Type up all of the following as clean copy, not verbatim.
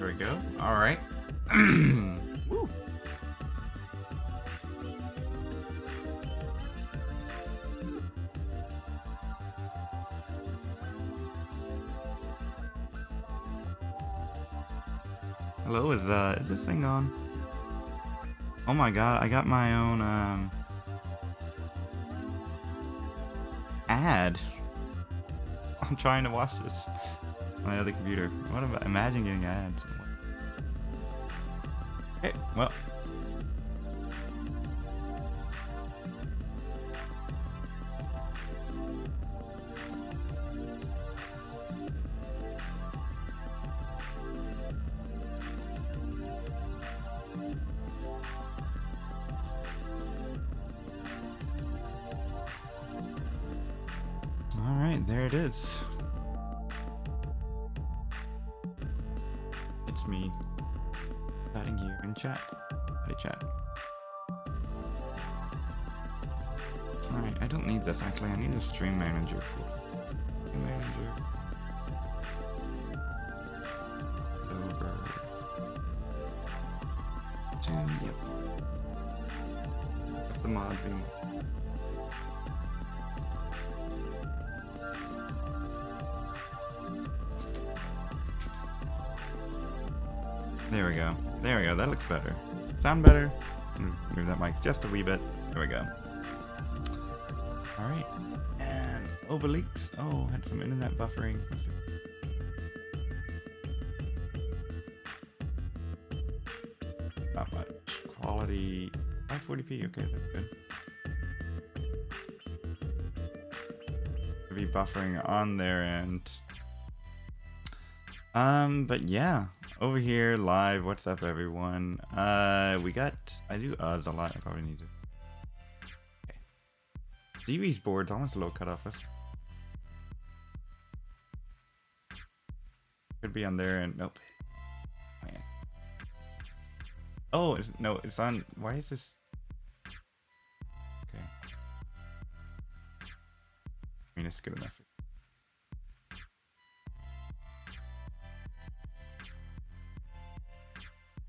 There we go. All right. Woo. Hello, is this thing on? Oh my god, I got my own ad. I'm trying to watch this on my other computer. What about imagine getting ads? Okay, well. Alright, there it is. It's me chatting here in chat. Hey chat. Alright, I don't need this actually. I need a stream manager. Stream manager. Over. Yep. That's the mod thing. There we go. There we go. That looks better. Sound better? Move that mic just a wee bit. There we go. Alright. And Obelix. Oh, had some internet buffering. Let's see. Not much. Quality 540p. Okay, that's good. Could be buffering on their end. But yeah. Over here, live. What's up, everyone? We got. I do a lot. I probably need to. Okay. DV's board's almost a little cut off. Let's. Could be on there and nope. Man. Oh, no, it's on. Why is this? Okay. I mean, it's good enough.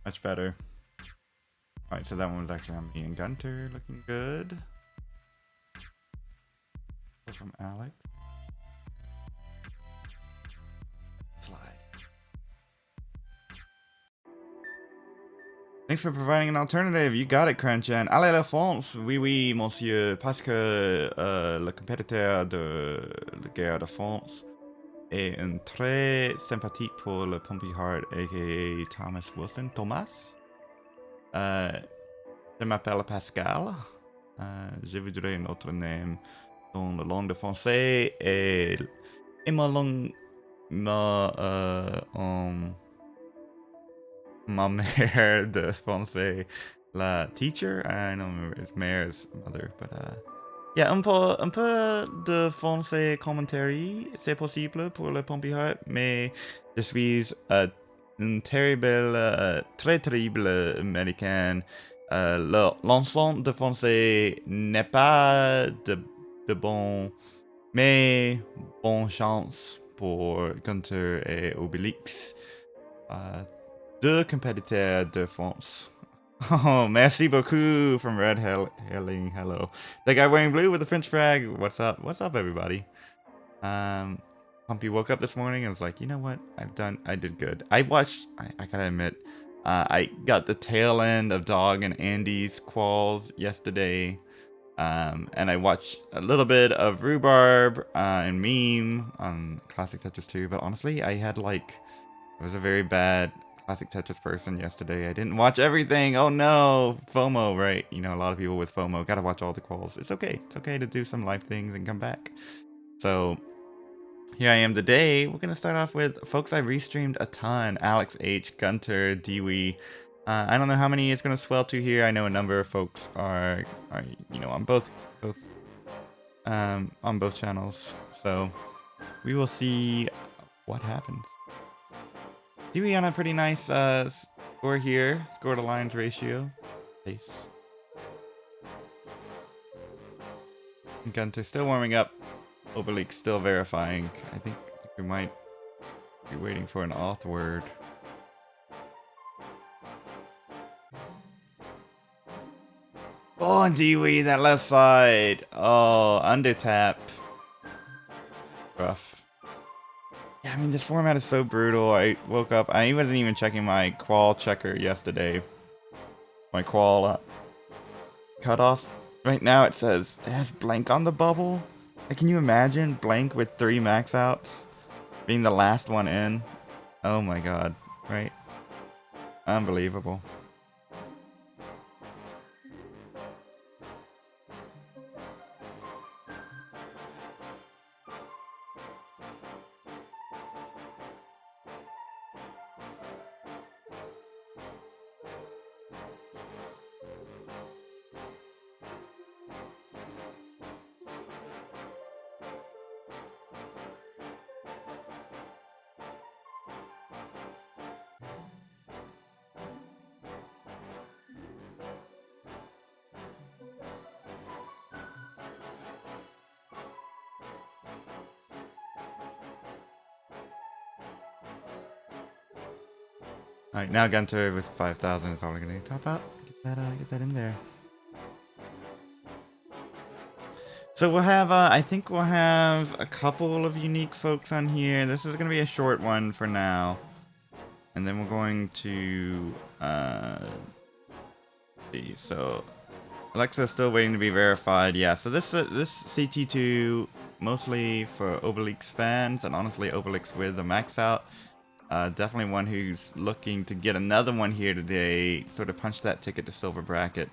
Much better. Alright, so that one was actually on me and Gunter, looking good. From Alex. Slide. Thanks for providing an alternative. You got it, Crunchan. Allez la France. Oui, oui, monsieur. Parce que le compétiteur de la guerre de France est un très sympathique pour le Pumpy Heart, a.k.a. Thomas Wilson. Thomas? Je m'appelle Pascal. Je voudrais un autre nom dans la langue de français et ma langue, ma mère de français, la teacher. I don't remember his mare's mother, but yeah, un peu de français commentary, c'est possible pour le Pumpy Heart, mais je suis un terrible, très terrible américain. L'ensemble de français n'est pas de bon, mais bonne chance pour Gunter et Obelix, deux compétiteurs de France. Oh, merci beaucoup from Red Helling. Hello. That guy wearing blue with the French flag. What's up? What's up, everybody? Pumpy woke up this morning and was like, you know what? I did good. I watched, I gotta admit, I got the tail end of Dog and Andy's quals yesterday. And I watched a little bit of Rhubarb and Meme on Classic Tetris 2. But honestly, I was a very bad Classic Tetris person yesterday. I didn't watch everything. Oh no, FOMO, right? You know, a lot of people with FOMO gotta watch all the quals. It's okay. It's okay to do some live things and come back. So here I am today. We're gonna start off with folks I restreamed a ton. Alex H, Gunter, Dewey. I don't know how many it's gonna swell to here. I know a number of folks are you know on both channels. So we will see what happens. Dewey on a pretty nice score here. Score to lines ratio. Nice. Gunter still warming up. Obelix still verifying. I think we might be waiting for an auth word. Oh, Dewey, that left side. Oh, under tap. Rough. Yeah, I mean, this format is so brutal. I woke up, I wasn't even checking my qual checker yesterday. My qual cutoff. Right now it says it has blank on the bubble. Like, can you imagine blank with 3 max outs being the last one in? Oh my god, right? Unbelievable. Alright, now Gunter with 5,000 is probably gonna top out. Get that in there. So we'll have, I think we'll have a couple of unique folks on here. This is gonna be a short one for now. And then we're going to, see, so Alexa's still waiting to be verified. Yeah, so this CT2 mostly for Obelix fans, and honestly Obelix with a max out. Definitely one who's looking to get another one here today, sort of punch that ticket to silver bracket.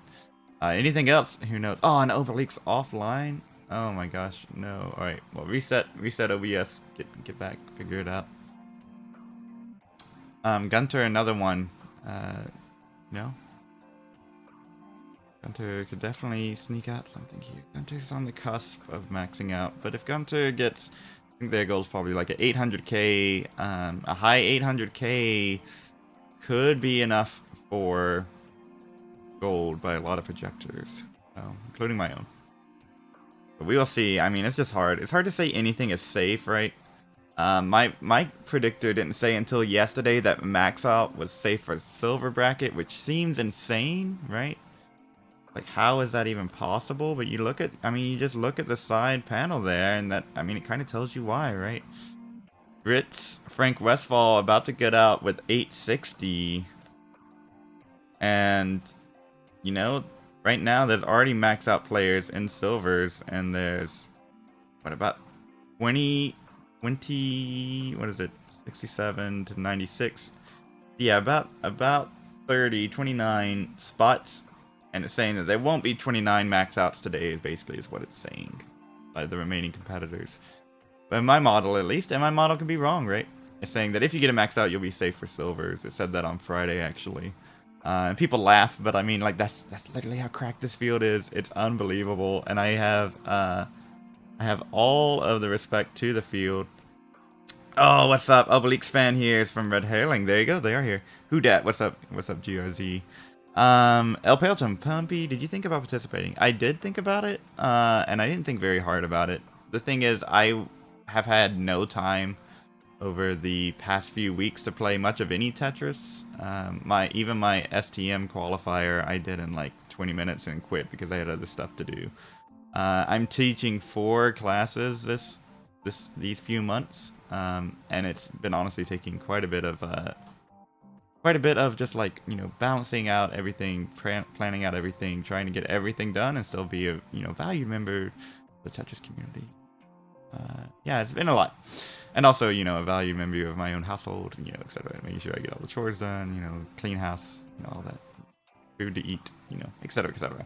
Anything else? Who knows? Oh, an Obelix offline? Oh my gosh, no. Alright, well, reset OBS, get back, figure it out. Gunter, another one. No? Gunter could definitely sneak out something here. Gunter's on the cusp of maxing out, but if Gunter gets, I think their goal's probably like an 800k, a high 800k could be enough for gold by a lot of projectors, including my own. But we will see. I mean, it's just hard. It's hard to say anything is safe, right? My predictor didn't say until yesterday that max out was safe for silver bracket, which seems insane, right? Like, how is that even possible? But you look at, I mean, you just look at the side panel there, and that, I mean, it kind of tells you why, right? Ritz, Frank Westphal about to get out with 860. And, you know, right now there's already max out players in silvers, and there's, what, about 20, what is it, 67 to 96? Yeah, about 30, 29 spots. And it's saying that there won't be 29 max outs today, basically is what it's saying by the remaining competitors. But in my model, at least, and my model can be wrong, right? It's saying that if you get a max out, you'll be safe for silvers. It said that on Friday, actually. And people laugh, but I mean, like, that's literally how cracked this field is. It's unbelievable, and I have all of the respect to the field. Oh, what's up? Obelix fan here is from Red Hailing. There you go, they are here. Who dat? What's up? What's up, GRZ? El Pelton, Pumpy, did you think about participating? I did think about it, and I didn't think very hard about it. The thing is, I have had no time over the past few weeks to play much of any Tetris. Even my STM qualifier, I did in like 20 minutes and quit because I had other stuff to do. I'm teaching 4 classes these few months, and it's been honestly taking quite a bit of just, like, you know, balancing out everything, planning out everything, trying to get everything done and still be a, you know, valued member of the Tetris community. Yeah, it's been a lot. And also, you know, a valued member of my own household, you know, etc. Making sure I get all the chores done, you know, clean house, you know, all that. Food to eat, you know, etc, etc.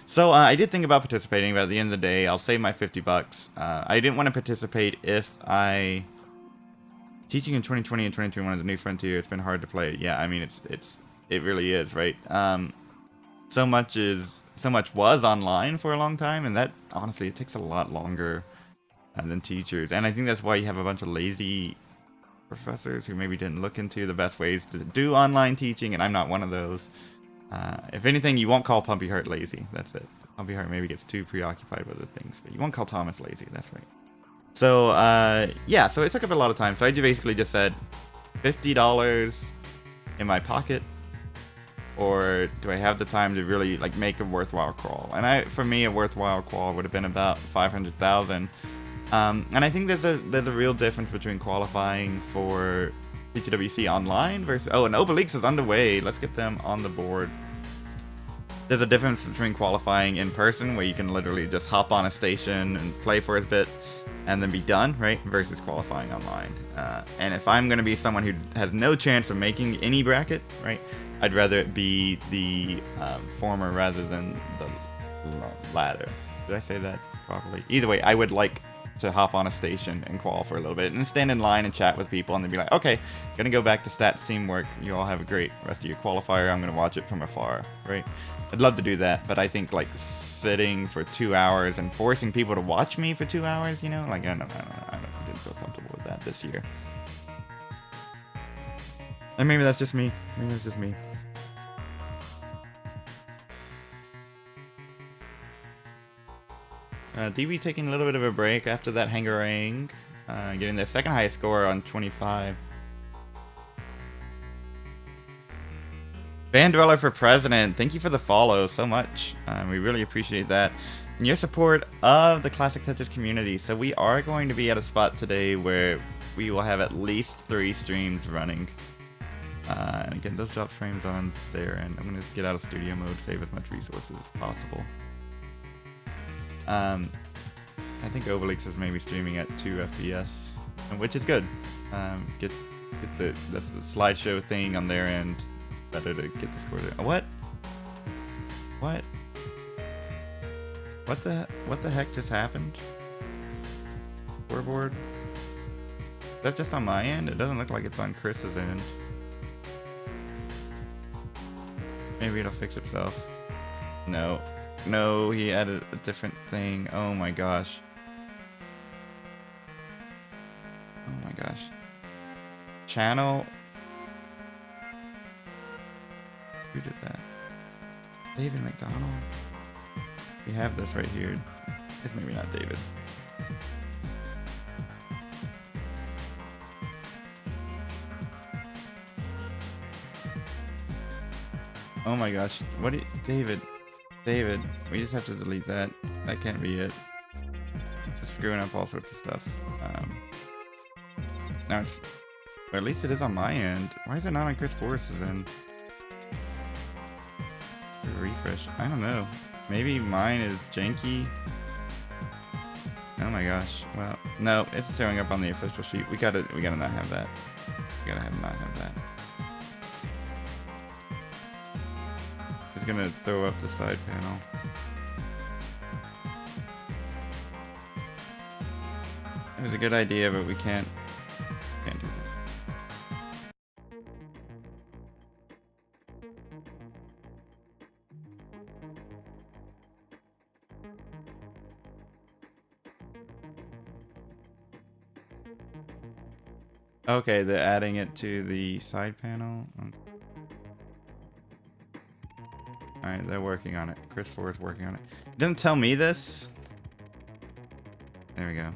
So I did think about participating, but at the end of the day, I'll save my 50 bucks. I didn't want to participate if teaching in 2020 and 2021 is a new frontier. It's been hard to play. Yeah, I mean, it really is, right? So much was online for a long time, and that, honestly, it takes a lot longer than teachers. And I think that's why you have a bunch of lazy professors who maybe didn't look into the best ways to do online teaching, and I'm not one of those. If anything, you won't call Pumpy Heart lazy. That's it. Pumpy Heart maybe gets too preoccupied with other things, but you won't call Thomas lazy. That's right. So, yeah, so it took up a lot of time. So I basically just said $50 in my pocket or do I have the time to really like make a worthwhile crawl? And for me, a worthwhile crawl would have been about 500,000. And I think there's a real difference between qualifying for CTWC online versus... Oh, and Obelix is underway. Let's get them on the board. There's a difference between qualifying in person, where you can literally just hop on a station and play for a bit and then be done, right? Versus qualifying online. And if I'm going to be someone who has no chance of making any bracket, right? I'd rather it be the former rather than the latter. Did I say that properly? Either way, I would like to hop on a station and qual for a little bit and stand in line and chat with people and then be like, okay, gonna go back to stats teamwork. You all have a great rest of your qualifier. I'm gonna watch it from afar, right? I'd love to do that, but I think like sitting for 2 hours and forcing people to watch me for 2 hours, you know, like I didn't feel comfortable with that this year. And maybe that's just me. Maybe that's just me. DB taking a little bit of a break after that Hangarang, getting their second highest score on 25. Van Dweller for president, thank you for the follow so much. We really appreciate that. And your support of the Classic Tetris community. So we are going to be at a spot today where we will have at least 3 streams running. And again, those drop frames on there, and I'm going to just get out of studio mode, save as much resources as possible. I think Obelix is maybe streaming at 2 FPS, which is good. Get the slideshow thing on their end. Better to get the score there. Oh, what? What? What the heck just happened? Scoreboard? Is that just on my end? It doesn't look like it's on Chris's end. Maybe it'll fix itself. No. No, he added a different thing. Oh my gosh. Oh my gosh. Channel. Who did that? David McDonald? We have this right here. It's maybe not David. Oh my gosh. What did David, we just have to delete that. That can't be it. Just screwing up all sorts of stuff. Now it's... Or at least it is on my end. Why is it not on Chris Forrest's end? Refresh. I don't know. Maybe mine is janky. Oh my gosh. Well, no, it's showing up on the official sheet. We gotta not have that. We gotta not have that. It's gonna throw up the side panel. It was a good idea, but we can't do that. Okay, they're adding it to the side panel. Okay. Alright, they're working on it. Chris Ford's working on it. It didn't tell me this. There we go.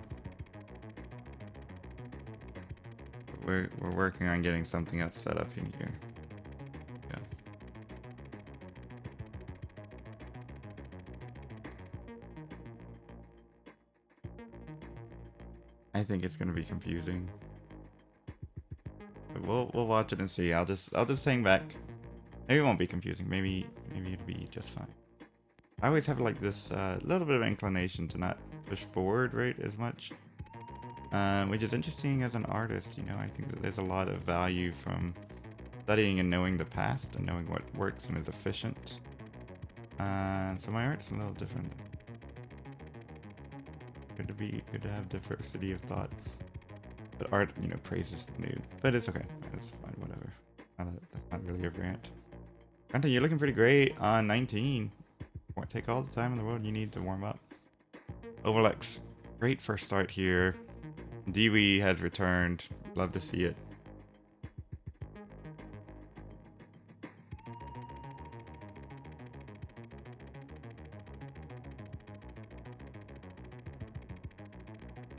We're working on getting something else set up in here. Yeah. I think it's gonna be confusing. But we'll watch it and see. I'll just hang back. Maybe it won't be confusing. Maybe it'll be just fine. I always have like this little bit of inclination to not push forward right as much, which is interesting as an artist. You know, I think that there's a lot of value from studying and knowing the past and knowing what works and is efficient. So my art's a little different. Good to have diversity of thought. But art, you know, praises the new. But it's okay. It's fine. Whatever. That's not really a rant. Hunter, you're looking pretty great on 19. Take all the time in the world you need to warm up. Overlex, great first start here. Dewey has returned. Love to see it.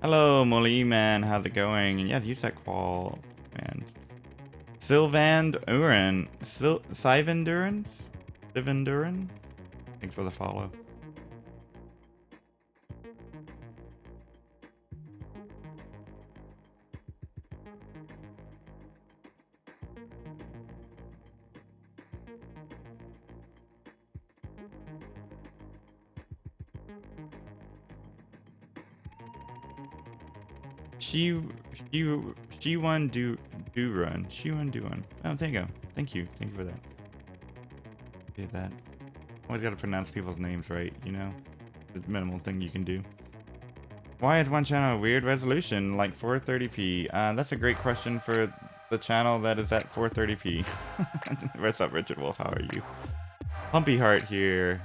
Hello, Molly man. How's it going? And yeah, use that qual, man. Sylvanduran. Sylvanduran? Sylvanduran? Thanks for the follow. She won do run. She won do one. Oh, there you go. Thank you for that. Did that. Always got to pronounce people's names right, you know. It's the minimal thing you can do. Why is one channel a weird resolution like 430p? That's a great question for the channel that is at 430p. What's up, Richard Wolf? How are you? Pumpy Heart here.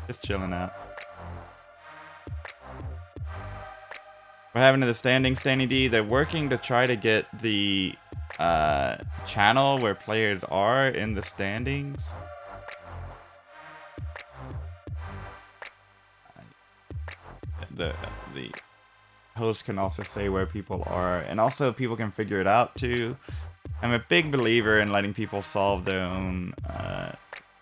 Just chilling out. What happened to the Standing D? They're working to try to get the channel where players are in the standings. The host can also say where people are, and also people can figure it out too. I'm a big believer in letting people solve their own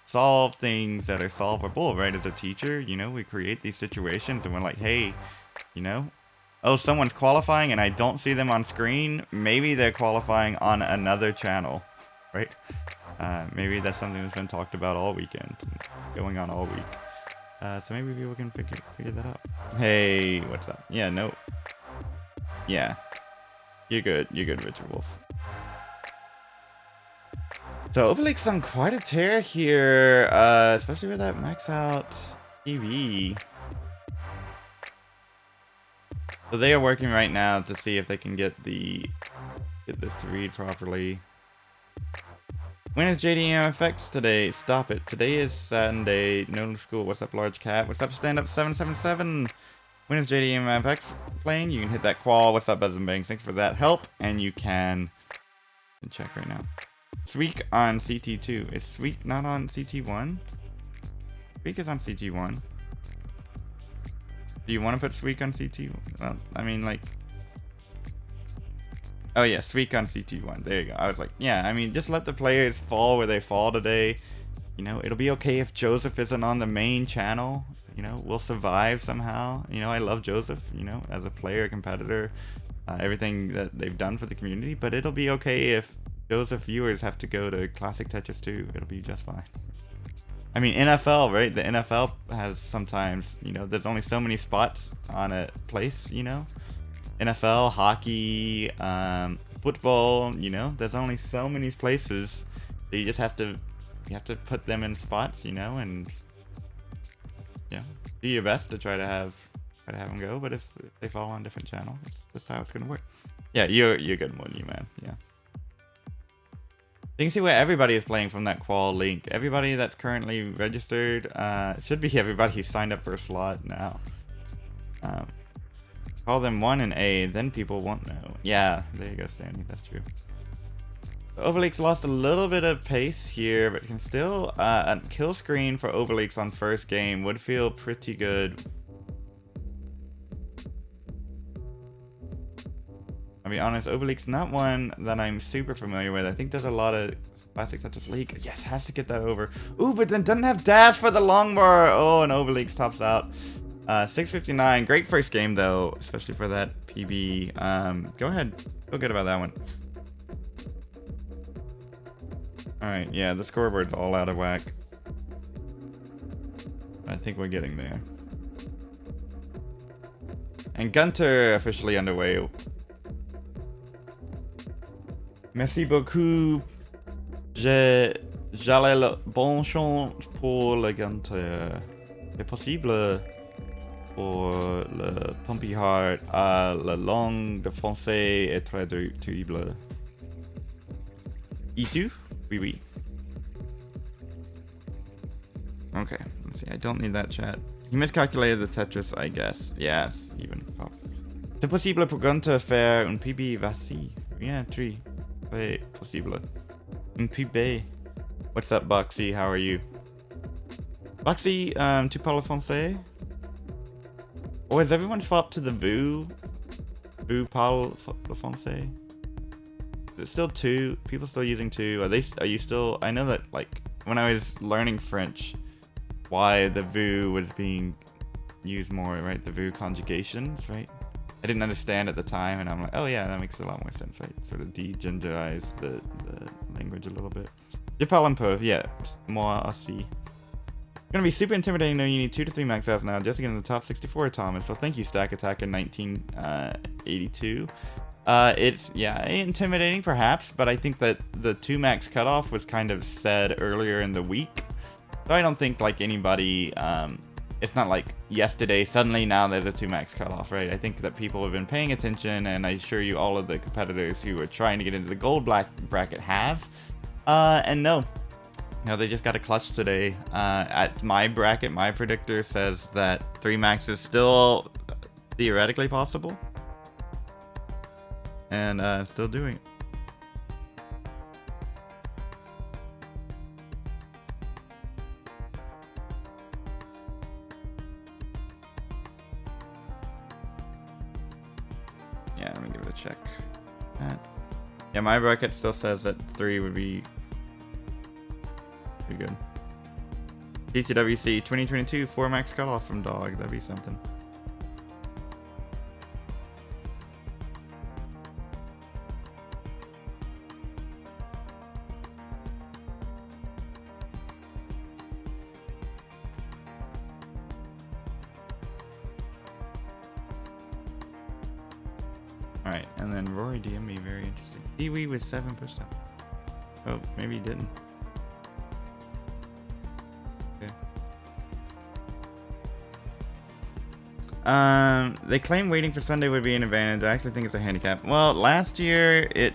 solve things that are solvable, right? As a teacher, you know, we create these situations and we're like, hey, you know, oh, someone's qualifying and I don't see them on screen. Maybe they're qualifying on another channel, right? Maybe that's something that's been talked about all weekend, going on all week. So maybe people can figure that out. Hey, what's up? Yeah, no. Yeah. You're good, Richard Wolf. So Overlake's on quite a tear here, especially with that max out TV. So they are working right now to see if they can get this to read properly. When is JDMFX today? Stop it. Today is Saturday. No school. What's up, Large Cat? What's up, Stand Up 777? When is JDMFX playing? You can hit that qual. What's up, Buzz and Bangs? Thanks for that help. And you can check right now. Sweek on CT2. Is Sweek not on CT1? Sweek is on CT1. Do you want to put Sweek on CT? Well, I mean, like... Oh yeah, Sweek on CT1. There you go. I was like, yeah, I mean, just let the players fall where they fall today. You know, it'll be okay if Joseph isn't on the main channel. You know, we'll survive somehow. You know, I love Joseph, you know, as a player, competitor, everything that they've done for the community. But it'll be okay if Joseph viewers have to go to Classic Tetris 2. It'll be just fine. I mean, NFL, right? The NFL has sometimes, you know, there's only so many spots on a place, you know? NFL, hockey, football, you know, there's only so many places that you just have to put them in spots, you know, and yeah, do your best to try to have them go. But if they fall on different channels, that's how it's gonna work. Yeah, you're good, more than you, man. Yeah. You can see where everybody is playing from that qual link. Everybody that's currently registered, should be everybody who signed up for a slot now. Call them 1 and A, then people won't know. Yeah, there you go, Stanley. That's true. Overleaks lost a little bit of pace here, but can still a kill screen for Overleaks on first game would feel pretty good. I'll be honest, Overleaks not one that I'm super familiar with. I think there's a lot of Classic Tetris League. Yes, has to get that over. Ooh, but then doesn't have dash for the long bar. Oh, and Overleaks tops out. 659. Great first game though, especially for that PB. Go ahead, feel good about that one. All right, yeah, the scoreboard's all out of whack. I think we're getting there. And Gunter officially underway. Merci beaucoup. J'allais le bon chance pour le Gunter. C'est possible pour le Pumpy Heart. La langue de français est très terrible. E2? Oui, oui. Okay, let's see. I don't need that chat. He miscalculated the Tetris, I guess. Yes, even. Oh. C'est possible pour Gunter faire un PB vacci. Yeah, très possible. Un PB. What's up, Boxy? How are you? Boxy, tu parles français? Or has everyone swapped to the VOD? VOD parle français? Is it still 2? People still using 2? Are you still? I know that like when I was learning French, why the VOO was being used more, right? The VOO conjugations, right? I didn't understand at the time, and I'm like, oh yeah, that makes a lot more sense, right? Sort of degenderize the language a little bit. Je parle un peu, yeah, moi aussi. Gonna be super intimidating though. You need 2 to 3 max outs now just to get in the top 64, Thomas. Well, thank you, Stack Attack in 1982. It's, yeah, intimidating perhaps, but I think that the 2 max cutoff was kind of said earlier in the week. So I don't think like anybody, it's not like yesterday, suddenly now there's a 2 max cutoff, right? I think that people have been paying attention, and I assure you all of the competitors who are trying to get into the gold bracket have. And no, they just got a clutch today. At my bracket, my predictor says that 3 max is still theoretically possible. And still doing it. Yeah, let me give it a check. Yeah, my bracket still says that 3 would be pretty good. CTWC 2022 4 max cutoff from Dog. That'd be something. Alright, and then Rory DM me, very interesting. Kiwi with 7 pushed up. Oh, maybe he didn't. Okay. They claim waiting for Sunday would be an advantage. I actually think it's a handicap. Well, last year it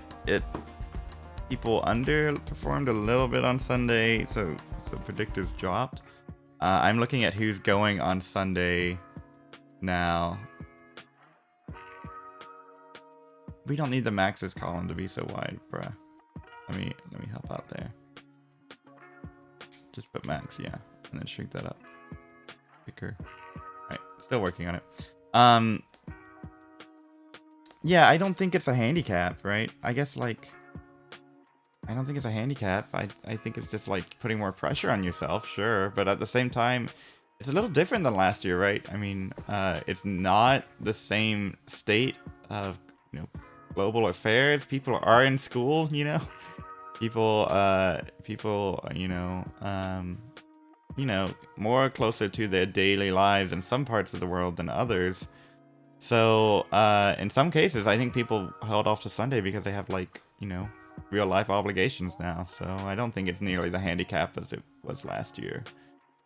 people underperformed a little bit on Sunday, so predictors dropped. I'm looking at who's going on Sunday now. We don't need the maxes column to be so wide, bruh. Let me help out there. Just put max, yeah, and then shrink that up. Picker. Alright, still working on it. Yeah, I don't think it's a handicap, right? I guess like I don't think it's a handicap. I think it's just like putting more pressure on yourself, sure, but at the same time, it's a little different than last year, right? I mean, it's not the same state of, global affairs. People are in school, people more closer to their daily lives in some parts of the world than others. So in some cases, I think people held off to Sunday because they have real life obligations now. So I don't think it's nearly the handicap as it was last year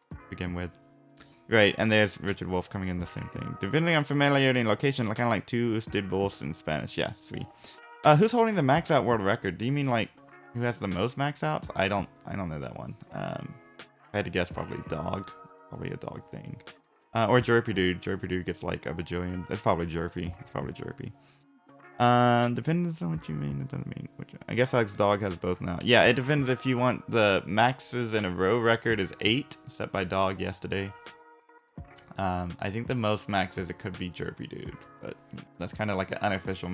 to begin with. Right, and there's Richard Wolf coming in, the same thing. Depending on familiarity and location, kind of like two did both in Spanish. Yeah, sweet. Who's holding the max out world record? Do you mean like who has the most max outs? I don't know that one. I had to guess probably Dog. Probably a Dog thing. Or Jerpy Dude. Jerpy Dude gets like a bajillion. It's probably Jerpy. Depends on what you mean. It doesn't mean which. I guess Alex Dog has both now. Yeah, it depends if you want the maxes in a row record is 8, set by Dog yesterday. I think the most maxes it could be Jerpy Dude, but that's kind of like an unofficial.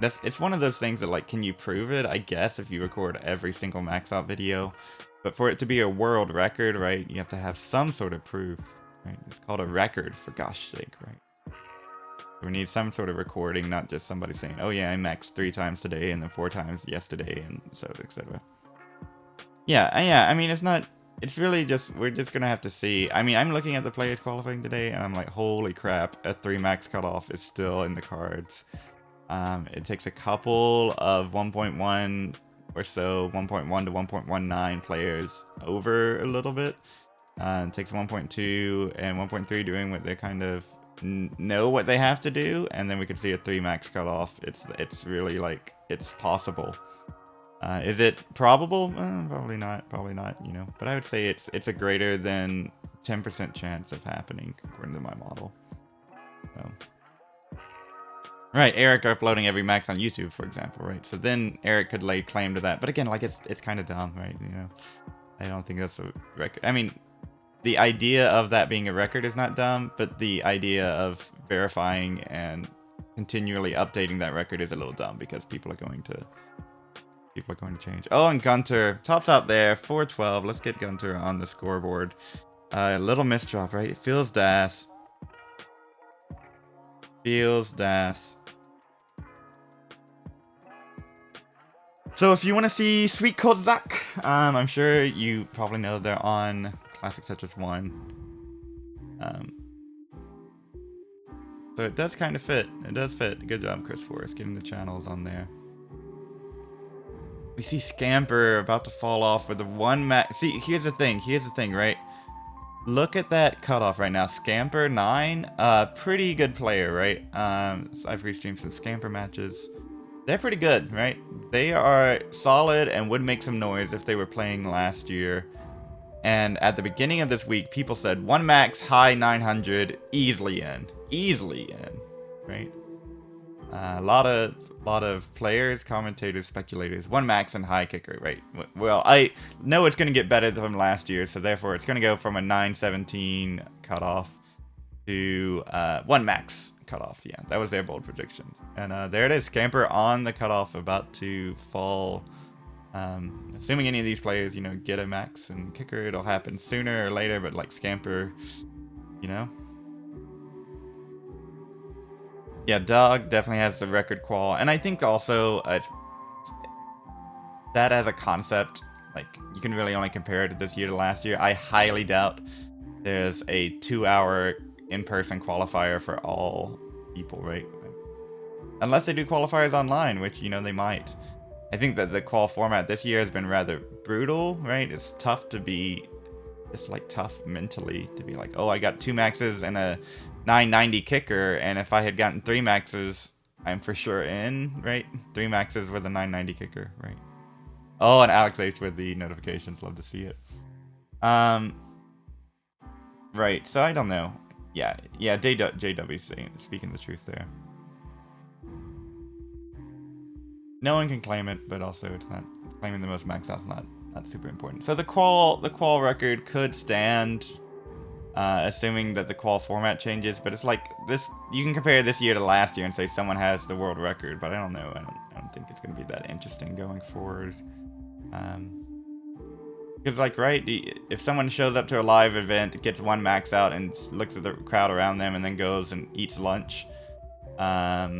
It's one of those things that like, can you prove it? I guess if you record every single max out video, but for it to be a world record, right? You have to have some sort of proof. Right? It's called a record, for gosh sake, right? We need some sort of recording, not just somebody saying, "Oh yeah, I maxed 3 times today and then 4 times yesterday," and so etc. Yeah. I mean, it's not. It's really just, we're just gonna have to see. I mean, I'm looking at the players qualifying today, and I'm like, holy crap, a 3 max cutoff is still in the cards. It takes a couple of 1.1 or so, 1.1 to 1.19 players over a little bit. It takes 1.2 and 1.3 doing what they kind of know what they have to do, and then we could see a 3 max cutoff. It's really like, it's possible. Is it probable? Probably not, but I would say it's a greater than 10% chance of happening according to my model. So. Right, Eric uploading every max on YouTube, for example, right? So then Eric could lay claim to that. But again, like it's kind of dumb, right? I don't think that's a record. I mean, the idea of that being a record is not dumb, but the idea of verifying and continually updating that record is a little dumb because people are going to people are going to change. Oh, and Gunter tops out there, 412. Let's get Gunter on the scoreboard. Little misdrop, right? It feels das. Feels das. So if you want to see Sweet Kozak, I'm sure you probably know they're on Classic Tetris 1. So it does kind of fit. It does fit. Good job, Chris Forrest, getting the channels on there. We see Scamper about to fall off with the one max. See, here's the thing, right? Look at that cutoff right now. Scamper 9, pretty good player, right? So I've restreamed some Scamper matches. They're pretty good, right? They are solid and would make some noise if they were playing last year. And at the beginning of this week, people said 1 max, high 900, easily in. Easily in, right? A lot of players, commentators, speculators, 1 max and high kicker, right? Well, I know it's going to get better than last year, so therefore it's going to go from a 917 cutoff to 1 max cutoff. Yeah, that was their bold predictions. And there it is, Scamper on the cutoff, about to fall. Assuming any of these players, you know, get a max and kicker, it'll happen sooner or later, but like Scamper, you know. Yeah, Dog definitely has the record qual, and I think also that as a concept, like, you can really only compare it this year to last year. I highly doubt there's a 2-hour in-person qualifier for all people, right? Unless they do qualifiers online, which, you know, they might. I think that the qual format this year has been rather brutal, right? It's tough to be, it's like tough mentally to be like, oh, I got 2 maxes and a 990 kicker, and if I had gotten 3 maxes, I'm for sure in, right? 3 maxes with a 990 kicker, right? Oh, and Alex H with the notifications, love to see it. Right, so I don't know. Yeah, JWC, speaking the truth there. No one can claim it, but also it's not, claiming the most max out's not super important. So the qual record could stand, assuming that the qual format changes, but it's like this, you can compare this year to last year and say someone has the world record, but I don't know. I don't think it's going to be that interesting going forward. Because, like, right, if someone shows up to a live event, gets 1 max out and looks at the crowd around them and then goes and eats lunch, are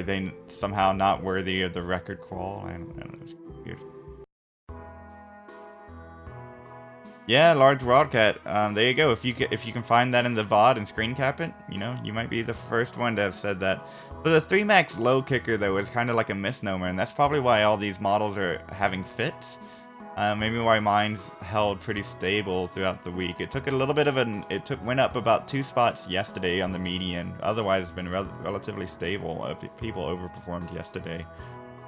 they somehow not worthy of the record qual? I don't know. It's weird. Yeah, large wildcat. There you go. If you can find that in the VOD and screen cap it, you know, you might be the first one to have said that. But the 3 max low kicker though is kind of like a misnomer, and that's probably why all these models are having fits. Maybe why mine's held pretty stable throughout the week. It took a little bit of went up about 2 spots yesterday on the median. Otherwise, it's been relatively stable. People overperformed yesterday,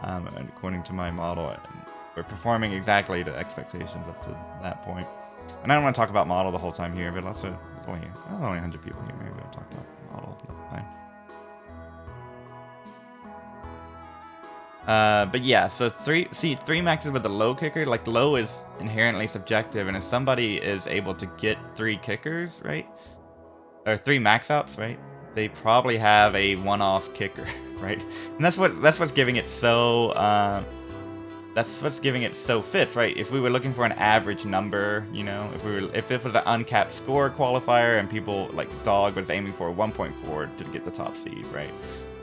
according to my model. We're performing exactly to expectations up to that point. And I don't want to talk about model the whole time here, but also there's only 100 people here. Maybe we'll talk about model. That's fine. But yeah, so 3 maxes with a low kicker, like low is inherently subjective, and if somebody is able to get 3 kickers, right, or 3 max outs, right, they probably have a one-off kicker, right, and that's what's giving it so fits, right? If we were looking for an average number, you know, if it was an uncapped score qualifier and people like Dog was aiming for 1.4 to get the top seed, right?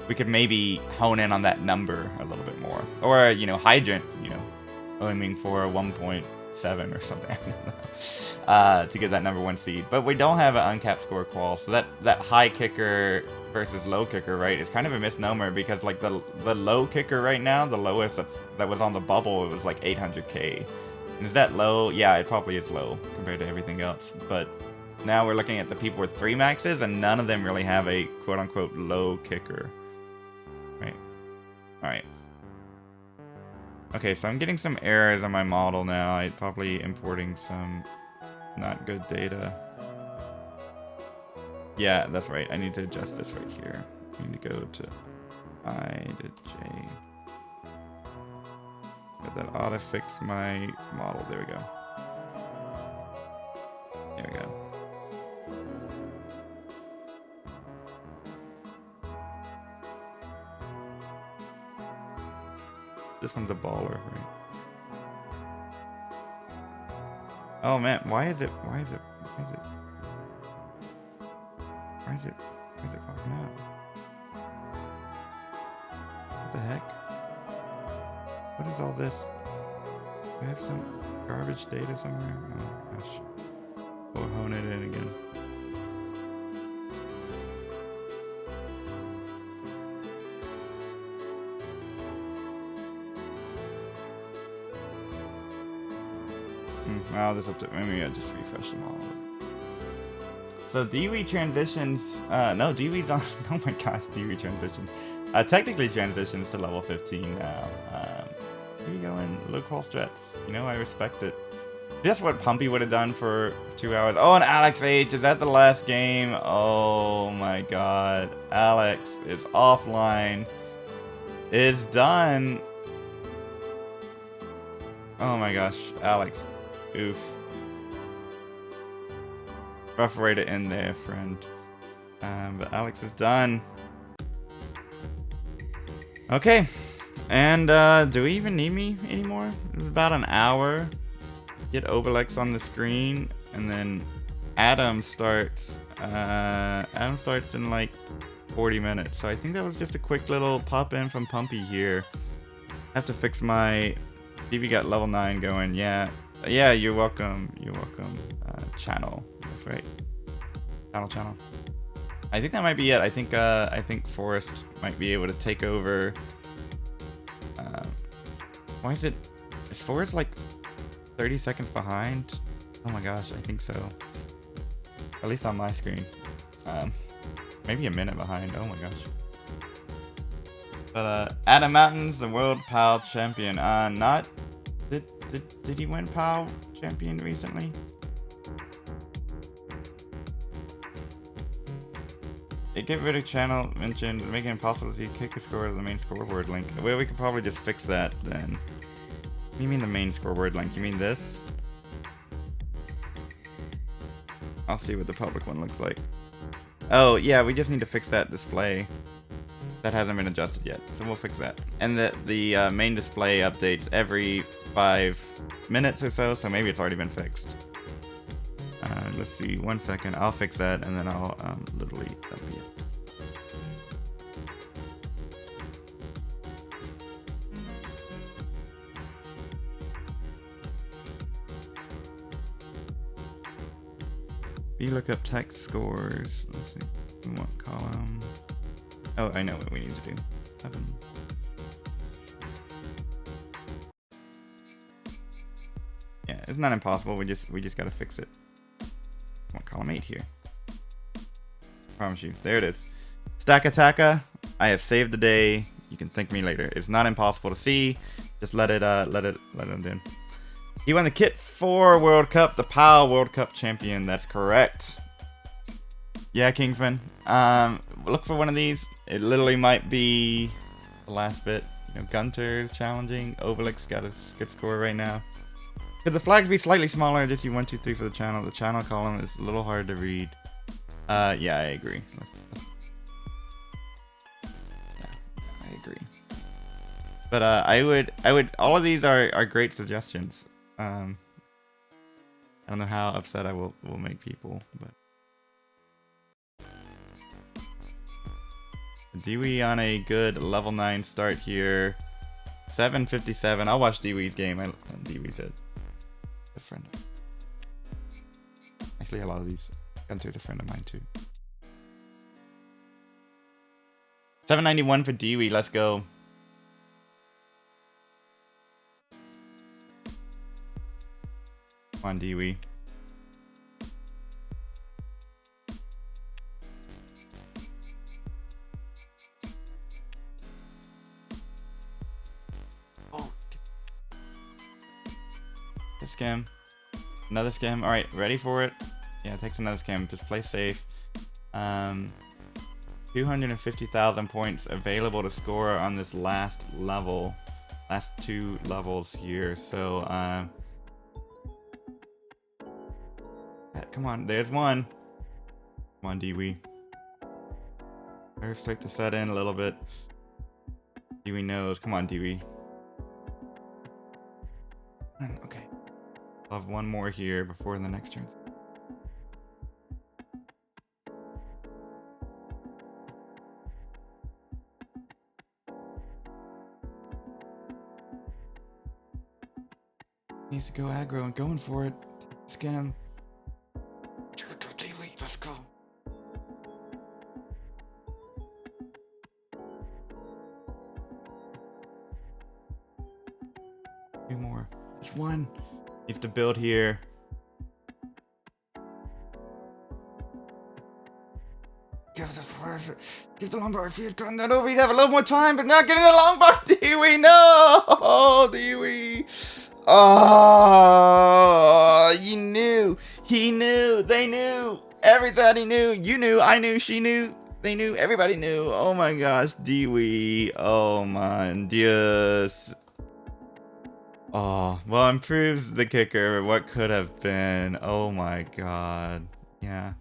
We could maybe hone in on that number a little bit more. Or, you know, Hydrant, you know, aiming for a 1.7 or something to get that number 1 seed. But we don't have an uncapped score qual, so that high kicker versus low kicker, right, is kind of a misnomer, because like the low kicker right now, the lowest that was on the bubble, it was like 800k. And is that low? Yeah, it probably is low compared to everything else. But now we're looking at the people with 3 maxes, and none of them really have a quote-unquote low kicker. Right. Alright. Okay, so I'm getting some errors on my model now. I'm probably importing some not good data. Yeah, that's right. I need to adjust this right here. I need to go to I to J. But that ought to fix my model. There we go. There we go. This one's a baller, right? Oh man, why is it popping out? What the heck? What is all this? I have some garbage data somewhere. Oh gosh. We'll hone it in again. Wow, this up to maybe I just refresh them all. So Dewey transitions. No, Dewey's on. Oh my gosh, Dewey transitions. Technically transitions to level 15 now. Here you go in low call strats. You know, I respect it. That's what Pumpy would have done for 2 hours. Oh, and Alex H, is that the last game? Oh my god. Alex is offline. Is done. Oh my gosh, Alex. Oof. Rough way to end there, friend. But Alex is done. Okay. And do we even need me anymore? It was about an hour. Get Obelix on the screen, and then Adam starts in like 40 minutes. So I think that was just a quick little pop in from Pumpy here. I have to fix my DV got level 9 going. Yeah, you're welcome. Channel. That's right. Channel. I think that might be it. I think Forrest might be able to take over. Why is Forrest like 30 seconds behind? Oh my gosh, I think so. At least on my screen. Maybe a minute behind. Oh my gosh. But Adam Mountains, the World PAL Champion. Did he win PAL Champion recently? Get rid of channel mentioned, making it impossible to see kick a score to the main scoreboard link. Well, we could probably just fix that then. What do you mean the main scoreboard link? You mean this? I'll see what the public one looks like. Oh, yeah, we just need to fix that display. That hasn't been adjusted yet, so we'll fix that. And the main display updates every 5 minutes or so maybe it's already been fixed. Let's see, 1 second. I'll fix that, and then I'll literally that'll be it. VLOOKUP text scores. Let's see. We want column. Oh, I know what we need to do. 7. Yeah, it's not impossible. We just gotta fix it. I want column 8 here. Promise you. There it is. Stack Attacker. I have saved the day. You can thank me later. It's not impossible to see. Just let it in. He won the Kit 4 World Cup, the PAL World Cup champion. That's correct. Yeah, Kingsman. Look for one of these. It literally might be the last bit. You know, Gunter's challenging. Obelix got a good score right now. Could the flags be slightly smaller? Just 1, 2, 3 for the channel. The channel column is a little hard to read. Yeah, I agree. Yeah, I agree. But I would. All of these are great suggestions. I don't know how upset I will make people, but Dewey on a good level 9 start here. 7:57. I'll watch Dewey's game. Dewey's a friend. Actually, a lot of these. Gunter's a friend of mine too. 791 for Dewey. Let's go. Come on, Dewey. Oh. Scam. Another scam. All right, ready for it? Yeah, it takes another scam. Just play safe. 250,000 points available to score on this last level. Last 2 levels here. So, come on, there's one. Come on, Dewey. Better start to set in a little bit. Dewey knows. Come on, Dewey. Okay. I'll have one more here before the next turn. Needs to go aggro and going for it. Scam. Let's go. Two more. Just one. Needs to build here. Give the Lombard field gun that over. He'd have a little more time, but not getting the Lombard. Dewey, no! Dewey. Oh, you knew. He knew. They knew. Everybody knew. You knew. I knew. She knew. They knew. Everybody knew. Oh my gosh, Dewey. Oh my Dios. Oh, well, improves the kicker. What could have been? Oh my god. Yeah.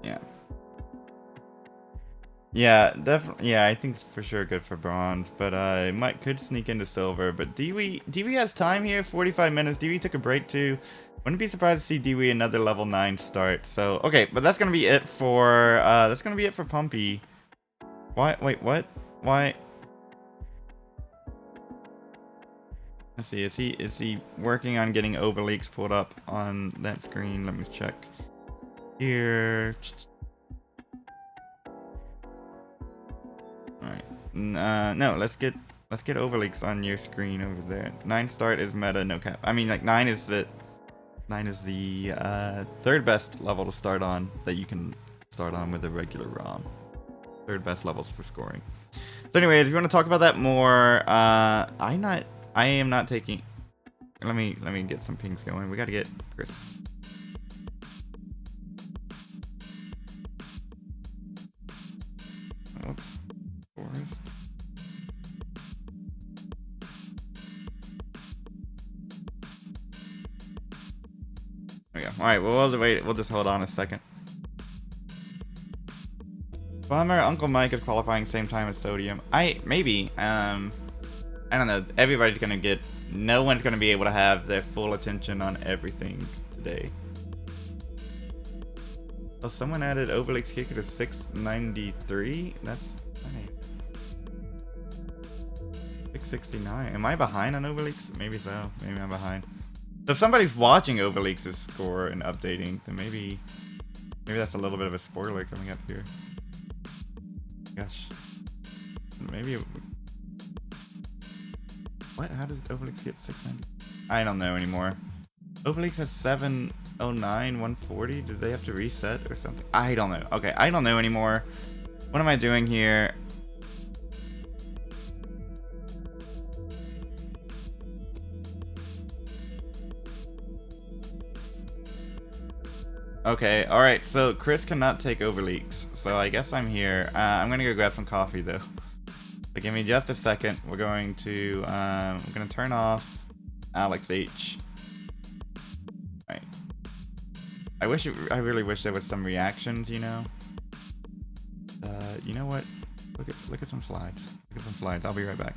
Yeah. Yeah, definitely. Yeah, I think it's for sure good for bronze, but it could sneak into silver. But Dewey has time here, 45 minutes. Dewey took a break too. Wouldn't be surprised to see Dewey another level 9 start. So okay, but that's gonna be it for Pumpy. Why? Wait, what? Why? Let's see. Is he working on getting overleaks pulled up on that screen? Let me check here. All right. No. Let's get overleaks on your screen over there. 9 start is meta, no cap. I mean, like 9 is the third best level to start on that you can start on with a regular ROM. Third best levels for scoring. So anyways, if you want to talk about that more, I am not taking. Let me get some pings going. We got to get Chris. Oops. Forest. There we go. All right. Well, we'll wait. We'll just hold on a second. Bomber, Uncle Mike is qualifying same time as Sodium. Maybe. I don't know. Everybody's gonna get. No one's gonna be able to have their full attention on everything today. Oh, someone added Overlake's kicker to 693. That's funny. 669. Am I behind on Overleaks? Maybe so. Maybe I'm behind. So if somebody's watching Overleaks' score and updating, then maybe that's a little bit of a spoiler coming up here. Gosh. Maybe. What? How does Overleaks get 690? I don't know anymore. Overleaks has 709, 140. Did they have to reset or something? I don't know. Okay, I don't know anymore. What am I doing here? Okay, alright, so Chris cannot take Overleaks, so I guess I'm here. I'm gonna go grab some coffee though. So give me just a second. We're going to, I'm gonna turn off Alex H. Right. I really wish there was some reactions, you know? You know what? Look at some slides. Look at some slides. I'll be right back.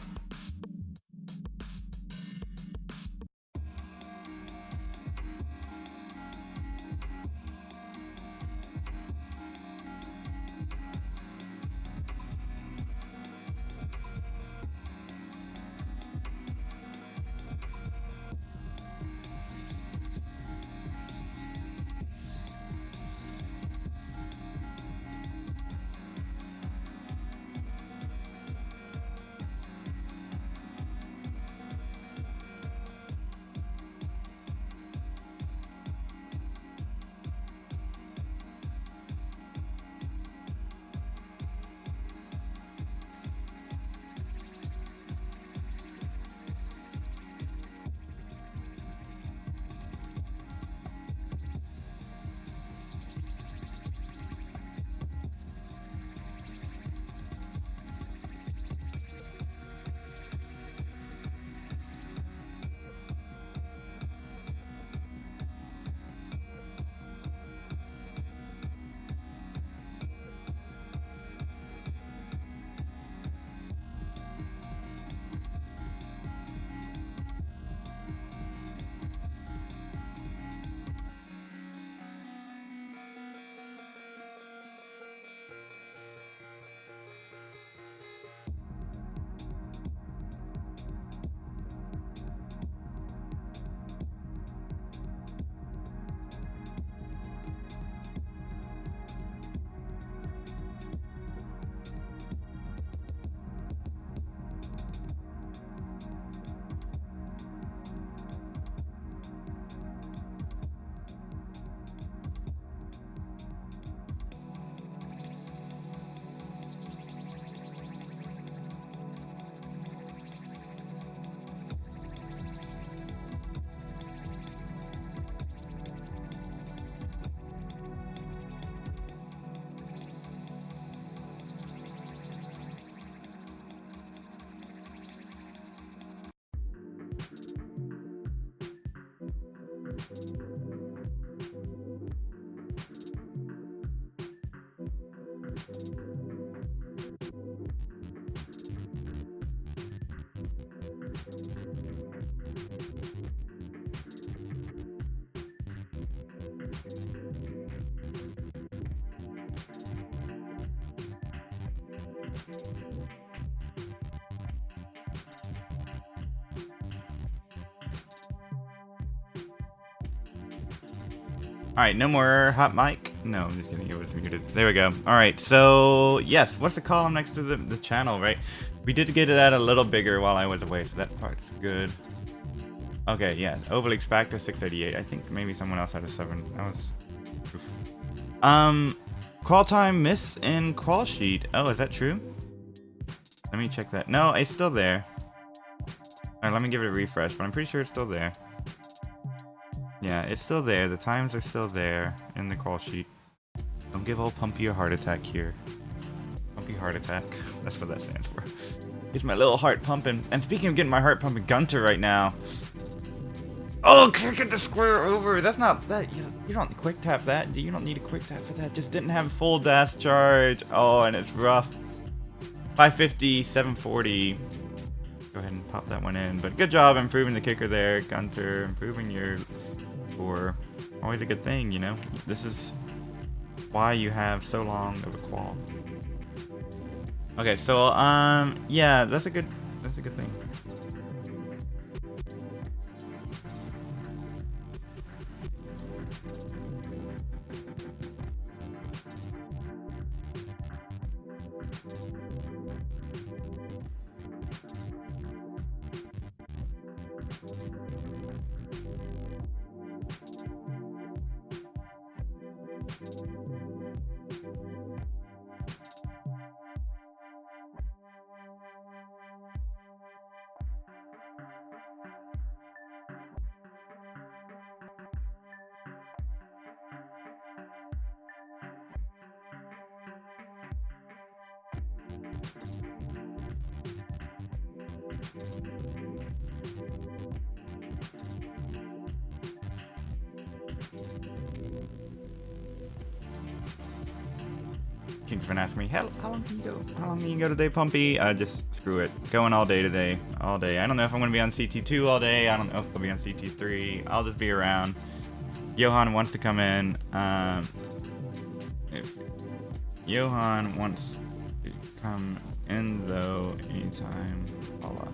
Alright, no more hot mic. No, I'm just kidding, it was muted. There we go. Alright, so yes, what's the column next to the channel, right? We did get that a little bigger while I was away, so that part's good. Okay, yeah, Oval Expactor 688. I think maybe someone else had a 7. That was... Call time miss in call sheet. Oh, is that true? Let me check that. No, it's still there. Alright, let me give it a refresh, but I'm pretty sure it's still there. Yeah, it's still there. The times are still there in the call sheet. Don't give old Pumpy a heart attack here. Pumpy heart attack. That's what that stands for. Gets my little heart pumping. And speaking of getting my heart pumping, Gunter right now. Oh, can't get the square over. That's not that. You don't quick tap that. You don't need a quick tap for that. Just didn't have full dash charge. Oh, and it's rough. 550, 740. Go ahead and pop that one in. But good job improving the kicker there, Gunter. Improving your score. Always a good thing, you know. This is why you have so long of a qual. Okay, so yeah, that's a good thing. King's been asking me, how long can you go? How long can you go today, Pumpy? Just screw it. Going all day today. All day. I don't know if I'm going to be on CT2 all day. I don't know if I'll be on CT3. I'll just be around. Johan wants to come in. If Johan wants to come in, though, anytime. Voila.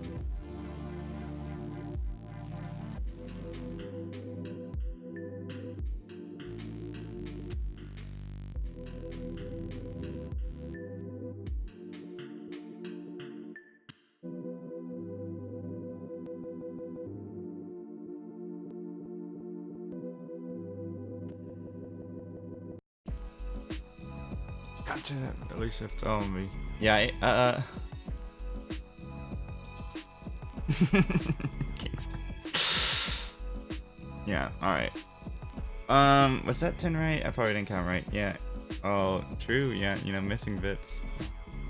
Gotcha. Belly shift on me. Yeah, yeah, alright. Was that 10 right? I probably didn't count right. Yeah. Oh, true. Yeah, you know, missing bits.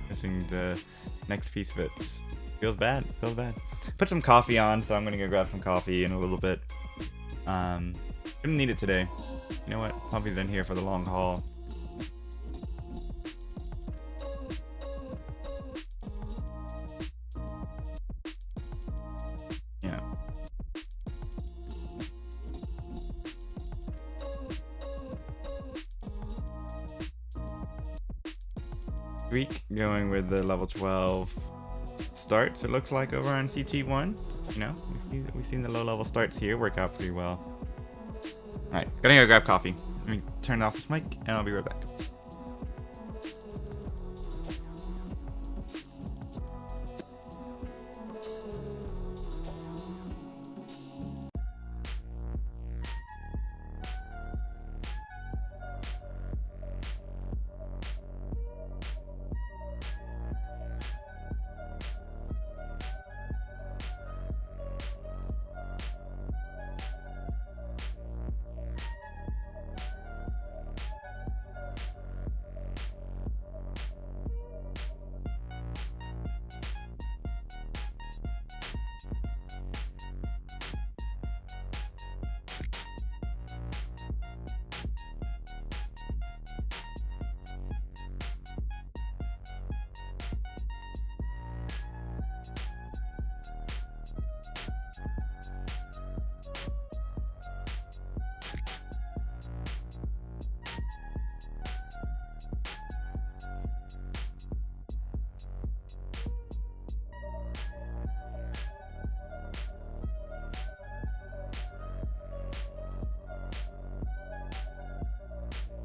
Missing the next piece bits. Feels bad. Feels bad. Put some coffee on, so I'm gonna go grab some coffee in a little bit. Didn't need it today. You know what? Pumpy's in here for the long haul. Yeah. Greek going with the level 12 starts, it looks like, over on CT1. You know, we've seen the low level starts here work out pretty well. Alright, gotta go grab coffee. Let me turn off this mic and I'll be right back.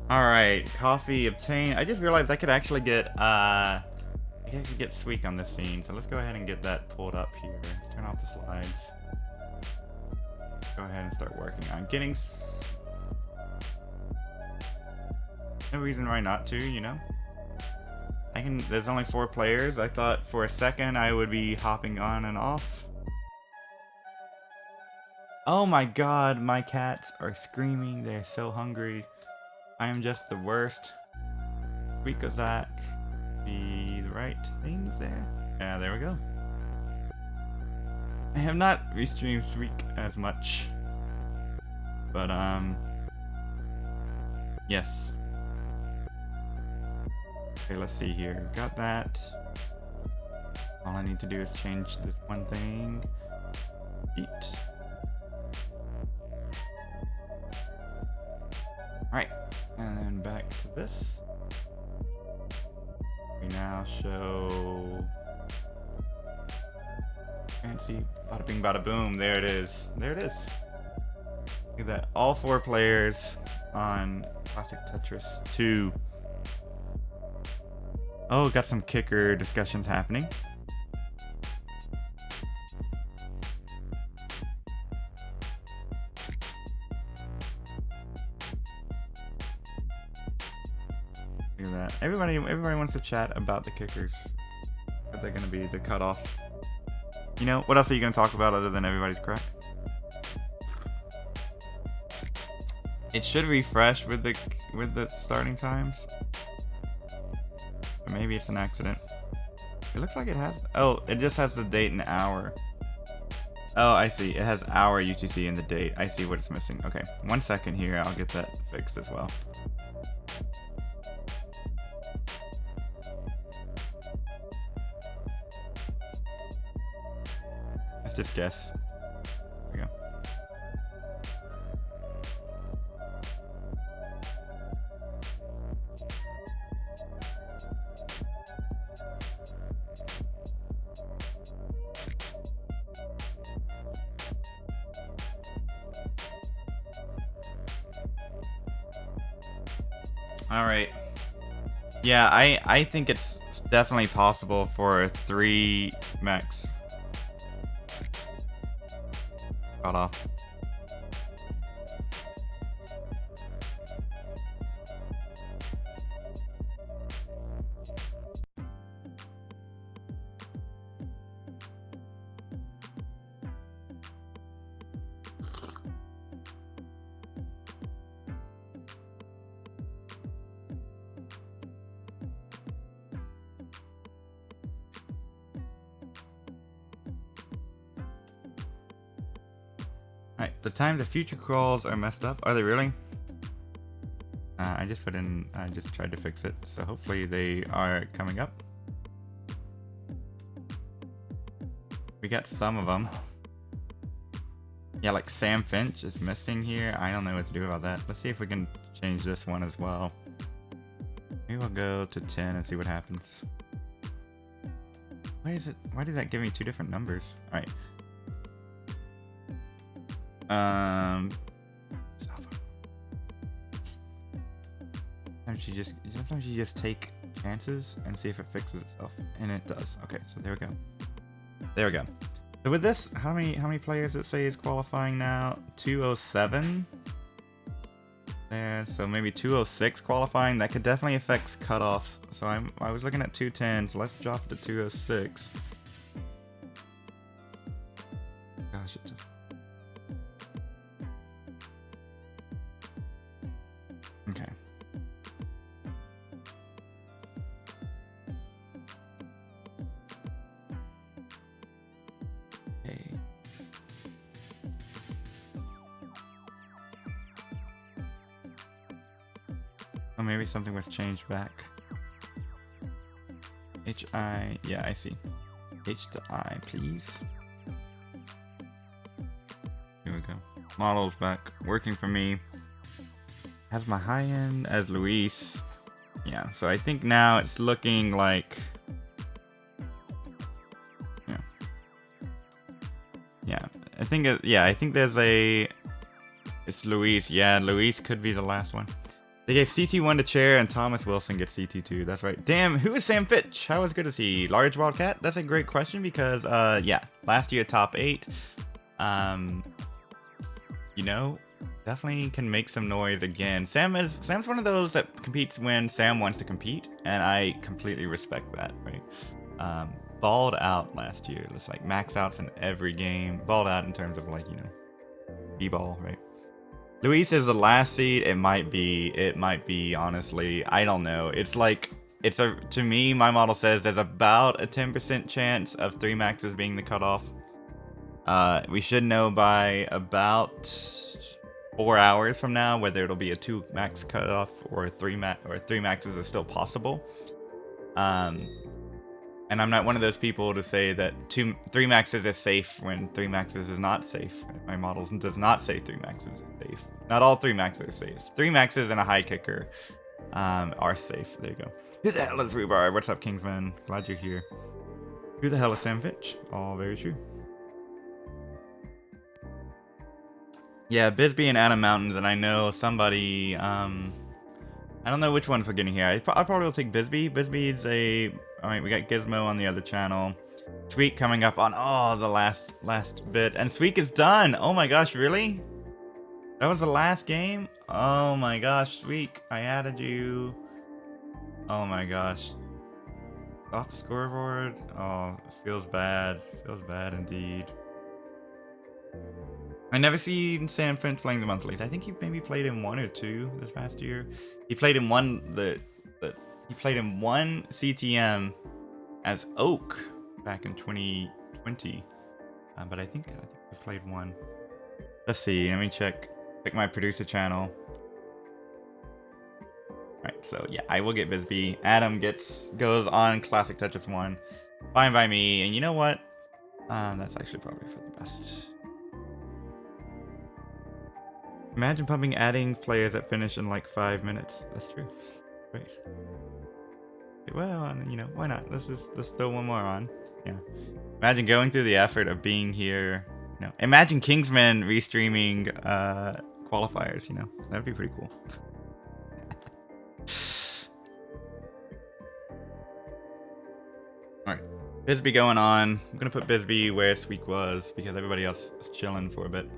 Alright, coffee obtained. I just realized I could actually get Sweek on this scene, so let's go ahead and get that pulled up here. Let's turn off the slides. Go ahead and start working on getting no reason why not to, you know? There's only 4 players. I thought for a second I would be hopping on and off. Oh my god, my cats are screaming. They're so hungry. I am just the worst. Sweet Kozak. Be the right things there. Yeah, there we go. I have not restreamed Sweet as much. But, yes. Okay, let's see here. Got that. All I need to do is change this one thing. Beat. Alright, and then back to this. We now show fancy bada bing bada boom. There it is. There it is. Look at that. All 4 players on Classic Tetris 2. Oh, got some kicker discussions happening. Look at that. Everybody wants to chat about the kickers. What they're gonna be, the cutoffs. You know, what else are you gonna talk about other than everybody's correct? It should refresh with the starting times. Or maybe it's an accident. It looks like it has. Oh, it just has the date and hour. Oh, I see. It has hour UTC and the date. I see what it's missing. Okay, 1 second here. I'll get that fixed as well. Let's just guess. There we go. All right. Yeah, I think it's definitely possible for 3 mechs. Cut off. Alright, the time the future crawls are messed up. Are they really? I just tried to fix it, so hopefully they are coming up. We got some of them. Yeah, like Sam Finch is missing here. I don't know what to do about that. Let's see if we can change this one as well. Maybe we'll go to 10 and see what happens. Why did that give me 2 different numbers? Alright. Sometimes you just take chances and see if it fixes itself, and it does. Okay, so there we go. There we go. So with this, how many players does it say is qualifying now? 207. There, so maybe 206 qualifying. That could definitely affect cutoffs. So I was looking at 210. So let's drop it to 206. Gosh, it's. Okay. Okay. Oh, maybe something was changed back. HI, yeah, I see. H to I, please. Here we go. Model's back, working for me. Has my high end as Luis. Yeah, so I think now it's looking like. Yeah. Yeah, I think there's a. It's Luis. Yeah, Luis could be the last one. They gave CT1 to Chair and Thomas Wilson gets CT2. That's right. Damn, who is Sam Fitch? How as good is he? Large Wildcat? That's a great question because, yeah, last year top 8. You know, definitely can make some noise again. Sam's one of those that competes when Sam wants to compete, and I completely respect that, right? Balled out last year. It's like max outs in every game. Balled out in terms of like, you know, B-ball, right? Luis is the last seed. It might be, honestly. I don't know. It's like, to me, my model says there's about a 10% chance of 3 maxes being the cutoff. We should know by about 4 hours from now whether it'll be a 2 max cutoff or 3 maxes is still possible. And I'm not one of those people to say that 3 maxes is safe when 3 maxes is not safe. My model does not say 3 maxes is safe. Not all 3 maxes are safe. 3 maxes and a high kicker are safe. There you go. Who the hell is Rhubarb? What's up, Kingsman? Glad you're here. Who the hell is Sam Fitch? All very true. Yeah, Bisbee and Adam Mountains, and I know somebody, I don't know which one for getting here. I probably will take Bisbee. Bisbee's alright, we got Gizmo on the other channel. Sweek coming up on, the last bit. And Sweek is done! Oh my gosh, really? That was the last game? Oh my gosh, Sweek, I added you. Oh my gosh. Off the scoreboard? Oh, feels bad. Feels bad indeed. I never seen Sam Fitch playing the monthlies. I think he maybe played in 1 or 2 this past year. He played in one CTM as Oak back in 2020. But I think we played 1. Let's see. Let me check my producer channel. Alright, so yeah, I will get Bisbee. Adam goes on Classic Tetris 1. Fine by me. And you know what? That's actually probably for the best. Imagine adding players that finish in like 5 minutes. That's true. Great. Well, you know, why not? Let's throw one more on. Yeah. Imagine going through the effort of being here. You know, imagine Kingsman restreaming qualifiers, you know. That'd be pretty cool. Alright. Bisbee going on. I'm gonna put Bisbee where Sweek was because everybody else is chilling for a bit.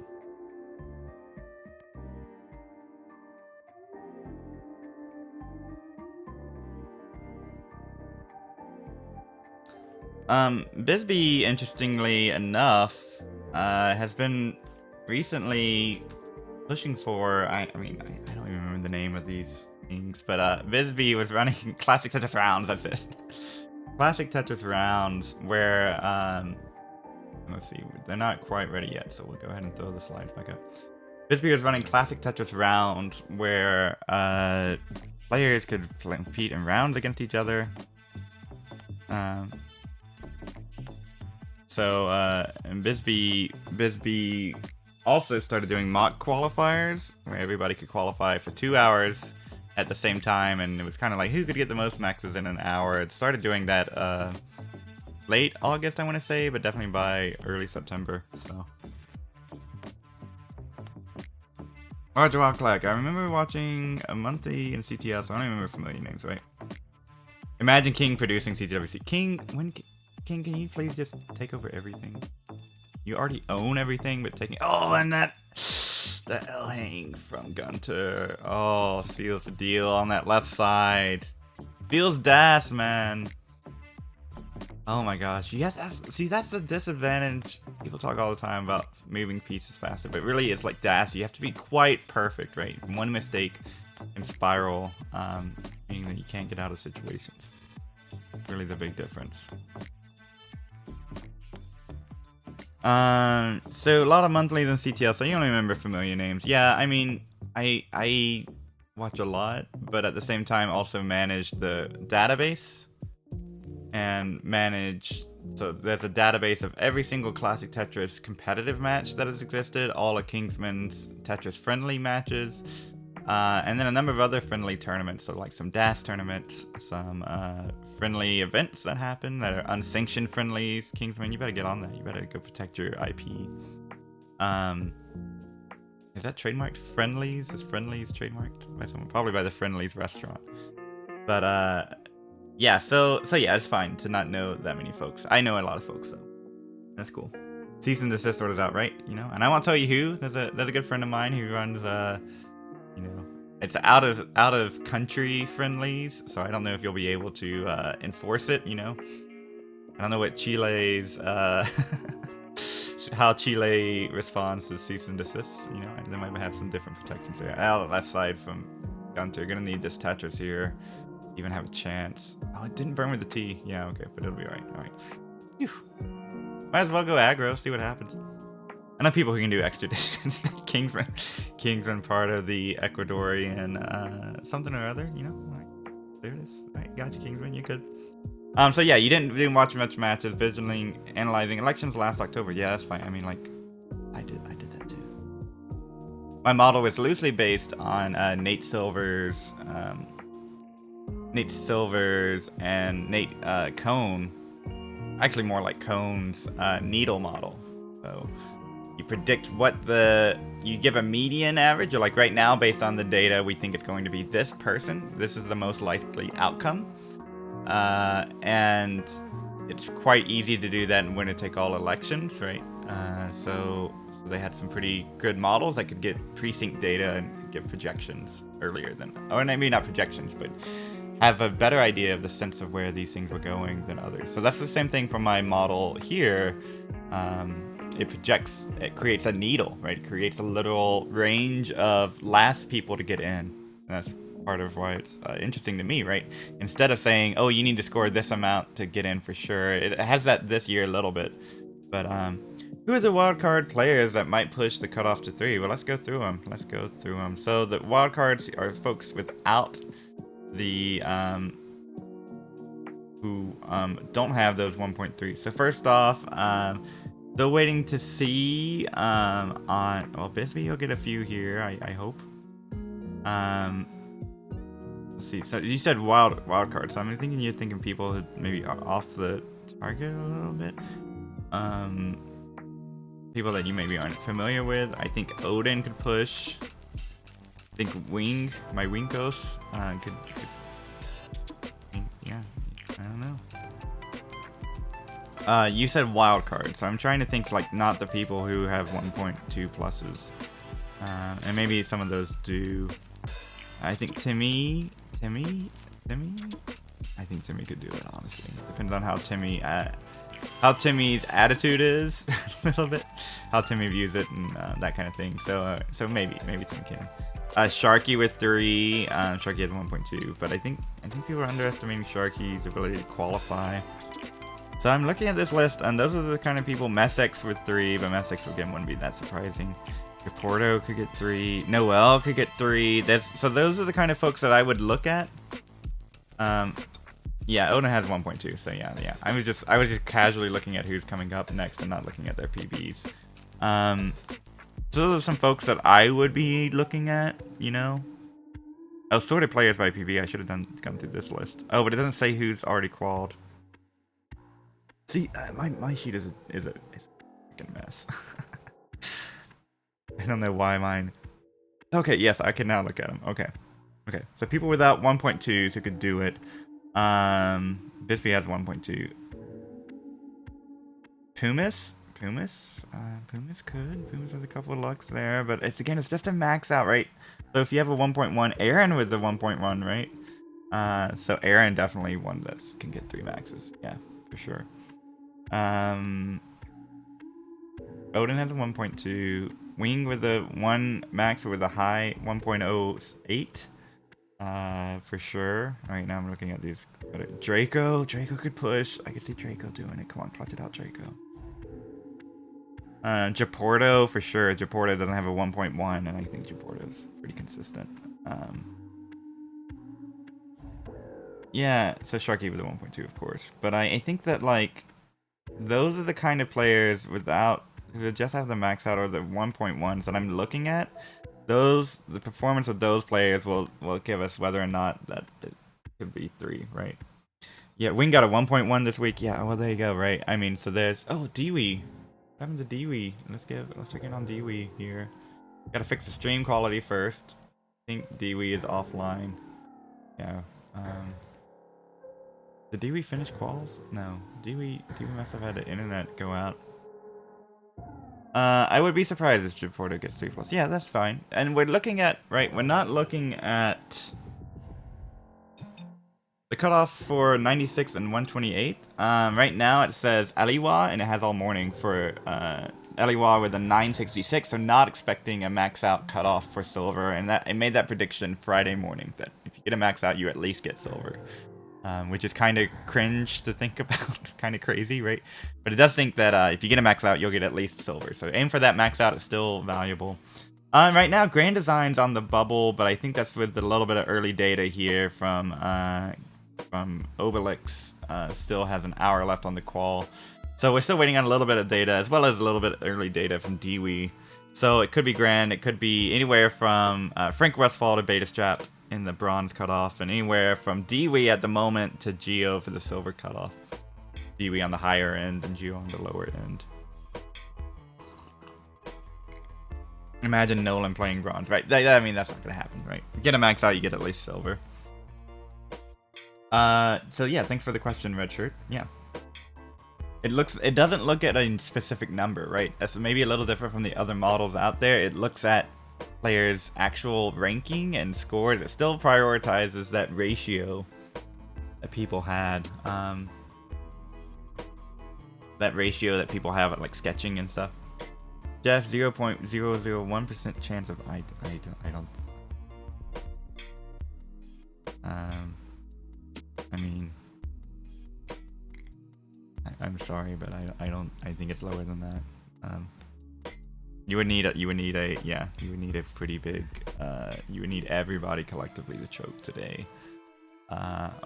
Bisbee, interestingly enough, has been recently pushing for, I don't even remember the name of these things, but Bisbee was running Classic Tetris Rounds, that's it. Classic Tetris Rounds, where, let's see, they're not quite ready yet, so we'll go ahead and throw the slides back up. Bisbee was running Classic Tetris Rounds, where players could compete in rounds against each other. And Bisbee also started doing mock qualifiers where everybody could qualify for 2 hours at the same time, and it was kind of like who could get the most maxes in an hour. It started doing that late August, I want to say, but definitely by early September. So, Roger Clark, I remember watching a monthly in CTS. I don't even remember familiar names, right? Imagine King producing CTWC. King, King, can you please just take over everything? You already own everything, but taking... Oh, and the L-hang from Gunter. Oh, seals the deal on that left side. Feels das, man. Oh my gosh. Yes, that's the disadvantage. People talk all the time about moving pieces faster, but really it's like das. You have to be quite perfect, right? One mistake can spiral, meaning that you can't get out of situations. Really the big difference. So a lot of monthlies in CTL, so you only remember familiar names. Yeah, I mean, I watch a lot, but at the same time also manage the database and so there's a database of every single Classic Tetris competitive match that has existed, all of Kingsman's Tetris friendly matches, and then a number of other friendly tournaments, so like some DAS tournaments, some friendly events that happen that are unsanctioned friendlies. Kingsman, you better get on that. You better go protect your IP. Is that trademarked? Friendlies? Is Friendlies trademarked by someone? Probably by the Friendlies restaurant. But yeah, so yeah, it's fine to not know that many folks. I know a lot of folks though. That's cool. Cease and desist orders out, right? You know, and I won't tell you who. There's a good friend of mine who runs you know, it's out of country Friendlies, so I don't know if you'll be able to enforce it. You know, I don't know what Chile's how Chile responds to cease and desist. You know, they might have some different protections there. Out left side from Gunter. Gonna need this Tetris here. Even have a chance. Oh, it didn't burn with the T. Yeah, okay, but it'll be alright. Alright. Might as well go aggro, see what happens. I know people who can do extraditions. Kingsman part of the Ecuadorian something or other, you know? Right. There it is. Alright, got you, Kingsman, you good. So yeah, you didn't watch much matches, vigilantly analyzing elections last October. Yeah, that's fine. I mean, like, I did that too. My model was loosely based on Nate Silver's and Nate Cohn, actually more like Cohn's needle model. So you predict you give a median average. You're like, right now, based on the data, we think it's going to be this person. This is the most likely outcome. And it's quite easy to do that in winner-take-all elections, right? So they had some pretty good models that could get precinct data and give projections earlier than, or maybe not projections, but have a better idea of the sense of where these things were going than others. So that's the same thing for my model here. It creates a needle, right? It creates a literal range of last people to get in. And that's part of why it's interesting to me, right? Instead of saying, oh, you need to score this amount to get in for sure, it has that this year a little bit. But who are the wildcard players that might push the cutoff to 3? Well, let's go through them. So the wildcards are folks without the who don't have those 1.3. So first off, still waiting to see well, Bisbee, you'll get a few here, I hope. Let's see. So you said wild cards. So I'm thinking you're thinking people who maybe are off the target a little bit. People that you maybe aren't familiar with. I think Odin could push. I think my Winkos could. Yeah, I don't know. You said wild card, so I'm trying to think like not the people who have 1.2 pluses, and maybe some of those do. I think Timmy. I think Timmy could do it, honestly. Depends on how Timmy's attitude is a little bit, how Timmy views it, and that kind of thing. So maybe Tim can. Sharky with 3. Sharky has 1.2, but I think people are underestimating Sharky's ability to qualify. So I'm looking at this list, and those are the kind of people. Messex with 3, but Messex again wouldn't be that surprising. Porto could get 3. Noel could get 3. So those are the kind of folks that I would look at. Yeah, Odin has 1.2. So yeah. I was just casually looking at who's coming up next and not looking at their PBs. So those are some folks that I would be looking at. You know. Oh, sorted players by PB. I should have gone through this list. Oh, but it doesn't say who's already qualified. See, my sheet is a freaking mess. I don't know why mine. Okay, yes, I can now look at them. Okay. So people without 1.2s who could do it. Biffy has 1.2. Pumis could. Pumis has a couple of lucks there, but it's just a max out, right? So if you have a 1.1, Aaron with the 1.1, right? So Aaron definitely one that can get 3 maxes. Yeah, for sure. Odin has a 1.2. Wing with a 1 max with a high 1.08. For sure. Alright, now I'm looking at these. Draco could push. I could see Draco doing it. Come on, clutch it out, Draco. Japorto for sure. Japorto doesn't have a 1.1, and I think Japorto's pretty consistent. Yeah, so Sharky with a 1.2, of course. But I think that, like, those are the kind of players who just have the max out or the 1.1s that I'm looking at. The performance of those players will give us whether or not that it could be 3, right? Yeah, Wing got a 1.1 this week. Yeah, well, there you go, right? I mean, so there's... Oh, Dewey. What happened to Dewey? Let's check in on Dewey here. Gotta fix the stream quality first. I think Dewey is offline. Yeah. Did Dewey finish quals? No. Dewey must have had the internet go out. I would be surprised if Porto gets 3+. Yeah, that's fine. And we're looking at, right, we're not looking at the cutoff for 96 and 128th. Right now it says Aliwa, and it has all morning for Aliwa with a 966, so not expecting a max out cutoff for silver, and that it made that prediction Friday morning that if you get a max out, you at least get silver. Which is kind of cringe to think about, kind of crazy, right? But it does think that if you get a max out, you'll get at least silver. So aim for that max out. It's still valuable. Right now, Grand Design's on the bubble, but I think that's with a little bit of early data here from Obelix. Still has an hour left on the qual. So we're still waiting on a little bit of data, as well as a little bit of early data from Dewey. So it could be Grand. It could be anywhere from Frank Westfall to Beta Strap in the bronze cutoff, and anywhere from Dewey at the moment to Geo for the silver cutoff. Dewey on the higher end and Geo on the lower end. Imagine Nolan playing bronze, right? I mean, that's not gonna happen, right? Get a max out, you get at least silver. So yeah, thanks for the question, Redshirt. Yeah. It doesn't look at a specific number, right? That's maybe a little different from the other models out there. It looks at players' actual ranking and scores. It still prioritizes that ratio that people had. That ratio that people have at like sketching and stuff. Jeff, 0.001% chance of I don't. I mean, I'm sorry, but I think it's lower than that. You would need a pretty big, you would need everybody collectively to choke today.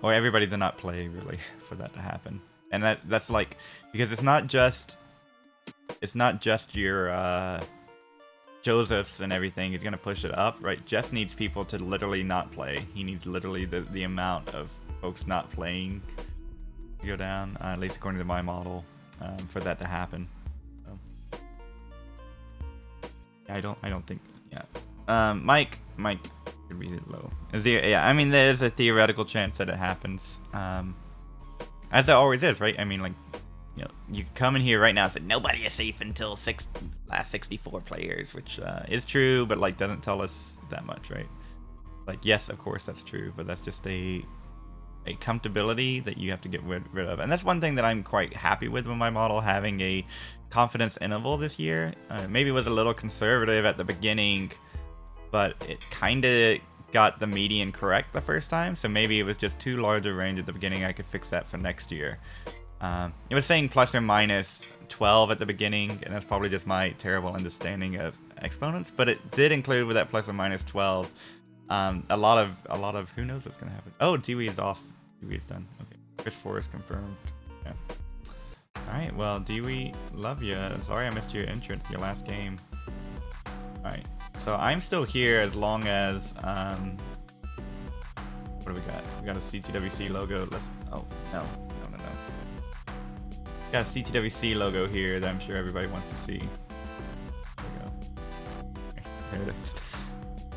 Or everybody to not play, really, for that to happen. And that's like, because it's not just your Josephs and everything is gonna push it up, right? Jeff needs people to literally not play. He needs literally the amount of folks not playing to go down, at least according to my model, for that to happen. So. I don't think, yeah. Mike could be low. Yeah, I mean, there's a theoretical chance that it happens. As it always is, right? I mean, like, you know, you come in here right now and say nobody is safe until last 64 players, which is true, but like doesn't tell us that much, right? Like, yes, of course that's true, but that's just a comfortability that you have to get rid of. And that's one thing that I'm quite happy with my model, having a confidence interval this year. Maybe it was a little conservative at the beginning, but it kind of got the median correct the first time, so maybe it was just too large a range at the beginning. I could fix that for next year. It was saying plus or minus 12 at the beginning, and that's probably just my terrible understanding of exponents, but it did include with that plus or minus 12 a lot of who knows what's gonna happen. Oh, Dewey is off. Dewey is done. Okay, Chris Forrest confirmed. Yeah. All right, well, Dewey, love you. Sorry I missed your entrance, your last game. All right, so I'm still here as long as what do we got? We got a CTWC logo. Oh no. Got a CTWC logo here that I'm sure everybody wants to see. There we go. Okay, there it is.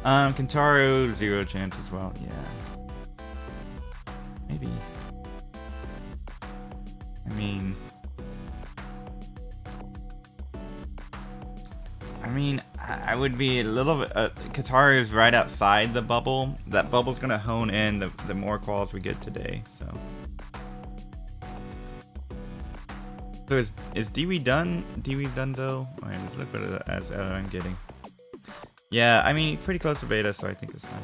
Kentaro, 0 chance as well. Yeah. Maybe. I mean, I would be a little bit. Kentaro is right outside the bubble. That bubble's gonna hone in the more quals we get today. So is Dewey done? Dewey done though? Alright, let's look at it as I'm getting. Yeah, I mean, pretty close to beta, so I think it's fine.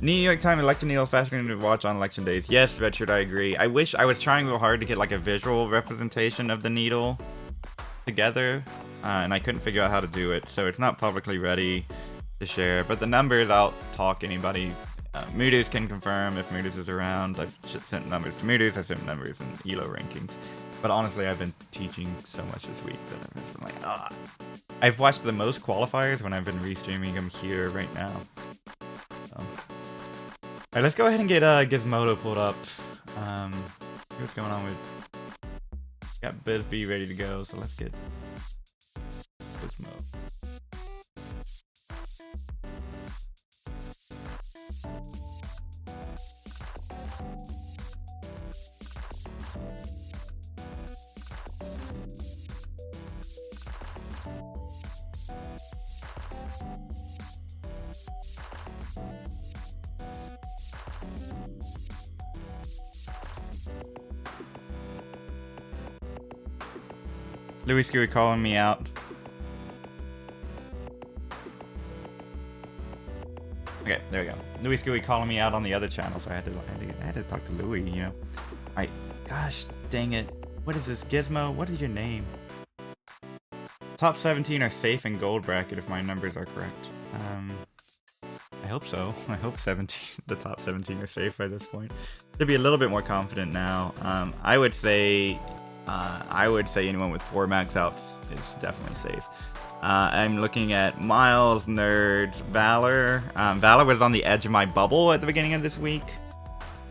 New York Times election needle fascinating to watch on election days. Yes, Redshirt, I agree. I wish I was trying real hard to get like a visual representation of the needle together, and I couldn't figure out how to do it, so it's not publicly ready to share. But the numbers, I'll talk anybody. Moodus can confirm if Moodus is around. I've sent numbers to Moodus. I sent numbers and ELO rankings. But honestly, I've been teaching so much this week that I've just been like, ah. I've watched the most qualifiers when I've been restreaming them here right now. So. Alright, let's go ahead and get Gizmodo pulled up. See what's going on with... Got Bisbee ready to go, so let's get Gizmo. Louis Screwy calling me out. Okay, there we go. Louis Screwy calling me out on the other channel, so I had to talk to Louis, you know. Alright, gosh dang it. What is this, Gizmo? What is your name? Top 17 are safe in gold bracket if my numbers are correct. I hope so. I hope 17, the top 17 are safe by this point. To be a little bit more confident now, I would say anyone with 4 max outs is definitely safe. I'm looking at Miles, Nerds, Valor. Valor was on the edge of my bubble at the beginning of this week,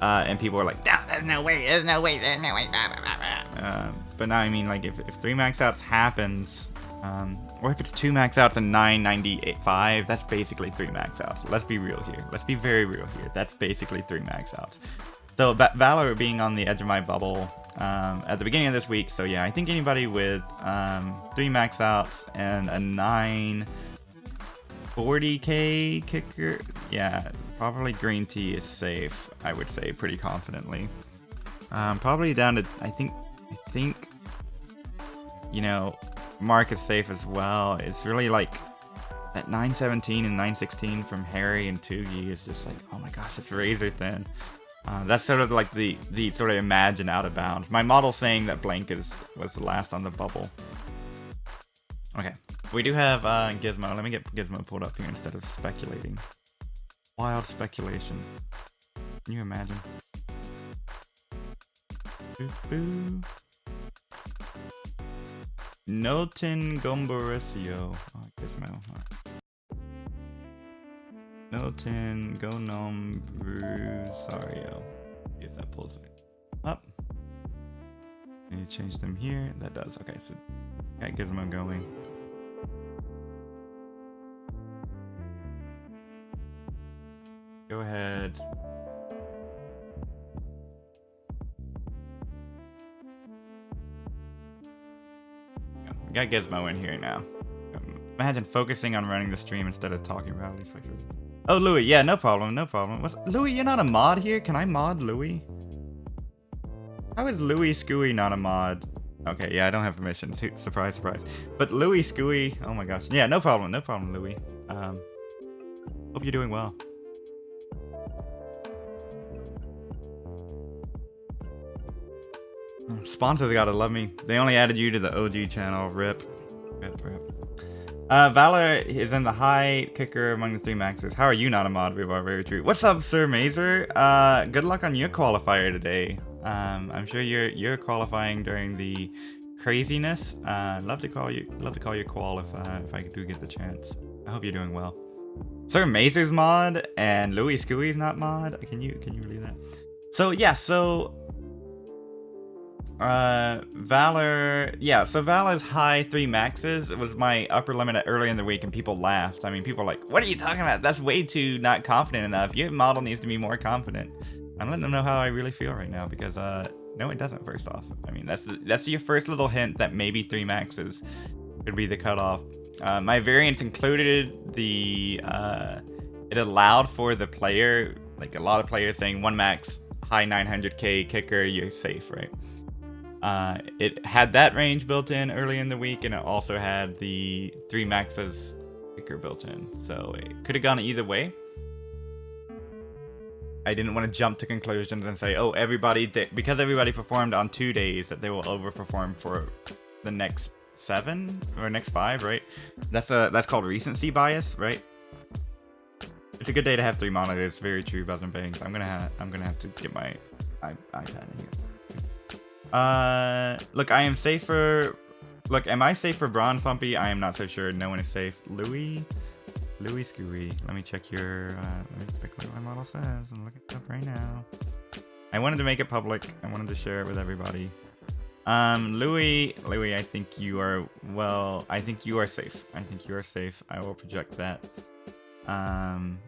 and people were like, "No, there's no way, there's no way, there's no way." But now, I mean, like, if 3 max outs happens, or if it's 2 max outs and 995, that's basically 3 max outs. Let's be real here. Let's be very real here. That's basically 3 max outs. So Valor being on the edge of my bubble at the beginning of this week. So yeah, I think anybody with 3 max outs and a 940k kicker, yeah, probably green tea is safe. I would say pretty confidently. Probably down to I think you know, Mark is safe as well. It's really like that 917 and 916 from Harry and Tugi is just like, oh my gosh, it's razor thin. That's sort of like the sort of imagine out of bounds. My model saying that blank was the last on the bubble. Okay, we do have Gizmo. Let me get Gizmo pulled up here instead of speculating. Wild speculation. Can you imagine? Boo boo. Notin Gomborisio. Oh, Gizmo. Notin Gonom Brusario. See if that pulls it up. Need to change them here. That does. Okay, so got Gizmo going. Go ahead. We got Gizmo in here now. Imagine focusing on running the stream instead of talking about these. Oh, Louis, yeah, no problem, no problem. Louis, you're not a mod here? Can I mod Louis? How is Louis Scooey not a mod? Okay, yeah, I don't have permission. Surprise, surprise. But Louis Scooey, oh my gosh. Yeah, no problem, Louis. Hope you're doing well. Sponsors gotta love me. They only added you to the OG channel. Rip. Valor is in the high kicker among the 3 maxers. How are you not a mod? Very true. What's up, Sir Mazer? Good luck on your qualifier today. I'm sure you're qualifying during the craziness. Love to call you qual if I do get the chance. I hope you're doing well. Sir Mazer's mod and Louis Scooey's not mod. Can you believe that? So yeah, Valor, yeah, so Valor's high 3 maxes. It was my upper limit early in the week and people laughed. I mean, people were like, what are you talking about? That's way too not confident enough. Your model needs to be more confident. I'm letting them know how I really feel right now because, no, it doesn't, first off. I mean, that's your first little hint that maybe 3 maxes could be the cutoff. My variants included it allowed for the player, like a lot of players saying 1 max, high 900k kicker, you're safe, right? It had that range built in early in the week, and it also had the 3 maxes kicker built in. So it could have gone either way. I didn't want to jump to conclusions and say, oh, because everybody performed on 2 days, that they will overperform for the next 7 or next 5, right? That's called recency bias, right? It's a good day to have 3 monitors. Very true, Buzz and Bangs. I'm gonna have to get my iPad in here. Look, I am safe for... Look, am I safe for Bronze Pumpy? I am not so sure. No one is safe. Louis Scooey. Let me check your... let me check what my model says. I'm looking it up right now. I wanted to make it public. I wanted to share it with everybody. Louis, I think you are... Well, I think you are safe. I think you are safe. I will project that. Well,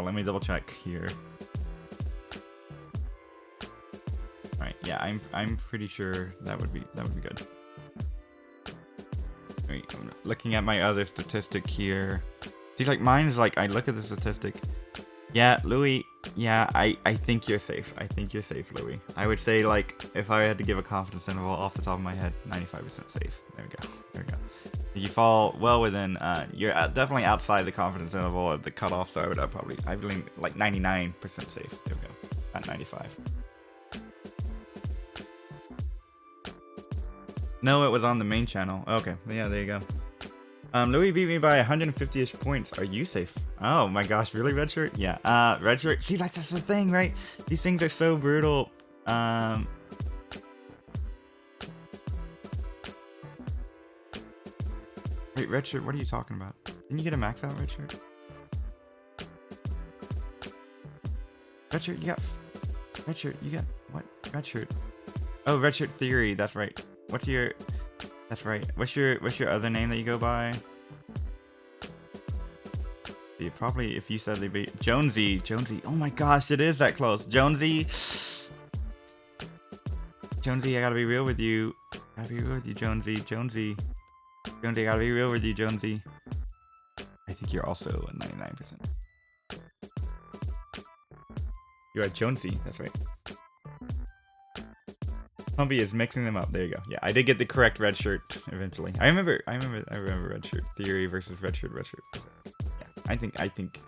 let me double check here. Alright, yeah, I'm pretty sure that would be good. Wait, I'm looking at my other statistic here. See, like, mine is like, I look at the statistic, Yeah, Louis. Yeah, I think you're safe. I think you're safe, Louis. I would say, like, if I had to give a confidence interval off the top of my head, 95% safe. There we go. There we go. You fall well within. You're definitely outside the confidence interval of the cutoff. So I believe like 99% safe. There we go. Not 95. No, it was on the main channel. Okay, yeah, there you go. Louis beat me by 150-ish points. Are you safe? Oh my gosh, really, Red Shirt? Yeah, Red Shirt. See, like, that's the thing, right? These things are so brutal. Wait, Red Shirt, what are you talking about? Can you get a max out, Red Shirt? Red Shirt, you got... Red Shirt, you got... What? Red Shirt. Oh, Red Shirt Theory, that's right. What's your... That's right. What's your other name that you go by? You probably, if you said they beat Jonesy. Oh my gosh, it is that close. Jonesy, I gotta be real with you. Jonesy. I gotta be real with you, Jonesy. I think you're also a 99%. You're a Jonesy. That's right. Humpy is mixing them up. There you go. Yeah, I did get the correct Red Shirt eventually. I remember Red Shirt Theory versus Red Shirt. Yeah, I think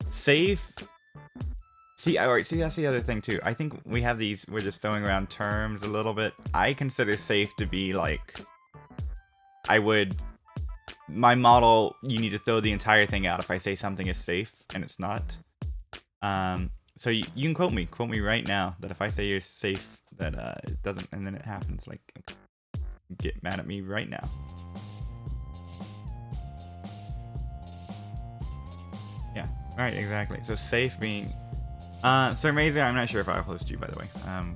safe. See, alright, see, that's the other thing too. I think we have these, we're just throwing around terms a little bit. I consider safe to be like, my model, you need to throw the entire thing out if I say something is safe and it's not. So you can quote me right now that if I say you're safe, that it doesn't, and then it happens, like, get mad at me right now. Yeah, right, exactly. So safe being, Sir Mazer, I'm not sure if I'll host you, by the way.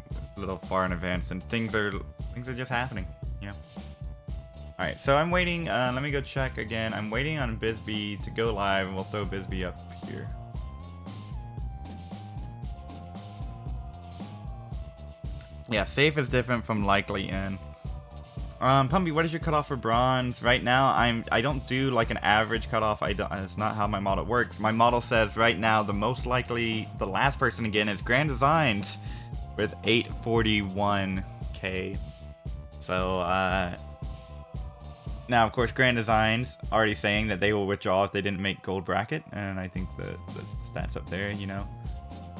It's a little far in advance, and things are just happening. Yeah. All right, so I'm waiting. Let me go check again. I'm waiting on Bisbee to go live, and we'll throw Bisbee up here. Yeah, safe is different from likely in. Pumpy, what is your cutoff for bronze? Right now, I don't do like an average cutoff. It's not how my model works. My model says right now the most likely, the last person again is Grand Designs with 841k. So now of course Grand Designs already saying that they will withdraw if they didn't make gold bracket, and I think the stats up there, you know.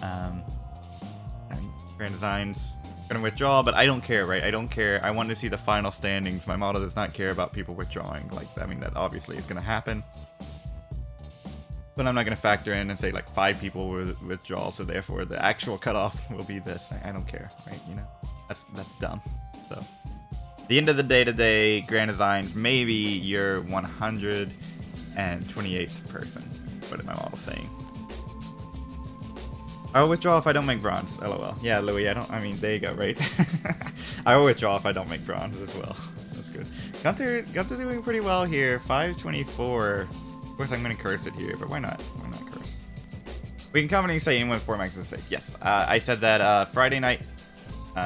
I mean, Grand Designs gonna withdraw, but I don't care, right? I don't care. I want to see the final standings. My model does not care about people withdrawing. Like, I mean, that obviously is gonna happen, but I'm not gonna factor in and say like 5 people will withdraw, so therefore the actual cutoff will be this. I don't care, right? You know, that's dumb. So at the end of the day today, Grand Designs, maybe you're 128th person. What am my model saying? I will withdraw if I don't make bronze. LOL. Yeah, Louis, I mean, there you go, right? I will withdraw if I don't make bronze as well. That's good. Gunter doing pretty well here. 524. Of course, I'm going to curse it here, but why not? Why not curse? We can confidently say anyone with 4 max is safe. Yes, I said that Friday night.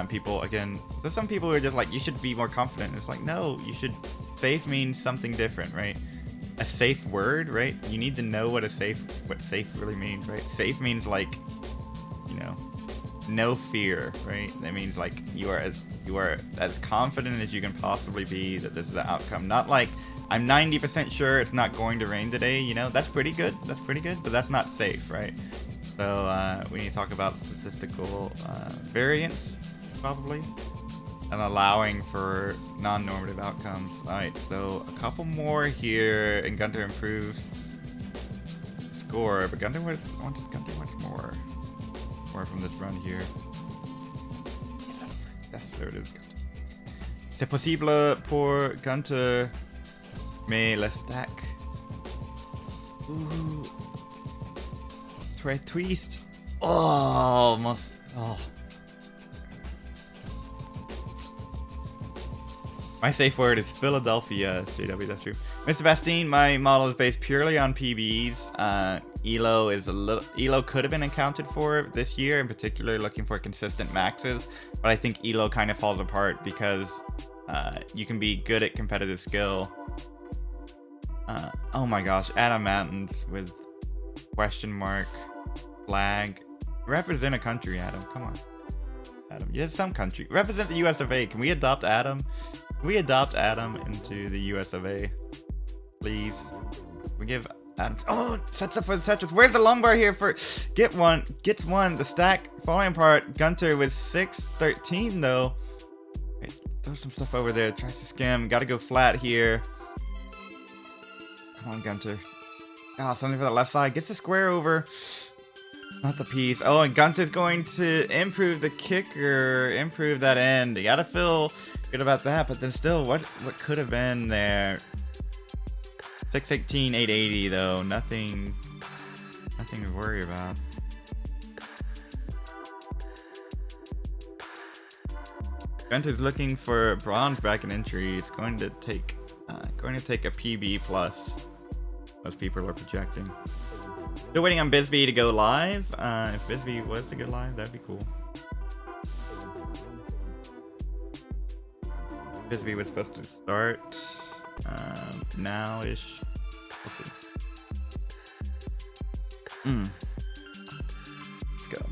People, again, so some people are just like, you should be more confident. It's like, no, you should. Safe means something different, right? A safe word, right? You need to know what safe really means, right? Safe means like, you know, no fear, right? That means like you are as confident as you can possibly be that this is the outcome. Not like I'm 90% sure it's not going to rain today, you know. That's pretty good, but that's not safe, right? So we need to talk about statistical variance, probably, and allowing for non-normative outcomes. Alright, so a couple more here, and Gunter improves score, but Gunter wants more from this run here. Yes, there it is. C'est possible pour Gunter, mais le stack. Ooh. Très twist. Oh, almost. Oh. My safe word is Philadelphia, JW, that's true. Mr. Bastine, my model is based purely on PBs. ELO could have been accounted for this year, in particular looking for consistent maxes, but I think ELO kind of falls apart because you can be good at competitive skill. Oh my gosh, Adam Mountains with question mark, flag. Represent a country, Adam. Come on. Adam. Yeah, some country. Represent the US of A. Can we adopt Adam? Can we adopt Adam into the US of A? Please. We give Adam. Oh, sets up for the Tetris. Where's the long bar here for? Get one. Gets one. The stack falling apart. Gunter with 6-13 though. Wait, throw some stuff over there. Tries to scam. Gotta go flat here. Come on, Gunter. Oh, something for the left side. Gets the square over. Not the piece. Oh, and Gunter's going to improve the kicker. Improve that end. You gotta feel good about that. But then still, what could have been there? 618, 880 though. Nothing to worry about. Gunter's looking for bronze bracket entry. It's going to take a PB plus. Most people are projecting. Still waiting on Bisbee to go live. If Bisbee was to go live, that'd be cool. Bisbee was supposed to start now-ish. Let's see. Let's go.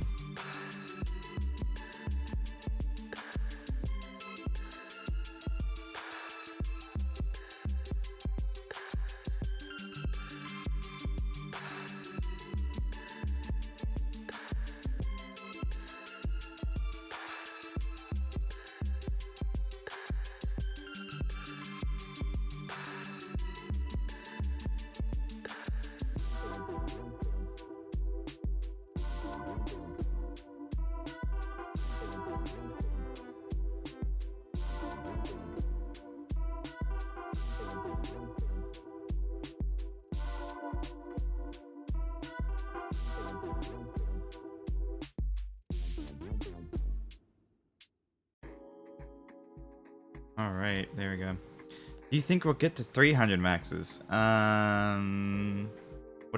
All right, there we go. Do you think we'll get to 300 maxes? What are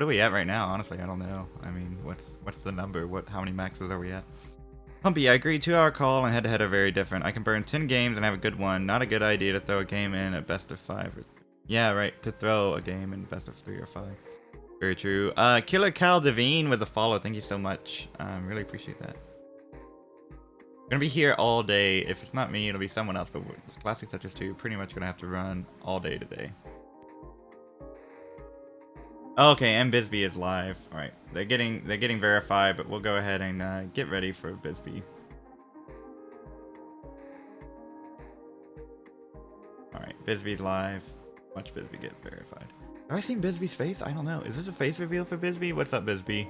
we at right now? Honestly, I don't know. I mean, what's the number? How many maxes are we at? Pumpy, I agree. 2-hour call and head-to-head are very different. I can burn 10 games and have a good one. Not a good idea to throw a game in at best of 5. Yeah, right. To throw a game in best of 3 or 5. Very true. Killer Cal Devine with a follow. Thank you so much. Really appreciate that. Gonna be here all day. If it's not me, it'll be someone else. But Classic Tetris 2, pretty much gonna have to run all day today. Okay, and Bisbee is live. All right, they're getting verified, but we'll go ahead and get ready for Bisbee. All right, Bisbee's live. Watch Bisbee get verified. Have I seen Bisbee's face? I don't know. Is this a face reveal for Bisbee? What's up, Bisbee?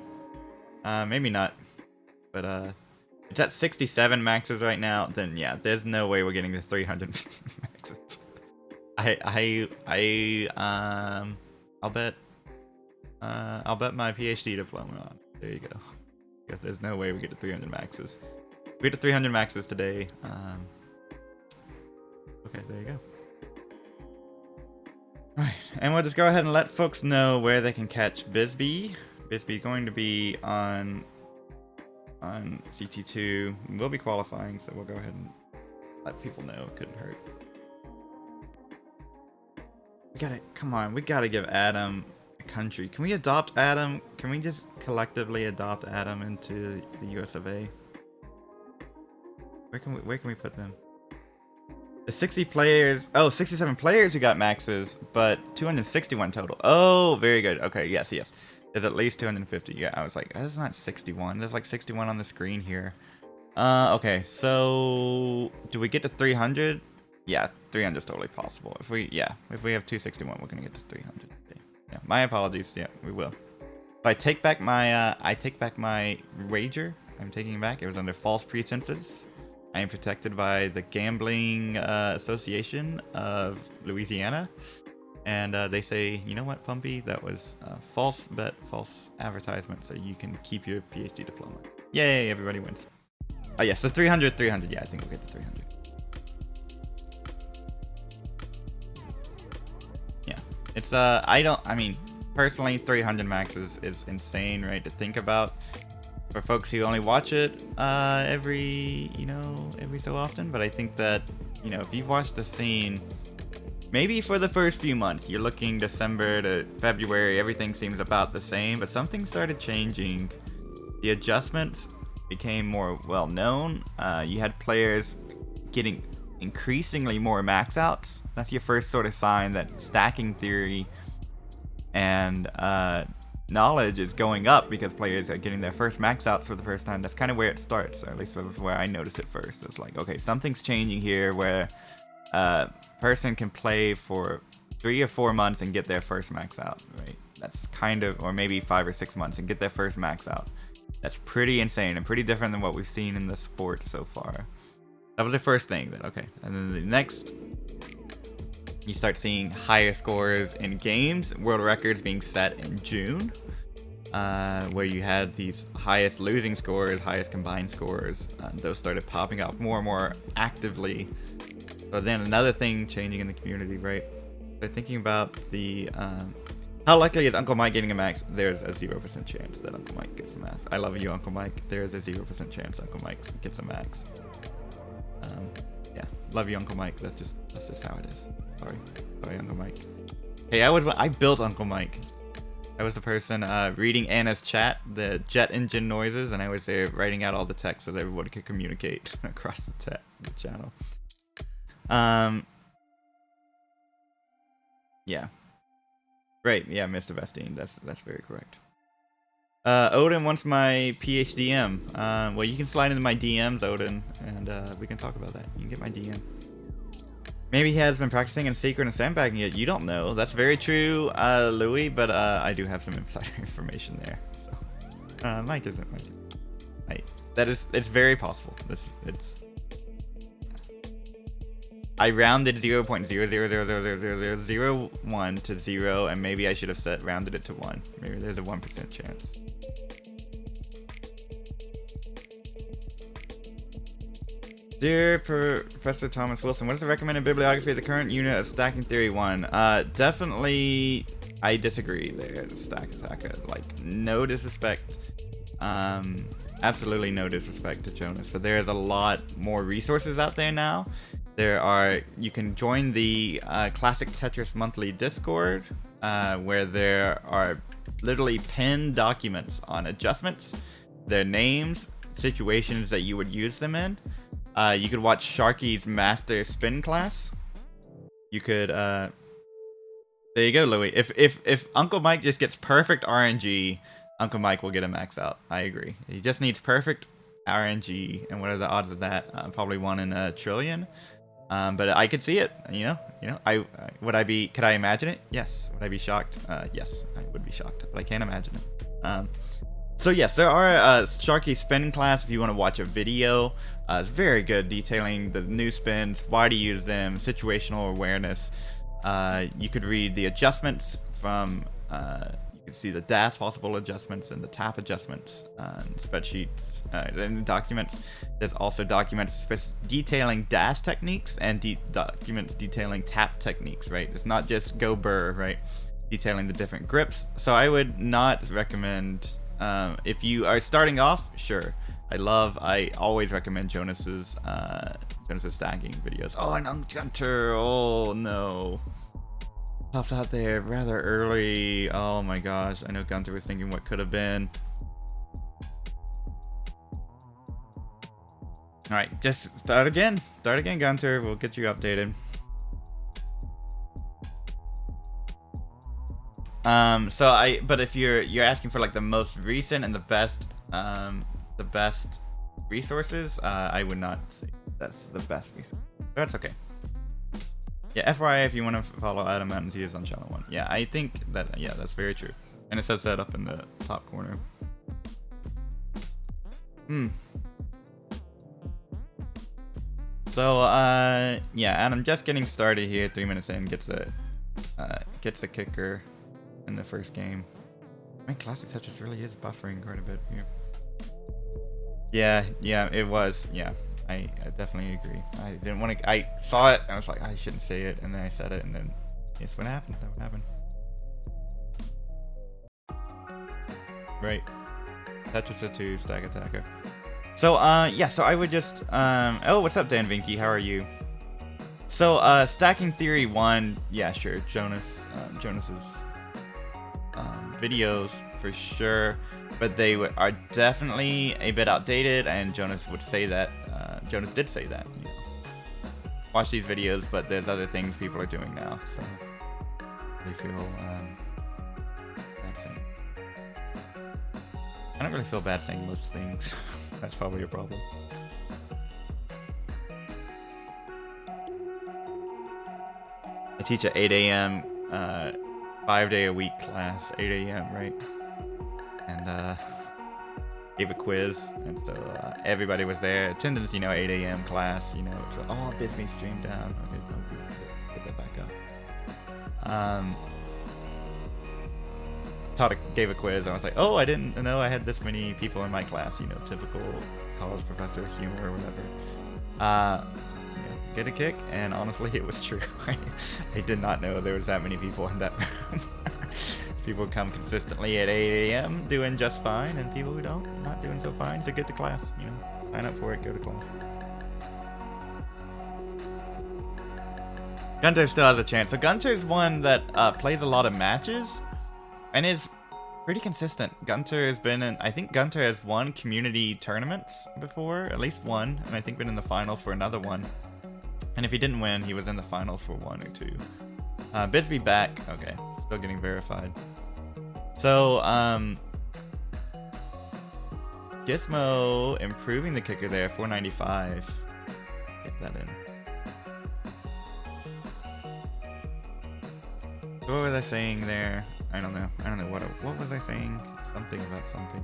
Maybe not. But it's at 67 maxes right now. Then yeah, there's no way we're getting to 300 maxes. I'll bet my PhD diploma on it. There you go. Yeah, there's no way we get to 300 maxes. We get to 300 maxes today. Okay, there you go. Alright, and we'll just go ahead and let folks know where they can catch Bisbee. Bisbee going to be on CT2. We'll be qualifying, so we'll go ahead and let people know. It couldn't hurt. Come on, we gotta give Adam a country. Can we adopt Adam? Can we just collectively adopt Adam into the US of A? Where can we put them? The 60 players, 67 players who got maxes, but 261 total. Oh, very good. Okay, yes. There's at least 250. Yeah, I was like, that's not 61. There's like 61 on the screen here. Okay, so do we get to 300? Yeah, 300 is totally possible. If we have 261, we're gonna get to 300. Yeah, my apologies. Yeah, we will. I take back my wager. I'm taking it back. It was under false pretenses. I am protected by the Gambling Association of Louisiana. And they say, you know what, Pumpy? That was a false bet, false advertisement, so you can keep your PhD diploma. Yay, everybody wins. Oh, yeah, so 300. Yeah, I think we'll get to 300. Yeah, it's, personally, 300 maxes is insane, right, to think about. For folks who only watch it every so often. But I think that, if you've watched the scene, maybe for the first few months, you're looking December to February, everything seems about the same, but something started changing. The adjustments became more well known. You had players getting increasingly more max outs. That's your first sort of sign that stacking theory and knowledge is going up because players are getting their first max outs for the first time. That's kind of where it starts, or at least where I noticed it first. It's like, okay, something's changing here where a person can play for 3 or 4 months and get their first max out, right? That's kind of, or maybe 5 or 6 months and get their first max out. That's pretty insane and pretty different than what we've seen in the sport so far. That was the first thing that, okay. And then the next, you start seeing higher scores in games, world records being set in June, where you had these highest losing scores, highest combined scores. Those started popping up more and more actively. So then another thing changing in the community, right? So thinking about the, how likely is Uncle Mike getting a max? There's a 0% chance that Uncle Mike gets a max. I love you, Uncle Mike. There's a 0% chance Uncle Mike gets a max. Yeah, love you, Uncle Mike. That's just how it is. Sorry, Uncle Mike. Hey, I built Uncle Mike. I was the person reading Anna's chat, the jet engine noises, and I was there writing out all the text so that everybody could communicate across the channel. Yeah. Great, yeah, Mr. Vestine, that's very correct. Odin wants my PhDM. Well, you can slide into my DMs, Odin, and we can talk about that. You can get my DM. Maybe he has been practicing in secret and sandbagging it. You don't know. That's very true, Louis, but I do have some insider information there. So, Mike isn't Mike. It's very possible. I rounded 0.0000001 to 0, and maybe I should have rounded it to 1. Maybe there's a 1% chance. Dear Professor Thomas Wilson, what is the recommended bibliography of the current unit of Stacking Theory 1? Definitely, I disagree there. Stack Attacker, like, no disrespect. Absolutely no disrespect to Jonas, but there is a lot more resources out there now. You can join the Classic Tetris monthly Discord, where there are literally pinned documents on adjustments, their names, situations that you would use them in. You could watch Sharky's Master Spin class. You could, there you go, Louis. If Uncle Mike just gets perfect RNG, Uncle Mike will get a max out. I agree. He just needs perfect RNG, and what are the odds of that? Probably 1 in a trillion. But I could see it, you know, could I imagine it? Yes. Would I be shocked? Yes, I would be shocked, but I can't imagine it. So yes, there are Sharky spin class if you want to watch a video. It's very good, detailing the new spins, why to use them, situational awareness. You could read the adjustments from, you can see the DAS possible adjustments and the tap adjustments, and spreadsheets, and documents. There's also documents detailing DAS techniques and documents detailing tap techniques, right? It's not just go burr, right? Detailing the different grips. So I would not recommend, if you are starting off, sure. I always recommend Jonas's stacking videos. Oh, and Gunter, oh no. Pops out there rather early. Oh my gosh, I know Gunter was thinking what could have been. Alright, just start again, Gunter. We'll get you updated. But if you're asking for like the most recent and the best resources, I would not say that's the best resource. That's okay. Yeah, FYI, if you want to follow Adam Mountains, he is on channel 1. Yeah, I think that, yeah, that's very true. And it says that up in the top corner. So, yeah, Adam just getting started here, 3 minutes in, gets a kicker in the first game. I mean, Classic Tetris really is buffering quite a bit here. Yeah, it was, yeah. I definitely agree. I didn't want to. I saw it and I was like, I shouldn't say it, and then I said it, and then it's what happened. That what happened. Right. Tetris 2 Stack Attacker. So yeah. So I would just oh, what's up, Dan Vinky? How are you? So, Stacking Theory 1, yeah, sure. Jonas's videos for sure, but they are definitely a bit outdated, and Jonas would say that. Jonas did say that. You know, watch these videos, but there's other things people are doing now, so they feel bad saying. I don't really feel bad saying most things. That's probably a problem. I teach at 8 a.m. 5-day-a-week class, 8 a.m. right? And gave a quiz, and so everybody was there. Attendance, you know, 8 a.m. class, you know. So, oh, Bisbee streamed down. Okay, put that back up. Gave a quiz. I was like, oh, I didn't know I had this many people in my class. You know, typical college professor humor or whatever. Get a kick, and honestly, it was true. I did not know there was that many people in that room. People come consistently at 8 a.m. doing just fine, and people who don't, not doing so fine. So get to class, you know, sign up for it, go to class. Gunter still has a chance. So Gunter's one that plays a lot of matches and is pretty consistent. Gunter has been in, I think Gunter has won community tournaments before, at least one, and I think been in the finals for another one. And if he didn't win, he was in the finals for one or two. Bisbee back, okay, still getting verified. So, Gizmo improving the kicker there, 495. Get that in. So what was I saying there? I don't know. What was I saying? Something about something.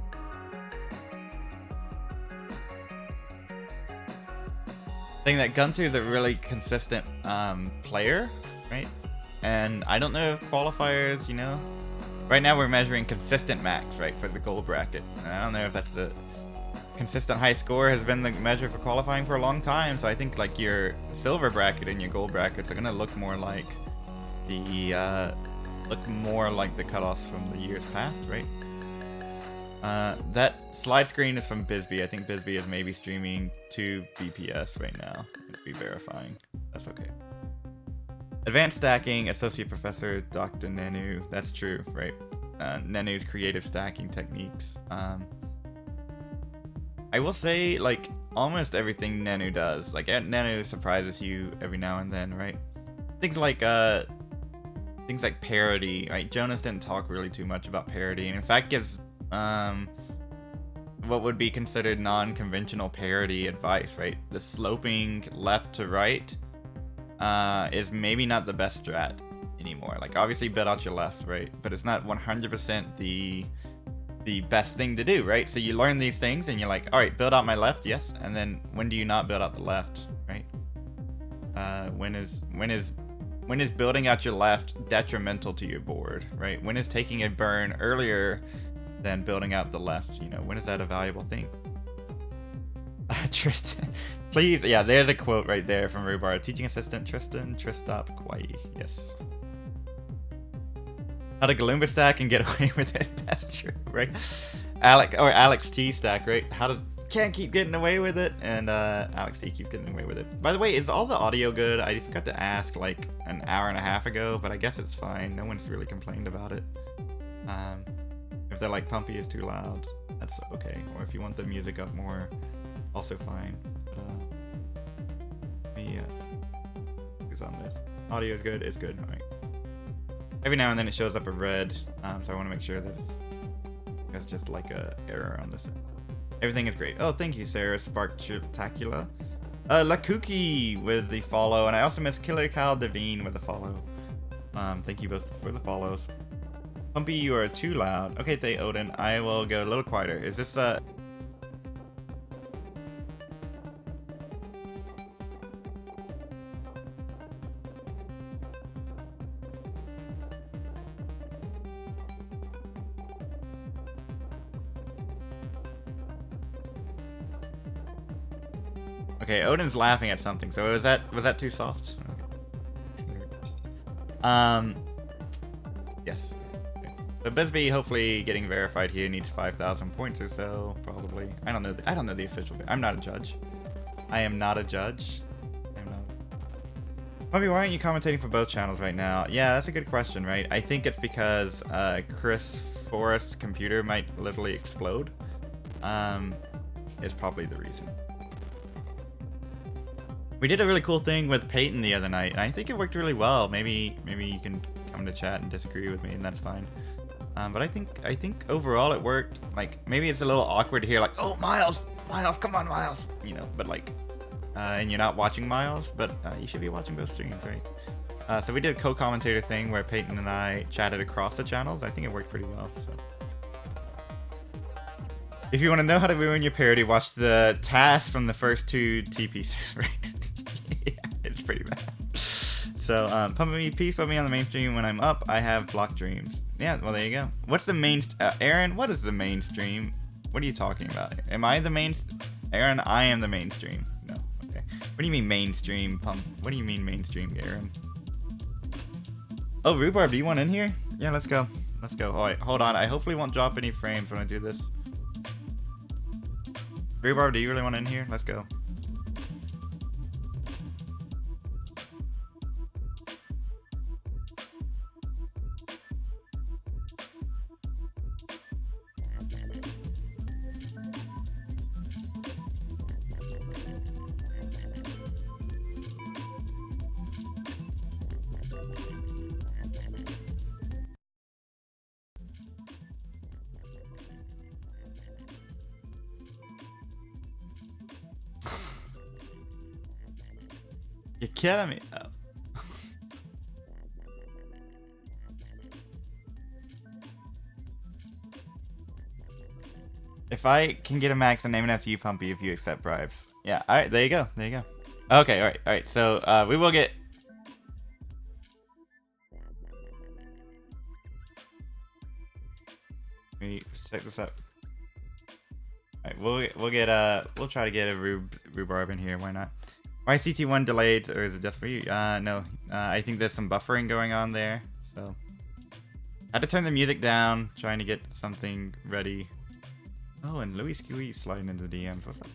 Saying that Gunter is a really consistent player, right? And I don't know if qualifiers, you know. Right now we're measuring consistent max, right, for the gold bracket. And I don't know if that's a consistent high score has been the measure for qualifying for a long time. So I think like your silver bracket and your gold brackets are gonna look more like the cutoffs from the years past, right? That slide screen is from Bisbee. I think Bisbee is maybe streaming to BPS right now. It'll be verifying. That's okay. Advanced stacking, Associate Professor Dr. Nenu. That's true, right? Nenu's creative stacking techniques. I will say, like, almost everything Nenu does. Like, Nenu surprises you every now and then, right? Things like parody, right? Jonas didn't talk really too much about parody, and in fact gives what would be considered non-conventional parody advice, right? The sloping left to right is maybe not the best strat anymore. Like, obviously build out your left, right? But it's not 100% the best thing to do, right? So you learn these things and you're like, all right, build out my left, yes. And then when do you not build out the left, right? When is building out your left detrimental to your board, right? When is taking a burn earlier than building out the left? You know, when is that a valuable thing? Tristan, please, yeah, there's a quote right there from Rubar. Teaching assistant Tristan Tristop Kwai. Yes. How to Galumba stack and get away with it. That's true, right? Alex T stack, right? Can't keep getting away with it, and Alex T keeps getting away with it. By the way, is all the audio good? I forgot to ask like an hour and a half ago, but I guess it's fine. No one's really complained about it. If they're like Pumpy is too loud, that's okay. Or if you want the music up more, also fine. But, let me focus on this. Audio is good. It's good. All right. Every now and then it shows up a red, so I want to make sure that it's just like a error on this end. Everything is great. Oh, thank you, Sarah Sparktacula. La Cookie with the follow, and I also miss Killer Cal Devine with the follow. Thank you both for the follows. Pumpy, you are too loud. Okay, Thay Odin, I will go a little quieter. Is this Okay, Odin's laughing at something. So was that too soft? Okay. Yes. Okay. So Bisbee hopefully getting verified here needs 5,000 points or so, probably. I don't know the official. I'm not a judge. I am not a judge. I'm not. Bobby, why aren't you commentating for both channels right now? Yeah, that's a good question, right? I think it's because Chris Forrest's computer might literally explode. Is probably the reason. We did a really cool thing with Peyton the other night, and I think it worked really well. Maybe you can come to chat and disagree with me, and that's fine. But I think overall it worked. Like, maybe it's a little awkward to hear like, oh, Miles, come on, Miles, you know. But like, and you're not watching Miles, but you should be watching both streams, right? So we did a co-commentator thing where Peyton and I chatted across the channels. I think it worked pretty well. So. If you want to know how to ruin your parody, watch the task from the first 2 TPCs, right? Yeah, it's pretty bad. So, pump me on the mainstream when I'm up. I have blocked dreams. Yeah, well, there you go. What's the main... Aaron, what is the mainstream? What are you talking about? Am I the main... Aaron, I am the mainstream. No, okay. What do you mean mainstream, Pump? What do you mean mainstream, Aaron? Oh, Rhubarb, do you want in here? Yeah, let's go. Let's go. All right, hold on. I hopefully won't drop any frames when I do this. Rhubarb, do you really want in here? Let's go. You're killing me. Oh. If I can get a max, I'm naming after you, Pumpy, if you accept bribes. Yeah, alright, there you go. There you go. Okay, alright. So, we will get... Let me check this out. Alright, we'll try to get a Rhubarb in here, why not? Why CT1 delayed, or is it just for you? No. I think there's some buffering going on there, so... Had to turn the music down, trying to get something ready. Oh, and Louis Skewy sliding into the DMs. What's up?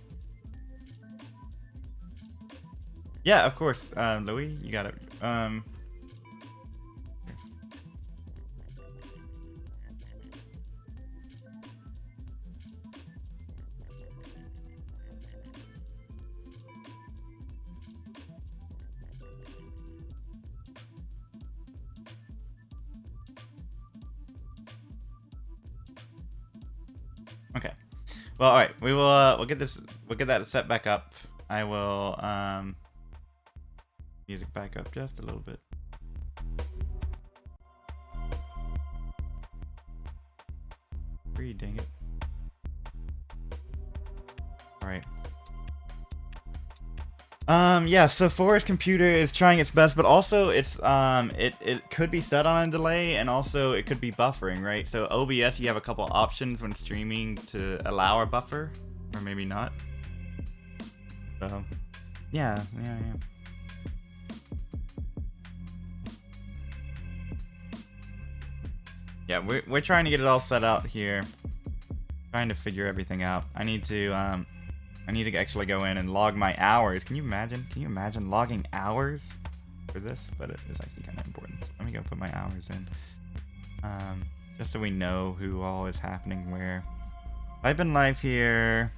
Yeah, of course. Louis, you got it. Okay. Well, all right. We will. We'll get that set back up. I will music back up just a little bit. Dang it. All right. Yeah, so Forrest's computer is trying its best, but also it's it could be set on a delay, and also it could be buffering, right? So OBS, you have a couple options when streaming to allow a buffer, or maybe not. So yeah. Yeah, we're trying to get it all set out here. Trying to figure everything out. I need to actually go in and log my hours. Can you imagine? Can you imagine logging hours for this? But it is actually kind of important. So let me go put my hours in. Just so we know who all is happening where. I've been live here.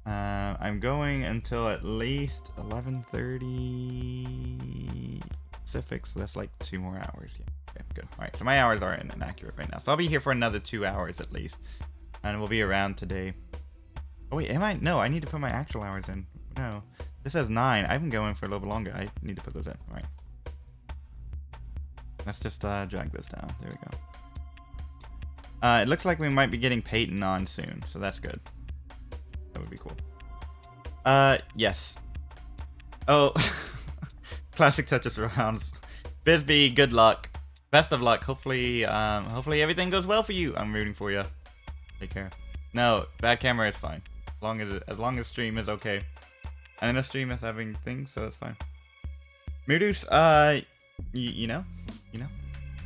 I'm going until at least 11:30 Pacific, so that's like 2 more hours. Yeah. Okay, good. All right, so my hours are inaccurate right now. So I'll be here for another 2 hours at least. And we'll be around today. Oh wait, am I? No, I need to put my actual hours in. No, this says 9. I've been going for a little bit longer. I need to put those in. All right. Let's just drag this down. There we go. It looks like we might be getting Peyton on soon, so that's good. That would be cool. Yes. Oh, Classic Tetris rounds. Bisbee, good luck. Best of luck. Hopefully everything goes well for you. I'm rooting for you. Take care. No, bad camera is fine. As long as stream is okay. I know stream is having things, so that's fine. Moodus, you know,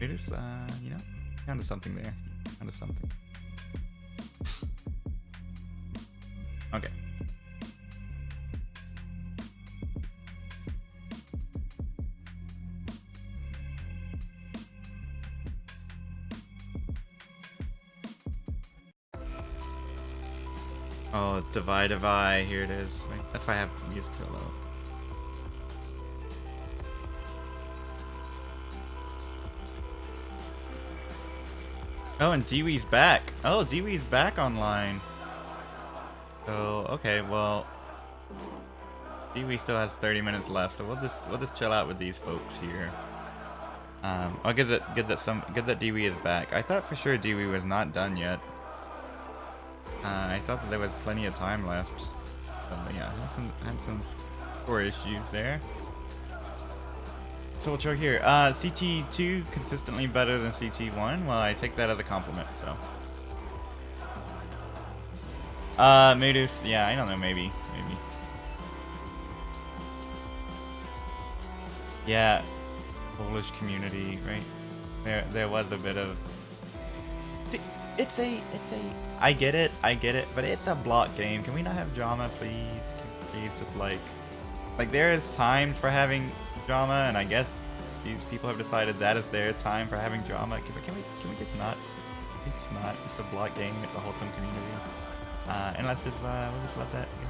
Moodus, you know, kind of something there, kind of something. Okay. Oh, Divide. Here it is. Wait, that's why I have music so low. Oh, and Dewey's back. Oh, Dewey's back online. So okay, well, Dewey still has 30 minutes left, so we'll just chill out with these folks here. I'll good that Dewey is back. I thought for sure Dewey was not done yet. I thought that there was plenty of time left. So yeah, had some score issues there. So we'll show here. CT2 consistently better than CT1. Well, I take that as a compliment. So. Medus. Yeah, I don't know. Maybe. Yeah, Polish community, right? There was a bit of. It's a. I get it, but it's a block game. Can we not have drama, please? Please, just like there is time for having drama, and I guess these people have decided that is their time for having drama. Can we just not? It's not. It's a block game. It's a wholesome community, and we'll just let that go.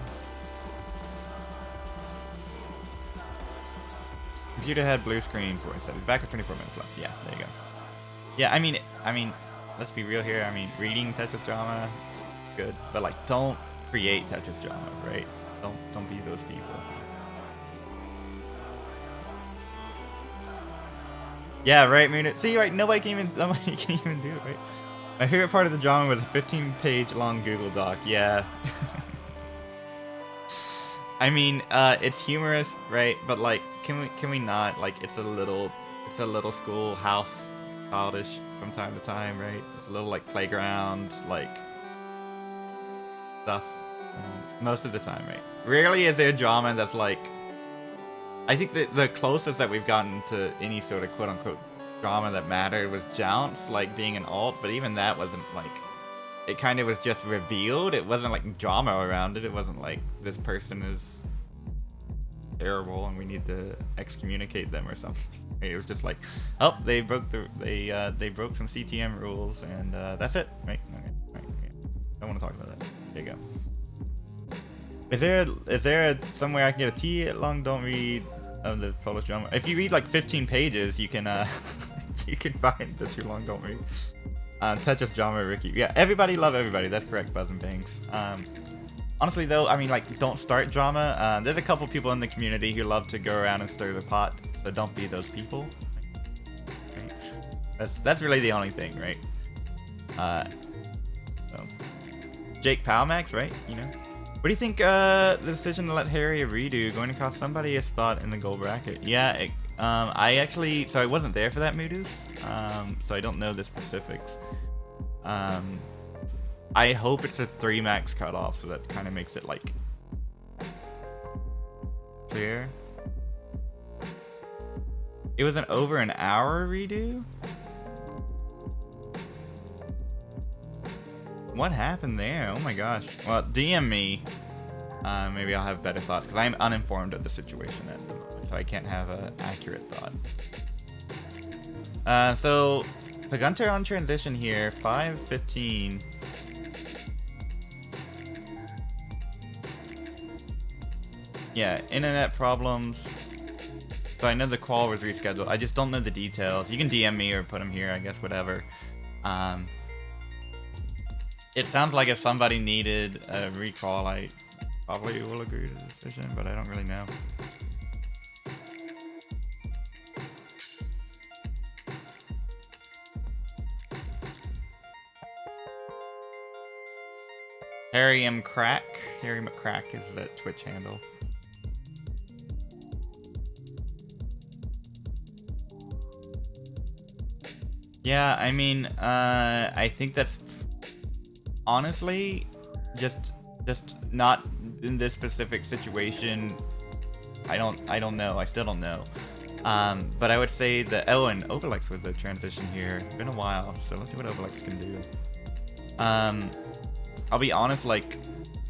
Computer had blue screen for a set. He's back with 24 minutes left. Yeah, there you go. Yeah, I mean, let's be real here. I mean, reading Tetris drama, good, but like, don't create Tetris drama, right? Don't be those people. Yeah, right. I mean, see, right? Nobody can even do it, right? My favorite part of the drama was a 15-page long Google Doc. Yeah. I mean, it's humorous, right? But like, can we not? Like, it's a little schoolhouse childish from time to time, right? It's a little like playground, like stuff. Most of the time, right? Rarely is there drama that's like. I think that the closest that we've gotten to any sort of quote-unquote drama that mattered was Jounce, like being an alt, but even that wasn't like. It kind of was just revealed. It wasn't like drama around it. It wasn't like this person is terrible and we need to excommunicate them or something. It was just like, oh, they broke they broke some CTM rules and that's it. Right? Okay. Right. Yeah. Don't want to talk about that. There you go. Is there somewhere I can get a T long don't read of the Polish drama? If you read like 15 pages, you can you can find the too long don't read. Tetris drama, Ricky. Yeah, everybody love everybody. That's correct, Buzz and Banks. Honestly, though, I mean, like, don't start drama. There's a couple people in the community who love to go around and stir the pot, so don't be those people. Right? That's really the only thing, right? So. Jake Palmax, right? You know. What do you think? The decision to let Harry a redo going to cost somebody a spot in the gold bracket? Yeah. I actually, so I wasn't there for that Moodus, so I don't know the specifics. I hope it's a 3 max cutoff, so that kind of makes it like clear. It was an over an hour redo? What happened there? Oh my gosh. Well, DM me. Maybe I'll have better thoughts, because I'm uninformed of the situation at the moment, so I can't have an accurate thought. So the Gunter on transition here, 5:15. Yeah, internet problems. So I know the call was rescheduled. I just don't know the details. You can DM me or put them here, I guess, whatever. It sounds like if somebody needed a recall, I probably will agree to the decision, but I don't really know. Harry McCrack is the Twitch handle. Yeah, I mean, I think that's honestly just not in this specific situation. I don't know. I still don't know. But I would say that and Obelix with the transition here. It's been a while, so let's see what Obelix can do. I'll be honest, like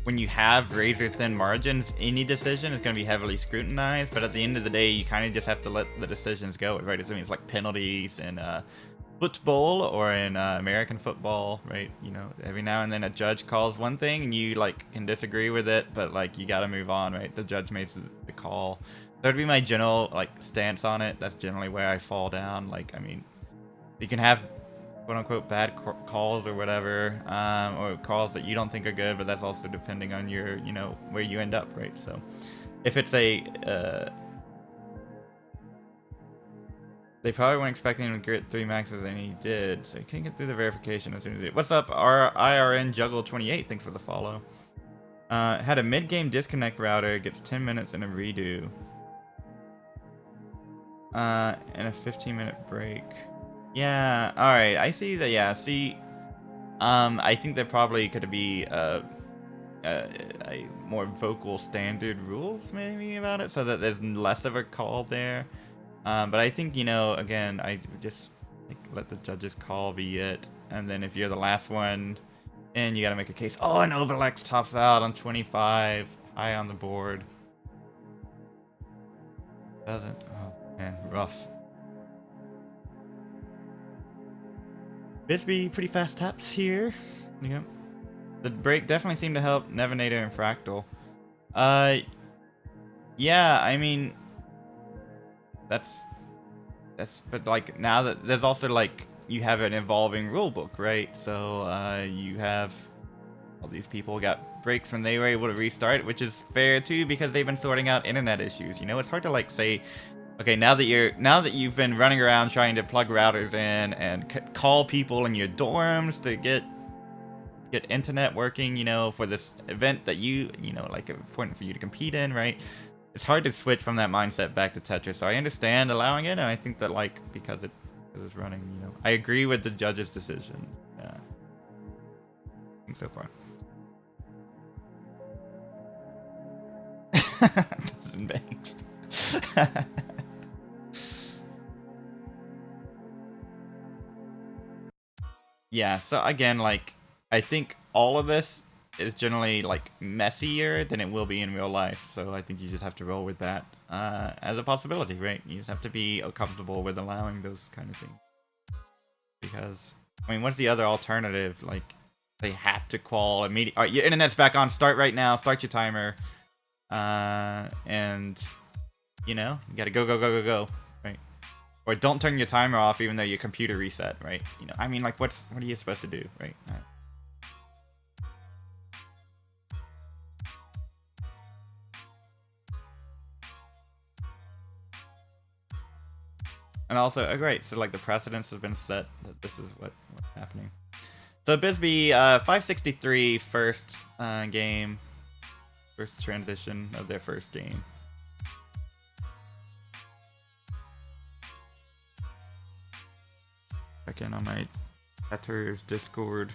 when you have razor thin margins, any decision is going to be heavily scrutinized. But at the end of the day, you kind of just have to let the decisions go, right? I mean, it's like penalties and football or in American football, right? You know, every now and then a judge calls one thing and you like can disagree with it, but like you gotta move on, right? The judge makes the call. That'd be my general like stance on it. That's generally where I fall down. Like, I mean, you can have quote unquote bad calls or whatever, or calls that you don't think are good, but that's also depending on your, you know, where you end up, right? So if it's a they probably weren't expecting him to get 3 maxes, and he did, so he couldn't get through the verification as soon as he did. What's up, IRN Juggle 28? Thanks for the follow. Had a mid-game disconnect router, gets 10 minutes in a redo. And a 15-minute break. Yeah, alright, I see that, yeah, see, I think there probably could be, a more vocal standard rules, maybe, about it, so that there's less of a call there. But I think, you know, again, I just like let the judges call be it, and then if you're the last one, and you gotta make a case. Oh, and Overlex tops out on 25, high on the board. Doesn't. Oh man, rough. Bisbee, pretty fast taps here. Yeah. The break definitely seemed to help Nevinator and Fractal. Yeah, I mean, but like now that there's also like you have an evolving rule book, right? So you have all these people got breaks when they were able to restart, which is fair too because they've been sorting out internet issues. You know, it's hard to like say, okay, now that you've been running around trying to plug routers in and call people in your dorms to get internet working, you know, for this event that you know, like important for you to compete in, right? It's hard to switch from that mindset back to Tetris. So I understand allowing it, and I think that like because it's running, you know, I agree with the judge's decision. Yeah, I think so far. Doesn't banks. Yeah. So again, like I think all of this is generally like messier than it will be in real life, so I think you just have to roll with that as a possibility, right? You just have to be comfortable with allowing those kind of things, because I mean, what's the other alternative? Like they have to call immediately. All right, your internet's back on. Start right now. Start your timer, and you know you gotta go, right? Or don't turn your timer off even though your computer reset, right? You know, I mean, like what are you supposed to do, right? And also, great, so like the precedence has been set that this is what's happening. So Bisbee, 563 first game, first transition of their first game. Check in on my Tetris Discord.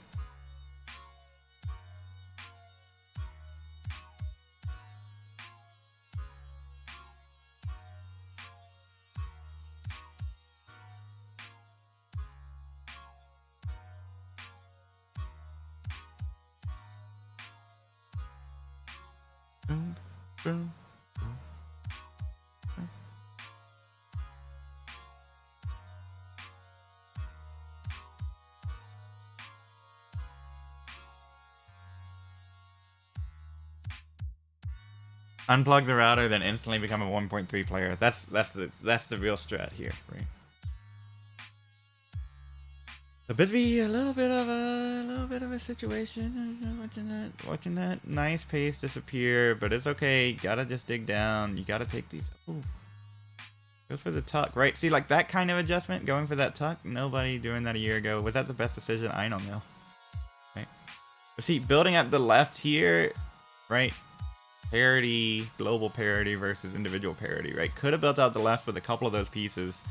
Unplug the router, then instantly become a 1.3 player. That's the real strat here, right? So Bisbee, a little bit of a situation. Watching that nice pace disappear, but it's okay. You gotta just dig down. You gotta take these. Ooh. Go for the tuck, right? See, like that kind of adjustment, going for that tuck. Nobody doing that a year ago. Was that the best decision? I don't know. Right. But see, building up the left here, right? Parity, global parity versus individual parity, right? Could have built out the left with a couple of those pieces.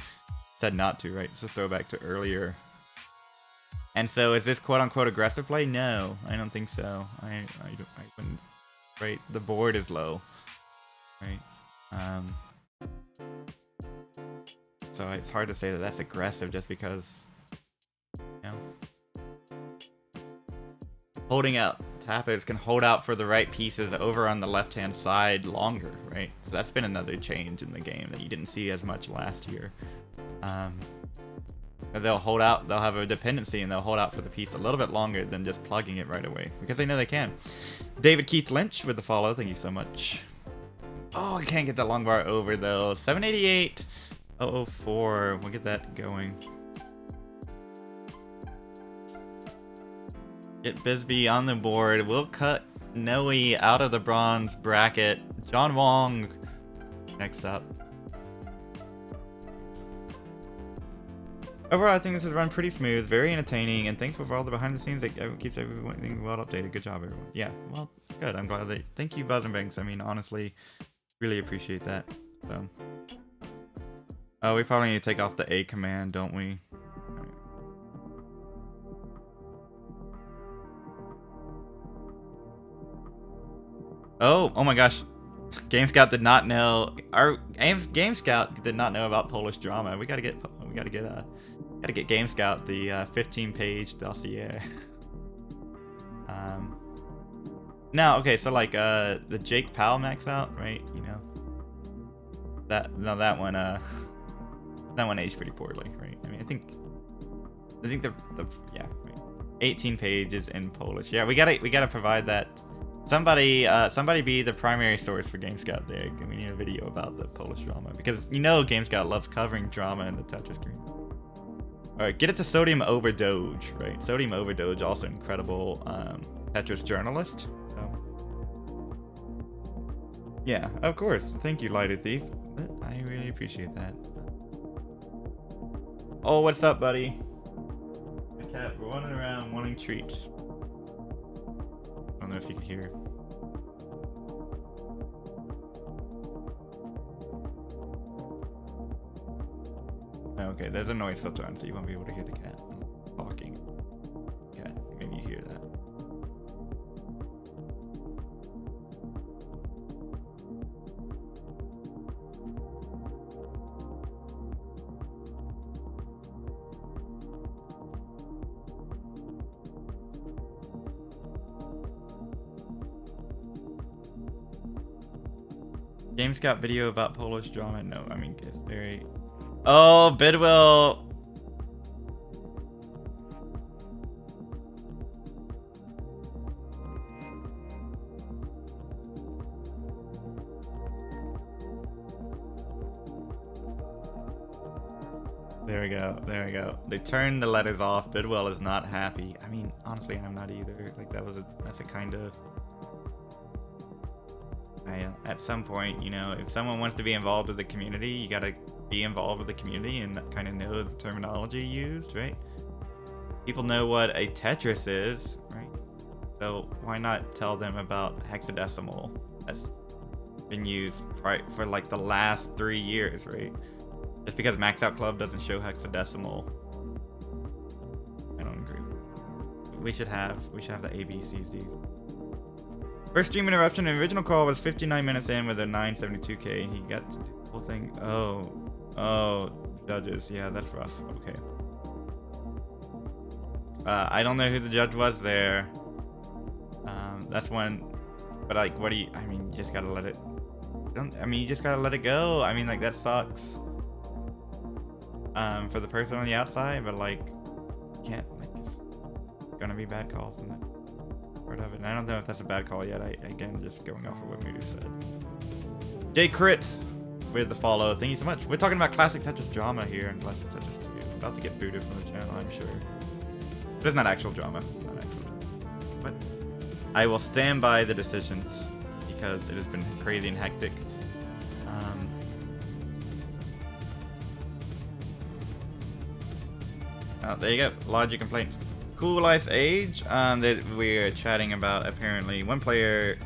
Said not to, right? It's a throwback to earlier. And so is this quote-unquote aggressive play? No, I don't think so. I wouldn't. Right, the board is low. Right. So it's hard to say that that's aggressive just because, you know, holding out. Tappers can hold out for the right pieces over on the left-hand side longer, right? So that's been another change in the game that you didn't see as much last year. they'll hold out, they'll have a dependency, and they'll hold out for the piece a little bit longer than just plugging it right away, because they know they can. David Keith Lynch with the follow, thank you so much. Oh, I can't get that long bar over though. 788, 004, we'll get that going. Get Bisbee on the board. We'll cut Noe out of the bronze bracket. John Wong next up. Overall, I think this has run pretty smooth, very entertaining, and thankful for all the behind the scenes that keeps everything well updated. Good job, everyone. Yeah, well, good. I'm glad that. Thank you, Buzz and Banks. I mean, honestly, really appreciate that. So, we probably need to take off the A command, don't we? Oh my gosh. Game Scout did not know. Our Game Scout did not know about Polish drama. We gotta get Game Scout the 15-page dossier. Now, okay, so like the Jake Powell max out, right? You know, that one aged pretty poorly, right? I mean, I think the yeah, right. 18 pages in Polish. Yeah, we gotta provide that. Somebody be the primary source for Game Scout there. We need a video about the Polish drama, because you know Game Scout loves covering drama in the Tetris community. Alright, get it to Sodium Over Doge, right? Sodium Over Doge, also incredible Tetris journalist. So, yeah, of course. Thank you, Lighted Thief. I really appreciate that. Oh, what's up, buddy? Cat, we're running around wanting treats. I don't know if you can hear. Okay, there's a noise filter on, so you won't be able to hear the cat talking. Cat, maybe you hear that. Game Scout video about Polish drama? No, I mean, it's very... Oh, Bidwell! There we go, there we go. They turned the letters off. Bidwell is not happy. I mean, honestly, I'm not either. Like, that's a kind of... at some point, you know, if someone wants to be involved with the community, you gotta be involved with the community and kind of know the terminology used, right? People know what a Tetris is, right? So why not tell them about hexadecimal? That's been used right for like the last 3 years, right? Just because Max Out Club doesn't show hexadecimal, I don't agree. We should have the ABCs. First stream interruption. The original call was 59 minutes in with a 972K, and he got to do the whole thing. Oh, judges. Yeah, that's rough. Okay. I don't know who the judge was there. That's one. But like, what do you? I mean, you just gotta let it. You just gotta let it go. I mean, like, that sucks. For the person on the outside, but like, you can't, like, it's gonna be bad calls in that part of it. And I don't know if that's a bad call yet. Again, just going off of what Moody said. Jay Crits with the follow. Thank you so much. We're talking about Classic Tetris drama here in Classic Tetris 2. About to get booted from the channel, I'm sure. But it's not actual drama. Not actual drama. But I will stand by the decisions because it has been crazy and hectic. Oh, there you go. Logic complaints. Cool Ice Age. That we're chatting about apparently one player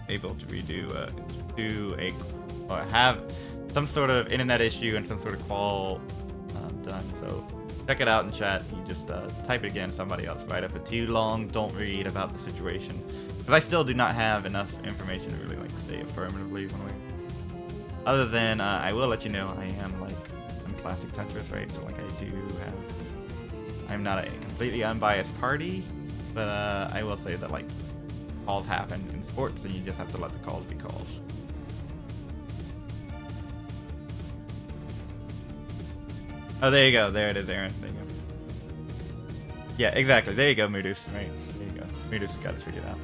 able to have some sort of internet issue and some sort of qual done. So check it out in chat. You just type it again. Somebody else write up it too long. Don't read about the situation because I still do not have enough information to really like say affirmatively one way. Other than I will let you know I am like on Classic Tetris, right? So like I do have. I'm not a completely unbiased party, but I will say that like calls happen in sports and you just have to let the calls be calls. Oh, there you go. There it is, Aaron. There you go. Yeah, exactly. There you go, Moodus. Right, so there you go. Moodus got it figured out.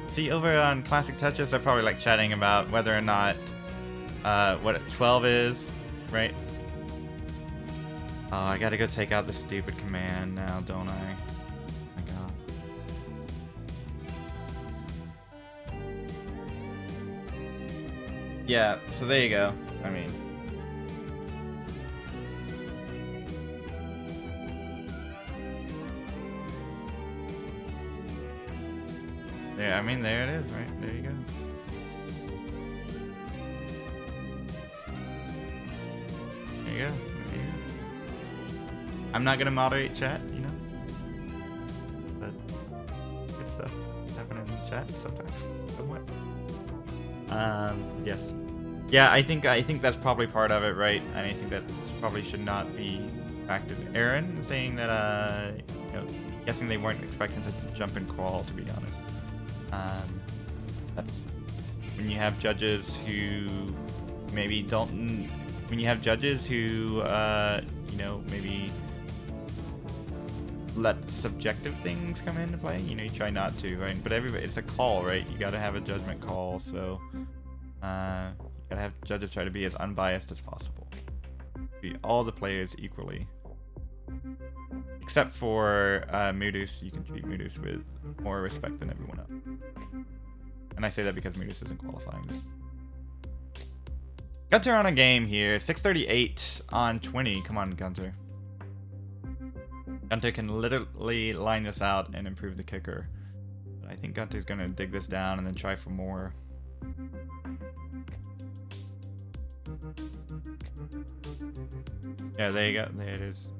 See, over on Classic Tetris, they're probably like chatting about whether or not what 12 is, right? Oh, I gotta go take out the stupid command now, don't I? Oh my god. Yeah, so there you go. I mean, yeah, I mean, there it is, right? There you go. There you go. There you go. I'm not gonna moderate chat, you know, but good stuff happening in the chat sometimes. Somewhat. Yes. Yeah, I think that's probably part of it, right? And I think that probably should not be factored. Aaron saying that, you know, guessing they weren't expecting such a jump and crawl, to be honest. That's when you have judges who maybe don't. When you have judges who, you know, maybe let subjective things come into play. You know, you try not to, right? But everybody, it's a call, right? You got to have a judgment call, so you got to have judges try to be as unbiased as possible. Treat all the players equally. Except for Moodus, you can treat Moodus with more respect than everyone else. And I say that because Moodus isn't qualifying this. Gunter on a game here. 638 on 20. Come on, Gunter. Gunter can literally line this out and improve the kicker. But I think Gunter's going to dig this down and then try for more. Yeah, there you go. There it is.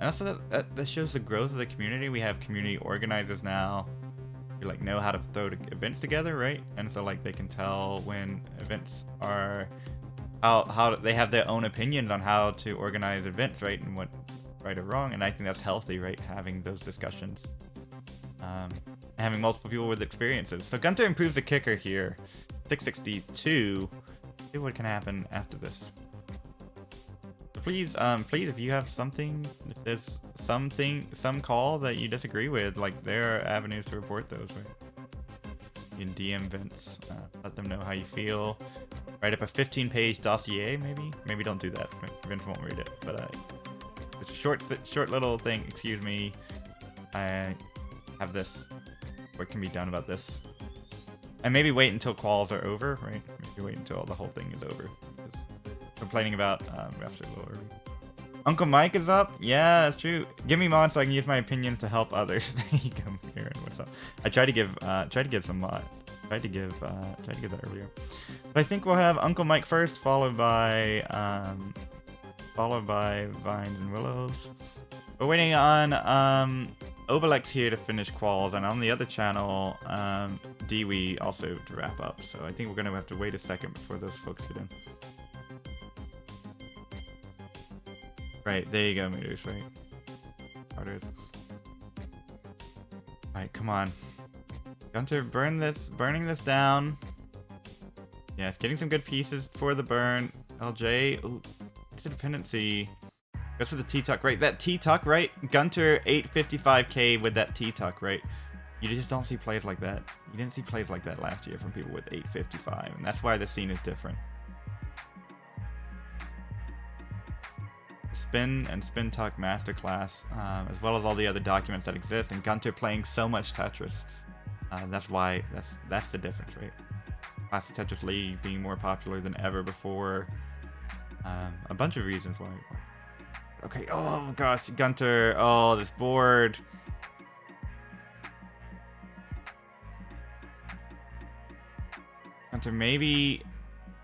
And also that shows the growth of the community. We have community organizers now who like know how to throw events together, right? And so like they can tell when events are how they have their own opinions on how to organize events, right? And what right or wrong. And I think that's healthy, right? Having those discussions. Having multiple people with experiences. So Gunter improves the kicker here. 662. See what can happen after this. Please, if you have something, if there's some call that you disagree with, like there are avenues to report those, right? You can DM Vince, let them know how you feel. Write up a 15-page dossier, maybe. Maybe don't do that. Vince won't read it. But it's a short little thing. Excuse me, I have this. What can be done about this? And maybe wait until quals are over, right? Maybe wait until the whole thing is over. Because complaining about refs are a little early. Uncle Mike is up. Yeah, that's true. Give me mods so I can use my opinions to help others. There you go, Aaron. What's up? I tried to give some mod. Tried to give that earlier. So I think we'll have Uncle Mike first, followed by Vines and Willows. We're waiting on Obelix here to finish quals, and on the other channel, Dewey also to wrap up. So I think we're gonna have to wait a second before those folks get in. Right, there you go, Moodus, right? Starters. Alright, come on. Gunter, burning this down. Yeah, it's getting some good pieces for the burn. LJ, ooh, it's a dependency. Goes for the T-Tuck, right? That T-Tuck, right? Gunter 855k with that T-Tuck, right? You just don't see plays like that. You didn't see plays like that last year from people with 855, and that's why the scene is different. Spin and Spin Tuck Masterclass, as well as all the other documents that exist, and Gunter playing so much Tetris. That's why, that's the difference, right? Classic Tetris League being more popular than ever before. A bunch of reasons why. Okay, oh gosh, Gunter, oh, this board. Gunter, maybe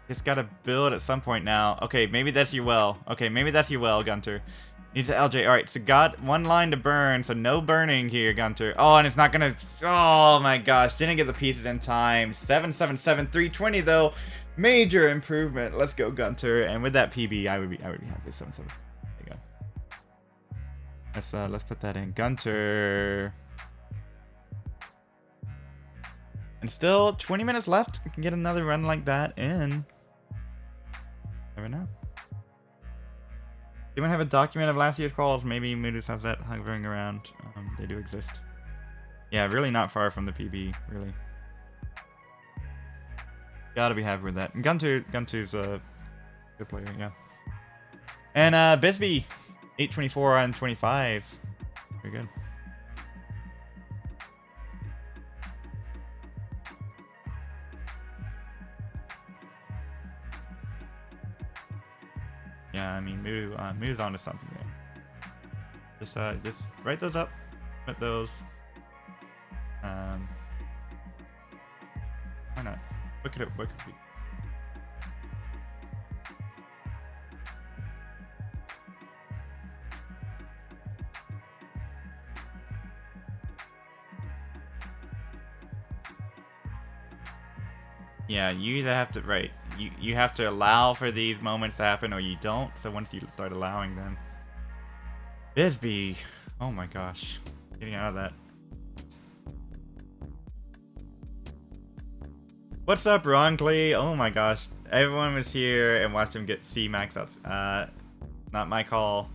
just gotta build at some point now. Okay, maybe that's your well. Okay, maybe that's your well, Gunter. Needs an LJ. Alright, so got one line to burn, so no burning here, Gunter. Oh, and it's not gonna... Oh my gosh, didn't get the pieces in time. 777, 320 though. Major improvement. Let's go, Gunter. And with that PB, I would be happy with 777. There you go. Let's put that in. Gunter. And still 20 minutes left. We can get another run like that in. Never know. Anyone have a document of last year's calls? Maybe Moodus has that hovering around. They do exist. Yeah, really not far from the PB, really. Gotta be happy with that. And Gunter's a good player, yeah. And Bisbee, 824 on 25. Very good. Yeah, I mean, Moo's onto something there. Just write those up. Put those. Why not? What could it be? Yeah, you either have to, right, you have to allow for these moments to happen or you don't, so once you start allowing them. Bisbee, oh my gosh, getting out of that. What's up, Ronclay? Oh my gosh, everyone was here and watched him get C max outs. Not my call.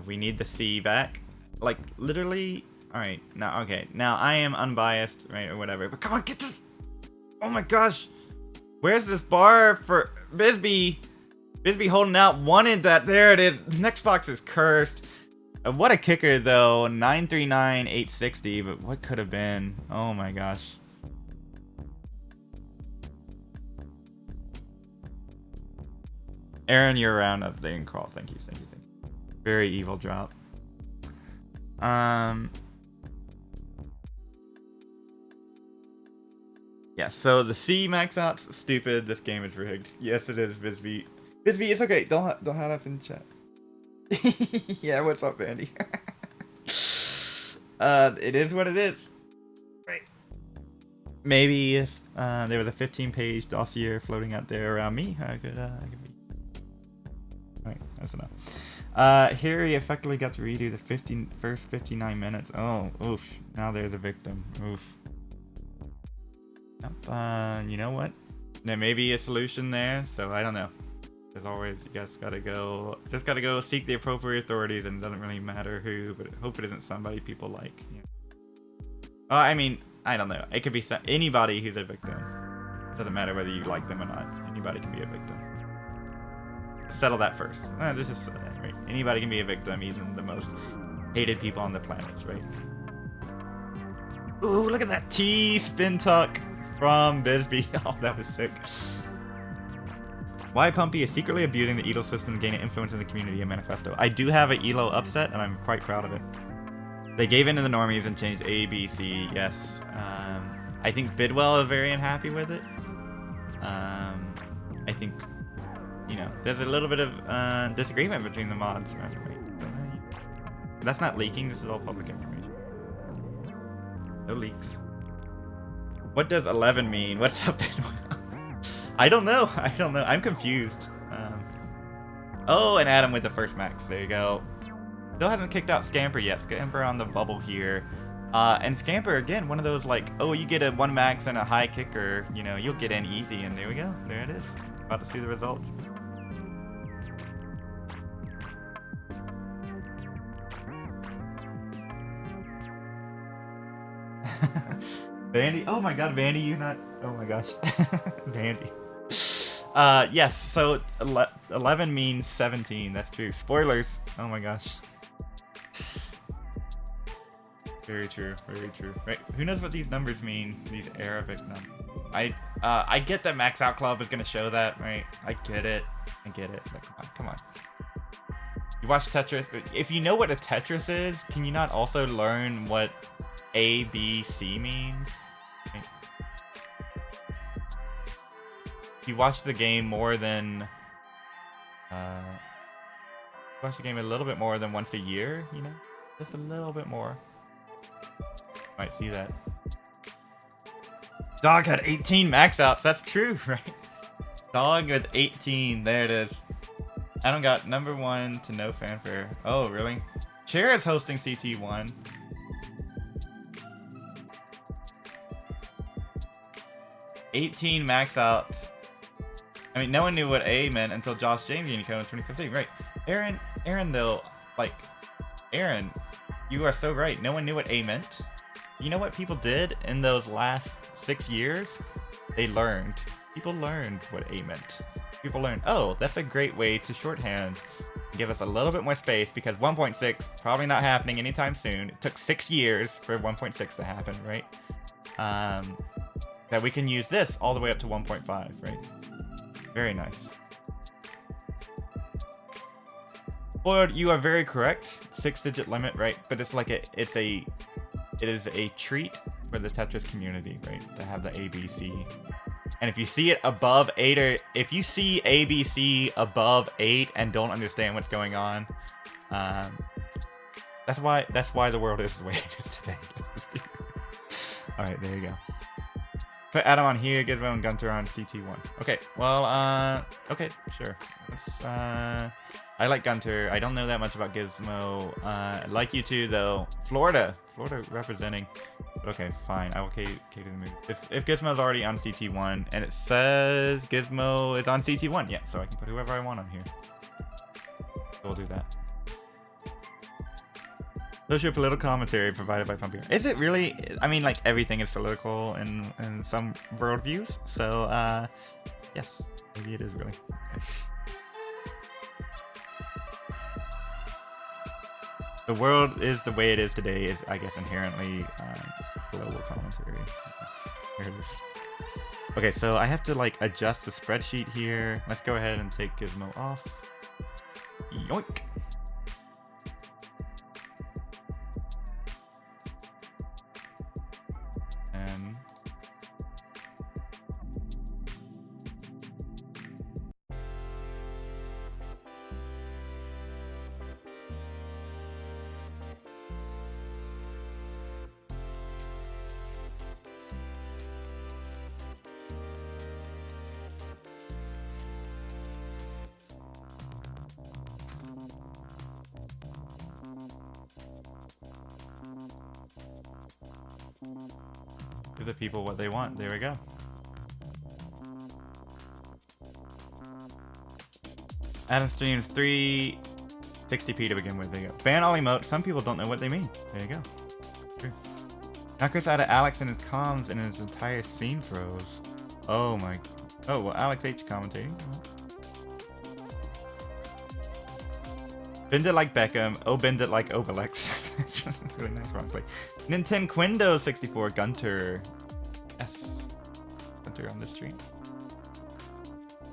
We need the C back. Like, literally, alright, now, okay, now I am unbiased, right, or whatever, but come on, get this! Oh my gosh! Where's this bar for Bisbee? Bisbee holding out, wanted that. There it is. The next box is cursed. What a kicker, though. 939, 860, but what could have been? Oh my gosh. Aaron, you're around. Updating call. Thank you. Very evil drop. Yeah, so the C max out's stupid. This game is rigged. Yes, it is, Bisbee. Bisbee, it's okay. Don't hide up in chat. Yeah, what's up, Andy? It is what it is. Right. Maybe if there was a 15-page dossier floating out there around me, I could be. Alright, that's enough. Here he effectively got to redo the first 59 minutes. Oh, oof. Now there's a victim. Oof. You know what? There may be a solution there, so I don't know. As always, you guys gotta go seek the appropriate authorities, and it doesn't really matter who, but hope it isn't somebody people like. Yeah. I mean, I don't know. It could be anybody who's a victim. Doesn't matter whether you like them or not. Anybody can be a victim. Settle that first. This is right. Anybody can be a victim, even the most hated people on the planet, right? Ooh, look at that T spin tuck from Bisbee. Oh, that was sick. Why Pumpy is secretly abusing the ELO system to gain an influence in the community, a manifesto. I do have an ELO upset, and I'm quite proud of it. They gave in to the normies and changed A, B, C. Yes. I think Bidwell is very unhappy with it. I think, you know, there's a little bit of disagreement between the mods. Right? That's not leaking. This is all public information. No leaks. What does 11 mean? What's up, Bidwell? I don't know. I'm confused. Oh, and Adam with the first max. There you go. Still hasn't kicked out Scamper yet. Scamper on the bubble here. And Scamper, again, one of those like, oh, you get a 1 max and a high kicker, you know, you'll get in easy. And there we go. There it is. About to see the results. Vandy. Oh my god, Vandy, you're not. Oh my gosh. Vandy. Yes, so 11 means 17. That's true. Spoilers. Oh my gosh. Very true. Very true. Right. Who knows what these numbers mean? These Arabic numbers. I get that Max Out Club is gonna show that, right? I get it. But come on. You watch Tetris. If you know what a Tetris is, can you not also learn what A, B, C means? You watch the game more than watch the game a little bit more than once a year, you know, just a little bit more. Might see that. Dog had 18 max outs. That's true, right? Dog with 18. There it is. I don't got number 1 to no fanfare. Oh, really? Cher is hosting CT1. $18 max outs. I mean, no one knew what A meant until Josh James Unicode in 2015. Right. Aaron, though, like, Aaron, you are so right. No one knew what A meant. You know what people did in those last 6 years? They learned. People learned what A meant. People learned, oh, that's a great way to shorthand. Give us a little bit more space because 1.6 probably not happening anytime soon. It took 6 years for 1.6 to happen, right? That we can use this all the way up to 1.5, right? Very nice. Lord, you are very correct. 6-digit limit, right? But it's like it is a treat for the Tetris community, right? To have the ABC. And if you see it above 8, or if you see ABC above 8 and don't understand what's going on, that's why the world is the way it is today. All right, there you go. Put Adam on here, Gizmo and Gunter on CT1. Okay, well, okay, sure. Let's, I like Gunter. I don't know that much about Gizmo. I like you too, though. Florida representing. Okay, fine. I will cater the move. If Gizmo's already on CT1 and it says Gizmo is on CT1, yeah, so I can put whoever I want on here. So we'll do that. Socio-political commentary provided by Pumpy. Is it really? I mean, like, everything is political in some worldviews. So, yes, maybe it is really. The world is the way it is today is, I guess, inherently global commentary. Here it is. Okay, so I have to, like, adjust the spreadsheet here. Let's go ahead and take Gizmo off. Yoink. And give the people what they want. There we go. Adam streams 360p to begin with. There you go. Ban all emotes. Some people don't know what they mean. There you go. True. Now Chris added Alex in his comms and his entire scene froze. Oh my. Oh, well, Alex H commentating. Bend it like Beckham. Oh, bend it like Obelix. Really nice wrong play. Nintendo 64 Gunter. Yes. Gunter on this stream.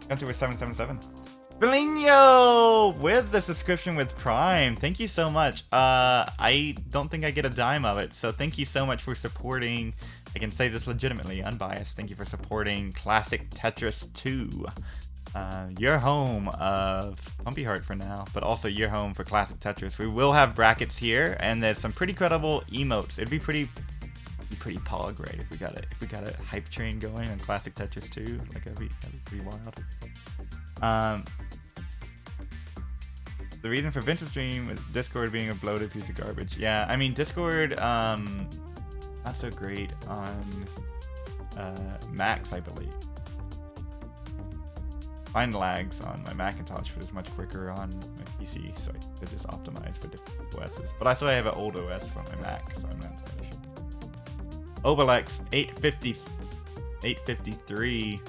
Gunter with 777. Belinho with the subscription with Prime. Thank you so much. I don't think I get a dime of it, so thank you so much for supporting. I can say this legitimately, unbiased. Thank you for supporting Classic Tetris 2. Your home of Pumpy Heart for now, but also your home for Classic Tetris. We will have brackets here, and there's some pretty credible emotes. It'd be pretty pog, right? If we got a hype train going on Classic Tetris 2, like that'd be pretty wild. The reason for Vince's stream is Discord being a bloated piece of garbage. Yeah, I mean Discord, not so great on Macs, I believe. Find lags on my Macintosh, but it's much quicker on my PC, so I could just optimize for different OSs. But I still have an old OS for my Mac, so I'm not entirely sure. Obelix 853.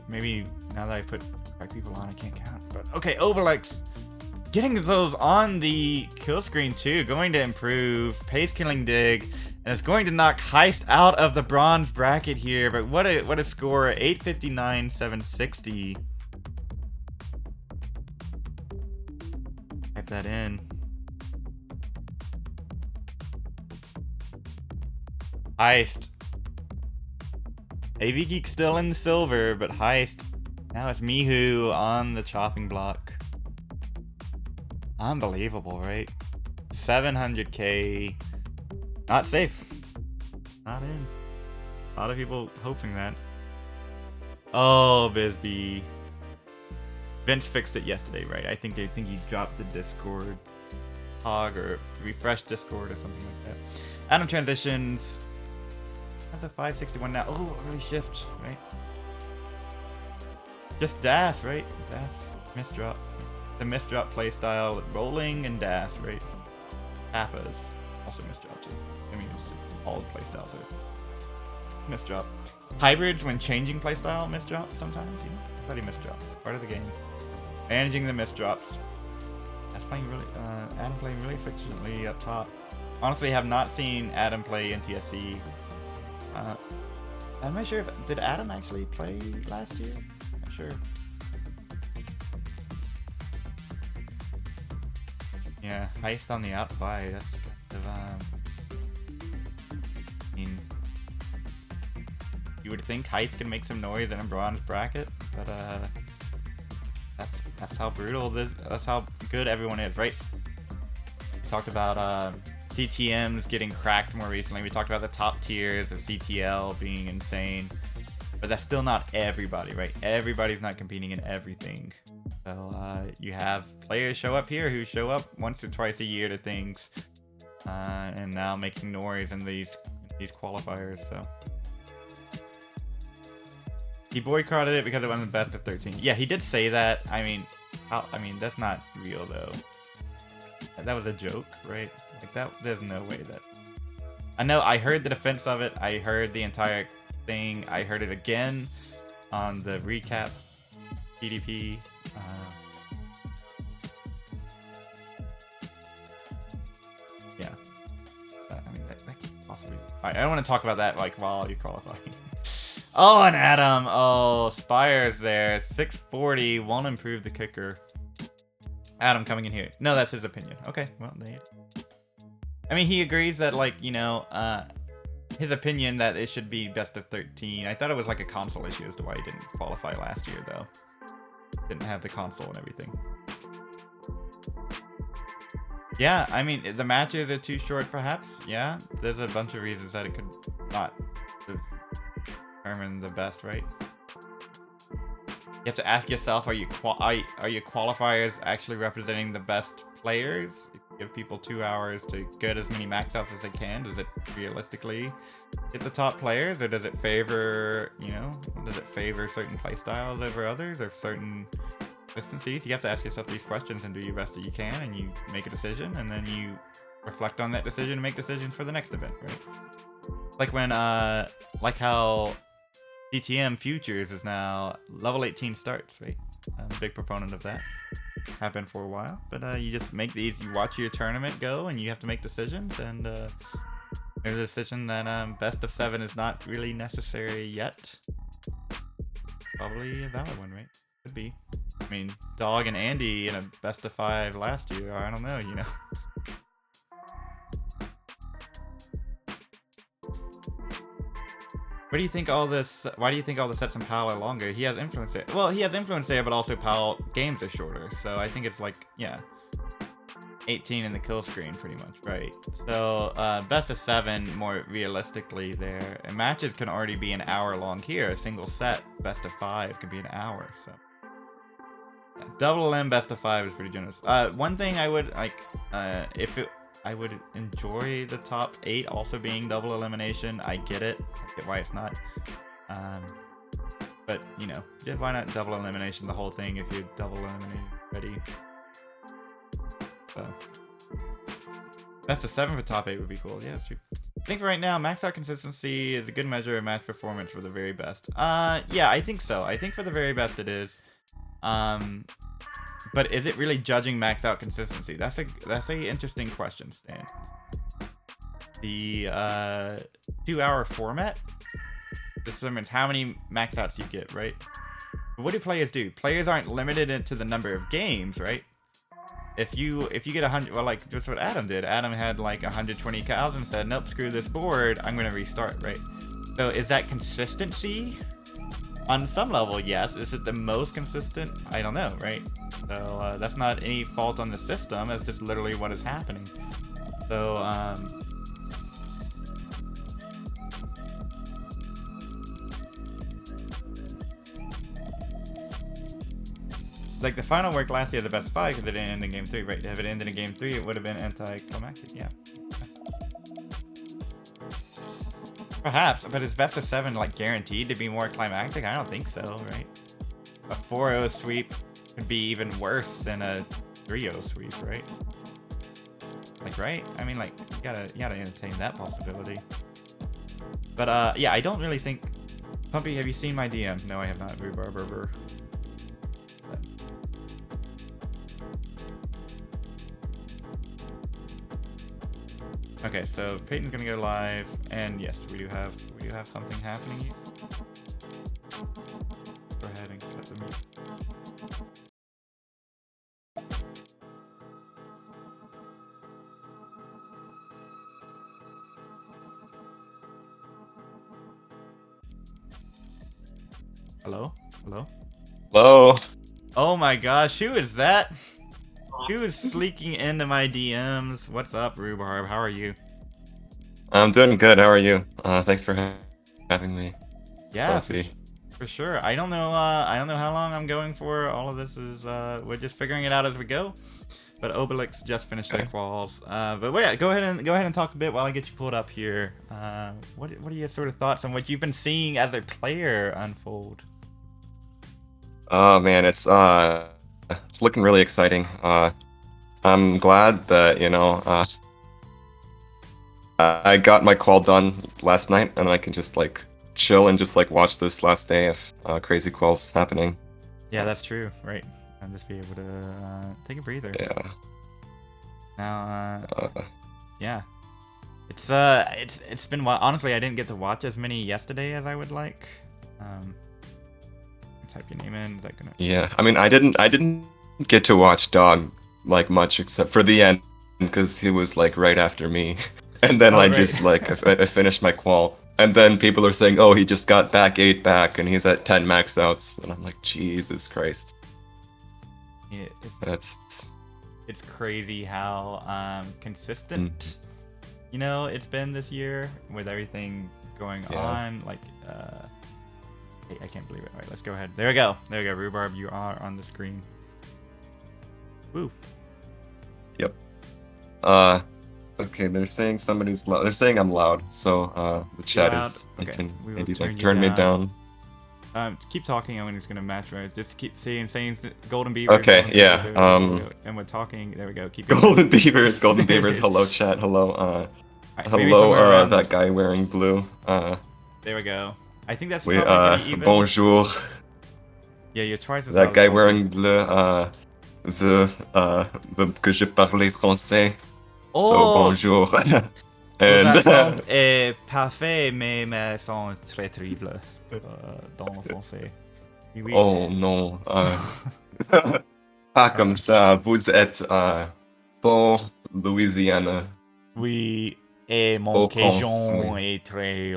Maybe now that I put correct people on, I can't count. But okay, Obelix getting those on the kill screen too, going to improve pace killing dig, and it's going to knock Heist out of the bronze bracket here. But what a score! 859, 760. Type that in. Heist. AV Geek still in the silver, but Heist. Now it's Mihu on the chopping block. Unbelievable, right? 700k. Not safe. Not in. A lot of people hoping that. Oh, Bisbee. Vince fixed it yesterday, right? I think he dropped the Discord Hog or refresh Discord or something like that. Adam transitions. That's a 561 now. Oh, early shift, right? Just dash, right? Dash, misdrop. The misdrop playstyle, rolling and dash, right? Kappas also misdrop too. I mean, just all the playstyles are misdrop. Hybrids, when changing playstyle, misdrop sometimes, you know? Everybody misdrops. Part of the game. Managing the misdrops. That's playing really, Adam playing really efficiently up top. Honestly, have not seen Adam play NTSC. I'm not sure if, did Adam actually play last year? Not sure. Yeah, Heist on the outside, that's kind of, I mean, you would think Heist can make some noise in a bronze bracket, but that's how brutal this, that's how good everyone is, right? We talked about CTMs getting cracked more recently. We talked about the top tiers of CTL being insane, but that's still not everybody, right? Everybody's not competing in everything. So you have players show up here who show up once or twice a year to things, and now making noise in these qualifiers. So he boycotted it because it wasn't best of 13. Yeah, he did say that. I mean, that's not real though. That was a joke, right? Like that. There's no way that. I know. I heard the defense of it. I heard the entire thing. I heard it again on the recap PDP. Yeah. I mean, that could possibly. Alright, I don't want to talk about that like while you qualify. Oh, and Adam. Oh, Spire's there. 640 won't improve the kicker. Adam coming in here. No, that's his opinion. Okay, well, I mean, he agrees that, like, you know, his opinion that it should be best of 13. I thought it was like a console issue as to why he didn't qualify last year, though. Didn't have the console and everything. Yeah, I mean, the matches are too short, perhaps. Yeah, there's a bunch of reasons that it could not determine the best, right? You have to ask yourself, are your qualifiers actually representing the best players? If you give people 2 hours to get as many max outs as they can, does it realistically get the top players, or does it favor, you know, certain playstyles over others, or certain consistencies? You have to ask yourself these questions and do your best that you can, and you make a decision, and then you reflect on that decision and make decisions for the next event, right? Like when, like how CTM Futures is now level 18 starts, right? I'm a big proponent of that. Have been for a while, but you just make these, you watch your tournament go, and you have to make decisions, and there's a decision that best of 7 is not really necessary yet. Probably a valid one, right? Could be. I mean, Dog and Andy in a best of 5 last year, I don't know, you know. What do you think all this? Why do you think all the sets in PAL are longer? He has influence there. Well, he has influence there, but also PAL games are shorter. So I think it's like, yeah, 18 in the kill screen pretty much, right? So best of 7 more realistically there. And matches can already be an hour long here. A single set, best of 5 could be an hour. So yeah, double LM best of 5 is pretty generous. One thing I would like, I would enjoy the top 8 also being double elimination. I get it. I get why it's not. But, you know, why not double elimination the whole thing if you're double eliminated already? So, best of 7 for top 8 would be cool. Yeah, that's true. I think for right now, max out consistency is a good measure of match performance for the very best. Yeah, I think so. I think for the very best it is. But is it really judging max out consistency? That's a interesting question, Stan. The 2-hour format determines how many max outs you get, right? But what do players do? Players aren't limited to the number of games, right? If you get 100, well, like just what Adam did. Adam had like 120 cows and said, nope, screw this board. I'm gonna restart, right? So is that consistency? On some level, yes. Is it the most consistent? I don't know, right? So that's not any fault on the system. It's just literally what is happening. So like the final worked last year, the best of 5, because it didn't end in game 3, right? If it ended in game 3, it would have been anticlimactic. Yeah. Perhaps, but is best of 7 like guaranteed to be more climactic? I don't think so, right? A 4-0 sweep would be even worse than a 3-0 sweep, right? Like, right? I mean, like, you gotta entertain that possibility. But yeah, I don't really think. Pumpy, have you seen my DM? No, I have not. Rhubarb. Okay, so Peyton's gonna go live, and yes, we do have something happening here. Go ahead and cut the mute. Hello? Hello. Oh my gosh, who is that? Who is sleeking into my DMs? What's up, Rhubarb? How are you? I'm doing good. How are you? Thanks for having me. Yeah, for sure. I don't know how long I'm going for. All of this is we're just figuring it out as we go. But Obelix just finished their quals. But wait, go ahead and talk a bit while I get you pulled up here. What are your sort of thoughts on what you've been seeing as a player unfold? Oh man, it's looking really exciting. I'm glad that I got my call done last night, and I can just like chill and just like watch this last day of crazy calls happening. Yeah, that's true, right? And just be able to take a breather. Yeah. Now, yeah, it's been wild. Honestly, I didn't get to watch as many yesterday as I would like. Type your name in. Is that gonna? Yeah, I mean, I didn't get to watch Dog like much except for the end because he was like right after me, and then just like I finished my qual, and then people are saying, oh, he just got back 8 back, and he's at 10 max outs, and I'm like, Jesus Christ. Yeah, it's crazy how consistent it's been this year with everything going on. Like I can't believe it. All right, let's go ahead. There we go. Rhubarb, you are on the screen. Woo. Yep. Okay, they're saying somebody's loud. They're saying I'm loud, so the chat is. Okay. Can maybe like turn me down. Keep talking. I'm just gonna match right. Just keep saying Golden Beaver. Okay, Golden yeah. Beaver, and we're talking. There we go. Keep going. Golden Beavers. Hello, chat. Hello. Right, hello. That guy wearing blue. There we go. I think that's probably pretty even. Bonjour. Yeah, your choices. That guy wearing bleu. Que je parle français. Oh. So bonjour. And accent est parfait, mais sont très terribles dans le français. Oui. Oh non. Pas comme ça. Vous êtes pour Louisiana. Oui. Et mon Cajun est très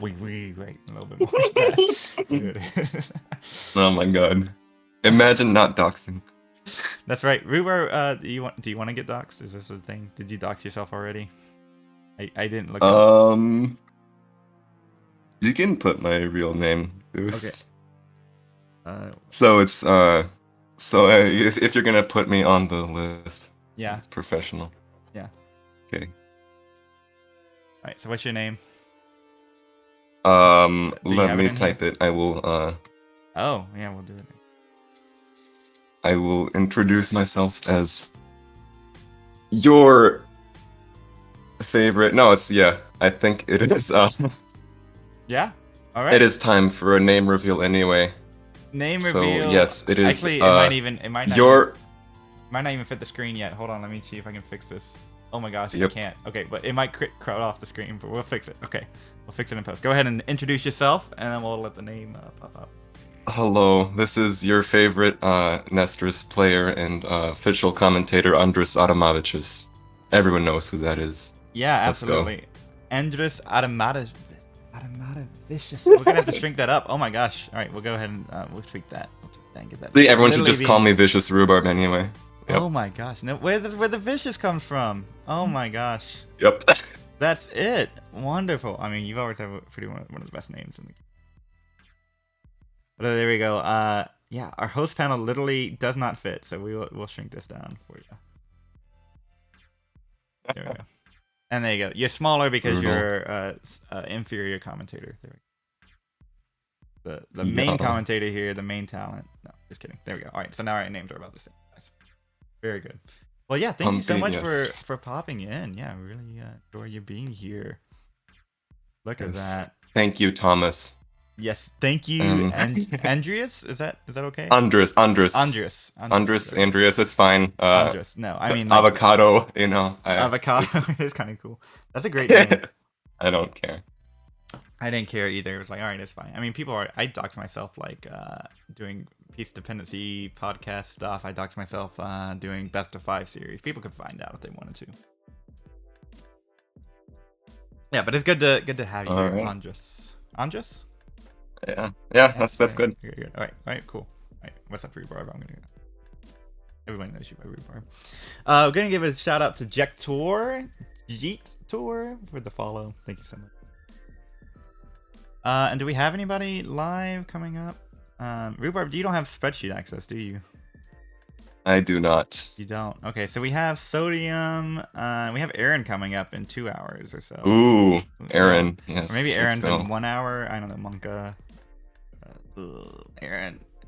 oui, right, a little bit more. Oh my god! Imagine not doxing. That's right, Rhubarb. Do you want to get doxed? Is this a thing? Did you dox yourself already? I didn't look. You can put my real name. Goose. Okay. So it's if you're gonna put me on the list. Yeah. It's professional. Yeah. Okay. Alright, so what's your name? Let me type it. I will Oh, yeah, we'll do it. I will introduce myself as your favorite. No, it's I think it is Yeah? Alright. It is time for a name reveal anyway. Name so, reveal. Yes, it is. Actually, it might not even fit the screen yet. Hold on, let me see if I can fix this. Oh my gosh, I can't. Okay, but it might crowd off the screen, but we'll fix it. Okay, we'll fix it in post. Go ahead and introduce yourself, and then we'll let the name pop up. Hello, this is your favorite Nestris player and official commentator Andris Adamavicius. Everyone knows who that is. Yeah, absolutely. Andris Adamavicius. We're gonna have to shrink that up. Oh my gosh. All right, we'll go ahead and we'll tweak that. And get that. See, everyone should just call me Vicious Rhubarb anyway. Yep. Oh my gosh. No, where the vicious comes from. Oh my gosh. Yep. That's it. Wonderful. I mean, you've always had one of the best names in the game. But there we go. Yeah, our host panel literally does not fit, so we'll shrink this down for you. There we go. And there you go. You're smaller because Brutal. you're inferior commentator. There we go. The main commentator here, the main talent. No, just kidding. There we go. All right, so now our names are about the same. Nice. Very good. Well, yeah, thank you so much for popping in. Yeah, really enjoy you being here. Look at that. Thank you, Thomas. Yes, thank you, Andreas. Is that okay? Andres, Andreas, it's fine. Andres. No, I mean like, avocado. You know, avocado is kind of cool. That's a great name. I don't care. I didn't care either. It was like, all right, it's fine. I mean, I doxed myself like doing piece dependency podcast stuff. I doxed myself doing best of 5 series. People could find out if they wanted to. Yeah, but it's good to have you here, Andres. Andres? Yeah, that's good. Good. All right, cool. All right, what's up, Rhubarb? Everybody knows you by Rhubarb. We're gonna give a shout out to Jetor for the follow. Thank you so much. And do we have anybody live coming up? Rhubarb, you don't have spreadsheet access, do you? I do not. You don't. Okay, so we have Sodium. We have Aaron coming up in 2 hours or so. Ooh, Aaron. Yes. Or maybe Aaron's in 1 hour. I don't know, Monka.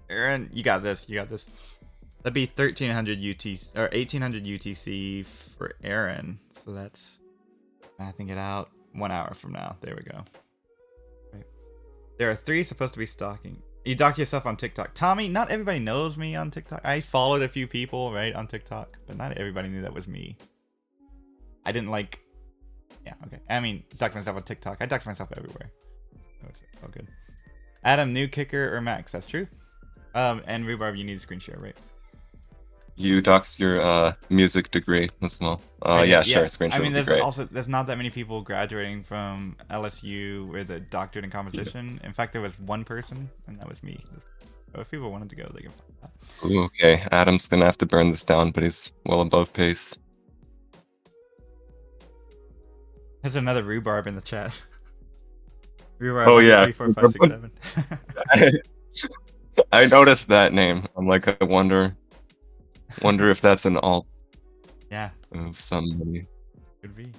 Aaron, you got this. That'd be 1300 UTC or 1800 UTC for Aaron. So that's, I think it out 1 hour from now. There we go. Right. There are 3 supposed to be stalking. You dock yourself on TikTok. Tommy, not everybody knows me on TikTok. I followed a few people, right, on TikTok, but not everybody knew that was me. I didn't like... Yeah, okay. I mean, dox myself on TikTok. I dox myself everywhere. It's all good. Adam, new kicker or Max? That's true. And Rhubarb, you need a screen share, right? You dox your music degree as well. Yeah, sure. Screen share. I mean, there's there's not that many people graduating from LSU with a doctorate in composition. Yeah. In fact, there was 1 person, and that was me. So if people wanted to go, they can find that. Ooh, okay. Adam's gonna have to burn this down, but he's well above pace. There's another Rhubarb in the chat. Rhubarb, oh yeah. 3, 4, 5, 6, 7. I noticed that name. I'm like, I wonder if that's an alt. Yeah. Of somebody. Could be.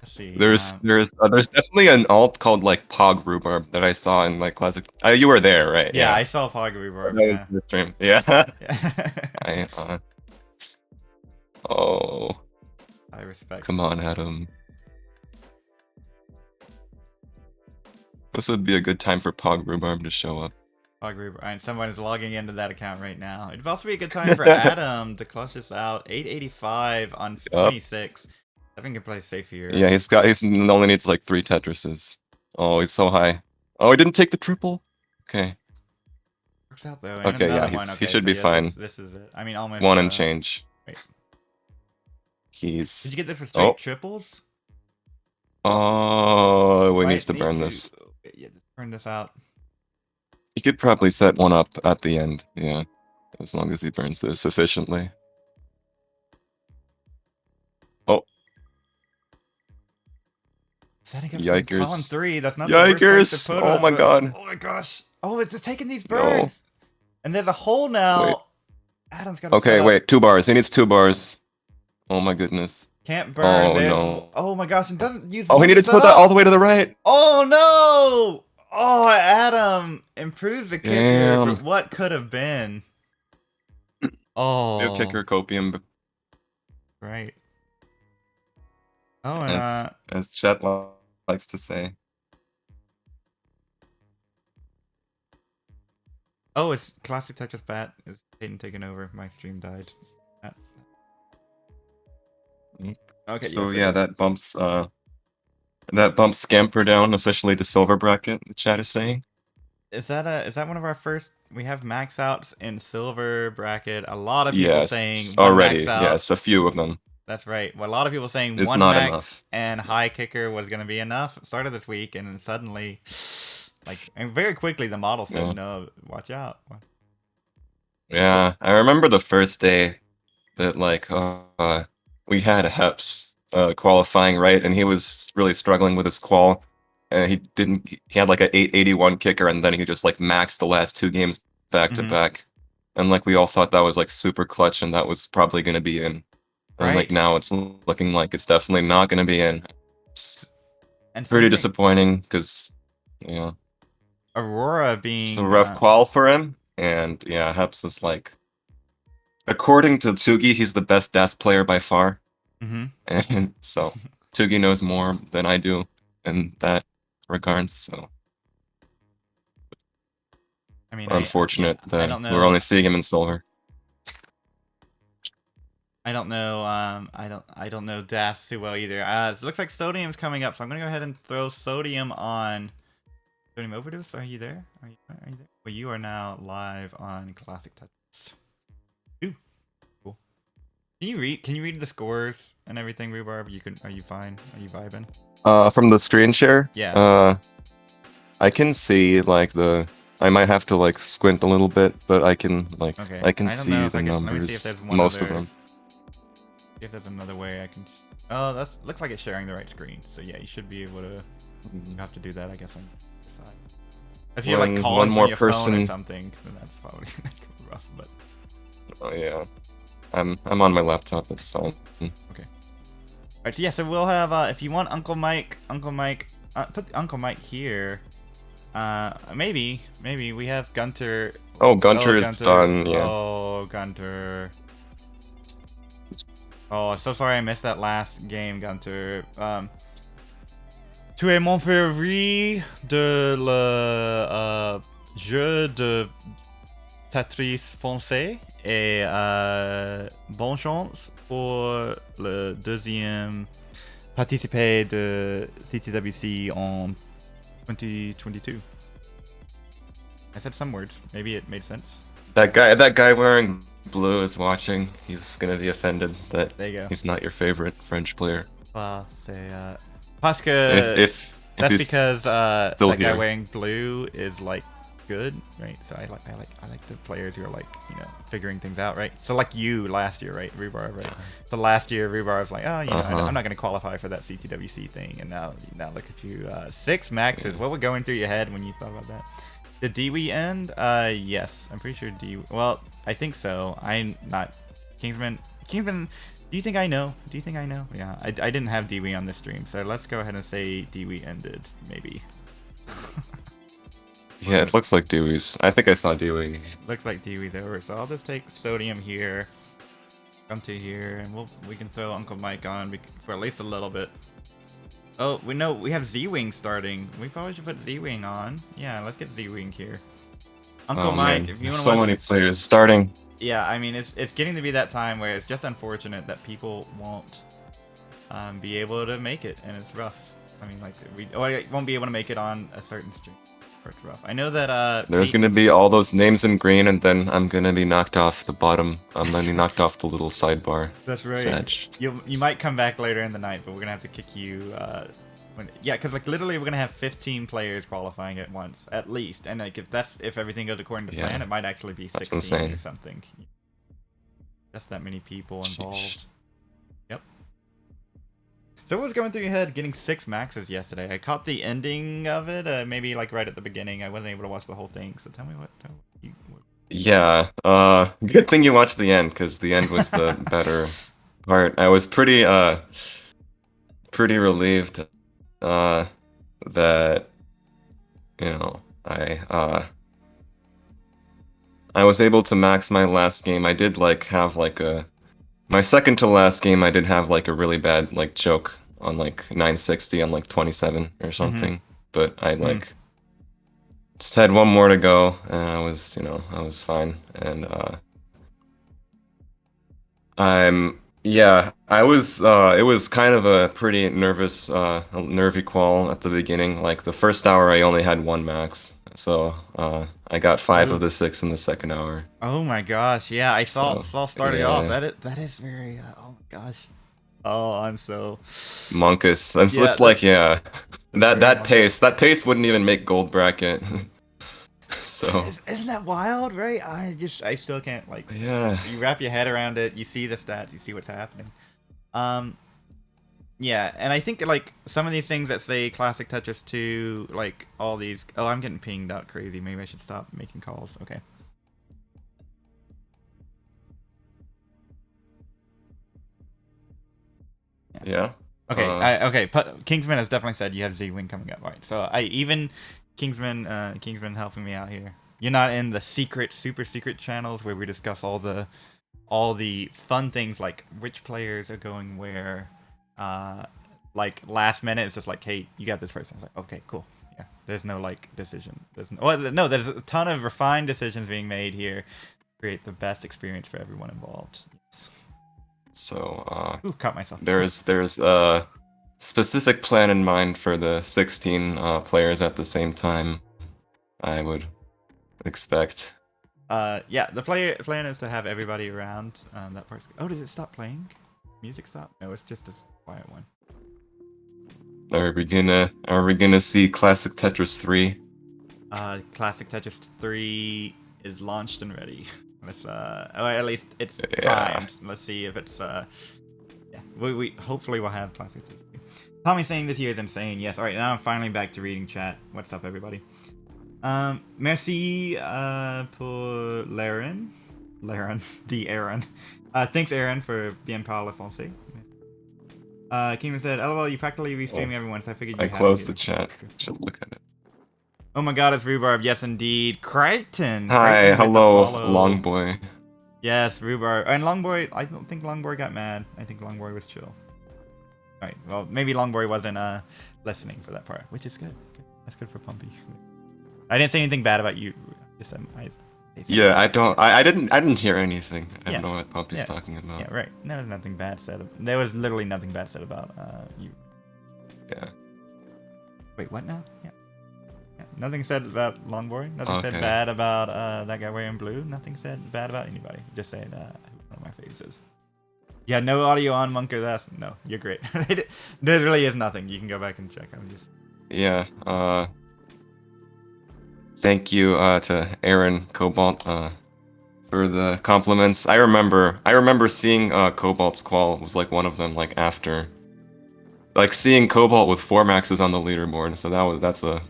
Let's see. There's definitely an alt called like Pog Rhubarb that I saw in like Classic. You were there, right? Yeah, I saw Pog Rhubarb. That was the stream. Yeah. Yeah. I respect. Come on, Adam. This would be a good time for Pog Rhubarb to show up. Pog Rhubarb. And someone is logging into that account right now. It'd also be a good time for Adam to clutch this out. 885 on 26. I think he can play safe here. Yeah, he only needs like 3 Tetrises. Oh, he's so high. Oh, he didn't take the triple. Okay. Works out though. Okay, yeah, he should be fine. This is it. I mean, almost 1 and change. Wait. Keys. Did you get this with straight triples? Oh, we need to burn this. Yeah, just burn this out. He could probably set 1 up at the end. Yeah, as long as he burns this efficiently. Oh. Setting up Yikers. column 3. That's not Yikers. the worst place to put oh up, my god. Oh my gosh. Oh, it's just taking these birds. No. And there's a hole now. Wait. Adam's got to Okay, wait. 2 bars. He needs 2 bars. Oh my goodness. Can't burn. Oh no. Oh my gosh. It doesn't use. Oh, he needed to put that all the way to the right. Oh no. Oh, Adam improves the kicker for what could have been. Oh. New kicker copium. Right. Oh, and as chat likes to say. Oh, it's Classic Tetris Bat is taking over. My stream died. Okay. So yes, yeah, that bumps Scamper down officially to silver bracket. The chat is saying. Is that one of our first? We have max outs in silver bracket. A lot of people saying already. Max out. Yes, a few of them. That's right. Well, a lot of people saying it's 1 not max enough. And high kicker was going to be enough. Started this week, and then suddenly, and very quickly, the model said, "No, watch out." Yeah, I remember the first day that we had Heps qualifying, right, and he was really struggling with his qual, and he didn't. He had like a 881 kicker, and then he just like maxed the last 2 games back to back, and like we all thought that was like super clutch, and that was probably gonna be in. And like now it's looking like it's definitely not gonna be in. It's and pretty disappointing because Aurora being it's a rough qual for him, and yeah, Heps is like, according to Tsugi, he's the best DAS player by far, and so Tsugi knows more than I do in that regard. So I mean, unfortunate I don't know. we're only seeing him in silver. I don't know. I don't know DAS too well either. So it looks like Sodium's coming up, so I'm gonna go ahead and throw Sodium on. Sodium Overdose, are you there? Are you there? Well, you are now live on Classic Tetris. Ooh, cool. Can you read the scores and everything, Rhubarb? Are you fine? Are you vibing? From the screen share? Yeah. I can see like I might have to like squint a little bit, but I can like I can see the numbers. Let me see if there's one most of them. See if there's another way I can. Oh, looks like it's sharing the right screen. So yeah, you should be able to. You have to do that, I guess, on your side. If you're like calling from your phone or something, then that's probably rough. But oh yeah, I'm on my laptop. It's fine. Okay. All right. So yeah, so we'll have if you want Uncle Mike, put Uncle Mike here. Maybe we have Gunter. Oh, Gunter is done. Yeah. Oh, Gunter. Oh, so sorry I missed that last game, Gunter. Tu es mon favori de le jeu de Tetris français et bonne chance pour le deuxième participer de CTWC en 2022. I said some words. Maybe it made sense. That guy wearing blue is watching. He's gonna be offended that he's not your favorite French player. C'est parce que that's because that guy wearing blue is like good, right? So I like the players who are like, you know, figuring things out, right? So like you last year, right, Rhubarb, right? So last year Rhubarb was like, oh, you know, I'm not gonna qualify for that CTWC thing, and now look at you, 6 maxes. What was going through your head when you thought about that? Did DWE end? Yes, I'm pretty sure well, I think so. I'm not Kingsman. Do you think I know? Yeah, I didn't have DWE on this stream, so let's go ahead and say DWE ended, maybe. Yeah, it looks like DWE's. I think I saw DWE. Looks like DWE's over, so I'll just take Sodium here, come to here, and we can throw Uncle Mike on for at least a little bit. Oh, we have Z-Wing starting. We probably should put Z-Wing on. Yeah, let's get Z-Wing here. Uncle Mike, if you want to so many players starting. Yeah, I mean, it's getting to be that time where it's just unfortunate that people won't be able to make it, and it's rough. I mean, like, we won't be able to make it on a certain stream. It's rough. I know that there's gonna be all those names in green, and then I'm gonna be knocked off the bottom. I'm gonna be knocked off the little sidebar. That's right. You might come back later in the night, but we're gonna have to kick you. Because like literally we're gonna have 15 players qualifying at once, at least, and like if everything goes according to plan, it might actually be 16 or something. That's that many people involved. Yep. So what was going through your head getting 6 maxes yesterday? I caught the ending of it, maybe like right at the beginning. I wasn't able to watch the whole thing, so tell me what Yeah, good thing you watched the end, because the end was the better part. I was pretty relieved that, you know, I was able to max my last game. I did like have like my second to last game, I did have like a really bad like choke on like 960 on like 27 or something. But I like just had one more to go, and I was fine. And I was it was kind of a pretty nervy qual at the beginning. Like the first hour I only had 1 max. So I got 5 of the 6 in the second hour. Oh my gosh, yeah, I saw starting off. That is very oh my gosh. Oh, I'm so Monkus. It's like that pace wouldn't even make gold bracket. So isn't that wild, right? I still can't like. Yeah. You wrap your head around it. You see the stats. You see what's happening. Yeah, and I think like some of these things that say Classic Tetris 2, like all these. Oh, I'm getting pinged out crazy. Maybe I should stop making calls. Okay. Yeah. Okay. Okay. Kingsman has definitely said you have Z-Wing coming up. All right. So Kingsman helping me out here. You're not in the secret, super secret channels where we discuss all the fun things like which players are going where. Like last minute, it's just like, hey, you got this person. I was like, okay, cool. Yeah, there's no like decision. There's a ton of refined decisions being made here. Create the best experience for everyone involved. Yes. So Ooh, caught myself. there's a specific plan in mind for the 16 players at the same time. I would expect. Yeah, the plan is to have everybody around. That part. Oh, did it stop playing? Music stop? No, it's just a quiet one. Are we gonna see Classic Tetris 3? Classic Tetris 3 is launched and ready. Let's or at least it's Yeah. primed. Let's see if it's yeah. We hopefully we'll have Classic Tetris 3. Tommy saying this year is insane. Yes. All right. Now I'm finally back to reading chat. What's up, everybody? Merci pour Laren, the Aaron. Thanks, Aaron, for bien parler français. Kingman said, "LOL, you practically restreaming everyone, so I figured you I had closed to." the chat. Should look at it. Oh my God, it's Rhubarb. Yes, indeed. Crichton. Hi, Crichton with the hello, follow. Long Boy. Yes, Rhubarb. And Longboy, I don't think Longboy got mad. I think Longboy was chill. Alright, well, maybe Longboy wasn't listening for that part, which is good. That's good for Pumpy. I didn't say anything bad about you. Yeah, I didn't hear anything. I don't know what Pumpy's talking about. Yeah, right. There was nothing bad said. There was literally nothing bad said about you. Yeah. Wait, what now? Yeah. Nothing said about Longboy. Nothing said bad about that guy wearing blue. Nothing said bad about anybody. Just saying one of my faces. Yeah, no audio on Monker. No, you're great. There really is nothing. You can go back and check. I'm just. Yeah. Thank you to Aaron Cobalt for the compliments. I remember seeing Cobalt's qual was like one of them. Like after, like seeing Cobalt with 4 maxes on the leaderboard. So that's a.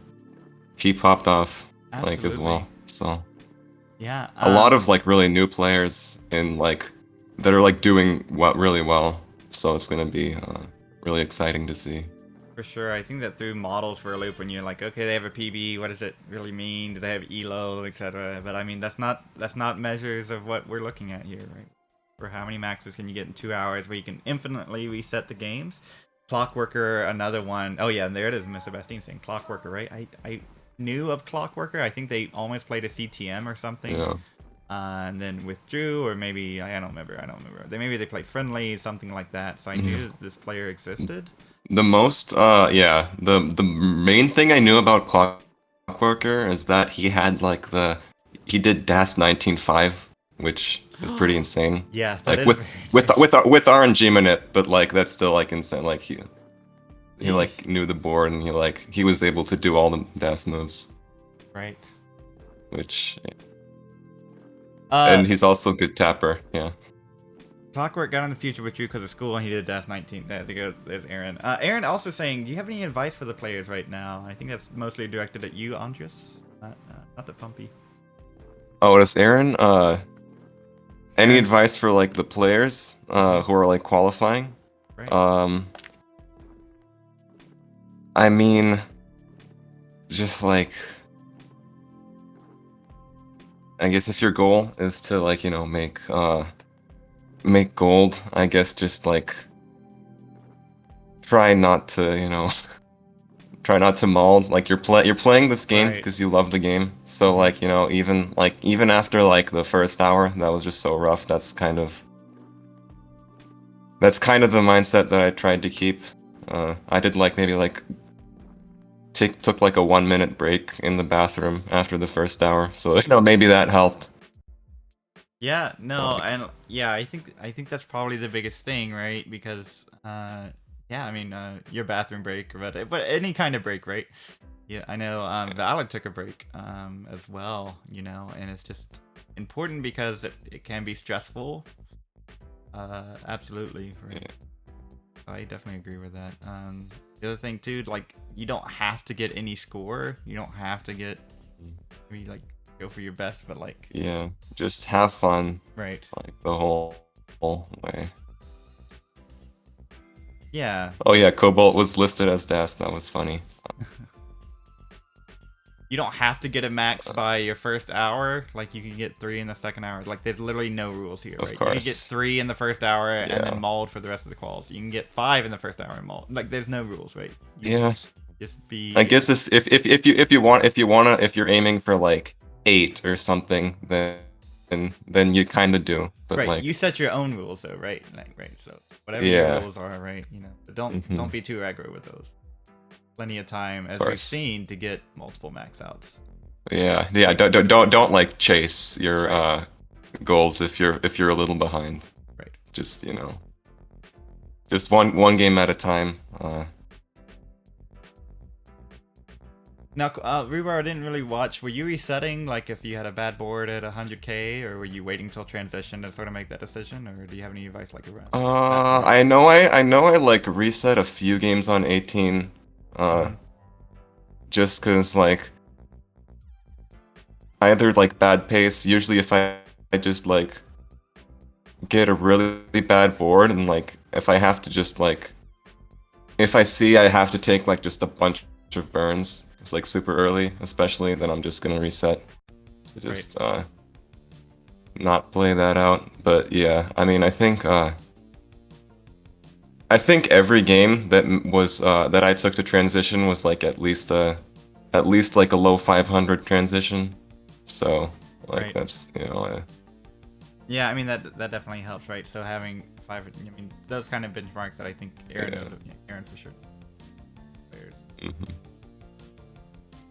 He popped off like as well. So yeah, a lot of like really new players in like that are like doing really well. So it's gonna be really exciting to see. For sure, I think that through models for a loop, when you're like, okay, they have a PB, what does it really mean? Do they have ELO, etc.? But I mean, that's not measures of what we're looking at here, right? For how many maxes can you get in 2 hours, where you can infinitely reset the games? Clockworker, another one. Oh yeah, there it is, Mr. Bastine saying Clockworker, right? I knew of Clockworker. I think they almost played a CTM or something. Yeah. And then withdrew, or maybe I don't remember. Maybe they played friendly, something like that. So I knew this player existed. The most, yeah, the main thing I knew about Clockworker is that he had like he did DAS 19.5, which is pretty insane. Yeah, that like with RNG in it, but like that's still like insane. Like he like knew the board, and he was able to do all the DAS moves. Right. Which. And he's also a good tapper, yeah. Clockwork got in the future with you because of school, and he did DAS 19. I think there's Aaron. Aaron also saying, do you have any advice for the players right now? I think that's mostly directed at you, Andres, not the Pumpy. Oh, it's Aaron? Any advice for like the players who are like qualifying? Right. I mean, just like, I guess if your goal is to like, make gold, I guess just like try not to mull. Like you're playing this game because you love the game. So like, even after like the first hour that was just so rough, that's kind of the mindset that I tried to keep. I did like maybe like took like a 1-minute break in the bathroom after the first hour. So maybe that helped. Yeah, no, and yeah, I think that's probably the biggest thing, right? Because yeah, I mean, your bathroom break, but any kind of break, right? Yeah, I know Valid took a break as well, and it's just important because it can be stressful. Absolutely, right? I definitely agree with that. The other thing too, like you don't have to get any score. You don't have to get maybe like go for your best, but like Yeah, just have fun. right. Like the whole way. Yeah. Oh yeah, Cobalt was listed as death. That was funny. You don't have to get a max by your first hour. Like you can get 3 in the second hour. Like there's literally no rules here, Of right? course. You can get 3 in the first hour and Yeah. then mauled for the rest of the quals. You can get 5 in the first hour and mauled. Like there's no rules, right? Yeah. Just be. I guess if you're aiming for like 8 or something, then you kind of do. But right, like you set your own rules though, right? Like, right. So whatever Yeah. your rules are, right? You know, but don't be too aggro with those. Plenty of time, as we've course. seen, to get multiple max outs. Yeah. Don't like chase your goals if you're a little behind. Right. Just just one game at a time. Now, Rebar, I didn't really watch. Were you resetting, like, if you had a bad board at 100k, or were you waiting till transition to sort of make that decision, or do you have any advice, like, around? I know I like reset a few games on 18, just cause like either like bad pace. Usually, if I just like get a really bad board, and like if I have to just like if I see I have to take like just a bunch of burns. It's like super early, especially, then I'm just gonna reset to just not play that out. But yeah, I mean, I think every game that was that I took to transition was like at least like a low 500 transition. So like that's yeah, I mean that definitely helps, right? So having 5, I mean those kind of benchmarks that I think Aaron knows, Aaron for sure. Players.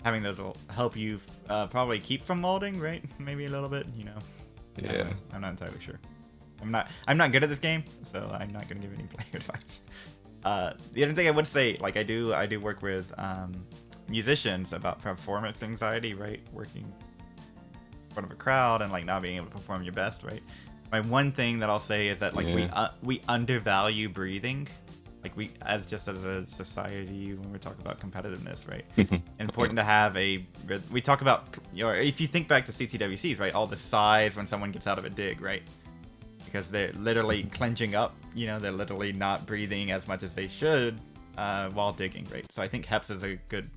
Having those will help you probably keep from molding, right? Maybe a little bit, you know. Yeah. I'm not entirely sure. I'm not good at this game, so I'm not gonna give any player advice. The other thing I would say, like I do work with musicians about performance anxiety, right? Working in front of a crowd and like not being able to perform your best, right? My one thing that I'll say is that like we undervalue breathing. Like as a society, when we talk about competitiveness, right? Important to have we talk about, if you think back to CTWCs, right? All the sighs when someone gets out of a dig, right? Because they're literally clenching up, they're literally not breathing as much as they should while digging, right? So I think Heps is a good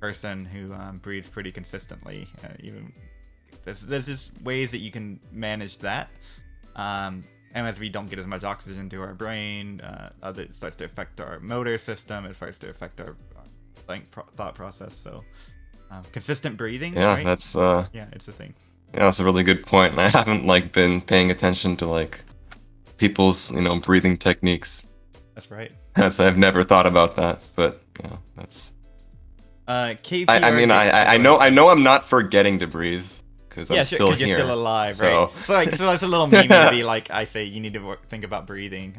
person who breathes pretty consistently. Even there's just ways that you can manage that. And as we don't get as much oxygen to our brain, it starts to affect our motor system. It starts to affect our thought process. So, consistent breathing. Yeah, right? that's yeah, it's a thing. Yeah, that's a really good point. And I haven't like been paying attention to like people's breathing techniques. That's right. I've never thought about that, but that's. KPR I mean, I know I'm not forgetting to breathe. Yeah, I'm sure, still because you're here, still alive, so. right? So that's a little meme to be like, I say you need to think about breathing,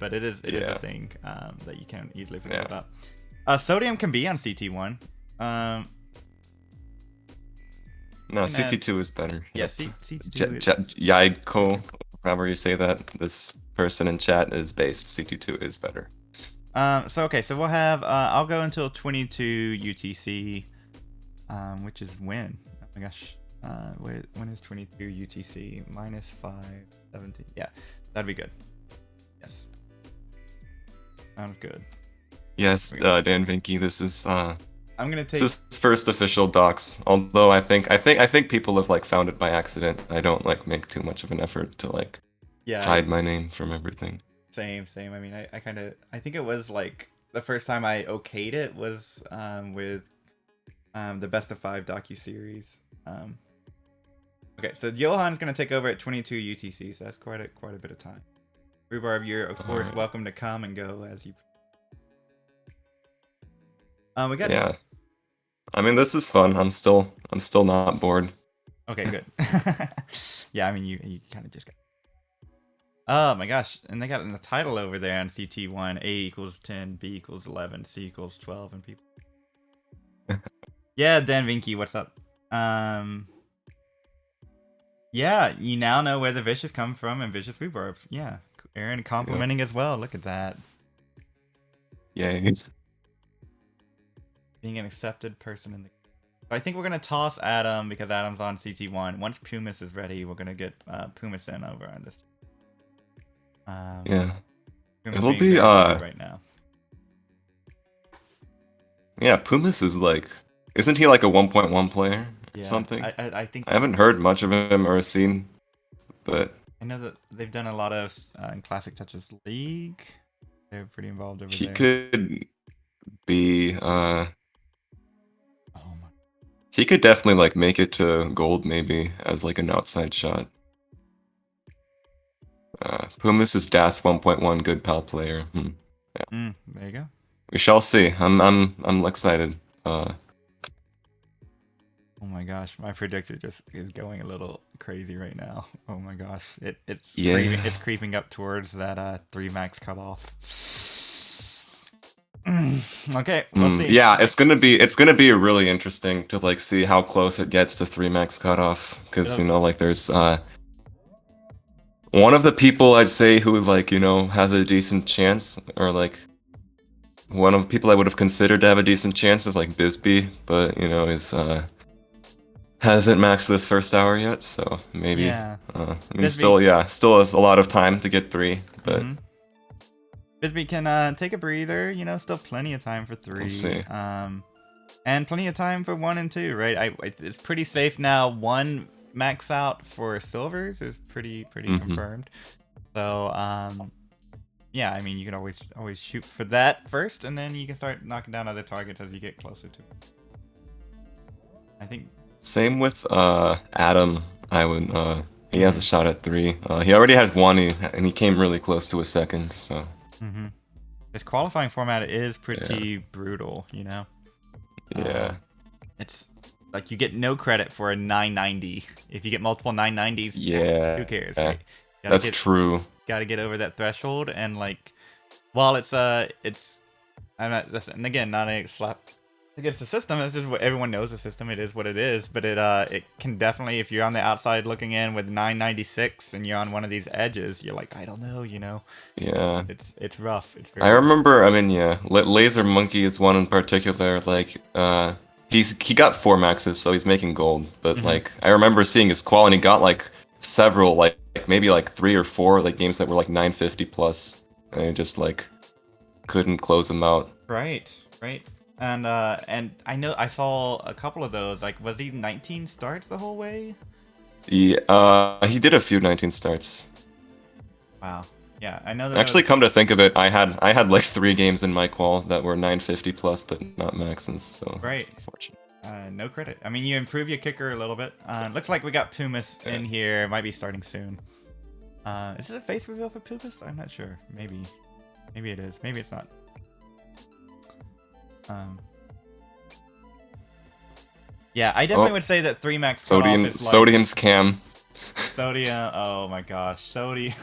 but it is a thing that you can easily forget about. Sodium can be on CT1. No, CT2 is better. Yeah, CT2 is... Yaiko, however you say that, this person in chat is based. CT2 is better. So we'll have, I'll go until 22 UTC, which is when? Oh my gosh. When is 22 UTC? Minus 517. Yeah, that'd be good. Yes. Sounds good. Yes, Dan Vinky, this is I'm gonna take this is first official docs. Although I think people have like found it by accident. I don't like make too much of an effort to like hide my name from everything. Same. I mean, I think it was like the first time I okayed it was with the Best of 5 docu-series. Okay, so Johan's gonna take over at 22 UTC, so that's quite a bit of time. Rhubarb, you're of course welcome to come and go as you. We got. Yeah. I mean, this is fun. I'm still not bored. Okay, good. Yeah, I mean, you kind of just got. Oh my gosh, and they got in the title over there on CT1: A equals 10, B equals 11, C equals 12, and people. Yeah, Dan Vinky, what's up? Yeah, you now know where the vicious come from and vicious rhubarb. Yeah, Aaron complimenting as well. Look at that. Yay. Being an accepted person in the. So I think we're gonna toss Adam because Adam's on CT1. Once Pumis is ready, we're gonna get Pumis in over on this. Yeah. Pumis It'll being be very busy right now. Yeah, Pumis is like, isn't he like a 1.1 player or Yeah, something? I think I haven't heard much of him or seen, but I know that they've done a lot of in Classic Tetris League. They're pretty involved over he there. could be Oh my. he could definitely like make it to gold maybe as like an outside shot. Pumis is DAS 1.1 good pal player. There you go. We shall see. I'm excited. Oh my gosh, my predictor just is going a little crazy right now. Oh my gosh, it's Yeah. creeping up towards that 3 max cutoff. Okay, we'll see. Yeah, it's gonna be really interesting to like see how close it gets to 3 max cutoff, because you know like there's one of the people I'd say who like has a decent chance, or like one of the people I would have considered to have a decent chance is like Bisbee, but is hasn't maxed this first hour yet, so maybe. Yeah. I mean, Bisbee, still has a lot of time to get 3, but Bisbee can take a breather. Still plenty of time for 3. we'll see. And plenty of time for 1 and 2, right? It's pretty safe now. 1 max out for silvers is pretty confirmed. So yeah, I mean you can always shoot for that first, and then you can start knocking down other targets as you get closer to it. I think. Same with Adam. I would he has a shot at 3. He already has 1, and he came really close to a second. So. This qualifying format is pretty brutal, Yeah. It's like you get no credit for a 990. If you get multiple 990s, Yeah. who cares? Right? That's true. Got to get over that threshold, and like, while it's I'm not, and again, not a slap against the system. It's just what everyone knows. The system, it is what it is. But it can definitely, if you're on the outside looking in with 996 and you're on one of these edges, you're like, I don't know, Yeah. It's rough. It's very I remember. I mean, yeah, Laser Monkey is one in particular. Like, he got 4 maxes, so he's making gold. But like, I remember seeing his qual, and he got like several, like maybe like 3 or 4 like games that were like 950 plus, and he just like couldn't close them out. Right. And I know I saw a couple of those. Like, was he 19 starts the whole way? He did a few 19 starts. Wow. Yeah, I know that. Actually, come to think of it, I had like 3 games in my qual that were 950 plus, but not maxes. So right. It's unfortunate. No credit. I mean, you improve your kicker a little bit. Looks like we got Pumis in here. Might be starting soon. Is this a face reveal for Pumis? I'm not sure. Maybe it is. Maybe it's not. Yeah, I definitely would say that 3 max cutoff is like Sodium's cam. Sodium. Oh my gosh, Sodium.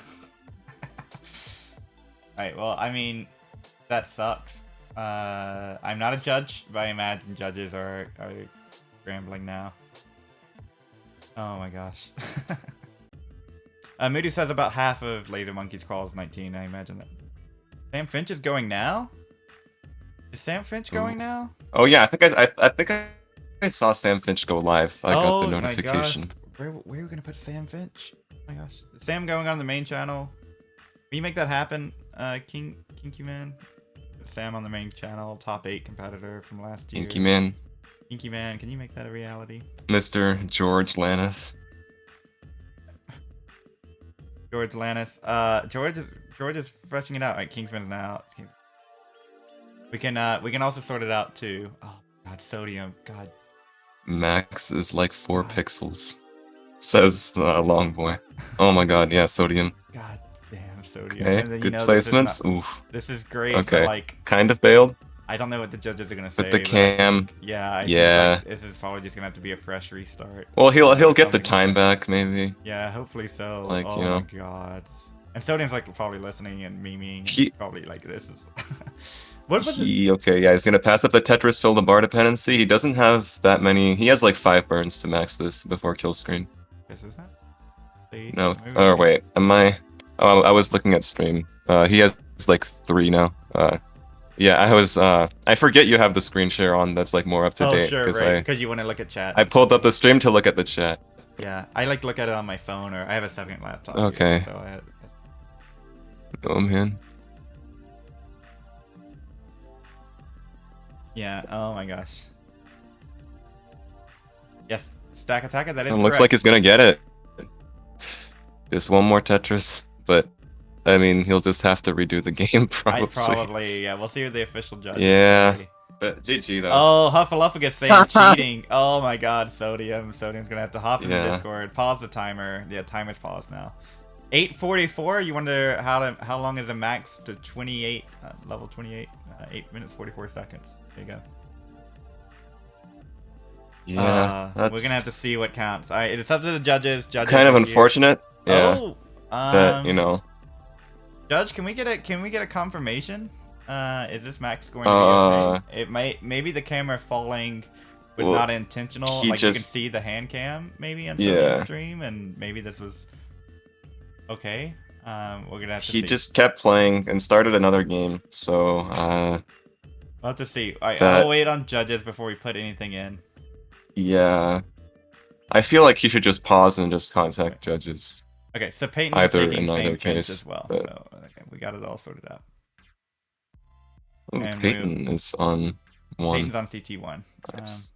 Alright, well, I mean, that sucks. I'm not a judge, but I imagine judges are scrambling now. Oh my gosh. Moody says about half of Laser Monkey's call is 19. I imagine that. Sam Finch is going now? Is Sam Finch going now? Oh yeah, I think I saw Sam Finch go live. I got the notification. Where are we gonna put Sam Finch? Oh my gosh, is Sam going on the main channel? Can you make that happen, Kinky Man? Sam on the main channel, top 8 competitor from last year. Kinky Man. Kinky Man, can you make that a reality? Mr. George Lannis. George Lannis. George is freshening it out. Alright, Kingsman's now out. We can also sort it out too. Oh god, Sodium. God. Max is like 4 pixels. Says Long Boy. Oh my god, yeah, Sodium. God damn, Sodium. Okay, And then, good placements. Oof. This is great. Okay. For, like, kind of bailed. I don't know what the judges are gonna say. With the cam. Think, I think, this is probably just gonna have to be a fresh restart. Well, he'll get the time back maybe. Yeah, hopefully so. Like, oh my god. And Sodium's like probably listening and memeing. Probably like this is. What was okay, yeah, he's gonna pass up the Tetris fill the bar dependency. He doesn't have that many. He has like 5 burns to max this before kill screen. This is that? No. Oh wait, am I? Oh, I was looking at stream. He has like 3 now. Yeah, I was. I forget you have the screen share on. That's like more up to date. Sure, right. Because you want to look at chat. I pulled up the stream to look at the chat. Yeah, I like to look at it on my phone, or I have a second laptop. Okay. Here, so Oh man. Yeah. Oh my gosh. Yes, Stack Attacker. That is. It looks like he's gonna get it. Just one more Tetris, but I mean, he'll just have to redo the game probably. Yeah. We'll see what the official judge. Yeah. But GG though. Oh, Huffaluffagus saying cheating. Oh my God, Sodium. Sodium's gonna have to hop in the Discord. Pause the timer. Yeah, timer's paused now. 8:44. You wonder how long is a max to 28 level 28? 8 minutes 44 seconds. There you go. Yeah, we're gonna have to see what counts. All right, it's up to the judges. Judges kind of unfortunate. Yeah. Oh, that you know. Judge, can we get a confirmation? Is this max going to be okay? It might. Maybe the camera falling was not intentional. Like you can see the hand cam maybe on some stream, and maybe this was okay. We're gonna have to see. He just kept playing and started another game, so we'll have to see. I'll wait on judges before we put anything in. Yeah, I feel like he should just pause and just contact judges. Okay, so Peyton's taking same case as well. But... So okay, we got it all sorted out. Oh, Peyton is on 1. Peyton's on CT1. Nice.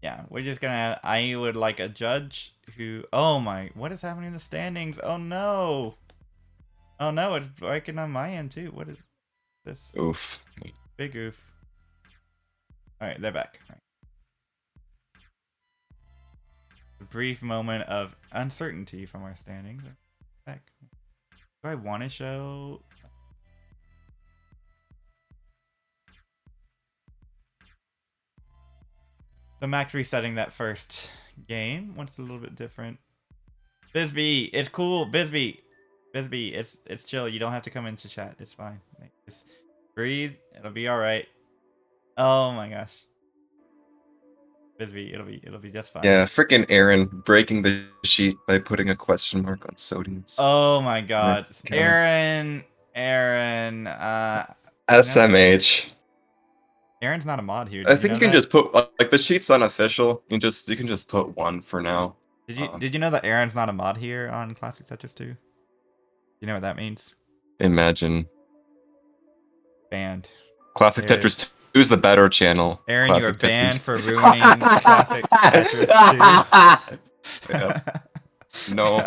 Yeah, we're just gonna. I would like a judge who. Oh my! What is happening in the standings? Oh no! Oh no! It's breaking on my end too. What is this? Oof. Big oof. All right, they're back. All right. A brief moment of uncertainty from our standings. Back. Do I want to show? The max resetting that first game. What's a little bit different? Bisbee, it's cool. Bisbee, it's chill. You don't have to come into chat. It's fine. Just breathe. It'll be all right. Oh my gosh. Bisbee, it'll be just fine. Yeah, freaking Aaron breaking the sheet by putting a question mark on Sodium's. Oh my god. Aaron, SMH. Aaron's not a mod here. I think you can just put like the sheet's unofficial. You can just put 1 for now. Did you know that Aaron's not a mod here on Classic Tetris 2? You know what that means? Imagine. Banned. Classic Tetris 2 is the better channel. Aaron, Classic you are banned for ruining Classic Tetris 2. No.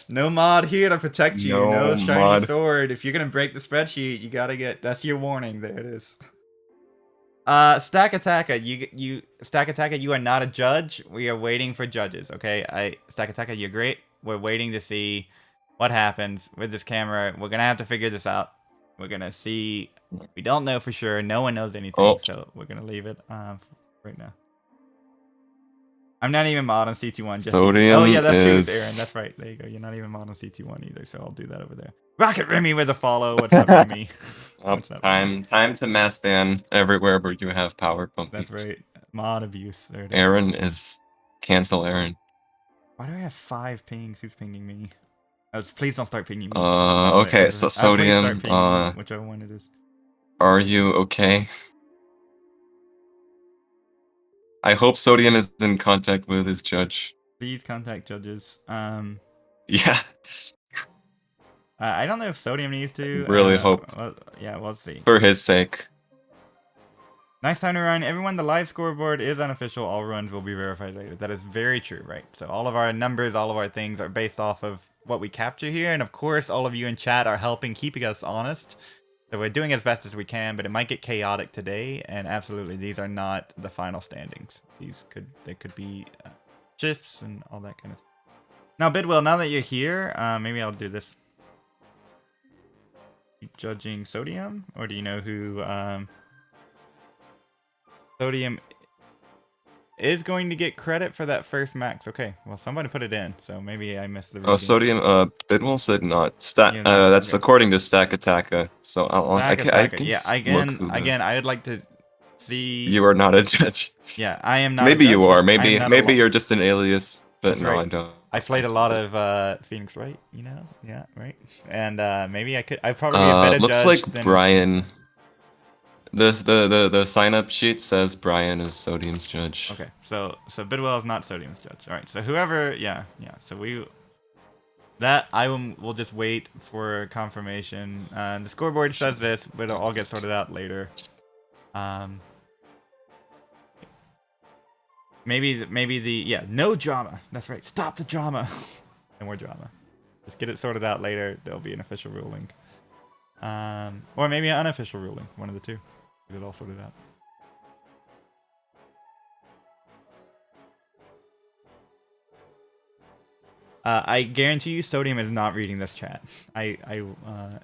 No mod here to protect you. No shiny sword. If you're gonna break the spreadsheet, you gotta get. That's your warning. There it is. Stack Attacker, Stack Attacker, you are not a judge. We are waiting for judges. Okay, Stack Attacker, you're great. We're waiting to see what happens with this camera. We're gonna have to figure this out. We're gonna see. We don't know for sure. No one knows anything, so we're gonna leave it right now. I'm not even mod on CT1. Just oh yeah, that's true, Aaron. That's right. There you go. You're not even mod on CT1 either, so I'll do that over there. Rocket Remy with a follow. What's up, Remy? What's up? Time to mass ban everywhere where you have power pump. That's right. Mod abuse. There it is. Aaron is cancel Aaron. Why do I have 5 pings? Who's pinging me? Oh, please don't start pinging me. Okay, so Sodium. Whichever one it is. Are you okay? I hope Sodium is in contact with his judge. Please contact judges. Yeah. I don't know if Sodium needs to. Really hope. Well, yeah, we'll see. For his sake. Nice time to run. Everyone, the live scoreboard is unofficial. All runs will be verified later. That is very true, right? So all of our numbers, all of our things are based off of what we capture here. And of course, all of you in chat are helping keeping us honest. So we're doing as best as we can, but it might get chaotic today. And absolutely, these are not the final standings. They could be shifts and all that kind of stuff. Now, Bidwell, now that you're here, maybe I'll do this. Judging Sodium, or do you know who Sodium is going to get credit for that first max? Okay, well, somebody put it in, so maybe I missed the reading. Oh, Sodium, Bidwell said not. That's according to Stack Attacker. So I can yeah, again, I would like to see. You are not a judge. Yeah, I am not. Maybe you are. Maybe you're just an alias. But no, I don't. I played a lot of Phoenix Wright, you know? Yeah, right. And maybe I'd probably be a better Looks judge like than Brian. The sign up sheet says Brian is Sodium's judge. Okay, so Bidwell is not Sodium's judge. All right, so whoever, yeah. So we'll just wait for confirmation. The scoreboard says this, but it'll all get sorted out later. Maybe no drama. That's right. Stop the drama. No more drama. Just get it sorted out later. There'll be an official ruling. Or maybe an unofficial ruling. One of the two. Get it all sorted out. I guarantee you Sodium is not reading this chat.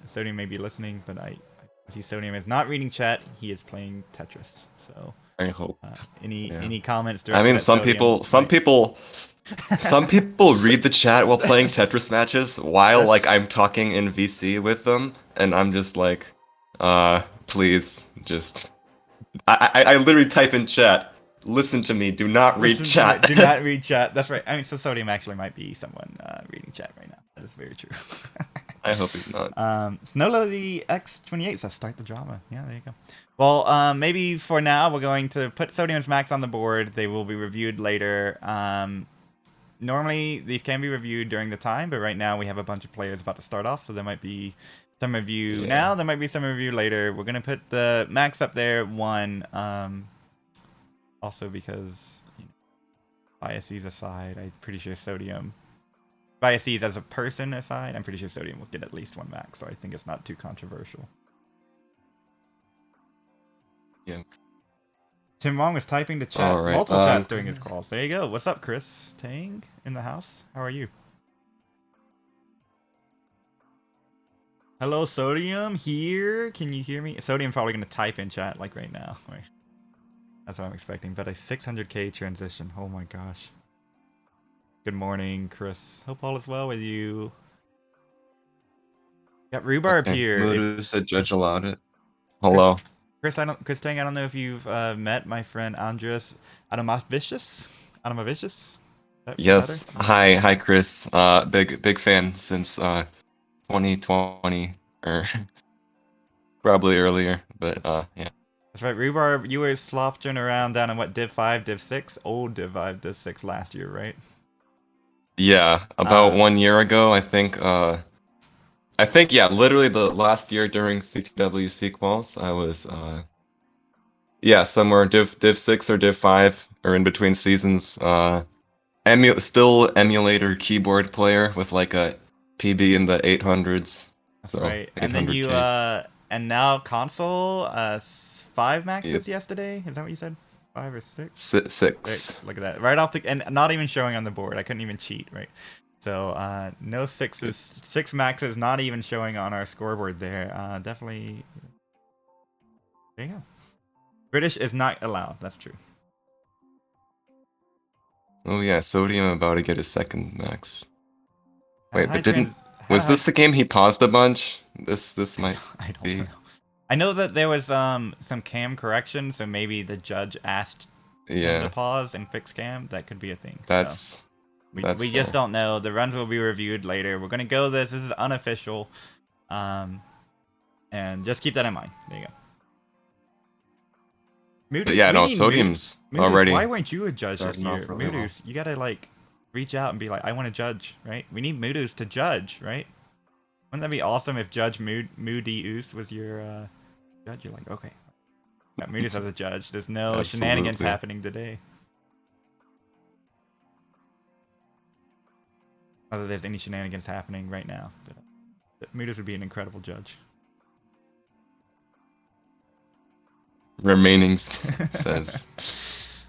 Sodium may be listening, but I see Sodium is not reading chat. He is playing Tetris. So I hope. Any comments I directed mean, at some Sodium, people read the chat while playing Tetris matches while like I'm talking in VC with them, and I'm just like, please, just. I literally type in chat. Listen to me. Do not read chat. Do not read chat. That's right. I mean, so Sodium actually might be someone reading chat right now. That is very true. I hope he's not. Snowla the X28 says start the drama. Yeah, there you go. Well, maybe for now we're going to put Sodium's max on the board. They will be reviewed later. Normally these can be reviewed during the time, but right now we have a bunch of players about to start off, so there might be some review now. There might be some review later. We're gonna put the max up there one. Also because biases aside, I'm pretty sure Sodium. Biases as a person aside, I'm pretty sure Sodium will get at least one max, so I think it's not too controversial. Yeah. Tim Wong was typing to chat, multiple chats during his calls. There you go. What's up, Chris Tang in the house? How are you? Hello, Sodium here. Can you hear me? Sodium probably gonna type in chat like right now. Wait. That's what I'm expecting. But a 600k transition. Oh my gosh. Good morning, Chris. Hope all is well with you. Got Rhubarb here. Mudu said judge allowed it. Hello. Chris Tang, I don't know if you've met my friend Andres Adamavicius. Yes. Hi, Chris. Big fan since 2020 or probably earlier, but yeah. That's right, Rhubarb. You were slopping around down in what, Div 5, Div 6? Old Div 5, Div 6 last year, right? Yeah, about 1 year ago, I think. Yeah, literally the last year during CTWC quals, I was somewhere Div 6 or Div 5 or in between seasons. Still emulator keyboard player with like a PB in the 800s. That's right. And then you and now console 5 maxes yesterday. Is that what you said? 5 or 6? 6. Look at that. Right off the and not even showing on the board. I couldn't even cheat, right? So no 6s, 6 maxes not even showing on our scoreboard there. Definitely. There you go. British is not allowed. That's true. Oh yeah, Sodium about to get his second max. Wait, but was this the game he paused a bunch? This might I don't know. I know that there was some cam correction, so maybe the judge asked him to pause and fix cam. That could be a thing. We just don't know. The runs will be reviewed later. We're gonna go this. This is unofficial, and just keep that in mind. There you go. Moodus, yeah, no, Sodium's already. Why weren't you a judge this year, Moodus? You gotta like reach out and be like, I want to judge, right? We need Moodus to judge, right? Wouldn't that be awesome if Judge Moody Oos was your judge? You're like, okay, got Moodus as a judge. There's no shenanigans happening today. Whether there's any shenanigans happening right now, but Moodus would be an incredible judge. Remainings says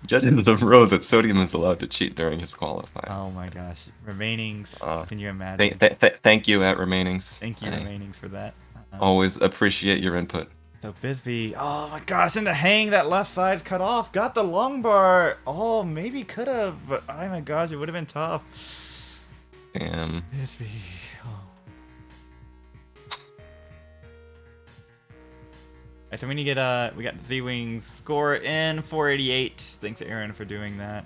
judges the row that Sodium is allowed to cheat during his qualifying. Oh my gosh, Remainings! Can you imagine? Thank you at Remainings. Thank you, Remainings, for that. Always appreciate your input. So Bisbee, oh my gosh, in the hang, that left side's cut off. Got the long bar. Oh, maybe could have, but oh my gosh, it would have been tough. Damn. Bisbee. Oh. Alright, so we got the Z-Wings score in 488. Thanks to Aaron for doing that.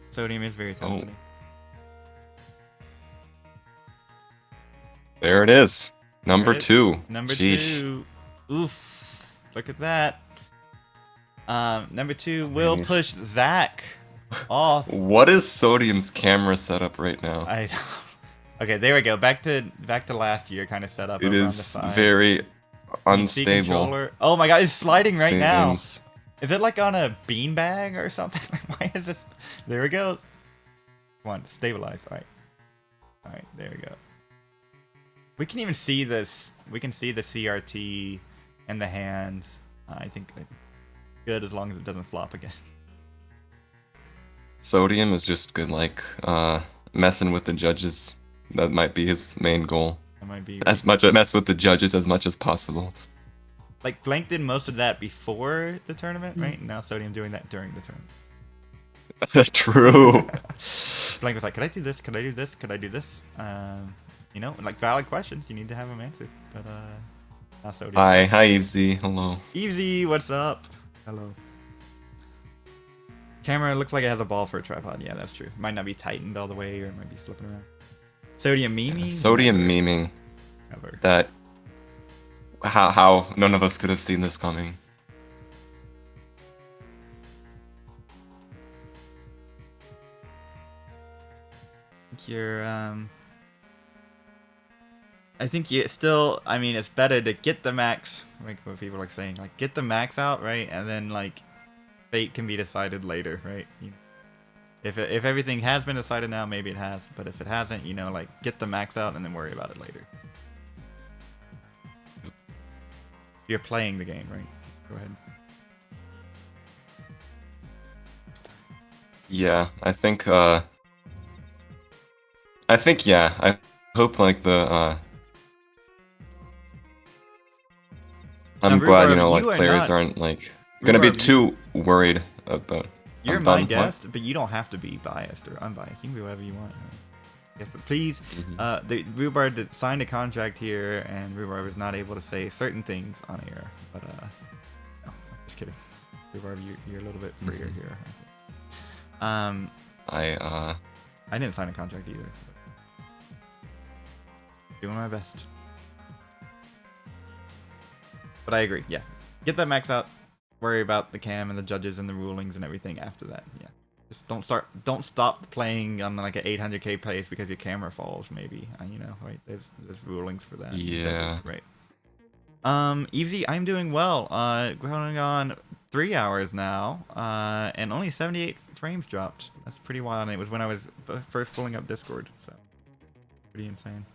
Sodium is very toasty. Oh. There it is. Number 2. Number Sheesh. 2. Oof. Look at that. Number 2 will push Zach off. What is Sodium's camera setup right now? Okay, there we go. Back to last year kind of setup. It is very unstable. Oh my god, it's sliding right Seems... now. Is it like on a beanbag or something? Why is this? There we go. Come on, stabilize. All right. All right, there we go. We can even see this. We can see the CRT and the hands. I think good as long as it doesn't flop again. Sodium is just good, like messing with the judges. That might be his main goal. That might be mess with the judges as much as possible. Like Blank did most of that before the tournament, right? Now Sodium doing that during the tournament. True. Blank was like, "Could I do this? Could I do this? Could I do this?" You know, like valid questions. You need to have them answered. But now Sodium. Hi, Evesy. Hello. Evesy, what's up? Hello. Camera looks like it has a ball for a tripod. Yeah, that's true. Might not be tightened all the way, or it might be slipping around. Sodium memeing. Yeah, Sodium memeing. Never. That. How none of us could have seen this coming. You're I think you still, I mean, it's better to get the max, like what people are saying, like get the max out, right? And then like fate can be decided later, right? If everything has been decided now, maybe it has, but if it hasn't, you know, like get the max out and then worry about it later. You're playing the game, right? Go ahead. Yeah, I think yeah. I hope like the I'm glad, you know, like players aren't like gonna be too worried about. You're my guest, but you don't have to be biased or unbiased. You can be whatever you want. Yes, but please, the Rhubarb signed a contract here, and Rhubarb is not able to say certain things on air. But no, I'm just kidding. Rhubarb, you're a little bit freer here. I didn't sign a contract either. Doing my best. But I agree, yeah. Get that max out. Worry about the cam and the judges and the rulings and everything after that, yeah. Just don't stop playing on like an 800k pace because your camera falls, maybe. You know, right? There's rulings for that. Yeah. Judges, right. Evesy, I'm doing well. Going on 3 hours now, and only 78 frames dropped. That's pretty wild, and it was when I was first pulling up Discord, so pretty insane.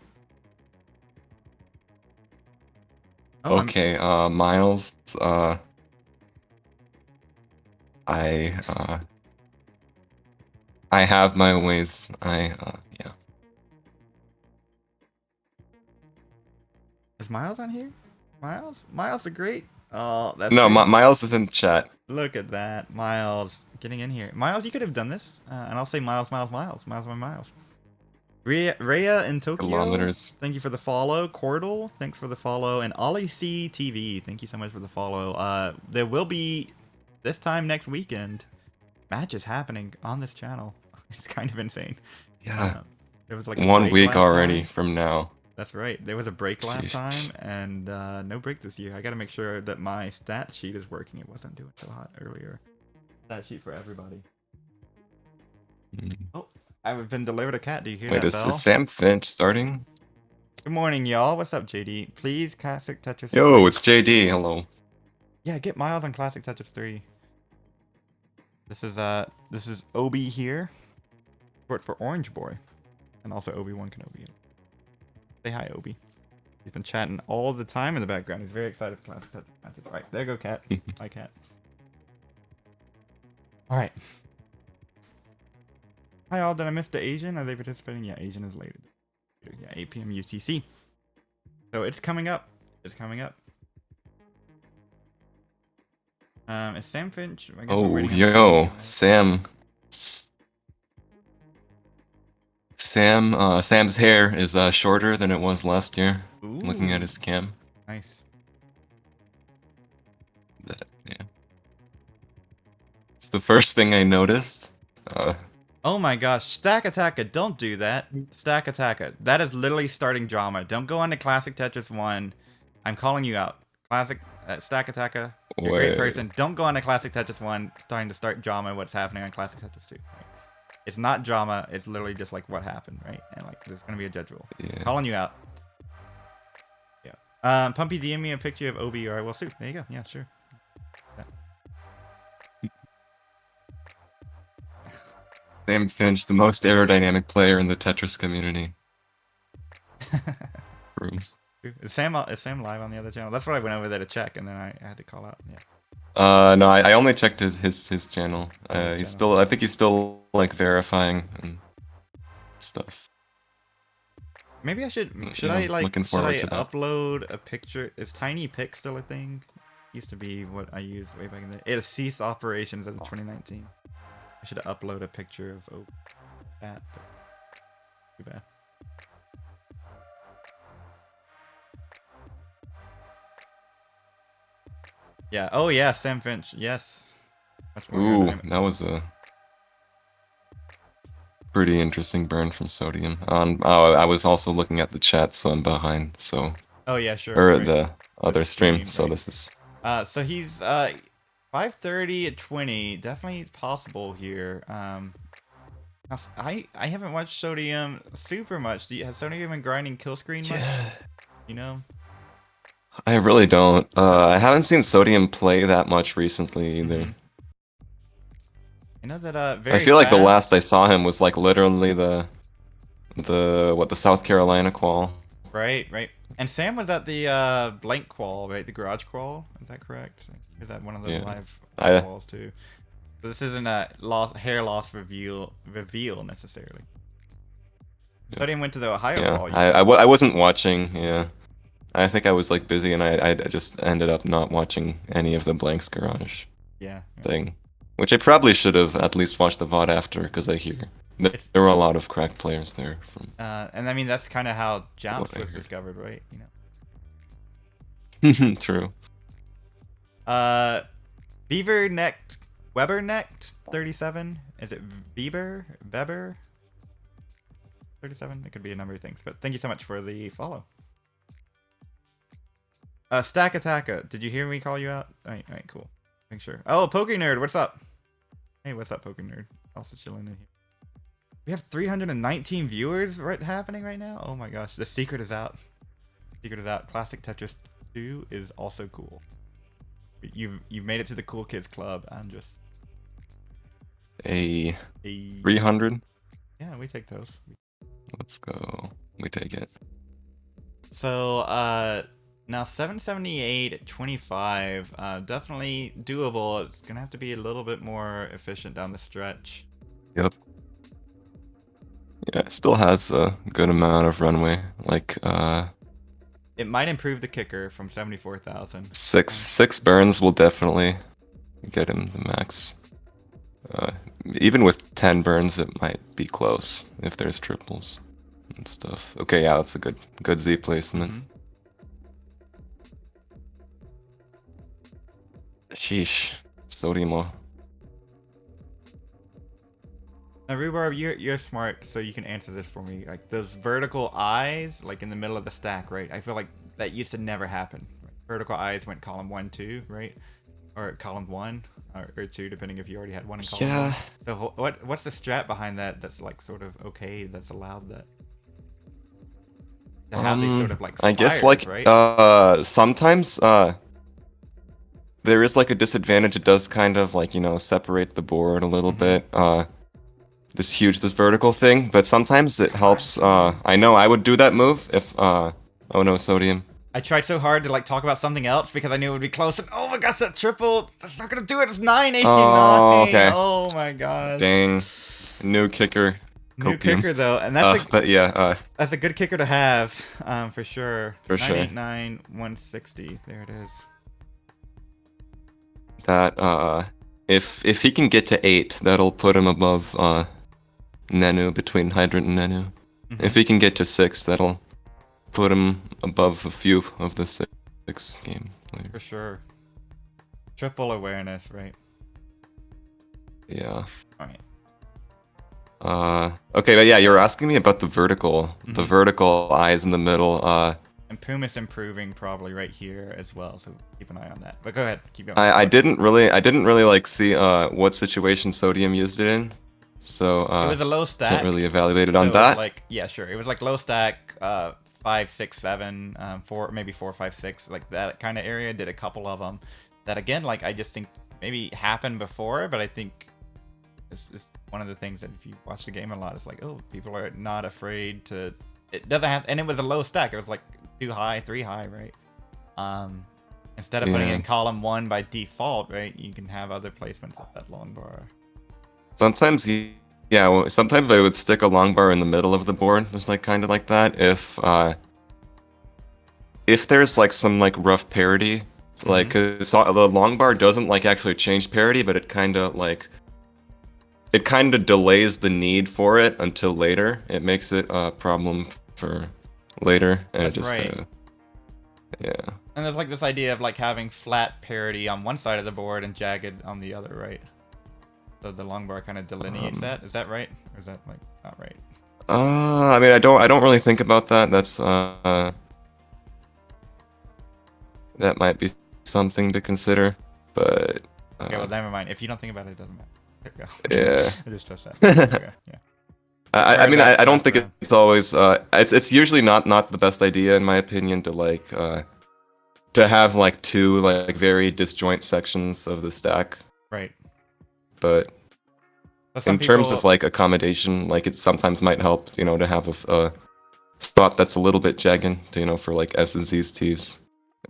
Oh, okay, Miles, I have my ways. Yeah. Is Miles on here? Miles are great. Oh, that's no. great. Miles is in chat. Look at that, Miles getting in here. Miles, you could have done this, and I'll say Miles. Rhea in Tokyo. Kilometers. Thank you for the follow. Cordal, thanks for the follow, and Ollie C TV, thank you so much for the follow. There will be this time next weekend matches happening on this channel. It's kind of insane. Yeah. There was like 1 week already from now. That's right. There was a break last time, and no break this year. I got to make sure that my stat sheet is working. It wasn't doing so hot earlier. Stat sheet for everybody. Oh, I've been delivered a cat. Do you hear that bell? Is Sam Finch starting? Good morning, y'all. What's up, JD? Please, Classic Tetris. Yo, it's JD. Hello. Yeah, get Miles on Classic Tetris 3. This is Obi here, short for Orange Boy, and also Obi-Wan Kenobi. Say hi, Obi. He's been chatting all the time in the background. He's very excited for Classic Tetris matches. All right, there you go, Cat. Hi, Cat. All right. Hi, all. Did I miss the Asian? Are they participating? Yeah, Asian is later. Yeah, 8 p.m. UTC. So it's coming up. It's coming up. Is Sam Finch? Oh, yo, Sam. Sam's hair is shorter than it was last year. Ooh. Looking at his cam. Nice. Yeah. It's the first thing I noticed. Oh my gosh, Stack Attacker, don't do that. Stack Attacker, that is literally starting drama. Don't go on to Classic Tetris 1. I'm calling you out. Classic Stack Attacker, you're a great Wait. person. Don't go on to Classic Tetris 1 starting to start drama what's happening on Classic Tetris 2. Right? It's not drama, it's literally just like what happened, right? And like there's gonna be a judge rule. Yeah. Calling you out. Yeah. Pumpy DM me a picture of Obi or I will sue. There you go. Yeah, sure. Yeah. Sam Finch, the most aerodynamic player in the Tetris community. True. Is Sam live on the other channel? That's what I went over there to check, and then I had to call out. Yeah. No, I only checked his channel. He's still, I think he's still like verifying and stuff. Maybe I should Yeah, I like looking should forward I to that. upload a picture? Is Tiny Pic still a thing? Used to be what I used way back in the. It has ceased operations as of 2019. I should upload a picture of that. But too bad. Yeah. Oh yeah, Sam Finch. Yes. Much more Ooh, aerodynamic. that was a pretty interesting burn from Sodium. Oh, I was also looking at the chat, so I'm behind. So, Oh yeah, sure. or Right. the other stream. stream, So right. this is. So he's 5:30 at 20. Definitely possible here. I haven't watched Sodium super much. Has Sodium been grinding kill screen much? You know? I really don't. I haven't seen Sodium play that much recently either. I know that very I feel like the last I fast- saw him was like literally the South Carolina qual. Right. And Sam was at the blank qual, right? The garage qual. Is that correct? Is that one of those Yeah. live I- quals too? So this isn't a hair loss reveal necessarily. Yeah. Sodium went to the Ohio Yeah, qual. I wasn't watching. Yeah, I think I was like busy, and I just ended up not watching any of the Blanks Garage thing, which I probably should have at least watched the VOD after, because I hear there were a lot of cracked players there. From and I mean that's kind of how Jounce what I was heard. discovered, right? You know. True. Beaver necked Weber necked 37. Is it Weber 37? It could be a number of things, but thank you so much for the follow. Stack Attacker, did you hear me call you out? Alright, cool. Make sure. Oh, Poke Nerd, what's up? Hey, what's up, Poke Nerd? Also chilling in here. We have 319 viewers happening right now. Oh my gosh, the secret is out. Secret is out. Classic Tetris 2 is also cool. You've made it to the cool kids club. I'm just a 300. Yeah, we take those. Let's go. We take it. So now 778 at 25. Definitely doable. It's gonna have to be a little bit more efficient down the stretch. Yep. Yeah, it still has a good amount of runway. Like it might improve the kicker from 74,000. Six burns will definitely get him the max. Even with 10 burns, it might be close if there's triples and stuff. Okay, yeah, that's a good Z placement. Sheesh, Sodium. Now, Rhubarb, you're smart, so you can answer this for me. Like those vertical eyes, like in the middle of the stack, right? I feel like that used to never happen. Right? Vertical eyes went column 1, 2, right? Or column 1 or 2, depending if you already had one in column 1. So what's the strat behind that? That's like sort of okay. That's allowed that. To have these sort of like spires, I guess like right? Sometimes there is like a disadvantage. It does kind of like, you know, separate the board a little bit. This vertical thing, but sometimes it helps. I know I would do that move if oh no, Sodium. I tried so hard to like talk about something else because I knew it would be close, and oh my gosh, that triple, that's not gonna do it. It's 989. Oh, okay. Oh my god. Dang. New kicker. New kicker though, and that's but yeah, that's a good kicker to have, for sure. For sure. 989 160. There it is. That if he can get to 8, that'll put him above Nenu, between Hydrant and Nenu. If he can get to 6, that'll put him above a few of the 6 game players. For sure. Triple awareness, right? Yeah. Alright. Okay, but yeah, you were asking me about the vertical. The vertical eyes in the middle. And Pumice improving probably right here as well, so keep an eye on that. But go ahead, keep going. I didn't really like see what situation Sodium used it in, so It was a low stack. can't really evaluate it so on it was that. like, yeah, sure. It was like low stack, 5, 6, 7, 4, maybe 4, 5, 6, like that kind of area. Did a couple of them. That again, like I just think maybe happened before, but I think it's one of the things that if you watch the game a lot, it's like, oh, people are not afraid to. It doesn't have, and it was a low stack. It was like 2 high, 3 high, right? Instead of putting it in column 1 by default, right, you can have other placements of that long bar. Sometimes, yeah, well, sometimes I would stick a long bar in the middle of the board. There's like kind of like that. If there's like some like rough parity, like 'cause the long bar doesn't like actually change parity, but it kind of delays the need for it until later. It makes it a problem for later, and That's it just right. Yeah. And there's like this idea of like having flat parity on one side of the board and jagged on the other, right? So the long bar kind of delineates that. Is that right? Or is that like not right? I mean, I don't really think about that. That's that might be something to consider, but okay, well, never mind. If you don't think about it, it doesn't matter. There you go. Yeah. I just touched that. Okay, yeah. I mean, I don't think it's always it's usually not the best idea in my opinion to like to have like 2 like very disjoint sections of the stack. Right. But in terms of like accommodation, like it sometimes might help, you know, to have a spot that's a little bit jagged, you know, for like S and Z's T's,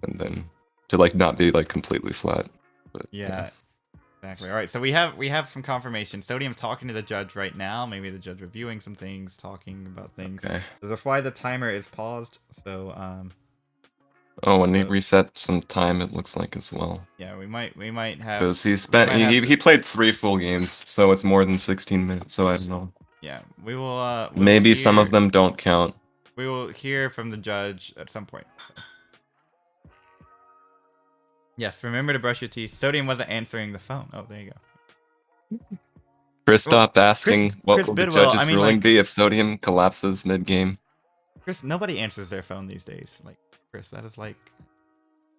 and then to like not be like completely flat. But, yeah. Exactly. All right, so we have some confirmation. Sodium talking to the judge right now. Maybe the judge reviewing some things, talking about things. Okay. That's why the timer is paused. So Oh, and he reset some time. It looks like as well. Yeah, we might have. Because he played 3 full games, so it's more than 16 minutes. So I don't know. Yeah, we will. Maybe some of them don't count. We will hear from the judge at some point. So. Yes, remember to brush your teeth. Sodium wasn't answering the phone. Oh, there you go. Chris stopped asking what will the judge's ruling like, be if Sodium collapses mid-game. Chris, nobody answers their phone these days. Like, Chris, that is like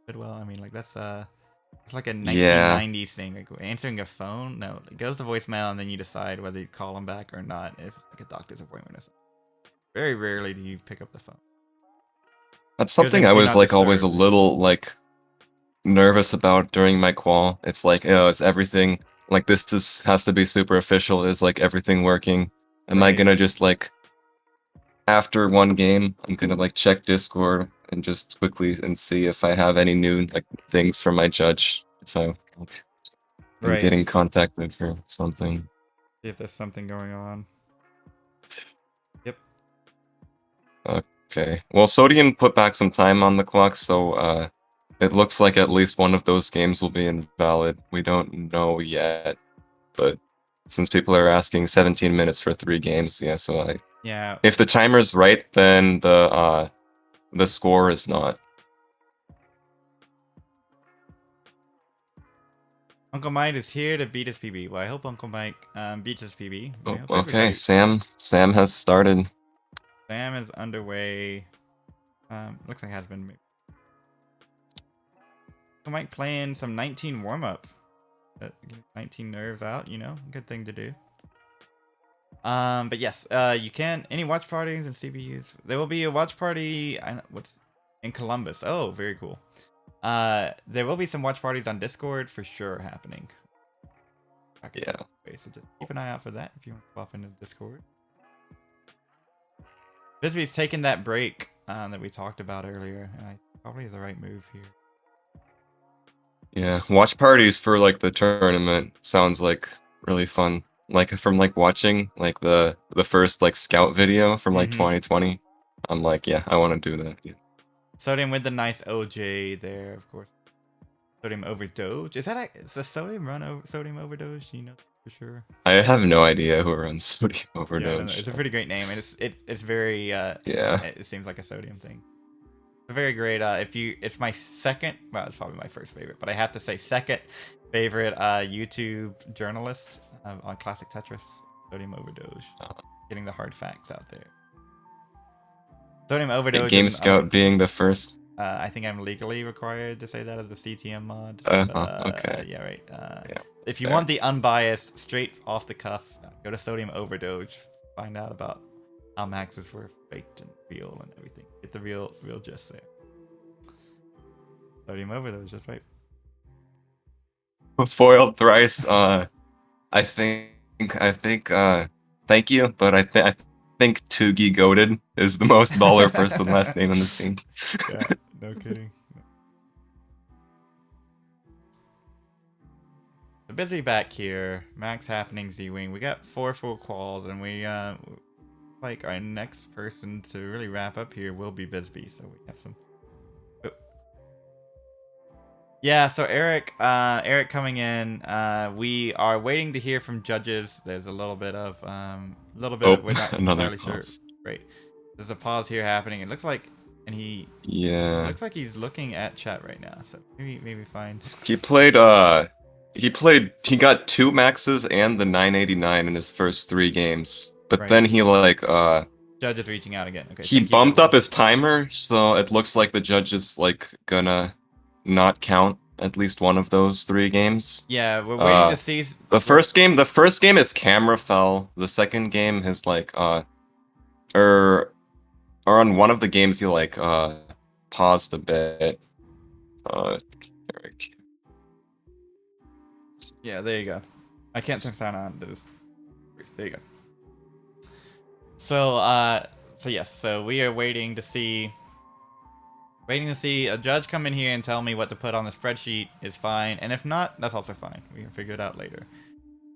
Bidwell. I mean, like it's like a 1990s thing. Like answering a phone, no, it goes to voicemail, and then you decide whether you call them back or not. If it's like a doctor's appointment or something. Very rarely do you pick up the phone. That's something I was like always a little like nervous about during my qual. It's like, you know, is everything like this has to be super official? Is like everything working? Am I gonna just like after one game, I'm gonna like check Discord and just quickly and see if I have any new like things from my judge, if I'm getting contacted for something. See if there's something going on. Yep. Okay. Well, Sodium put back some time on the clock, so it looks like at least one of those games will be invalid. We don't know yet, but since people are asking 17 minutes for 3 games, yeah, so yeah. If the timer's right, then the score is not. Uncle Mike is here to beat his PB. Well, I hope Uncle Mike beats his PB. Oh, okay, Sam has started. Sam is underway. Looks like it has been. Uncle Mike playing some 19 warm-up. 19 nerves out, you know, good thing to do. But yes, you can any watch parties and CBUs. There will be a watch party. What's in Columbus? Oh, very cool. There will be some watch parties on Discord for sure happening. Yeah. So just keep an eye out for that if you want to pop into Discord. Bisbee's taking that break that we talked about earlier, and probably the right move here. Yeah, watch parties for like the tournament sounds like really fun. Like from like watching like the first like scout video from like 2020, I'm like, yeah, I want to do that. Yeah. Sodium with the nice OJ there, of course. Sodium over Doge. Is a Sodium run Sodium over Doge? Do you know for sure? I have no idea who runs Sodium over Doge. It's a pretty great name, and it's very yeah. It seems like a Sodium thing. It's a very great. It's my second. Well, it's probably my first favorite, but I have to say second favorite YouTube journalist on Classic Tetris. Sodium overdose. Getting the hard facts out there. Sodium overdose. Game Scout being the first. I think I'm legally required to say that as the CTM mod. Okay. Yeah, right. Yeah, if you want the unbiased, straight off the cuff, go to Sodium Overdose. Find out about how maxes were faked and real and everything. Get the real gist there. Sodium Overdose, just right. Foiled thrice. I think. Thank you, but I think Tugi Goated is the most baller first and last name in the scene. Yeah, no kidding. So busy back here. Max happening, Z-Wing. We got 4 full quals, and we like our next person to really wrap up here will be Bisbee. So we have some. Oh. Yeah, so Eric coming in. We are waiting to hear from judges. There's a little bit of we're not entirely sure. Right. There's a pause here happening. It looks like, and he looks like he's looking at chat right now. So maybe finds. He got 2 maxes and the 989 in his first 3 games. But then he judge is reaching out again. Okay. He bumped up his timer, so it looks like the judge is gonna not count at least one of those 3 games. Yeah, we're waiting to see. The first game his camera fell. The second game his or on one of the games he paused a bit. Yeah, there you go. I can't turn sound on. There you go. So yes, so we are waiting to see a judge come in here and tell me what to put on the spreadsheet is fine, and if not, that's also fine. We can figure it out later.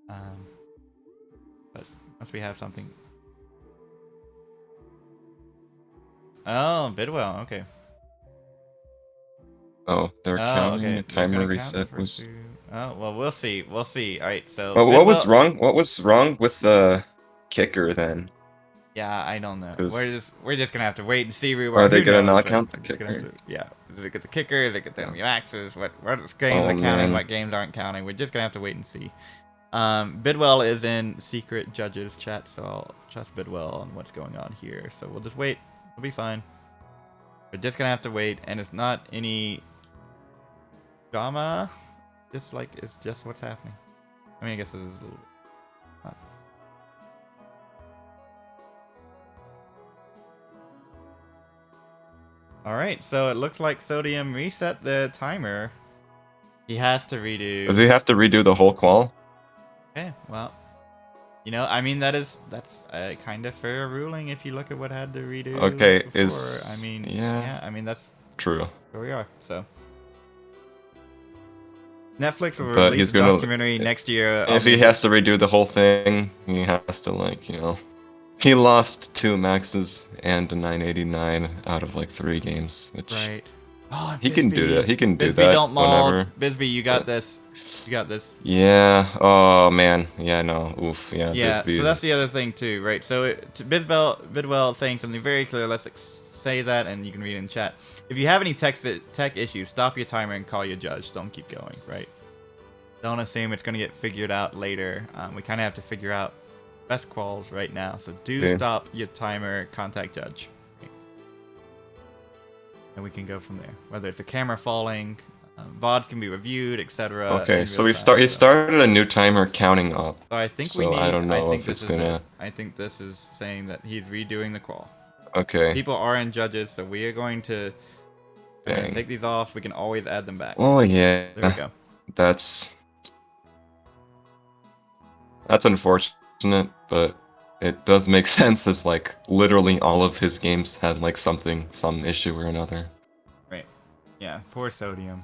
But once we have something. Oh, Bidwell, okay. Oh, they're counting. Okay. The timer reset was. Oh well, we'll see. All right, so. Well, what was wrong? What was wrong with the kicker then? Yeah, I don't know. We're just gonna have to wait and see. Are they gonna not count the kicker? Yeah, they get the kicker. They get the axes. What games are counting? What games aren't counting? We're just gonna have to wait and see. Bidwell is in secret judges chat, so I'll trust Bidwell on what's going on here. So we'll just wait. We'll be fine. We're just gonna have to wait, and it's not any drama. It's just what's happening. I mean, I guess this is a little. All right, so it looks like Sodium reset the timer. He has to redo. Does he have to redo the whole qual? Okay, well, I mean that's a kind of fair ruling if you look at what had to redo. Okay, before. Yeah, I mean that's true. Where we are, so. Netflix will release a documentary next year. If he has to redo the whole thing, he has to he lost 2 maxes and a 989 out of 3 games, which Oh, he can do that. He can do Bisbee, that. Don't maul. Whenever. Bisbee, you got this. You got this. Yeah. Oh man. Yeah. No. Oof. Yeah. Yeah. Bisbee So that's the other thing too, right? So Bidwell saying something very clear. Let's say that, and you can read it in chat. If you have any tech issues, stop your timer and call your judge. Don't keep going, right? Don't assume it's gonna get figured out later. We kind of have to figure out best quals right now. So stop your timer. Contact judge. And we can go from there. Whether it's a camera falling, VODs can be reviewed, etc. Okay, so he started a new timer counting up. So I think I don't know if it's gonna. I think this is saying that he's redoing the qual. Okay. People are in judges, so we are going to. We're going to take these off. We can always add them back. Oh yeah. There we go. That's unfortunate, but it does make sense as literally all of his games had some issue or another. Right. Yeah, poor Sodium.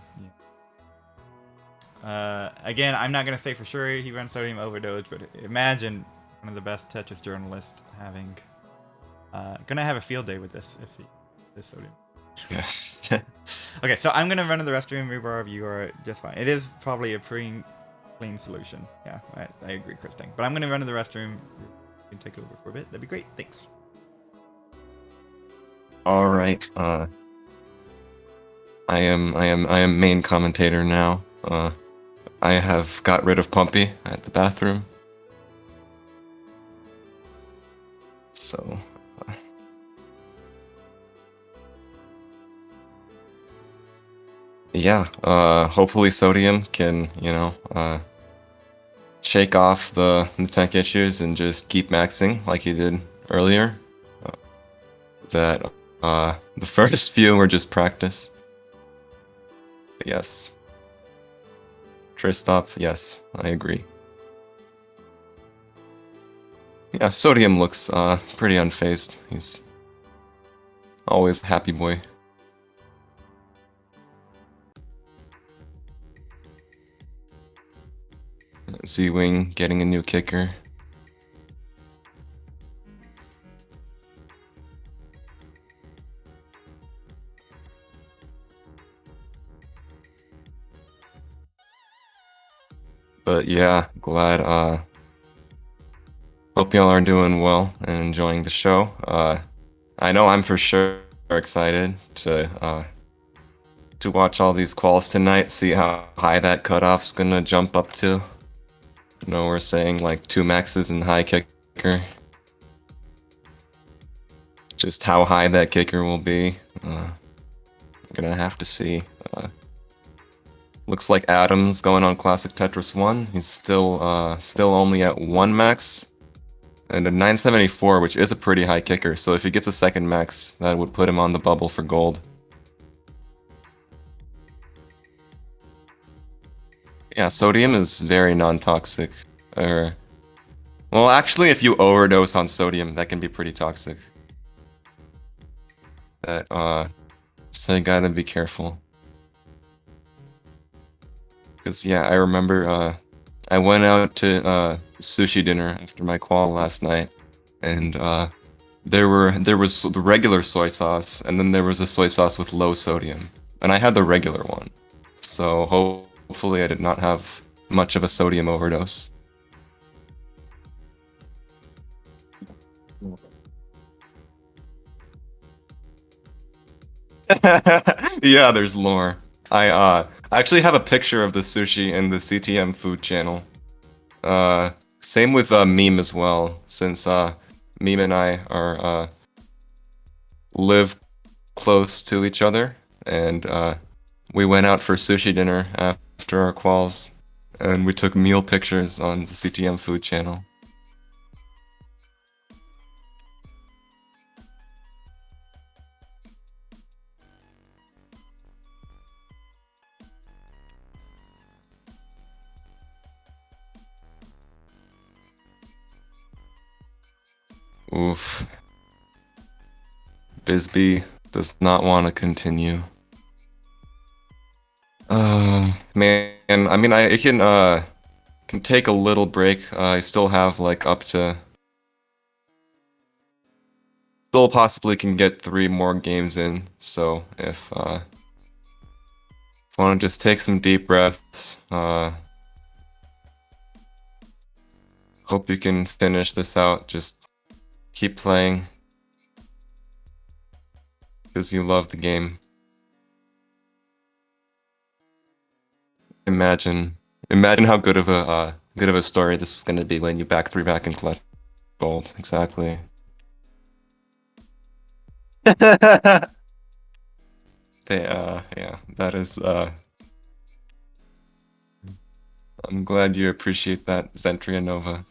Yeah. Again, I'm not gonna say for sure he runs Sodium Overdose, but imagine one of the best Tetris journalists having gonna have a field day with this this Sodium. Yeah. Okay, so I'm gonna run to the restroom. Rebar, you are just fine. It is probably a pretty clean solution. Yeah, I agree, Christine. But I'm gonna run to the restroom. You can take over for a bit. That'd be great. Thanks. All right. I am main commentator now. I have got rid of Pumpy at the bathroom. So yeah, hopefully Sodium can, shake off the tech issues and just keep maxing like he did earlier. That the first few were just practice. But yes. Tristop, yes, I agree. Yeah, Sodium looks pretty unfazed. He's always a happy boy. Z-Wing getting a new kicker. But yeah, glad hope y'all are doing well and enjoying the show. I know I'm for sure excited to watch all these quals tonight, see how high that cutoff's gonna jump up to. You know, we're saying like 2 maxes and high kicker. Just how high that kicker will be, I'm gonna have to see. Looks like Adam's going on Classic Tetris 1. He's still only at 1 max. And a 974, which is a pretty high kicker, so if he gets a second max, that would put him on the bubble for gold. Yeah, Sodium is very non-toxic. Well, actually, if you overdose on Sodium, that can be pretty toxic. So you gotta be careful. Because, yeah, I remember I went out to sushi dinner after my qual last night, and there was the regular soy sauce, and then there was a soy sauce with low sodium, and I had the regular one. So hopefully I did not have much of a sodium overdose. Yeah, there's lore. I actually have a picture of the sushi in the CTM food channel. Same with Meme as well, since Meme and I are live close to each other, and we went out for sushi dinner after our quals, and we took meal pictures on the CTM food channel. Oof. Bisbee does not want to continue. Man, I mean, I can take a little break. I still have like up to, still possibly can get 3 more games in. So if want to just take some deep breaths, hope you can finish this out. Just keep playing because you love the game. Imagine how good of a story this is going to be when you back 3 back and collect gold. Exactly. Yeah, that is I'm glad you appreciate that, Zentria Nova.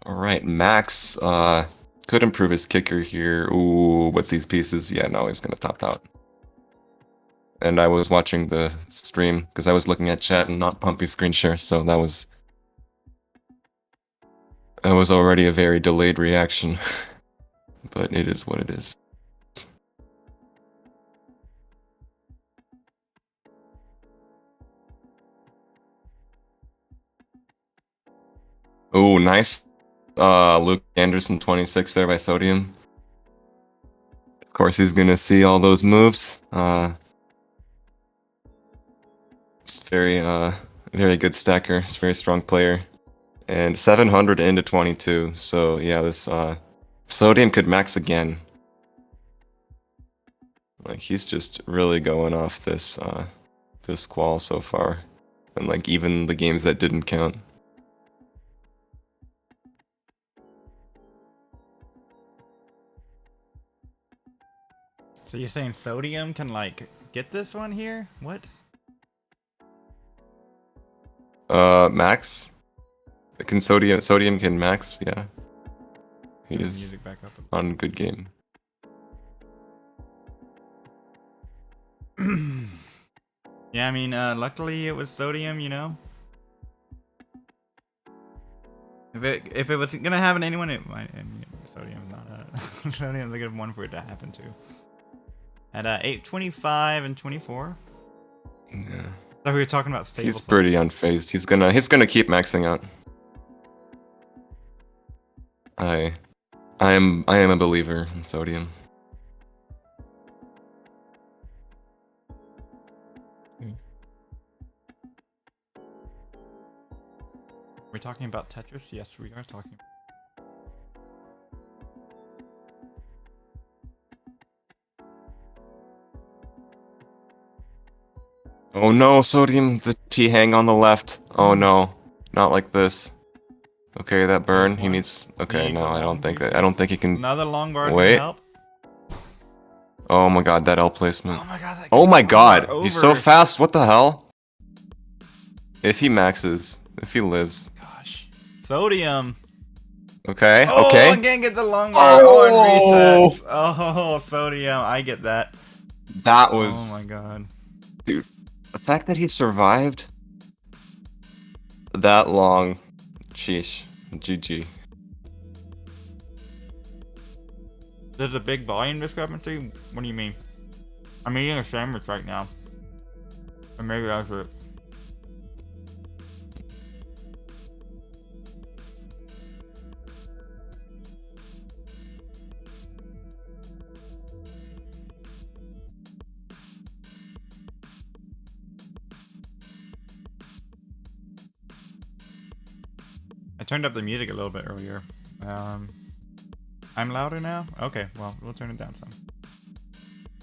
Alright, Max could improve his kicker here. Ooh, with these pieces. Yeah, no, he's gonna top out. And I was watching the stream because I was looking at chat and not pumping screen share, so that was already a very delayed reaction. But it is what it is. Oh, nice. Luke Anderson 26 there by Sodium. Of course, he's gonna see all those moves. It's very good stacker. It's a very strong player. And 700 into 22. So yeah, this Sodium could max again. Like he's just really going off this this qual so far, and like even the games that didn't count. So you're saying Sodium can like get this one here? What? Max. Can Sodium can max? Yeah. He Turn the is music back up. on good game. Yeah, I mean, luckily it was Sodium, you know. If it was gonna happen to anyone, it might. I mean, Sodium's not a Sodium's a good one for it to happen to. At 8:25 and 24. Yeah. So we were talking about stable. He's pretty unfazed. He's gonna keep maxing out. I am a believer in Sodium. We're talking about Tetris? Yes, we are talking. Oh no, Sodium, the T-hang on the left. Oh no, not like this. Okay, that burn, he needs... Okay, no, I don't think he can... Another long bar is Wait. gonna help. Oh my god, that L placement. Oh my god, that Oh my gets god, over. he's so fast, what the hell? If he maxes, if he lives. Gosh. Sodium. Okay, Oh, okay. again get the long bar. Oh, and resets. Oh, Sodium, I get that. That was... Oh my god. Dude, the fact that he survived that long, sheesh, GG. There's a big volume discrepancy? What do you mean? I'm eating a sandwich right now. Or maybe that's it. I turned up the music a little bit earlier. I'm louder now? Okay, well, we'll turn it down some.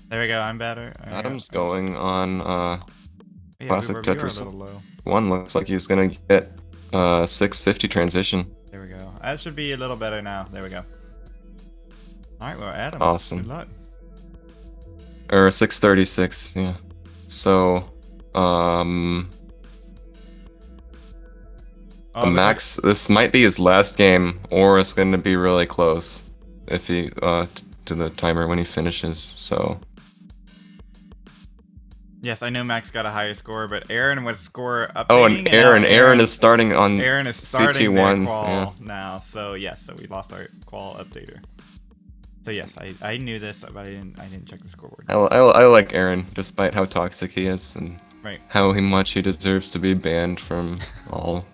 There we go, I'm better. Adam's going on Yeah, Classic we were Tetris a little low. 1. Looks like he's gonna get 650 transition. There we go. That should be a little better now. There we go. Alright, well, Adam, Awesome. good luck. Or 636, yeah. So, Oh, Max, this might be his last game, or it's gonna be really close if he to the timer when he finishes. So yes, I know Max got a higher score, but Aaron was score updating. oh, and Aaron is starting on Aaron is starting CT1 their qual yeah. now. So yes, so we lost our qual updater. So yes, I knew this, but I didn't check the scoreboard. I like Aaron, despite how toxic he is and Right. how much he deserves to be banned from all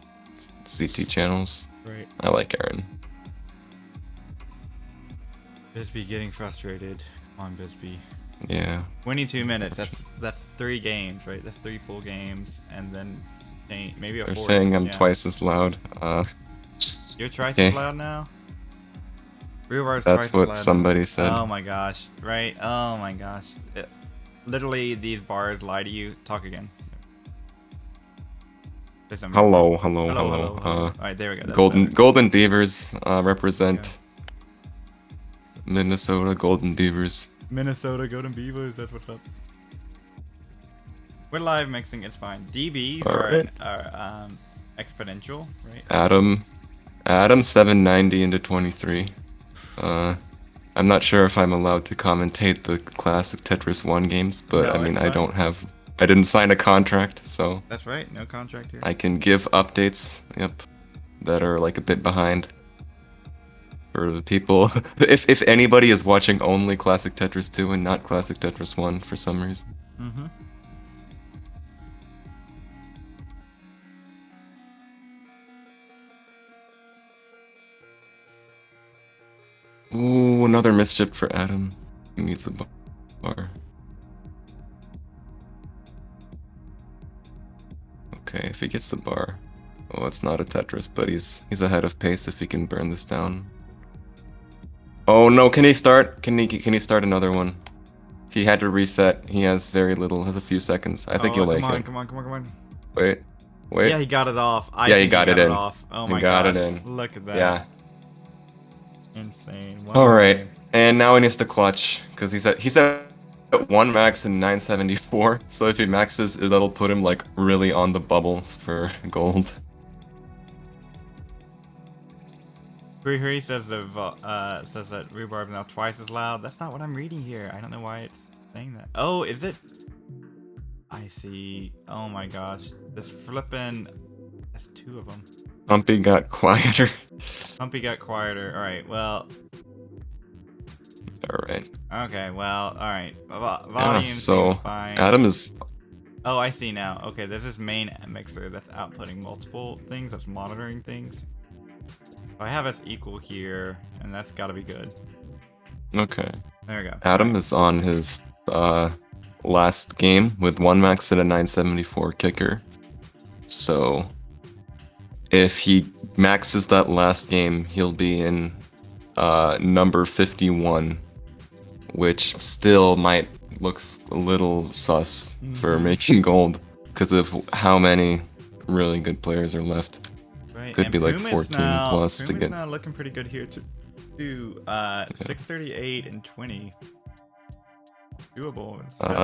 CT channels. Right. I like Aaron. Bisbee getting frustrated. Come on, Bisbee. Yeah. 22 minutes. That's 3 games, right? That's 3 full games, and then maybe a 4th. They're saying I'm twice as loud. You're twice okay. as loud now? That's what somebody said. Oh my gosh. Right? Oh my gosh. Literally, these bars lie to you. Talk again. Hello. Alright, there we go. Golden Beavers represent Minnesota Golden Beavers. Minnesota Golden Beavers, that's what's up. We're live mixing, it's fine. DBs are exponential, right? Adam 790 into 23. I'm not sure if I'm allowed to commentate the Classic Tetris 1 games, but No, I mean it's I didn't sign a contract, so that's right, no contract here. I can give updates, yep, that are like a bit behind. For the people, if anybody is watching only Classic Tetris 2 and not Classic Tetris 1 for some reason. Mm-hmm. Ooh, another misship for Adam. He needs the bar. Okay, if he gets the bar. Oh, it's not a Tetris, but he's ahead of pace if he can burn this down. Oh no, can he start? Can he start another one? He had to reset. He has very little, has a few seconds. I think you'll make it. Come on. Wait. Yeah, he got it off. Yeah, he got it in. Off. Oh He my got gosh. it in. Look at that. Yeah. Insane. Alright. And now he needs to clutch. Because he's at 1 max and 974. So if he maxes, that'll put him like really on the bubble for gold. Free says that Rhubarb is now twice as loud. That's not what I'm reading here. I don't know why it's saying that. Oh, is it? I see. Oh my gosh. This flippin'... That's 2 of them. Humpy got quieter. Humpy got quieter. Alright, well... Alright. Okay, well, alright. Volume so seems fine. Adam is... Oh, I see now. Okay, there's this main mixer that's outputting multiple things, that's monitoring things. So I have us equal here, and that's gotta be good. Okay. There we go. Adam is on his last game with 1 max and a 974 kicker. So if he maxes that last game, he'll be in number 51, which still might looks a little sus for making gold because of how many really good players are left. Right. Could and be like Puma's 14 plus to Puma's get. now looking pretty good here to do 638 and 20. Doable.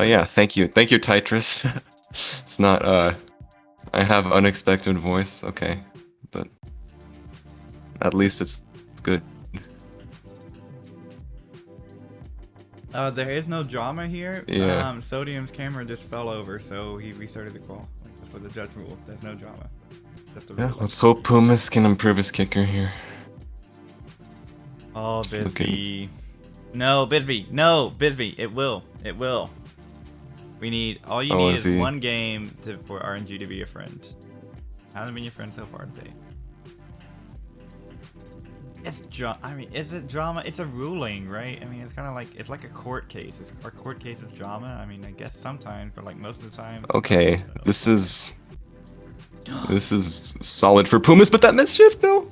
Yeah, thank you, Tetris. It's not I have unexpected voice, okay, but at least it's good. There is no drama here. Yeah. Sodium's camera just fell over, so he restarted the call. That's what the judge ruled. There's no drama. Just a Yeah, ruling. let's hope Pumas can improve his kicker here. Oh, Bisbee. No, Bisbee. No, Bisbee. It will. It will. We need... All you need is one game for RNG to be your friend. Hasn't been your friend so far today. It's I mean, is it drama? It's a ruling, right? I mean, it's kind of like... It's like a court case. Are court cases drama? I mean, I guess sometimes, but like most of the time... Okay, so. This is solid for Pumas, but that mischief though.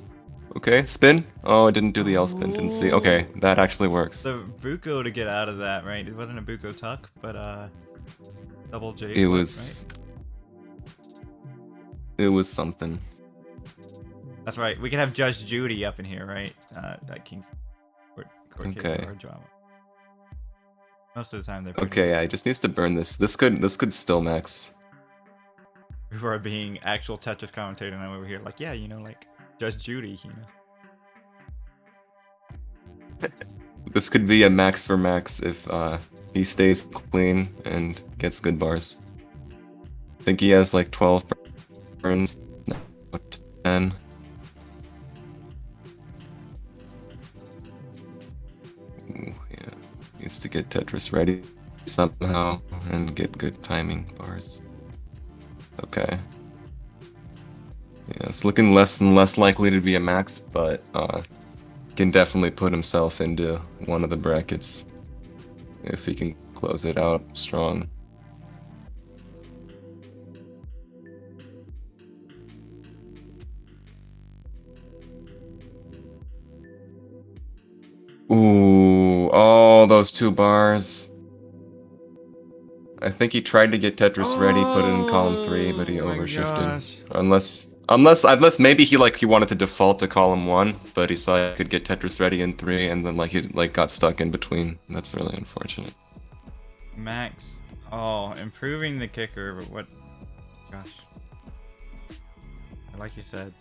Okay, spin. Oh, I didn't do the L spin. Didn't see. Okay, that actually works. The Buko to get out of that, right? It wasn't a Buko tuck, but double J. It was. Right? It was something. That's right. We can have Judge Judy up in here, right? That King's court case or drama. Most of the time they're. Okay, yeah, he just needs to burn this. This could still max. Who are being actual Tetris commentator, and I'm over here like, yeah, you know, like Judge Judy, you know. This could be a max for max if he stays clean and gets good bars. I think he has like 12 burns, no, 10. Ooh, yeah, needs to get Tetris ready somehow and get good timing bars. Okay. Yeah, it's looking less and less likely to be a max, but can definitely put himself into one of the brackets if he can close it out strong. Ooh, oh, those 2 bars. I think he tried to get Tetris ready, put it in column 3, but he overshifted. Unless maybe he wanted to default to column 1, but he saw he could get Tetris ready in 3, and then he got stuck in between. That's really unfortunate. Max, improving the kicker, but what? Gosh, like you said,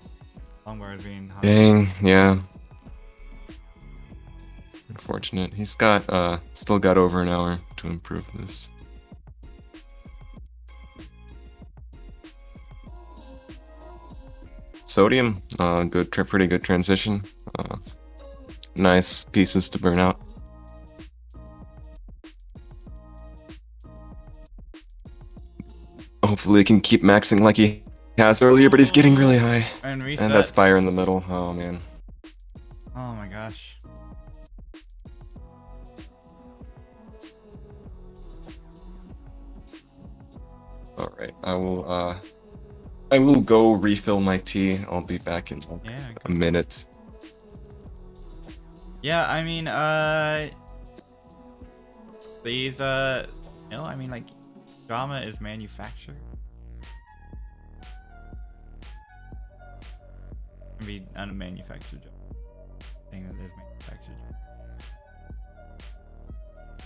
long bars being hot. Dang, yeah. Unfortunate. He's got still got over an hour to improve this. Sodium, pretty good transition. Nice pieces to burn out. Hopefully he can keep maxing like he has earlier, but he's getting really high. And that spire in the middle, oh man. Oh my gosh. Alright, I will go refill my tea. I'll be back in a minute. Yeah, I mean, These, no, I mean, like, drama is manufactured. Can be unmanufactured drama. Saying that there's manufactured drama.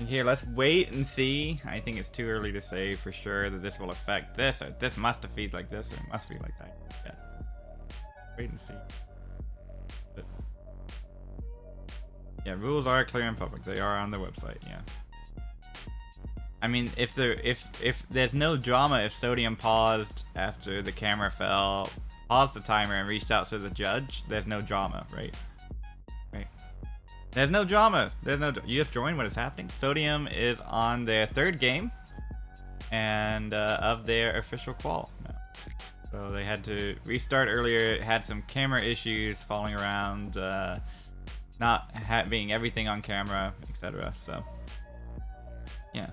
Here, let's wait and see. I think it's too early to say for sure that this will affect this, or this must defeat like this, or it must be like that. Yeah. Wait and see. But, yeah, rules are clear and public. They are on the website, yeah. I mean, if there's no drama, if Sodium paused after the camera fell, paused the timer and reached out to the judge, there's no drama, right? Right. There's no drama. You just join what is happening. Sodium is on their third game, and of their official qual now. So they had to restart earlier. It had some camera issues, falling around, not being everything on camera, etc. So yeah,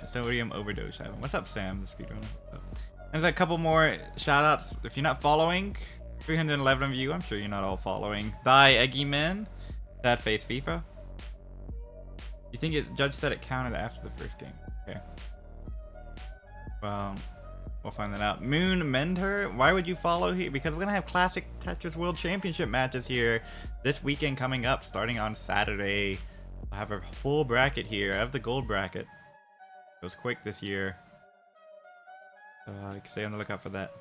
Sodium overdose. What's up, Sam? The speedrunner. There's a couple more shoutouts. If you're not following, 311 of you. I'm sure you're not all following. Thy Eggy Man. That face FIFA. You think judge said it counted after the first game? Okay. Well, we'll find that out. Moon Mender, why would you follow here? Because we're gonna have Classic Tetris World Championship matches here this weekend coming up, starting on Saturday. I'll have a full bracket here. I have the gold bracket. It was quick this year. So I can stay on the lookout for that.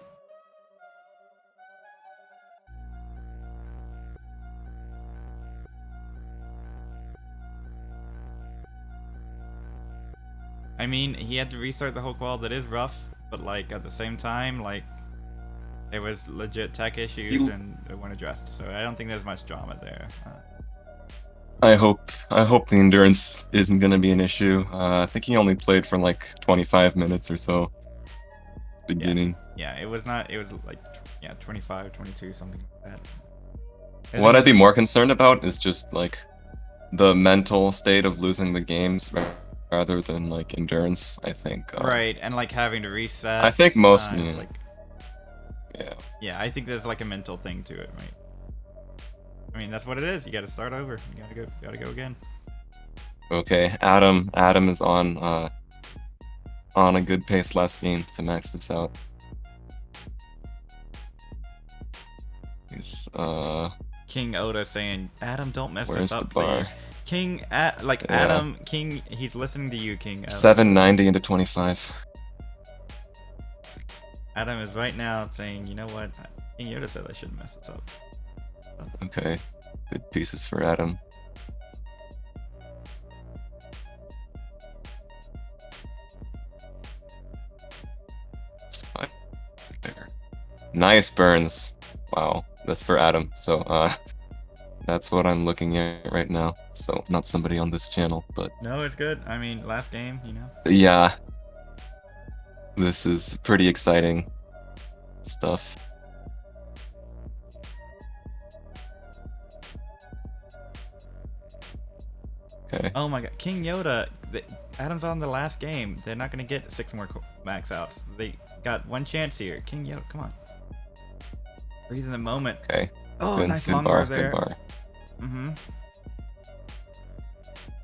I mean, he had to restart the whole qual. That is rough, but like at the same time, like there was legit tech issues and it weren't addressed. So I don't think there's much drama there. I hope the endurance isn't gonna be an issue. I think he only played for like 25 minutes or so. Beginning. Yeah, it was not. It was like 25, 22, something like that. What I'd be more concerned about is just like the mental state of losing the games rather than like endurance. I think. Right, and like having to reset. I think mostly. Like, yeah. Yeah, I think there's like a mental thing to it, right? I mean, that's what it is. You got to start over. You gotta go again. Okay, Adam is on a good pace last game to max this out. He's King Oda saying, Adam, don't mess where's this up, the bar? please. King, Adam, King, he's listening to you, King. 790 into 25. Adam is right now saying, you know what? King Yoda said I shouldn't mess this up. Okay, good pieces for Adam. There. Nice burns. Wow, that's for Adam. So that's what I'm looking at right now. So not somebody on this channel, but No, it's good. I mean, last game, you know. yeah, this is pretty exciting stuff. Okay. Oh my god, King Yoda. Adam's on the last game. They're not gonna get 6 more max outs. They got one chance here. King Yoda, come on. Breathe in the moment. Okay. Oh, good, nice good long bar, bar there. good bar.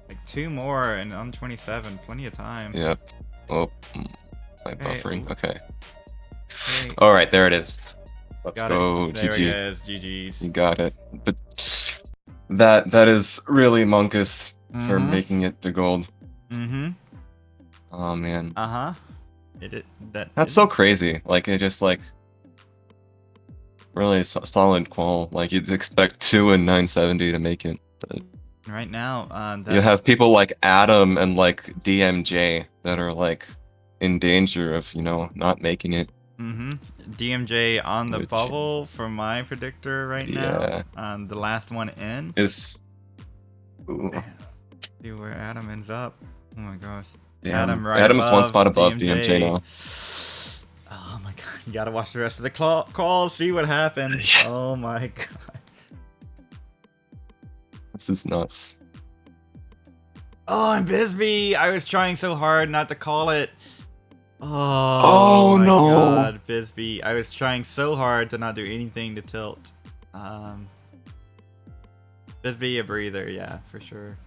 Like 2 more and on 27. Plenty of time. Yep. Oh, my Okay. buffering. Okay. Okay. All right, there it is. Let's Got go. it. There GG. it is. GG's. You got it. But that is really monkus for making it to gold. Oh man. That's so crazy. Like it just like really solid qual. Like you'd expect 2 and 970 to make it. But right now. you have people like Adam and like DMJ that are like in danger of not making it. DMJ on the bubble for my predictor right now. The last one in is. Ooh. See where Adam ends up. Oh my gosh. Damn. Adam's one spot above DMJ now. Oh my god. You gotta watch the rest of the calls, see what happens. Yeah. Oh my god. This is nuts. Oh, and Bisbee! I was trying so hard not to call it. Oh my no. god, Bisbee. I was trying so hard to not do anything to tilt. Bisbee a breather, yeah, for sure.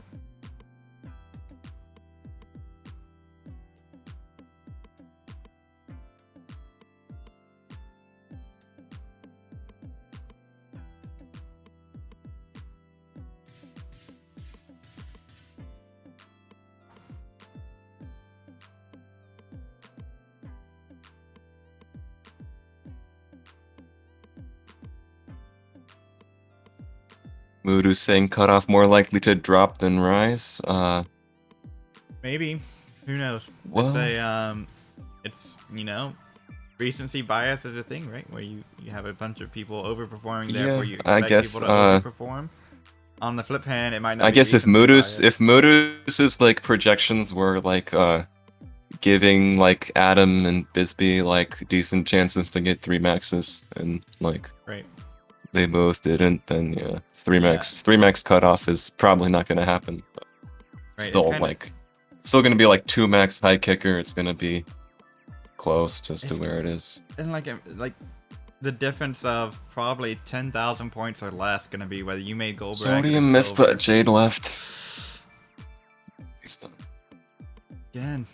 Mudu saying cutoff more likely to drop than rise. Maybe. Who knows? Well, It's a it's, you know, recency bias is a thing, right? Where you have a bunch of people overperforming, therefore you I expect guess, people to overperform. On the flip hand, it might not I be guess if recency bias. Mudus's like projections were like giving like Adam and Bisbee like decent chances to get 3 maxes and like Right. they both didn't, then yeah, 3 max cutoff is probably not gonna happen. But Right. still like still gonna be like 2 max high kicker, it's gonna be close just to where it is. And like the difference of probably 10,000 points or less gonna be whether you made gold bracket or Sodium missed silver. that. Jade left. He's done. Again.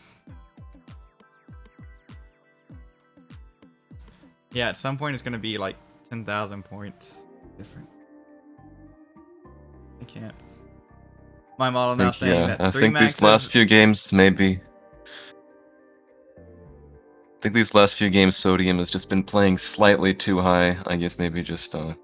Yeah, at some point it's gonna be like 10,000 points different. I can't. My model now saying that I 3 think maxes. these last few games maybe. I think these last few games Sodium has just been playing slightly too high. I guess maybe just You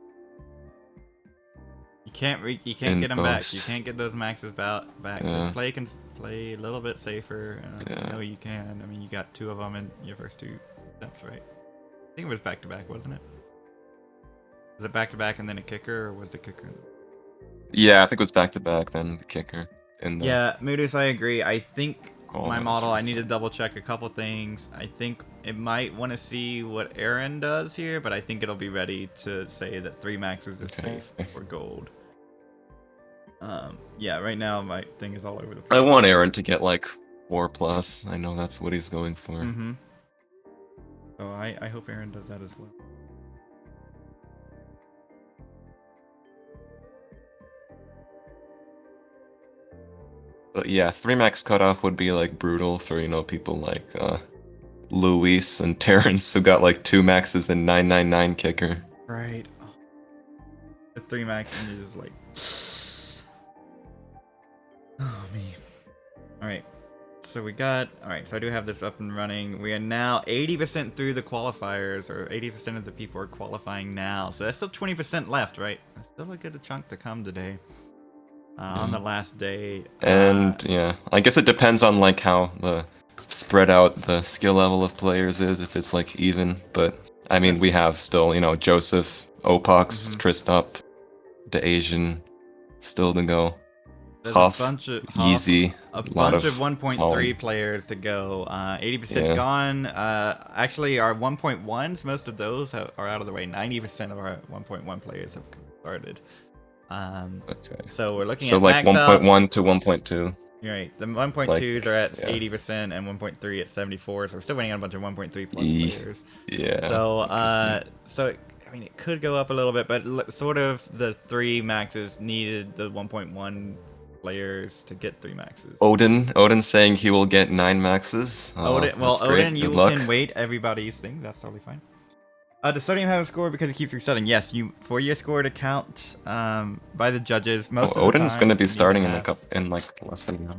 can't get them back. You post. can't get those maxes back. Yeah. Just play a little bit safer. I know you can. I mean, you got 2 of them in your first 2 steps, right? I think it was back to back, wasn't it? Was it back to back and then a kicker, or was it kicker? Yeah, I think it was back to back then the kicker. Yeah, Moodus, I agree. I think my model, I Masters. need to double check a couple things. I think it might want to see what Aaron does here, but I think it'll be ready to say that 3 maxes is safe for gold. Yeah, right now my thing is all over the place. I want Aaron to get like 4+. I know that's what he's going for. Mm-hmm. So I hope Aaron does that as well. But yeah, 3 max cutoff would be like brutal for, you know, people like Luis and Terrence who got like 2 maxes and 999 kicker. Right. Oh. The 3 max and you're just like, oh me. All right. So we got, all right, so I do have this up and running. We are now 80% through the qualifiers, or 80% of the people are qualifying now. So that's still 20% left, right? That's still a good chunk to come today. On the last day. And yeah, I guess it depends on like how the spread out the skill level of players is, if it's like even. But I mean, we have still, you know, Joseph, Opox, Tristop, the Asian still to go. Huff, Easy, a bunch of 1.3 players to go. 80% gone. Actually, our 1.1s, most of those are out of the way. 90% of our 1.1 players have started. Okay. So we're looking at like 1.1 to 1.2. Right. The 1.2s are at 80% and 1.3 at 74. So we're still waiting on a bunch of 1.3 plus players. Yeah. So I mean, it could go up a little bit, but sort of the 3 maxes needed the 1.1 players to get 3 maxes. Odin saying he will get 9 maxes. Odin, you can wait everybody's thing. That's totally fine. Does Sodium have a score because it keeps resetting? Yes, for your score to count by the judges. Odin's going to be starting in like less than an hour.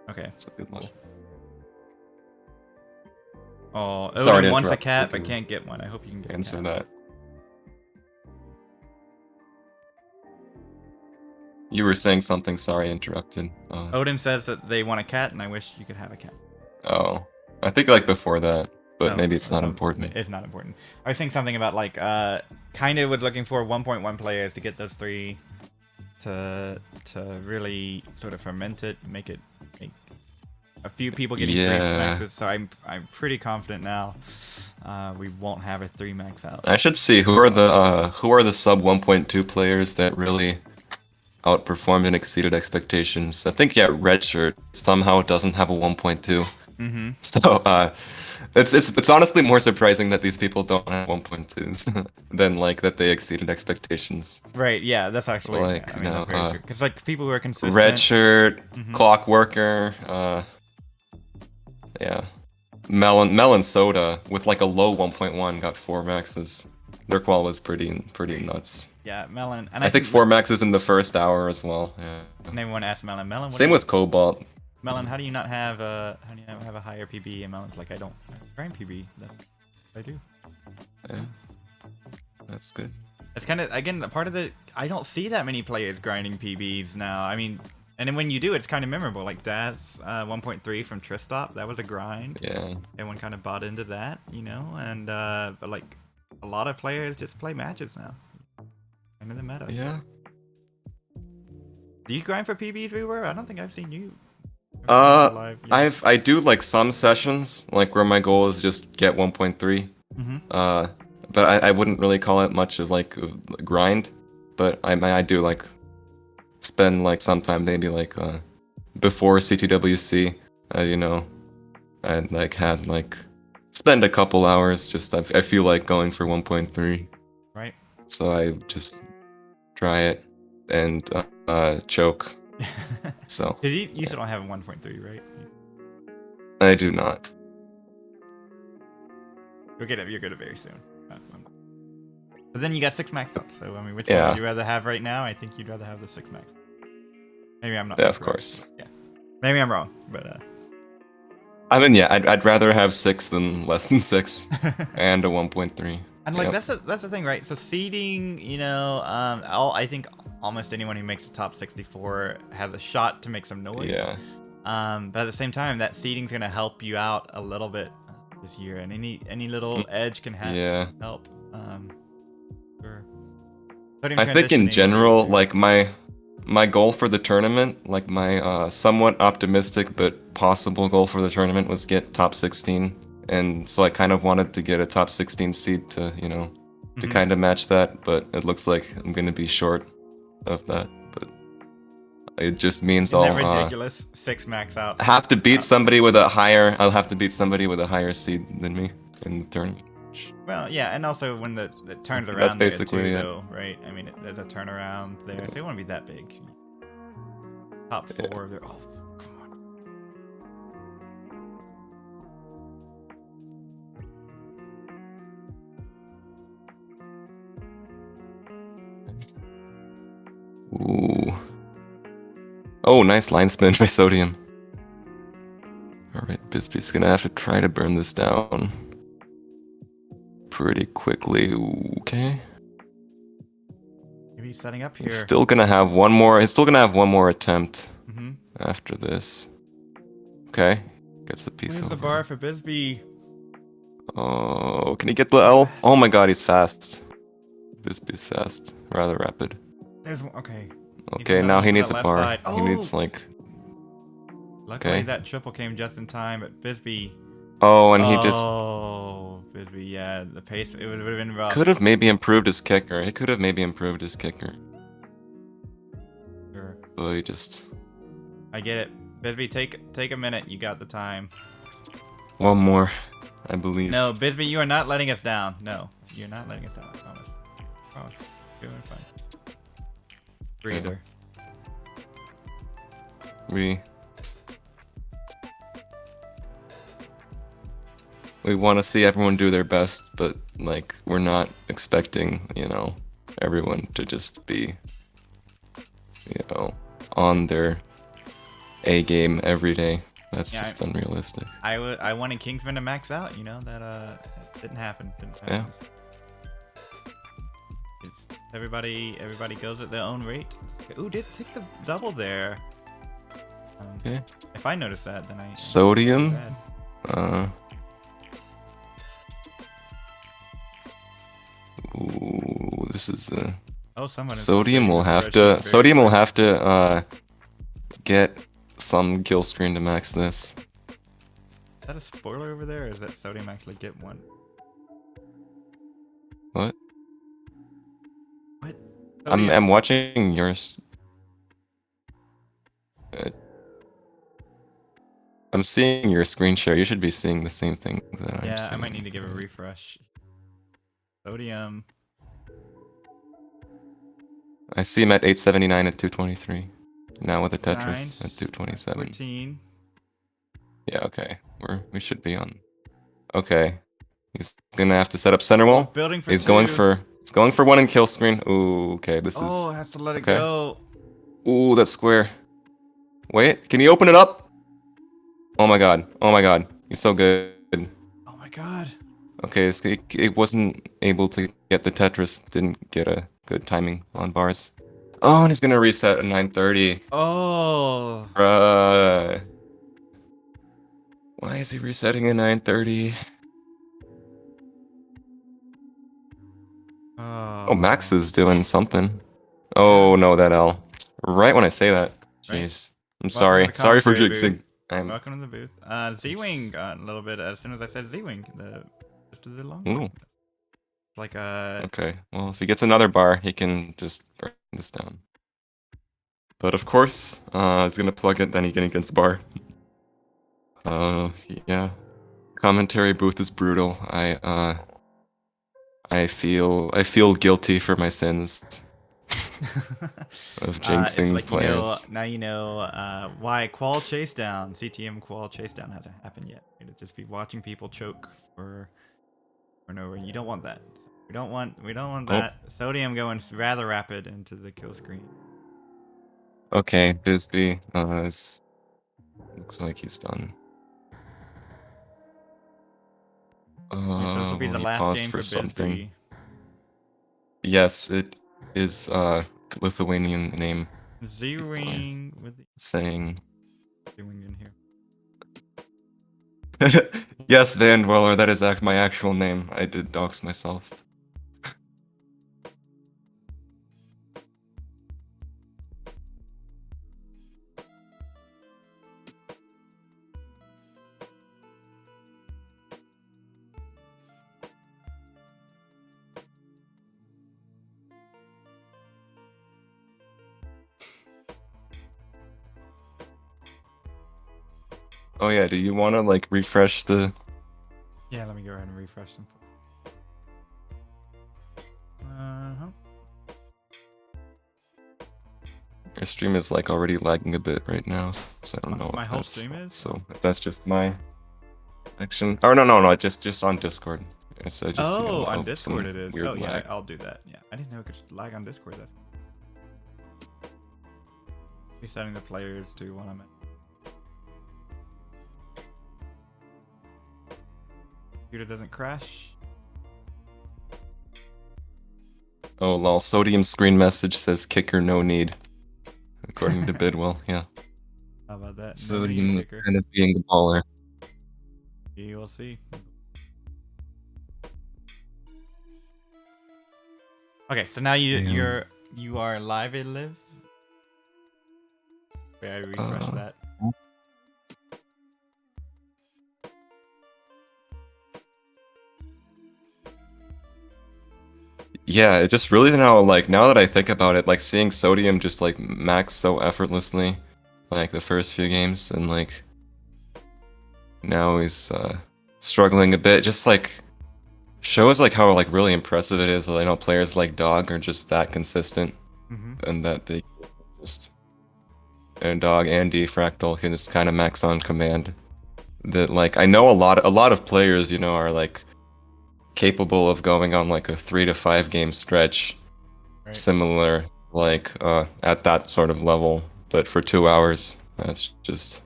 Okay. That's a good one. Oh, Odin wants a cat but can't get one. I hope you can get answer that. You were saying something, sorry I interrupted. Odin says that they want a cat and I wish you could have a cat. Oh, I think like before that, but maybe it's not important. It's not important. I was saying something about like kind of was looking for 1.1 players to get those 3 to really sort of ferment it, make a few people getting 3 maxes. So I'm pretty confident now we won't have a 3 max out. I should see who are the sub 1.2 players that really outperformed and exceeded expectations. I think Redshirt somehow doesn't have a 1.2. Mm-hmm. So it's honestly more surprising that these people don't have 1.2s than like that they exceeded expectations. Right? Yeah, that's actually like that's very true. Because like people who are consistent. Redshirt, Clockworker, Melon Soda with like a low 1.1 got 4 maxes. Their qual was pretty nuts. Yeah, Melon. And I think 4 maxes in the first hour as well. Yeah. And everyone asked Melon. Same with Cobalt. Melon, how do you not have a higher PB? And Melon's like, I don't have prime PB. I do. Yeah, that's good. It's kind of, again, part of the, I don't see that many players grinding PBs now. I mean, and then when you do, it's kind of memorable. Like Daz 1.3 from Tristop, that was a grind. Yeah. Everyone kind of bought into that, you know. And but like a lot of players just play matches now. Kind of the meta. Yeah. Do you grind for PBs, Rewer? I don't think I've seen you. I do like some sessions, like where my goal is just get 1.3. Mm-hmm. But I wouldn't really call it much of like a grind. But I do like spend like some time, maybe like before CTWC, you know, and like had like spend a couple hours. Just I feel like going for 1.3. Right. So I just try it and choke. So you still don't have a 1.3, right? I do not. You'll get it. You're good very soon. But then you got 6 max up. So I mean, which Yeah. one would you rather have right now? I think you'd rather have the 6 max. Maybe I'm not. Yeah, of course. Yeah. Maybe I'm wrong, but I mean, yeah, I'd rather have 6 than less than 6, and a 1.3. And like that's the thing, right? So seeding, you know, I think almost anyone who makes the top 64 has a shot to make some noise. Yeah. But at the same time, that seeding's gonna help you out a little bit this year, and any little edge can help. Sure. I think in general, like my goal for the tournament, like my somewhat optimistic but possible goal for the tournament was get top 16. And so I kind of wanted to get a top 16 seed to, you know, to kind of match that, but it looks like I'm going to be short of that. But it just means Isn't that ridiculous? 6 max out. Have to beat somebody with a higher. I'll have to beat somebody with a higher seed than me in the tournament. Well, yeah, and also when it turns around, That's basically there it. too, though, right? I mean, there's a turnaround there, so it won't be that big. Top 4 there. Oh, come on. Ooh. Oh, nice line spin by Sodium. Alright, Bisbee's gonna have to try to burn this down pretty quickly. Okay. Maybe he's setting up here. He's still gonna have one more attempt after this. Okay. Gets the piece Where's over. the bar for Bisbee? Oh, can he get the L? Oh my god, he's fast. Bisbee's fast. Rather rapid. There's okay. Okay, now he needs a bar. Side. He needs like... Luckily that triple came just in time, but Bisbee... Oh, and he just... Oh, Bisbee, yeah, the pace, it would have been rough. Could have maybe improved his kicker. He could have maybe improved his kicker. Sure. But he just... I get it. Bisbee, take a minute. You got the time. One more, I believe. No, Bisbee, you are not letting us down. No, you're not letting us down. I promise. I promise. You're doing fine. Breather. We want to see everyone do their best, but like we're not expecting, you know, everyone to just be, you know, on their A game every day. That's just unrealistic. I wanted Kingsman to max out, you know, that didn't happen. Yeah. It's everybody goes at their own rate. Ooh, did take the double there. Okay. If I notice that, then I Sodium. Ooh, this is someone. Sodium will have to get some kill screen to max this. Is that a spoiler over there, or is that Sodium actually get one? What? What? I'm watching yours. I'm seeing your screen share. You should be seeing the same thing that I'm seeing. Yeah, I might need to give a refresh. Sodium. I see him at 879 at 223. Now with a Tetris Nice. at 227. 14. Yeah, okay. We should be on. Okay. He's gonna have to set up center wall. Building for He's two. going for one and kill screen. Ooh, okay. This is. Oh, I have to let it go. Ooh, that's square. Wait, can he open it up? Oh my god. Oh my god. He's so good. Oh my god. Okay, it wasn't able to get the Tetris. Didn't get a good timing on bars. Oh, and he's gonna reset at 9:30. Oh. Bruh. Why is he resetting at 9:30? Oh, Max is doing something. Oh Yeah. no, that L. Right when I say that. Right. Jeez. I'm Welcome to sorry. the Sorry for commentary jinxing. booth. I'm. Welcome to the booth. Z-Wing got a little bit as soon as I said Z-Wing. Just to the long Ooh. like Okay. Well, if he gets another bar, he can just break this down. But of course, he's gonna plug it, then he gets bar. Yeah. Commentary booth is brutal. I feel guilty for my sins of it's jinxing like players. now you know why qual chase down, CTM qual chase down hasn't happened yet. It'd just be watching people choke for no reason. You don't want that. We don't want Oh. that. Sodium going rather rapid into the kill screen. Okay, Bisbee looks like he's done. Yeah, so this will be the Will he last pause game for for something? Bisbee. Yes, it is Lithuanian name Z-Wing with the saying. Z-Wing in here. Yes, Van Dweller, that is my actual name. I did dox myself. Oh yeah, do you want to like refresh the? Yeah, let me go ahead and refresh them. Uh-huh. Your stream is like already lagging a bit right now, so I don't know My if whole that's stream is? so. If that's just my action. Oh no, just on Discord. It's just On some Discord it is. weird Oh yeah, lag. I'll do that. Yeah, I didn't know it could lag on Discord. That's resetting the players to when I'm at. Computer doesn't crash. Oh lol, Sodium screen message says kicker no need. According to Bidwell, yeah. How about that? No Sodium need is kicker. kind of being the baller. You will see. Okay, so now you are live at live. Wait, I refresh that. Yeah, it just really now that I think about it, like seeing Sodium just like max so effortlessly, like the first few games, and like now he's struggling a bit. Just like shows like how like really impressive it is that I know players like Dog are just that consistent, and that they just and Dog and D Fractal can just kind of max on command. That like I know a lot of players, you know, are like capable of going on like a 3 to 5 game stretch, Right. similar like at that sort of level, but for 2 hours, that's just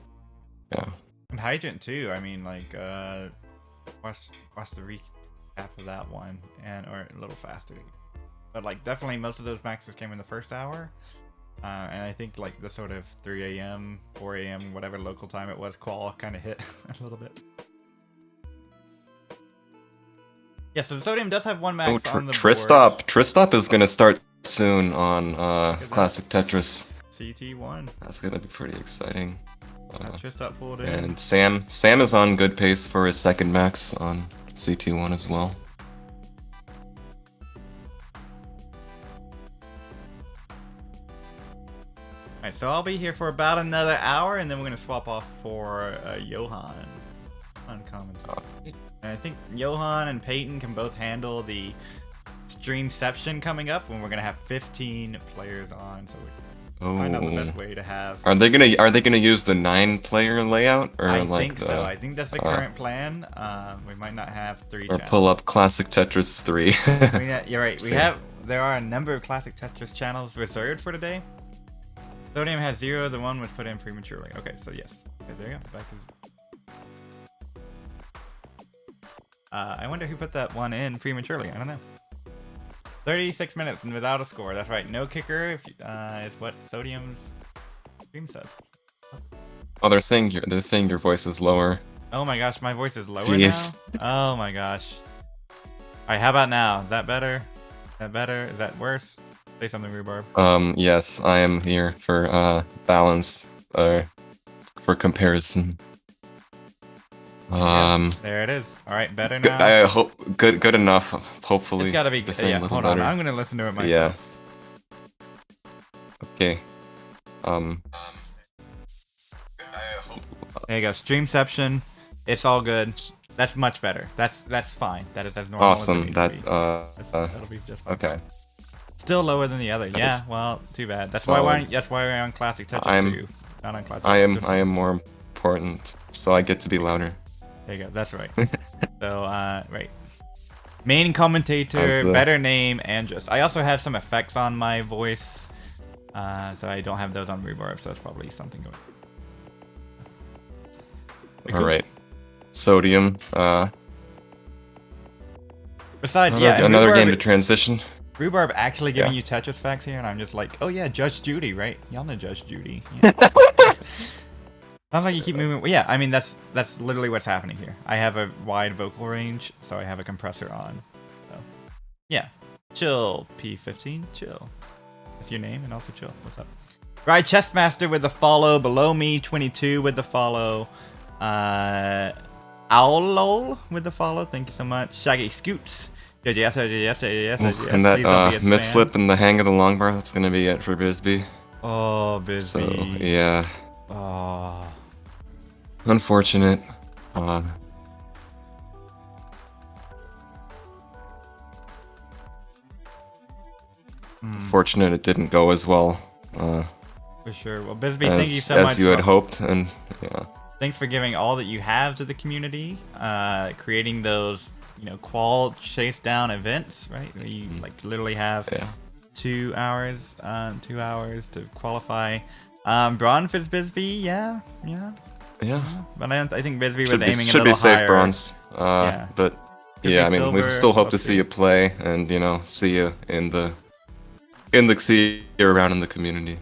yeah. And Hydrant too. I mean, like watch the recap of that one, or a little faster. But like definitely most of those maxes came in the first hour. And I think like the sort of 3 a.m., 4 a.m., whatever local time it was, qual kind of hit a little bit. Yeah, so Sodium does have one max on the board. Tristop is gonna start soon on Classic Tetris. CT1. That's gonna be pretty exciting. Tristop pulled in. And Sam is on good pace for his second max on CT1 as well. Alright, so I'll be here for about another hour, and then we're gonna swap off for Johan on commentary. And I think Johan and Peyton can both handle the streamception coming up when we're gonna have 15 players on, so we can find out the best way to have. Are they gonna use the 9-player layout, or I like think so. I think that's the current plan. We might not have 3 or channels. pull up Classic Tetris 3. You're right. There are a number of Classic Tetris channels reserved for today. Sodium has 0. The one was put in prematurely. Okay, so yes. Okay, there you go. Back to. I wonder who put that one in prematurely. I don't know. 36 minutes and without a score. That's right. No kicker is what Sodium's stream says. Oh, they're saying your voice is lower. Oh my gosh, my voice is lower Jeez. now? Oh my gosh. Alright, how about now? Is that better? Is that better? Is that worse? Say something, Rhubarb. Yes, I am here for balance, for comparison. There it is. Alright, better now. I hope good enough. Hopefully. It's gotta be good. Yeah, hold on. I'm gonna listen to it myself. Yeah. Okay. There you go. Streamception. It's all good. That's much better. That's fine. That is as normal awesome. as it That needs to be. That'll be just fine. Okay. Still lower than the other. Yeah. Well, too bad. That's why we're on Classic Tetris 2. Not on Classic. I am more important, so I get to be louder. There you go. That's right. So right. Main commentator, better name, and just. I also have some effects on my voice, so I don't have those on Rhubarb. So that's probably something going. All right. Sodium. Besides, another Rhubarb, game to transition. Rhubarb actually giving you Tetris facts here, and I'm just like, oh yeah, Judge Judy, right? Y'all know Judge Judy. Yeah. Sounds like you keep moving. Well, yeah, I mean that's literally what's happening here. I have a wide vocal range, so I have a compressor on. So, yeah, chill P15, chill. That's your name, and also chill. What's up? Right, Chessmaster with the follow. Below me, 22 with the follow. Owlol with the follow. Thank you so much. Shaggy Scoots. Yes. And that misflip in the hang of the long bar. That's gonna be it for Bisbee. Oh, Bisbee. So yeah. Oh. Unfortunate. Fortunate it didn't go as well. For sure. Well, Bisbee, thank you so much. As you had hoped, and yeah. Thanks for giving all that you have to the community, creating those, qual chase down events, right? Where you literally have 2 hours, 2 hours to qualify. Bronze for Bisbee, yeah. But I think Bisbee was aiming a little higher. Should be safe bronze. But yeah, I mean, we still hope to see you play, and see you see you around in the community.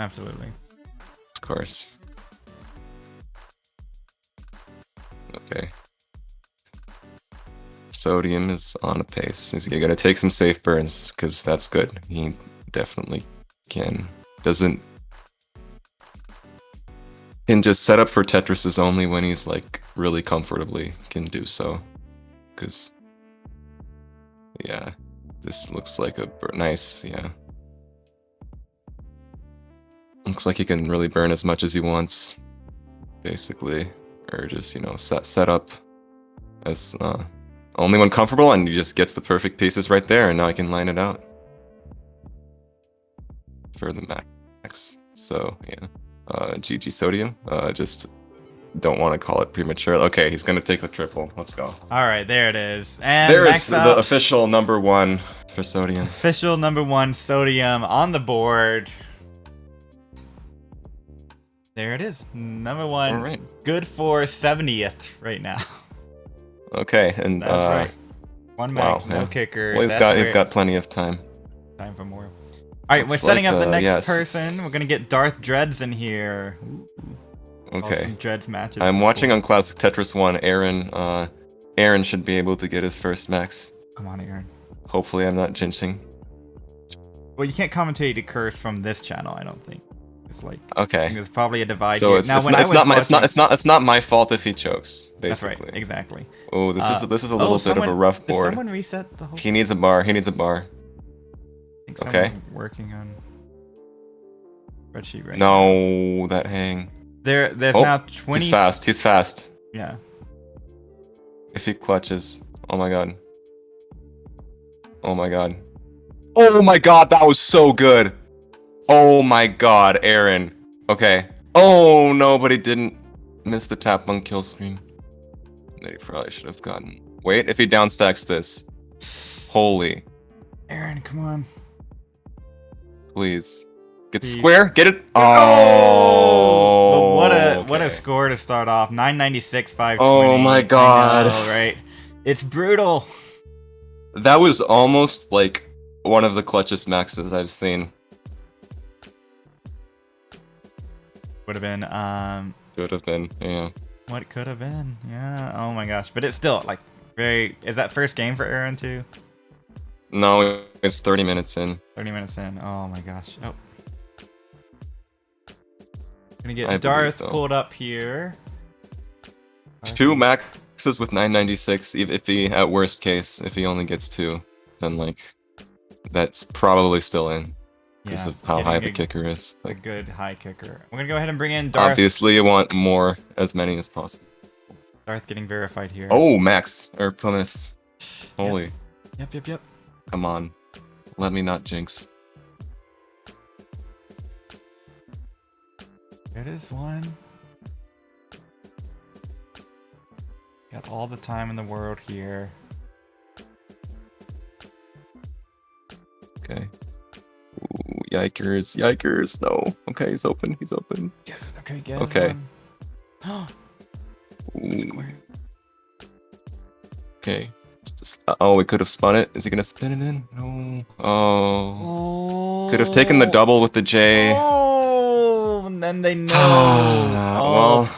Absolutely. Of course. Okay. Sodium is on a pace. He's gonna take some safe burns, because that's good. He definitely can just set up for Tetris's only when he's really comfortably can do so. Because yeah, this looks like a nice, looks like he can really burn as much as he wants, basically, or just set up as only when comfortable, and he just gets the perfect pieces right there, and now I can line it out for the max. So yeah. GG Sodium. Just don't want to call it premature. Okay, he's gonna take the triple. Let's go. All right, there it is. And there is the official #1 for Sodium. Official #1 Sodium on the board. There it is, #1. All right. Good for 70th right now. Okay, and that's right. 1 max, no kicker. Well, he's got plenty of time. Time for more. All right, we're setting up the next person. We're gonna get Darth Dreads in here. Okay. Some Dreads matches. I'm watching on Classic Tetris 1. Aaron should be able to get his first max. Come on, Aaron. Hopefully, I'm not jinxing. Well, you can't commentate to curse from this channel. I don't think. It's okay. There's probably a divide. So here. It's not my fault if he chokes. Basically. That's right. Exactly. Oh, this is a little bit of a rough board. Did someone reset the whole? He needs a bar. Okay. Working on spreadsheet right now. No, that hang. There's now 20. He's fast. Yeah. If he clutches, oh my god. Oh my god. Oh my god, that was so good. Oh my god, Aaron. Okay. Oh no, but he didn't miss the tap on kill screen. That he probably should have gotten. Wait, if he downstacks this. Holy. Aaron, come on. Please. Get square. Get it. Oh. What a score to start off. 996, 520. Oh my god. I know, right? It's brutal. That was almost one of the clutchest maxes I've seen. Would have been Could have been, yeah. what it could have been. Yeah. Oh my gosh. But it's still like very. Is that first game for Aaron too? No, it's 30 minutes in. 30 minutes in. Oh my gosh. Oh. Gonna get I Darth believe, though. pulled up here. 2 maxes with 996. If he, at worst case, if he only gets 2, then like that's probably still in because of how high the kicker is. A Like, good high kicker. We're gonna go ahead and bring in Darth. obviously, you want more, as many as possible. Darth getting verified here. Oh, max or pumice. Holy. Yep. Come on. Let me not jinx. There it is, one. Got all the time in the world here. Okay. Ooh, yikers. No. Okay, he's open. Get it. Okay, get Okay. it. Oh, Ooh, square. okay. Oh, we could have spun it. Is he gonna spin it in? No. Oh. Oh. Could have taken the double with the J. Oh, and then they know. Well,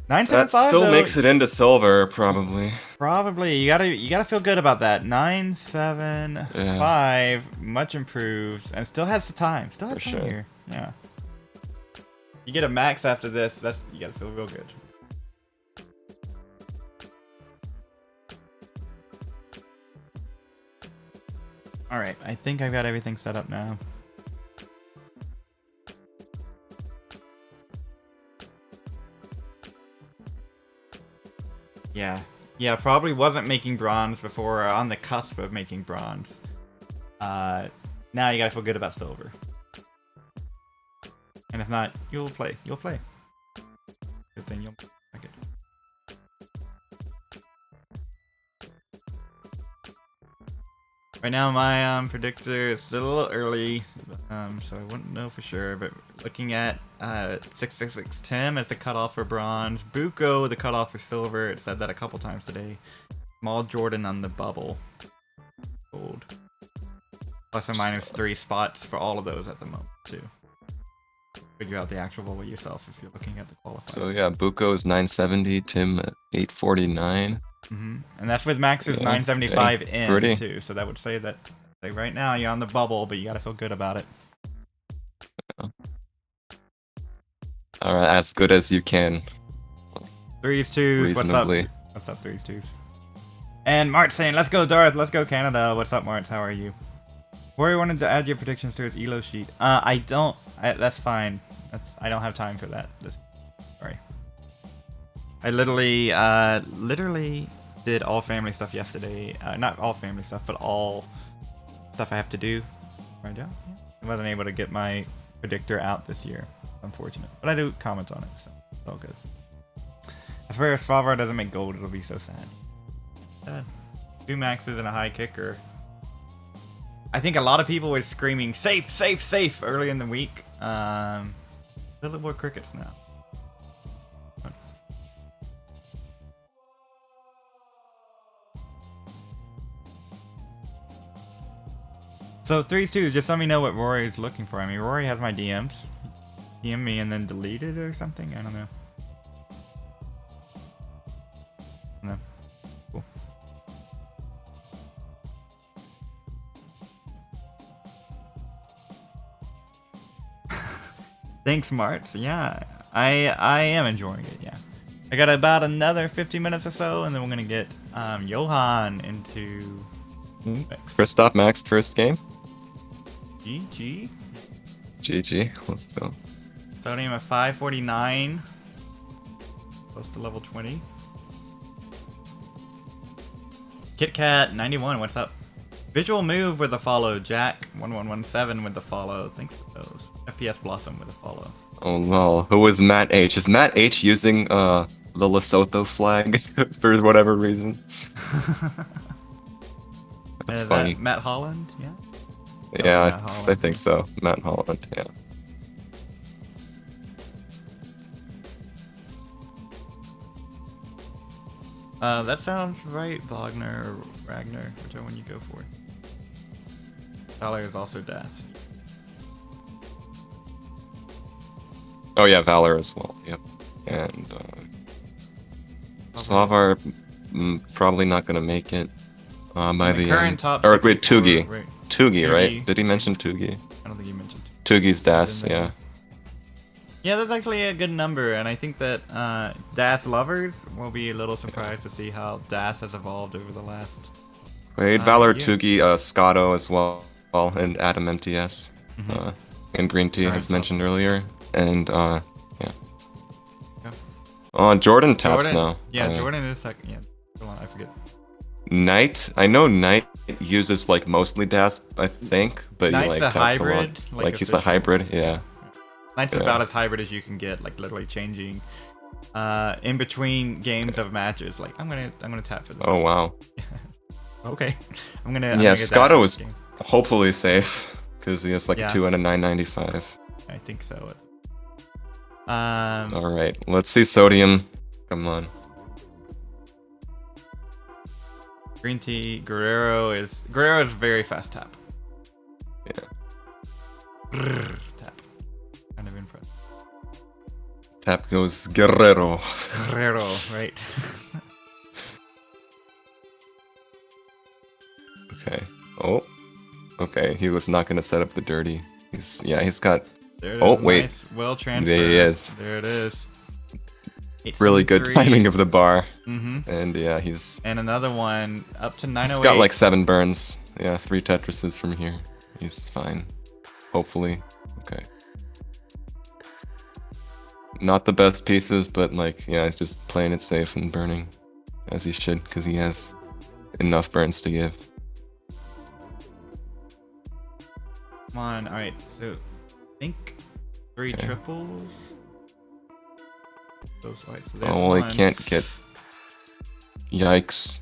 975. that still though, makes it into silver, probably. Probably. You gotta feel good about that. 975, much improved, and still has time. Still has For time sure. here. Yeah. You get a max after this. You gotta feel real good. All right. I think I've got everything set up now. Yeah, probably wasn't making bronze before, on the cusp of making bronze. Now you gotta feel good about silver. And if not, you'll play. Good thing you'll make it. Right now my predictor is still a little early, so I wouldn't know for sure, but looking at 666 Tim as the cutoff for bronze, Buko the cutoff for silver, it said that a couple times today. Small Jordan on the bubble. Gold. Plus or minus 3 spots for all of those at the moment too. Figure out the actual bubble yourself if you're looking at the qualifier. So yeah, Buko is 970, Tim at 849. And that's with Max's Yeah, 975 in pretty. too, so that would say that like right now you're on the bubble, but you gotta feel good about it. Alright, as good as you can. 3s, 2s, what's up? Reasonably. What's up, 3s, 2s? And Mart's saying, let's go Darth, let's go Canada. What's up, Mart? How are you? Rory wanted to add your predictions to his ELO sheet. That's fine. I don't have time for that. Sorry. I literally did all family stuff yesterday. Not all family stuff, but all stuff I have to do right now. I wasn't able to get my predictor out this year. Unfortunate. But I do comment on it, so it's all good. I swear if Svavar doesn't make gold, it'll be so sad. 2 maxes and a high kicker. I think a lot of people were screaming safe early in the week. A little more crickets now. So 3s, 2s, just let me know what Rory is looking for. I mean, Rory has my DMs. DM me and then delete it or something? I don't know. No. Cool. Thanks, Mart. Yeah, I am enjoying it, yeah. I got about another 50 minutes or so, and then we're going to get Johan into mix. Kristoff maxed first game. GG. GG. Let's go. Sodium at 549. Close to level 20. KitKat 91, what's up? Visual Move with a follow. Jack 1117 with the follow. Thanks for those. FPS Blossom with a follow. Oh no. Who is Matt H? Is Matt H using the Lesotho flag for whatever reason? That's funny. Matt Holland, yeah? Yeah, Matt Holland. I think so. Matt Holland, yeah. That sounds right, Wagner or Ragnar, whichever one you go for. Valor is also Das. Oh yeah, Valor as well. Yep. And Slavar probably not gonna make it by the current end. top Or wait, 64, Tugi. right. Tugi, right? Did he mention Tugi? I don't think he mentioned. Tugi's Das, yeah. Yeah, that's actually a good number, and I think that Das lovers will be a little surprised to see how Das has evolved over the last. Wait, Valor, year. Tugi, Scotto as well, and Adam MTS, and Green Tea as mentioned earlier, and yeah. Jordan taps now. Yeah, Jordan is second. Yeah, hold on, I forget. Knight, I know Knight uses like mostly Das, I think, but Knight's he like a taps hybrid, a lot. Like he's a hybrid, yeah. Knight's about as hybrid as you can get, like literally changing in between games of matches. Like I'm gonna tap for this. Oh wow. Okay, I'm yeah, gonna Scotto is hopefully safe because he has like a 2 and a 995. I think so. All right, let's see Sodium. Come on. Green Tea Guerrero is very fast tap. Yeah. Tap. Kind of impressed. Tap goes Guerrero. Guerrero, right? Okay. Oh. Okay, he was not gonna set up the dirty. He's got. There it is. Oh wait. Nice. Well transferred. There he is. There it is. Really good timing of the bar. Mm-hmm. And yeah, he's. And another one up to 908. He's got like 7 burns. Yeah, 3 Tetrises from here. He's fine. Hopefully. Okay. Not the best pieces, but like, yeah, he's just playing it safe and burning. As he should, because he has enough burns to give. Come on. Alright, so I think 3 triples. Those lights. So oh, well, he can't get. Yikes.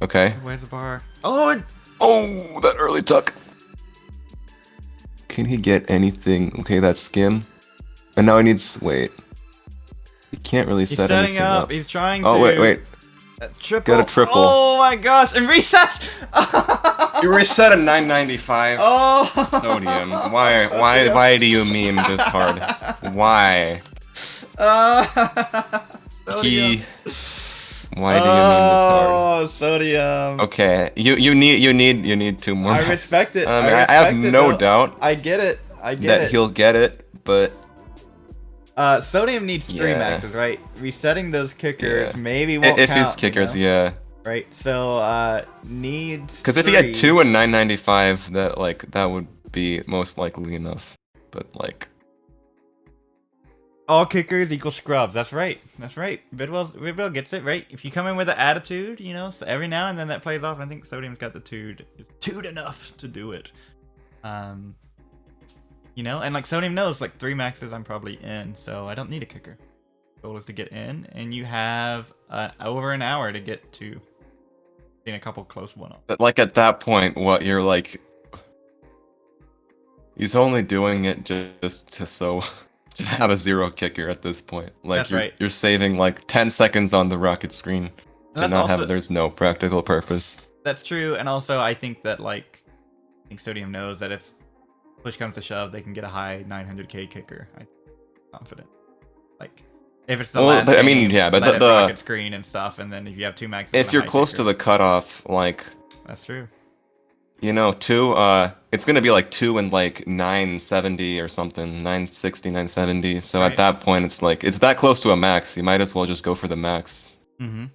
Okay. Where's the bar? Oh! Oh, that early tuck. Can he get anything? Okay, that's skim. And now he needs. Wait. He can't really set anything up. He's setting up. He's trying to. Oh, wait. Triple. Get a triple. Oh my gosh! And resets. You reset a 995. Oh. Sodium. Why do you meme this hard? Why? Why do you meme this hard? Oh, Sodium. Okay, you need 2 more. I respect it. I have no doubt. I get it. That he'll get it, but Sodium needs 3 maxes, right? Resetting those kickers maybe won't if count. his kickers, yeah. Right. So needs. Because if he had 2 and 995, that would be most likely enough. But like. All kickers equal scrubs. That's right. Bidwell gets it, right? If you come in with an attitude, you know, so every now and then that plays off. And I think Sodium's got the tude. Is tude enough to do it. You know, and like Sodium knows, like 3 maxes I'm probably in, so I don't need a kicker. The goal is to get in, and you have over an hour to get to in a couple close one-off. But like at that point, what you're like. He's only doing it just to have a 0 kicker at this point. Like you're saving like 10 seconds on the rocket screen to not have there's no practical purpose. That's true, and also I think that I think Sodium knows that if push comes to shove, they can get a high 900k kicker. I'm confident. Like if it's the last game, I mean, yeah, but the rocket screen and stuff, and then if you have 2 maxes, if you're close to the cutoff, like that's true. You know, 2, it's gonna be like 2 and like 970 or something, 960, 970. So at that point, it's like, it's that close to a max. You might as well just go for the max. Mm-hmm.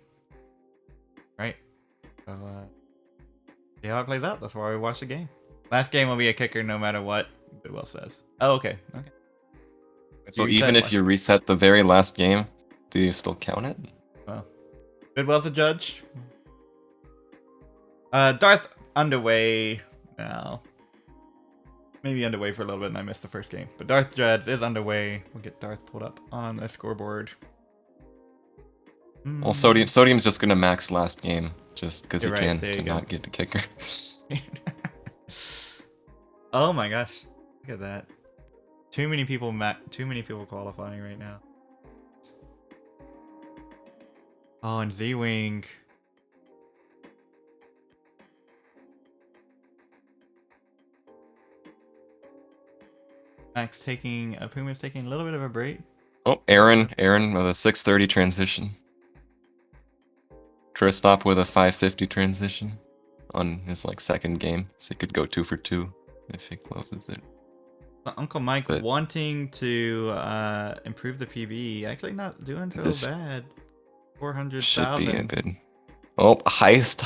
Right. So, see how it plays out. That's why we watch the game. Last game will be a kicker no matter what Bidwell says. Oh, okay. Okay. So even if you reset the very last game, do you still count it? Well, Bidwell's a judge. Darth underway now. Maybe underway for a little bit and I missed the first game. But Darth Judge is underway. We'll get Darth pulled up on the scoreboard. Well, Sodium's just gonna max last game. Just because he can to not get a kicker. Oh my gosh. Look at that. Too many people qualifying right now. Oh, and Z-Wing. Max taking, Puma's taking a little bit of a break. Oh, Aaron with a 630 transition. Kristoff with a 550 transition on his like second game, so he could go 2 for 2 if he closes it. Uncle Mike wanting to improve the PB, actually not doing so bad. 400,000. Should be a good. Oh, highest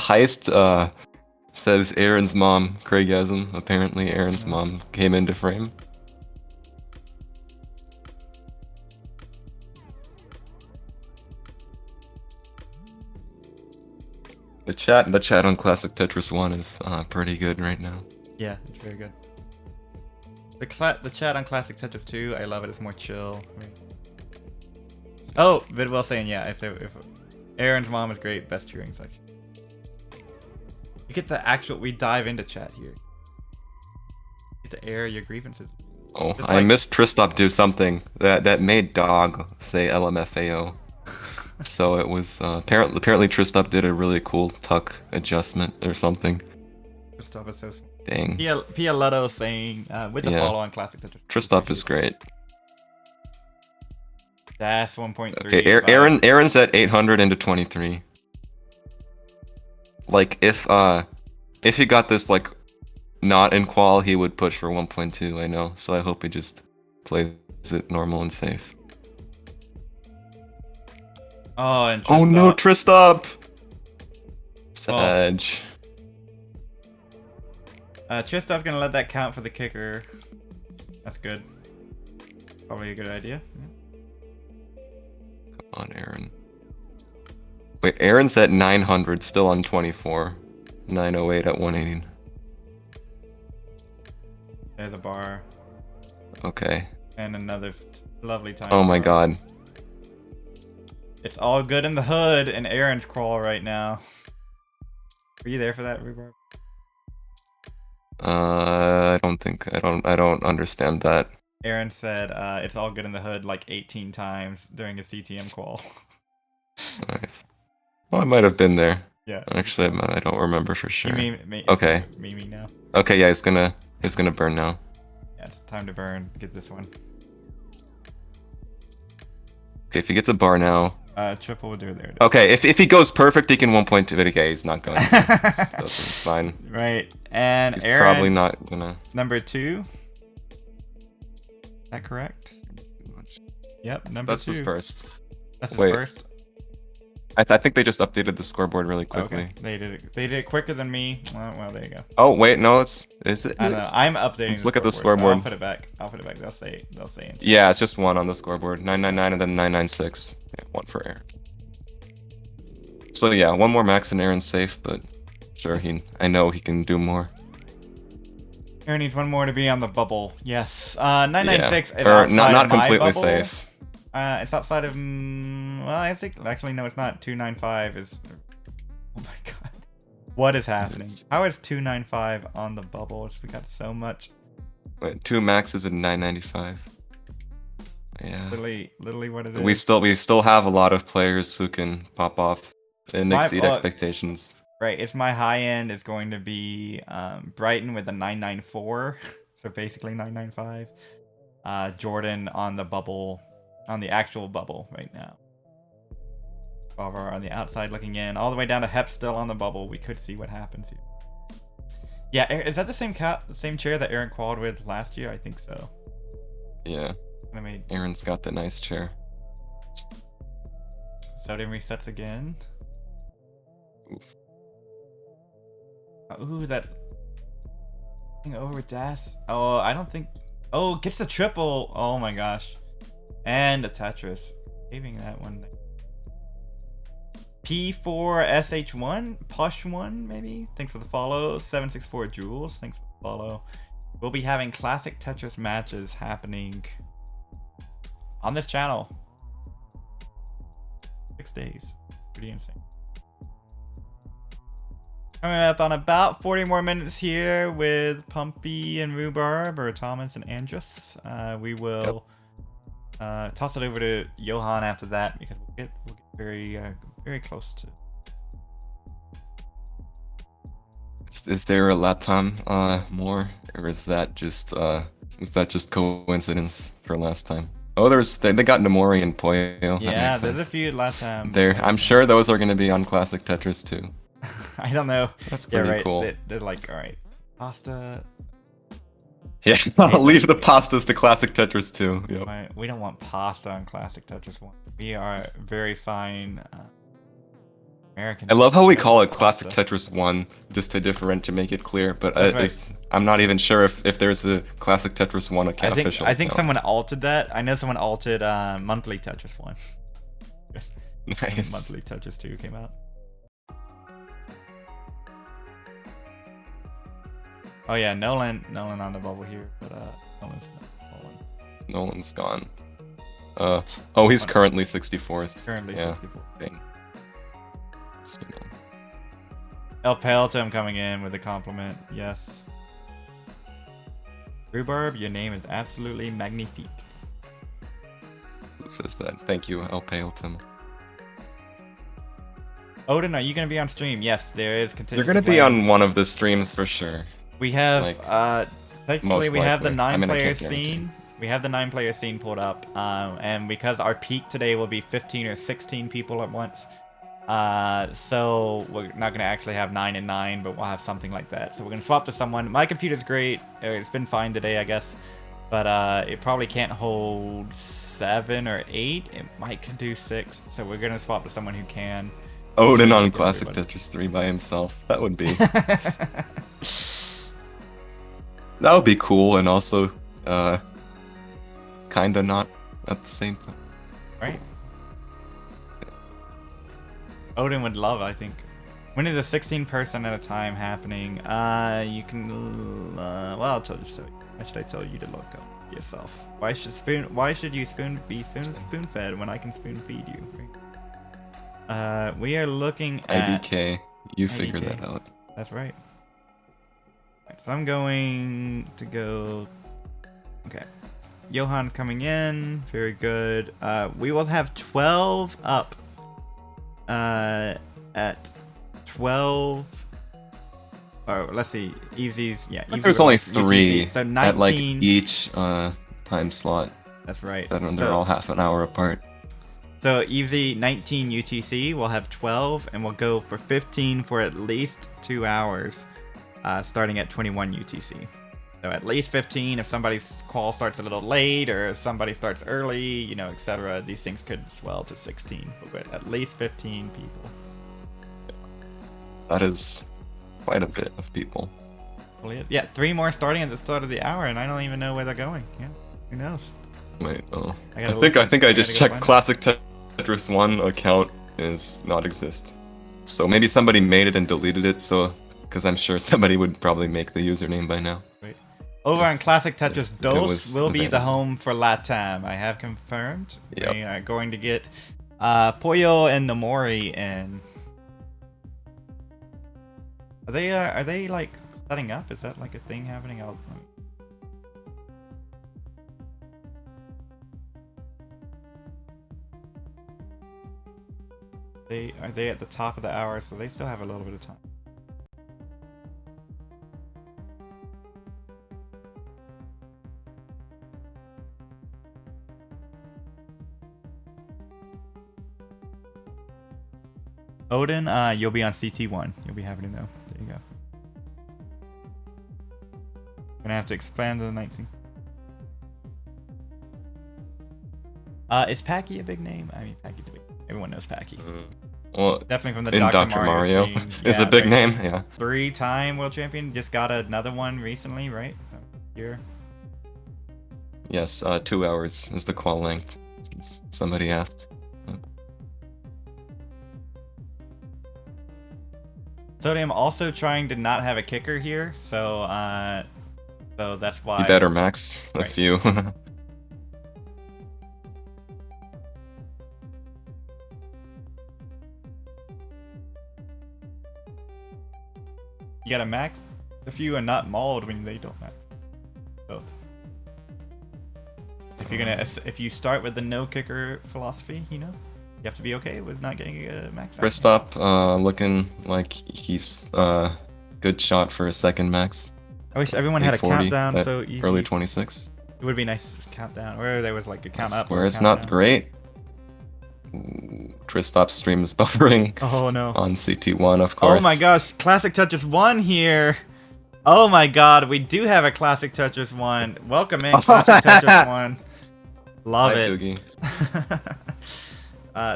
says Aaron's mom, Craigasm. Apparently Aaron's mom came into frame. The chat on Classic Tetris 1 is pretty good right now. Yeah, it's very good. The chat on Classic Tetris 2, I love it. It's more chill. Oh, Vidwell saying yeah. If Aaron's mom is great, best cheering section. You get the actual. We dive into chat here. You get to air your grievances. Oh, I missed Tristop do something that made Dog say LMFAO. So it was apparently Tristop did a really cool tuck adjustment or something. Tristop is so smart. Dang. Pialetto saying with the follow on Classic Tetris. Tristop is great. That's 1.3. Okay, Aaron's at 800 into 23. Like if he got this like not in qual, he would push for 1.2. I know, so I hope he just plays it normal and safe. Oh, and oh no, Tristop! Sag. Tristop's gonna let that count for the kicker. That's good. Probably a good idea. Yeah. Come on, Aaron. Wait, Aaron's at 900, still on 24. 908 at 180. There's a bar. Okay. And another lovely time. Oh my god. It's all good in the hood and Aaron's crawl right now. Were you there for that, Rhubarb? I don't understand that. Aaron said it's all good in the hood like 18 times during a CTM call. Nice. Well, I might have been there. Yeah. Actually, I don't remember for sure. Okay. Me now. Okay, yeah, it's gonna burn now. Yeah, it's time to burn. Get this one. Okay, if he gets a bar now. Triple will do it there. Okay, if he goes perfect, he can 1.2 it. Okay, he's not going. It's fine. Right, and he's Aaron. Probably not gonna. Number 2. Is that correct? Yep, number 2. That's his first. That's his first. I think they just updated the scoreboard really quickly. Okay. They did it quicker than me. Well, there you go. Oh wait, no, is it? I don't know. I'm updating. Let's look at the scoreboard. So I'll put it back. They'll say it. Yeah, it's just 1 on the scoreboard. 999 and then 996. Yeah, 1 for Aaron. So yeah, 1 more max and Aaron's safe, but sure, I know he can do more. Aaron needs 1 more to be on the bubble. Yes. 996 is or outside not of my completely bubble. safe. It's outside of. Well, I think actually no, it's not. 295 is. Oh my god, what is happening? How is 295 on the bubble? We got so much. Wait, 2 maxes at 995. Yeah. Literally, what it is. We still have a lot of players who can pop off and exceed expectations. Right, it's my high end is going to be Brighton with a 994, so basically 995. Jordan on the bubble. On the actual bubble right now. Barbara on the outside looking in, all the way down to Hep still on the bubble. We could see what happens here. Yeah, is that the same chair that Aaron qualified with last year? I think so. Yeah. Aaron's got the nice chair. Sodium resets again. Oof. Ooh, that thing over Das. Oh, I don't think. Oh, gets the triple. Oh my gosh. And a Tetris. Saving that one. P4SH1? Push1, maybe? Thanks for the follow. 764 Jules. Thanks for the follow. We'll be having Classic Tetris matches happening on this channel. 6 days. Pretty insane. Coming up on about 40 more minutes here with Pumpy and Rhubarb, or Thomas and Andrus. We will... toss it over to Johan after that because we'll get very Very close to. Is there a Latam more, or is that just was that just coincidence for last time? Oh, they got Nomori and Poyo. That Yeah, makes there's a sense. few last time. There, I'm sure those are going to be on Classic Tetris too. I don't know. That's pretty right. cool. They're like, all right, pasta. Yeah, I'll leave the pastas to Classic Tetris too. Yep. Right, we don't want pasta on Classic Tetris 1. We are very fine Americans. I love how we call it pasta. Classic Tetris 1 just to differentiate, to make it clear, but Right. I'm not even sure if there's a Classic Tetris 1 account official. I think someone altered that. I know someone altered Monthly Tetris 1. Nice. Monthly Tetris 2 came out. Oh yeah, Nolan on the bubble here, but Nolan's not Nolan. Nolan's gone. Oh, he's currently 64th. Currently yeah. 64. Dang. El Pelton coming in with a compliment. Yes. Rhubarb, your name is absolutely magnifique. Who says that? Thank you, El Pelton. Odin, are you going to be on stream? Yes, there is. You're going to be on one of the streams for sure. We have, technically we have the 9-player can't scene. We have the 9-player scene pulled up, and because our peak today will be 15 or 16 people at once, so we're not going to actually have 9 and 9, but we'll have something like that. So we're going to swap to someone. My computer's great. It's been fine today, I guess, but it probably can't hold 7 or 8. It might do 6, so we're going to swap to someone who can. Odin on Classic Tetris 3 by himself. That would be... That would be cool, and also, kinda not at the same time. Right? Odin would love, I think. When is a 16 person at a time happening? You can, well, I'll tell you. Why should I tell you to look up yourself? Why should you be spoon fed when I can spoon feed you? Right? We are looking at IDK. You figure IDK. that out. That's right. So I'm going to go. Okay. Johan's coming in. Very good. We will have 12 up. At 12. Oh, let's see. Evesy's. Yeah. There's only 3 UTC. So 19. at like each time slot. That's right. And they're all half an hour apart. So Evesy 19 UTC will have 12, and we'll go for 15 for at least 2 hours. Starting at 21 UTC. So at least 15 if somebody's call starts a little late or if somebody starts early, you know, etc. These things could swell to 16, but at least 15 people. That is quite a bit of people. Yeah, 3 more starting at the start of the hour, and I don't even know where they're going. Yeah, who knows? Wait, oh. I think I just checked Classic Tetris 1 account is not exist. So maybe somebody made it and deleted it, so... Because I'm sure somebody would probably make the username by now. Right. Over on Classic Tetris, Dos will be the home for Latam. I have confirmed. Yep. We are going to get Poyo and Nomori in. Are they like setting up? Is that like a thing happening? Are they at the top of the hour? So they still have a little bit of time. Odin, you'll be on CT1. You'll be happy to know. There you go. Gonna have to expand to the 19. Is Packy a big name? I mean, Packy's big. Everyone knows Packy. Well, definitely from the in Dr. Mario scene. is a big name, yeah. 3-time world champion. Just got another one recently, right? Here. Yes, 2 hours is the qual length. Somebody asked. Sodium also trying to not have a kicker here, so that's why. You better max a few. You gotta max a few and not mauled when they don't max. Both. If you start with the no kicker philosophy, you know, you You have to be okay with not getting a max. Kristoff, looking like he's good shot for a second max. I wish everyone had a 840 countdown at so easy. early 26. It would be nice to countdown, or there was like a count I up. swear Or a it's not countdown. great. Kristoff's stream is buffering. Oh no. On CT1, of course. Oh my gosh, Classic Tetris 1 here. Oh my god, we do have a Classic Tetris 1. Welcome in, Classic Tetris 1. Love Hi, it. Doogie.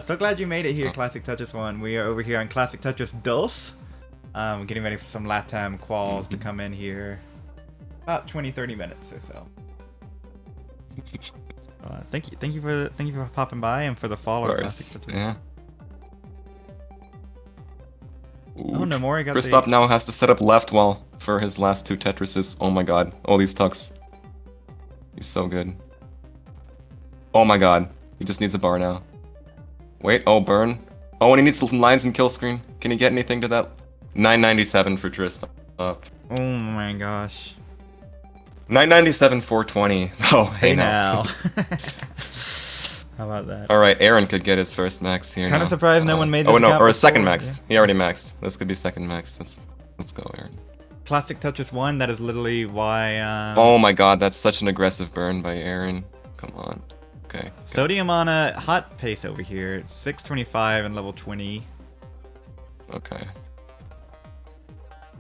So glad you made it here, Classic Tetris 1. We are over here on Classic Tetris 2. Getting ready for some LATAM quals to come in here. About 20-30 minutes or so. Thank you for popping by and for the follow. Classic Tetris. Yeah. Oh, Nomori got Kristoff the... now has to set up left wall for his last 2 Tetrises. Oh my god. All these tucks. He's so good. Oh my god. He just needs a bar now. Wait, oh, burn. Oh, and he needs some lines and kill screen. Can he get anything to that? 997 for Tristan. Oh my gosh. 997, 420. Oh, hey now. How about that? Alright, Aaron could get his first max here. Kind of surprised no one made this. Oh no, count or a before. second max. Yeah. He already maxed. This could be second max. Let's go, Aaron. Classic Tetris 1, that is literally why... Oh my god, that's such an aggressive burn by Aaron. Come on. Okay. Sodium on a hot pace over here. It's 625 and level 20. Okay.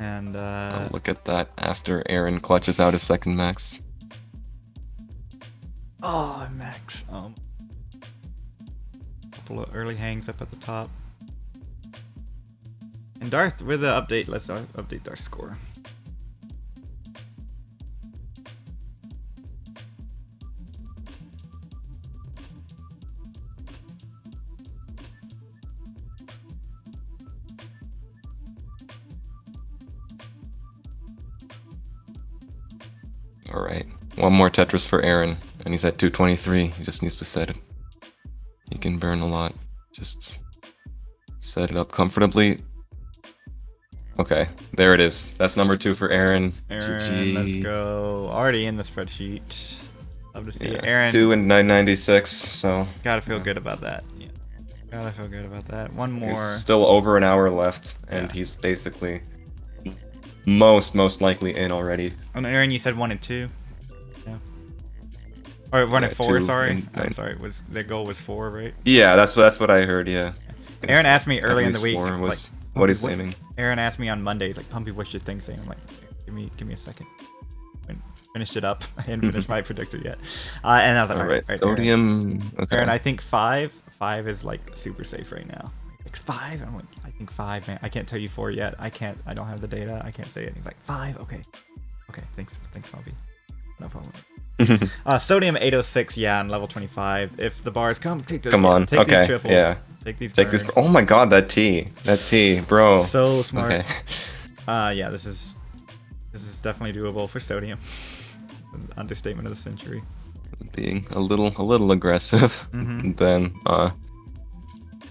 And I'll look at that after Aaron clutches out his second max. oh, max. Couple of early hangs up at the top. And Darth with the update. Let's update Darth's score. Alright. One more Tetris for Aaron. And he's at 223. He just needs to set it. He can burn a lot. Just set it up comfortably. Okay, there it is. That's number 2 for Aaron. Aaron, GG. let's go. Already in the spreadsheet. Love to see it. Yeah, Aaron. 2 and 996, so... Gotta feel good about that. Yeah. Gotta feel good about that. One more. There's still over an hour left, and Yeah. he's basically most likely in already. Oh, no, Aaron, you said 1 and 2. Yeah. Or 1 and 4. 2 Sorry. and I'm 9. sorry. The goal was 4, right? Yeah, that's what I heard. Yeah. Aaron asked me early At in the least week. 4 was like, what he's what's- aiming. Aaron asked me on Monday. He's like, "Pumpy, what's your thing saying?" I'm like, "Give me a second." Finished it up. I hadn't finished my predictor yet. And I was like, All right, Aaron. sodium. Okay. Aaron, I think 5 is like super safe right now. Like 5. I'm like, I think 5, man. I can't tell you 4 yet. I don't have the data. I can't say it. He's like 5. Okay. Thanks, Pumpy. No problem. Sodium 806, yeah, on level 25. If the bars come, take those. Come on. Take Okay, these triples. yeah. Take these. Take this. burns. Oh my god, that T, bro. So smart. Okay. Yeah, this is definitely doable for Sodium. Understatement of the century. Being a little aggressive Mm-hmm. than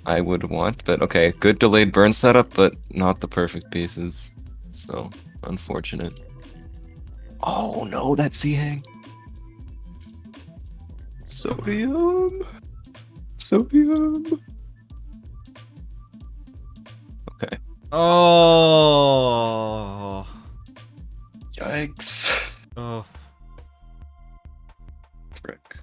I would want, but okay, good delayed burn setup, but not the perfect pieces. So unfortunate. Oh no, that C hang. Sodium. Okay. Oh. Yikes. Oh. Frick.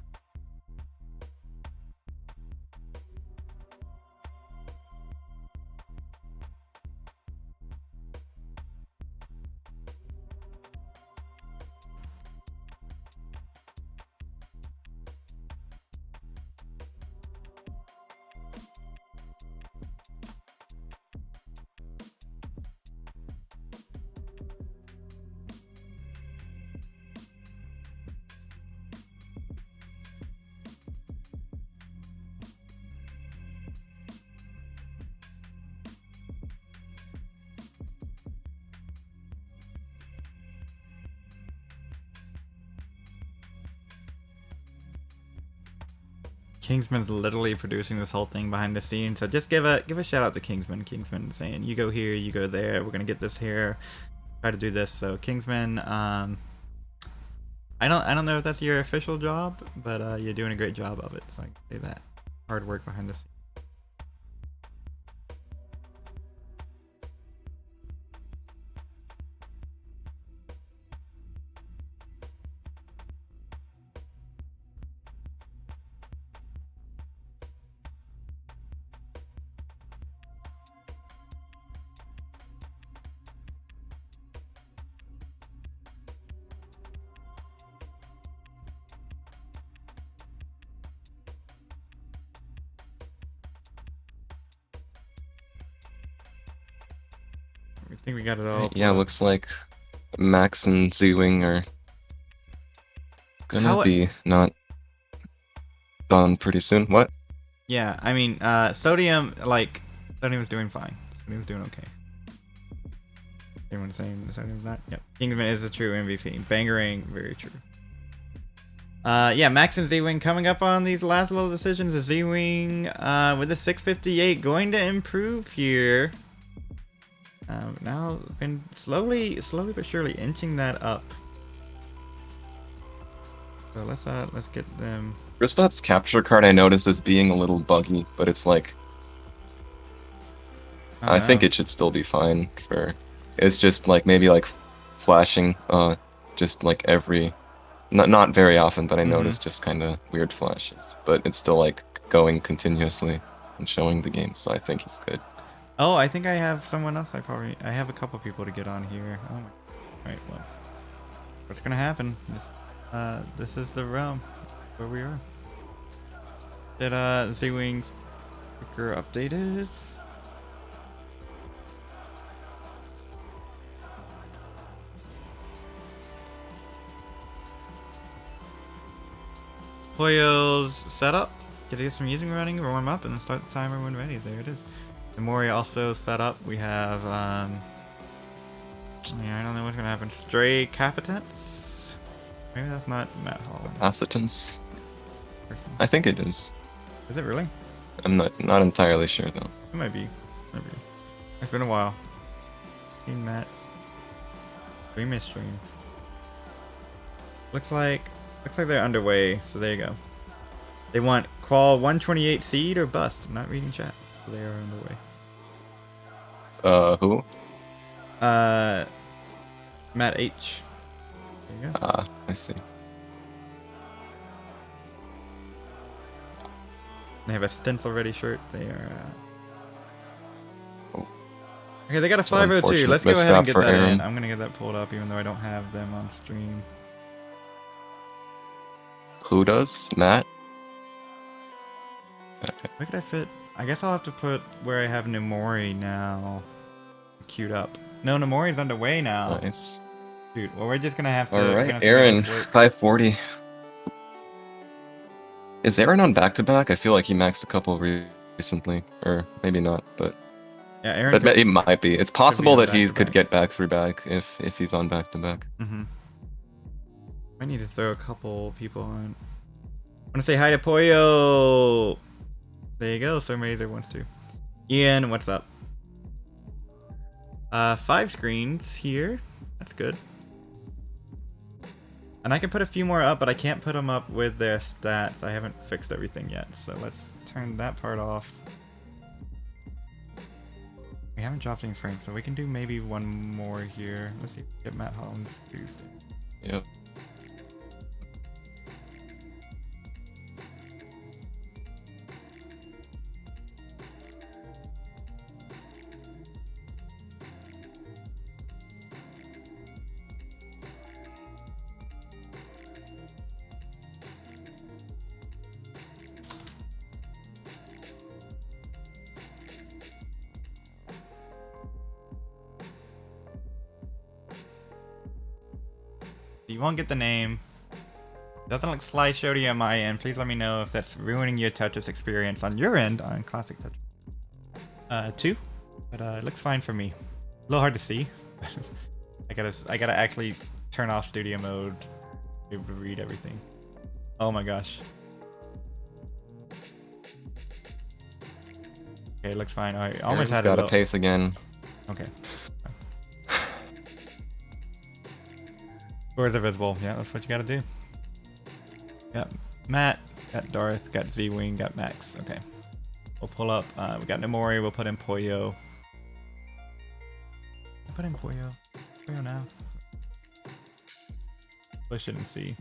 Kingsman's literally producing this whole thing behind the scenes, so just give a shout out to Kingsman. Kingsman saying, "You go here, you go there. We're gonna get this here. Try to do this." So Kingsman, I don't know if that's your official job, but you're doing a great job of it. So I can say that hard work behind the scenes. I think we got it all. Yeah, looks like Max and Z-Wing are gonna be not done pretty soon. What? Yeah, I mean, Sodium's doing fine. Sodium's doing okay. Anyone saying Sodium's not? Yep. Kingsman is a true MVP. Bangerang, very true. Yeah, Max and Z-Wing coming up on these last little decisions. A Z-Wing with a 658 going to improve here. Now been slowly but surely inching that up. So let's get them. Kristaps' capture card I noticed as being a little buggy, but it's like I think it should still be fine for. It's just like maybe like flashing, just like every, not very often, but I noticed just kind of weird flashes. But it's still like going continuously and showing the game, so I think he's good. Oh, I think I have someone else. I have a couple people to get on here. Oh my. Right, well, what's gonna happen? This is the realm where we are. Did Z-Wing's quicker updated? Pollo's setup. Get some music running, warm up, and then start the timer when ready. There it is. The Mori also set up. We have yeah, I don't know what's gonna happen. Stray Capitants. Maybe that's not Matt Hall. Acetance. I think it is. Is it really? I'm not entirely sure though. It might be. Maybe. It's been a while. Seen Matt. We missed stream. Looks like they're underway. So there you go. They want qual 128 seed or bust. I'm not reading chat, so they are underway. Who? Matt H. There you go. I see. They have a stencil ready shirt. They are. Okay, they got a 502. Let's go ahead and get that in. I'm gonna get that pulled up, even though I don't have them on stream. Who does? Matt? Okay. Where could I fit? I guess I'll have to put where I have Nomori now queued up. No, Nomori's underway now. Nice. Dude, well, we're just gonna have to. Alright, Aaron, 540. Is Aaron on back-to-back? I feel like he maxed a couple recently. Or maybe not, but... Yeah, Aaron. But it might be. It's possible that he could get back if he's on back-to-back. I need to throw a couple people on. I want to say hi to Pollo. There you go. So Mazer wants to. Ian, what's up? 5 screens here. That's good. And I can put a few more up, but I can't put them up with their stats. I haven't fixed everything yet, so let's turn that part off. We haven't dropped any frames, so we can do maybe one more here. Let's see if we get Matt Holland's Tuesday. Yep. You won't get the name. Doesn't look slideshow to you on my end. Please let me know if that's ruining your Tetris experience on your end on Classic Tetris. 2, but it looks fine for me. A little hard to see. I gotta actually turn off studio mode to be able to read everything. Oh my gosh. Okay, it looks fine. I almost had it. Got a pace again. Okay. Scores are visible. Yeah, that's what you gotta do. Got Matt, got Darth, got Z-Wing, got Max. Okay. We'll pull up. We got Nomori. We'll put in Pollo. Put in Pollo. Pollo now. Push it and see.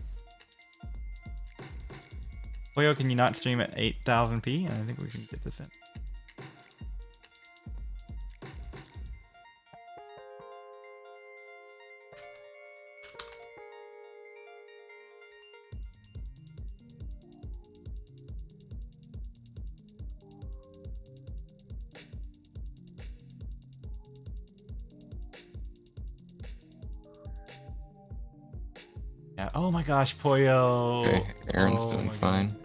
Pollo, can you not stream at 8000p? I think we can get this in. Yeah. Oh my gosh, Poyo. Okay, Aaron's Oh doing my fine. God.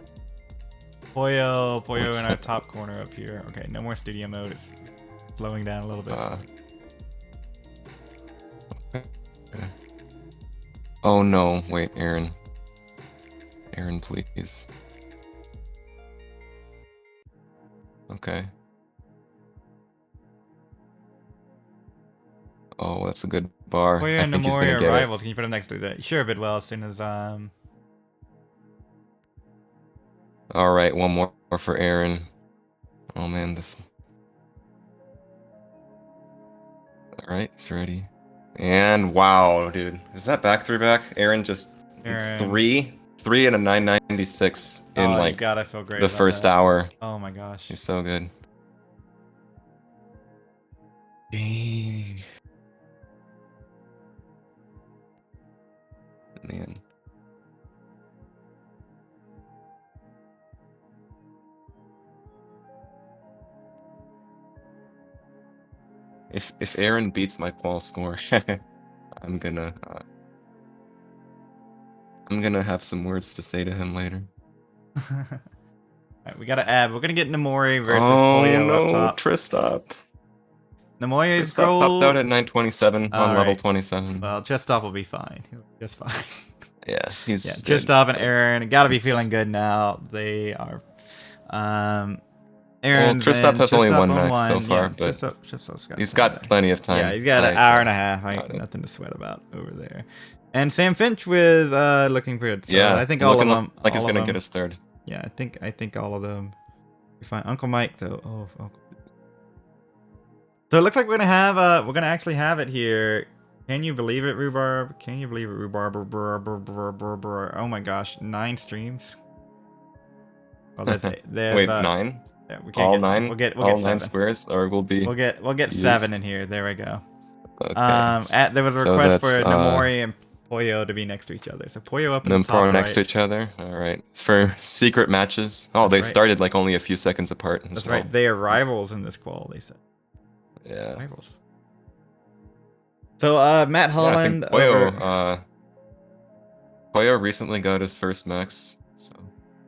Poyo What's in our that? top corner up here. Okay, no more studio mode. It's slowing down a little bit. Okay. Oh no, wait, Aaron. Aaron, please. Okay. Oh, that's a good bar. Poyo I and think he's gonna Nomori are get it. rivals. Can you put them next to that? Sure, Bidwell, as soon as All right, one more for Aaron. Oh man, this. All right, he's ready. And wow, dude, is that back three back? Aaron just Aaron. three and a 996 in Oh, you like gotta feel great the about first that. hour. Oh my gosh. He's so good. Dang. Man. If Aaron beats my qual score, I'm gonna have some words to say to him later. Alright, we gotta add. We're gonna get Nomori versus Oh Poyo up no, top. Tristop. Nomori's Tristop topped out goal. at 927 on level 27. Well, Chestop will be fine. He'll be just fine. Yeah, he's Yeah, good. Chestop and Aaron gotta be It's- feeling good now. They are. Well, Aaron's Tristop in. has only Chestop one on max so one. far, Yeah, but Chestop's got. he's Time got there. plenty of time. Yeah, he's got an hour and a half. Nothing to sweat about over there. And Sam Finch with looking good. So Yeah, I think all of looking them. like he's all of gonna them, get his third. Yeah, I think all of them. Be fine. Uncle Mike though. Oh, Uncle. So it looks like we're gonna actually have it here. Can you believe it, Rhubarb? Can you believe it, Rhubarb? Oh my gosh, 9 streams. Oh, there's Wait, 9? Yeah, we can't All get 9. 9? We'll get All 9 7. squares, or will be We'll get used? 7 in here. There we go. Okay. There was a So request that's, for Nomori and Poyo to be next to each other. So Poyo up in the them top pro next right. to each other. All right. It's for secret matches. Oh, That's they right. started like only a few seconds apart. That's right. They are rivals in this qual. They said. Yeah. Rivals. So Matt Holland yeah, Poyo, over. Poyo recently got his first max. So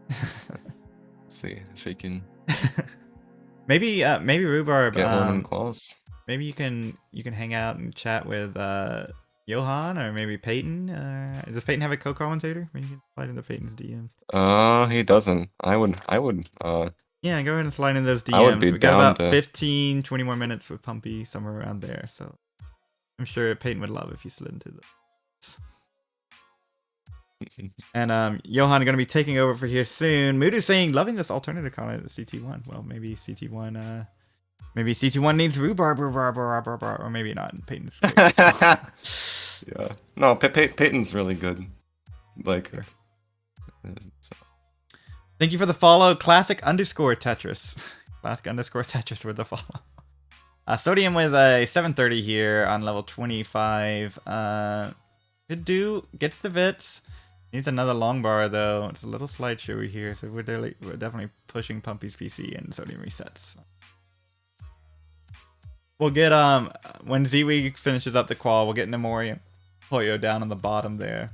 let's see if he can maybe Rhubarb. get one in quals. Maybe you can hang out and chat with Johan or maybe Peyton. Does Peyton have a co-commentator? Maybe you can slide into Peyton's DMs. He doesn't. I would. Yeah, go ahead and slide in those DMs. I would be We got down about to... 15, 20 more minutes with Pumpy, somewhere around there. So I'm sure Peyton would love if you slid into those. And Johan going to be taking over for here soon. Mood is saying, loving this alternative content at CT1. Well, maybe CT1 maybe CT1 needs rhubarb, or maybe not. Peyton's great, so. Yeah. No, Peyton's really good. Like, sure. Thank you for the follow. Classic_Tetris. Classic_Tetris with the follow. Sodium with a 730 here on level 25. Could do. Gets the Vits. Needs another long bar though. It's a little slideshowy here, so we're definitely pushing Pumpy's PC and Sodium resets. We'll get when Z-Week finishes up the qual, we'll get Nomori and Poyo down on the bottom there.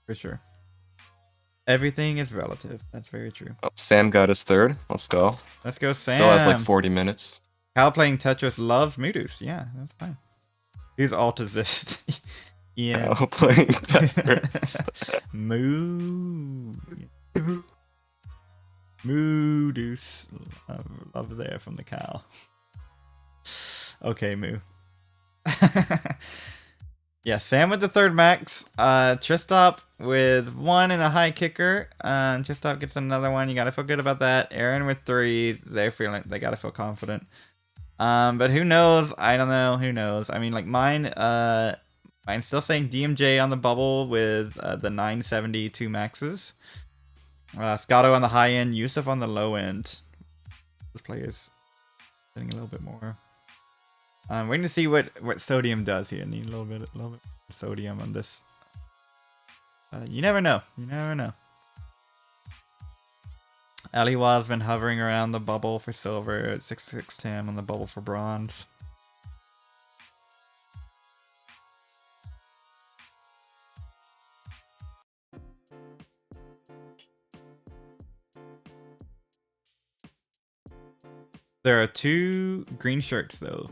For sure. Everything is relative. That's very true. Oh, Sam got his third. Let's go. Let's go, Sam. Still has like 40 minutes. Cal playing Tetris loves Moodus. Yeah, that's fine. Who's Altazist? Yeah. Cal playing Tetris. Moo. Moodus. Love there from the cow. Okay, Moo. Yeah, Sam with the third max. Tristop with 1 and a high kicker. Tristop gets another one. You gotta feel good about that. Aaron with 3. They gotta feel confident. But who knows? I don't know. Who knows? I mean, like mine's still saying DMJ on the bubble with the 972 maxes. Scotto on the high end, Yusuf on the low end. Those players getting a little bit more. Waiting to see what Sodium does here. Need a little bit of Sodium on this. You never know. You never know. Aliwa's been hovering around the bubble for silver at 6610 on the bubble for bronze. There are 2 green shirts though.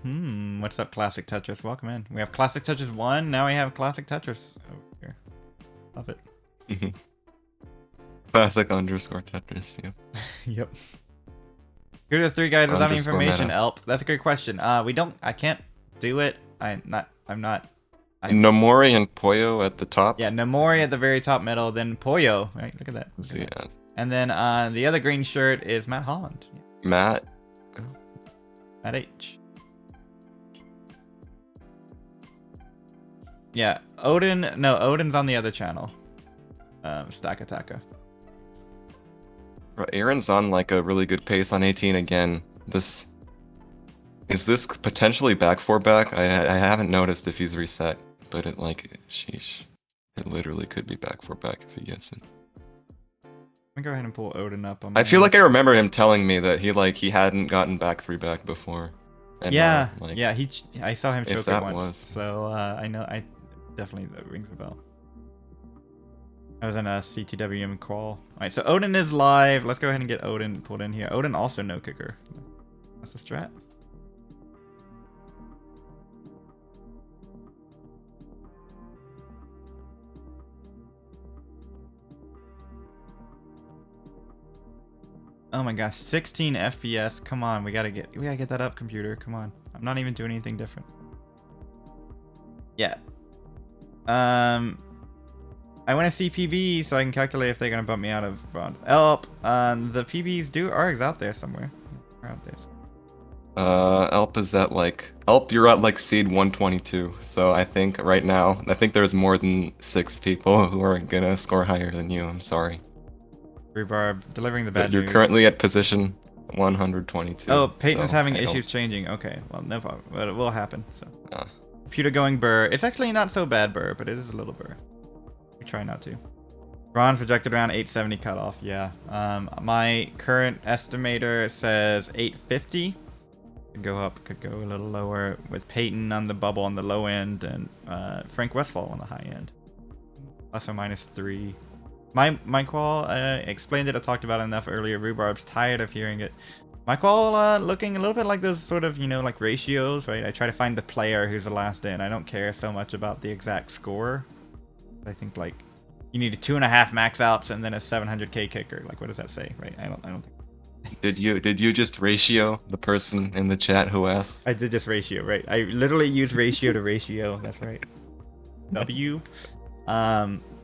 What's up, Classic Tetris? Welcome in. We have Classic Tetris 1. Now we have Classic Tetris over here. Love it. Classic _Tetris. Yep. Yep. Who are the 3 guys without information? Meta. Elp. That's a good question. I can't do it. I'm not. Nomori and Poyo at the top. Yeah, Nomori at the very top middle, then Poyo. Right, look at that. Yeah. And then the other green shirt is Matt Holland. Matt H. Yeah, Odin. No, Odin's on the other channel. Stack Attacker. Aaron's on like a really good pace on 18 again. Is this potentially back 4 back? I haven't noticed if he's reset, but sheesh, it literally could be back 4 back if he gets it. Let me go ahead and pull Odin up. I feel like I remember him telling me that he hadn't gotten back 3 back before. And yeah, I saw him choke it once, was. so I know. I definitely that rings a bell. I was in a CTWM call. All right, so Odin is live. Let's go ahead and get Odin pulled in here. Odin also no kicker. That's the strat. Oh my gosh, 16 FPS. Come on, we gotta get that up, computer. Come on. I'm not even doing anything different. Yeah. I want to see PBs so I can calculate if they're gonna bump me out of bronze. Elp. The PBs are out there somewhere. They're out there. Elp is at Elp, you're at seed 122. So I think right now, there's more than 6 people who are gonna score higher than you. I'm sorry. Rhubarb delivering the bad news. You're currently at position 122. Oh, Peyton's having issues changing. Okay, well, no problem. But it will happen. So, computer going burr. It's actually not so bad burr, but it is a little burr. We try not to. Bronze projected around 870 cutoff. Yeah. My current estimator says 850. Could go up, could go a little lower. With Peyton on the bubble on the low end and Frank Westfall on the high end. Plus or minus 3. My qual, explained it, I talked about it enough earlier. Rhubarb's tired of hearing it. My qual looking a little bit like those sort of, like ratios, right? I try to find the player who's the last in. I don't care so much about the exact score. I think you need 2.5 max outs and then a 700k kicker. What does that say, right? I don't think. Did you just ratio the person in the chat who asked? I did just ratio, right? I literally use ratio to ratio. That's right. W.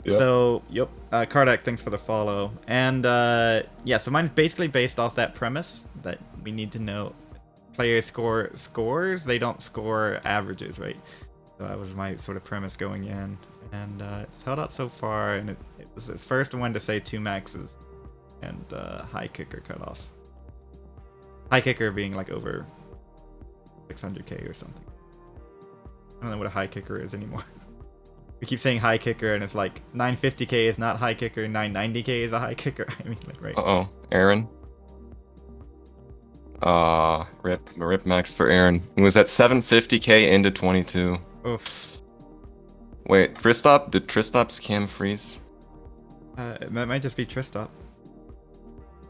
Yep. So, yep. Kardak, thanks for the follow. And, yeah, so mine's basically based off that premise that we need to know players score scores. They don't score averages, right? So that was my sort of premise going in. And it's held out so far, and it was the first one to say 2 maxes and high kicker cutoff. High kicker being over 600k or something. I don't know what a high kicker is anymore. We keep saying high kicker, and it's 950k is not high kicker, 990k is a high kicker. I mean, right. Uh-oh, Aaron. Rip max for Aaron. He was at 750k into 22. Oof. Wait, Tristop? Did Tristop's cam freeze? That might just be Tristop.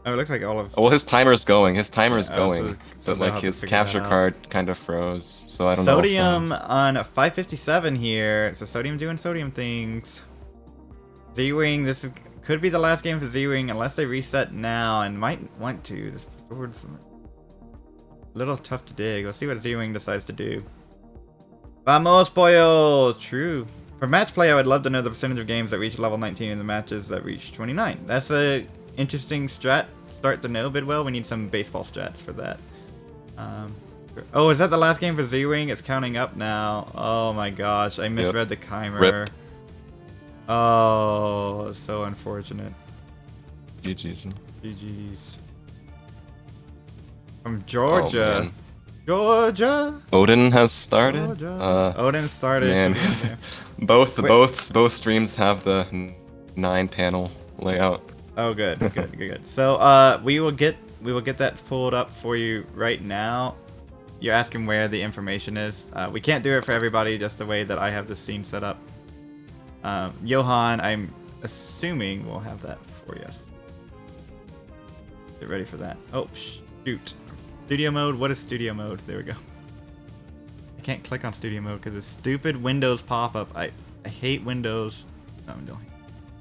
Oh, it looks like all of... Well, his timer's going. His timer's Yeah, going. so But his capture card kind of froze. So I don't know. Sodium on 557 here. So Sodium doing Sodium things. Z-Wing, this could be the last game for Z-Wing unless they reset now, and might want to. This board's a little tough to dig. Let's see what Z-Wing decides to do. Vamos, pollo! True. For match play, I would love to know the percentage of games that reach level 19 and the matches that reach 29. That's a interesting strat. Start to know Bidwell. We need some baseball strats for that. Oh, is that the last game for Z-Wing? It's counting up now. Oh my gosh, I misread the timer. Rip. Oh, so unfortunate. GG's. GG's. From Georgia. Oh, Georgia. Odin has started. Georgia. Odin started. Man. both streams have the 9-panel layout. Oh, good. So, we will get that pulled up for you right now. You're asking where the information is. We can't do it for everybody, just the way that I have the scene set up. Johan, I'm assuming we'll have that for us. Get ready for that. Oh, shoot. Studio mode. What is studio mode? There we go. I can't click on studio mode because it's stupid Windows pop-up. I hate Windows. No, I'm doing.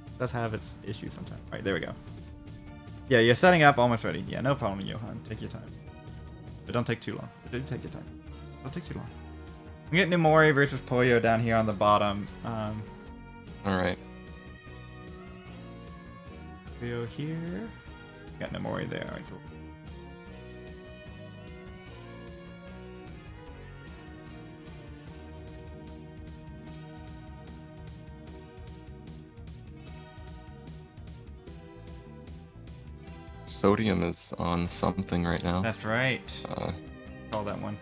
It does have its issues sometimes. All right, there we go. Yeah, you're setting up. Almost ready. Yeah, no problem, Johan. Take your time. But don't take too long. Do take your time. Don't take too long. We get Nomori versus Poyo down here on the bottom. All right. Poyo here. Got Nomori there. All right, so. Sodium is on something right now. That's right. Call that one.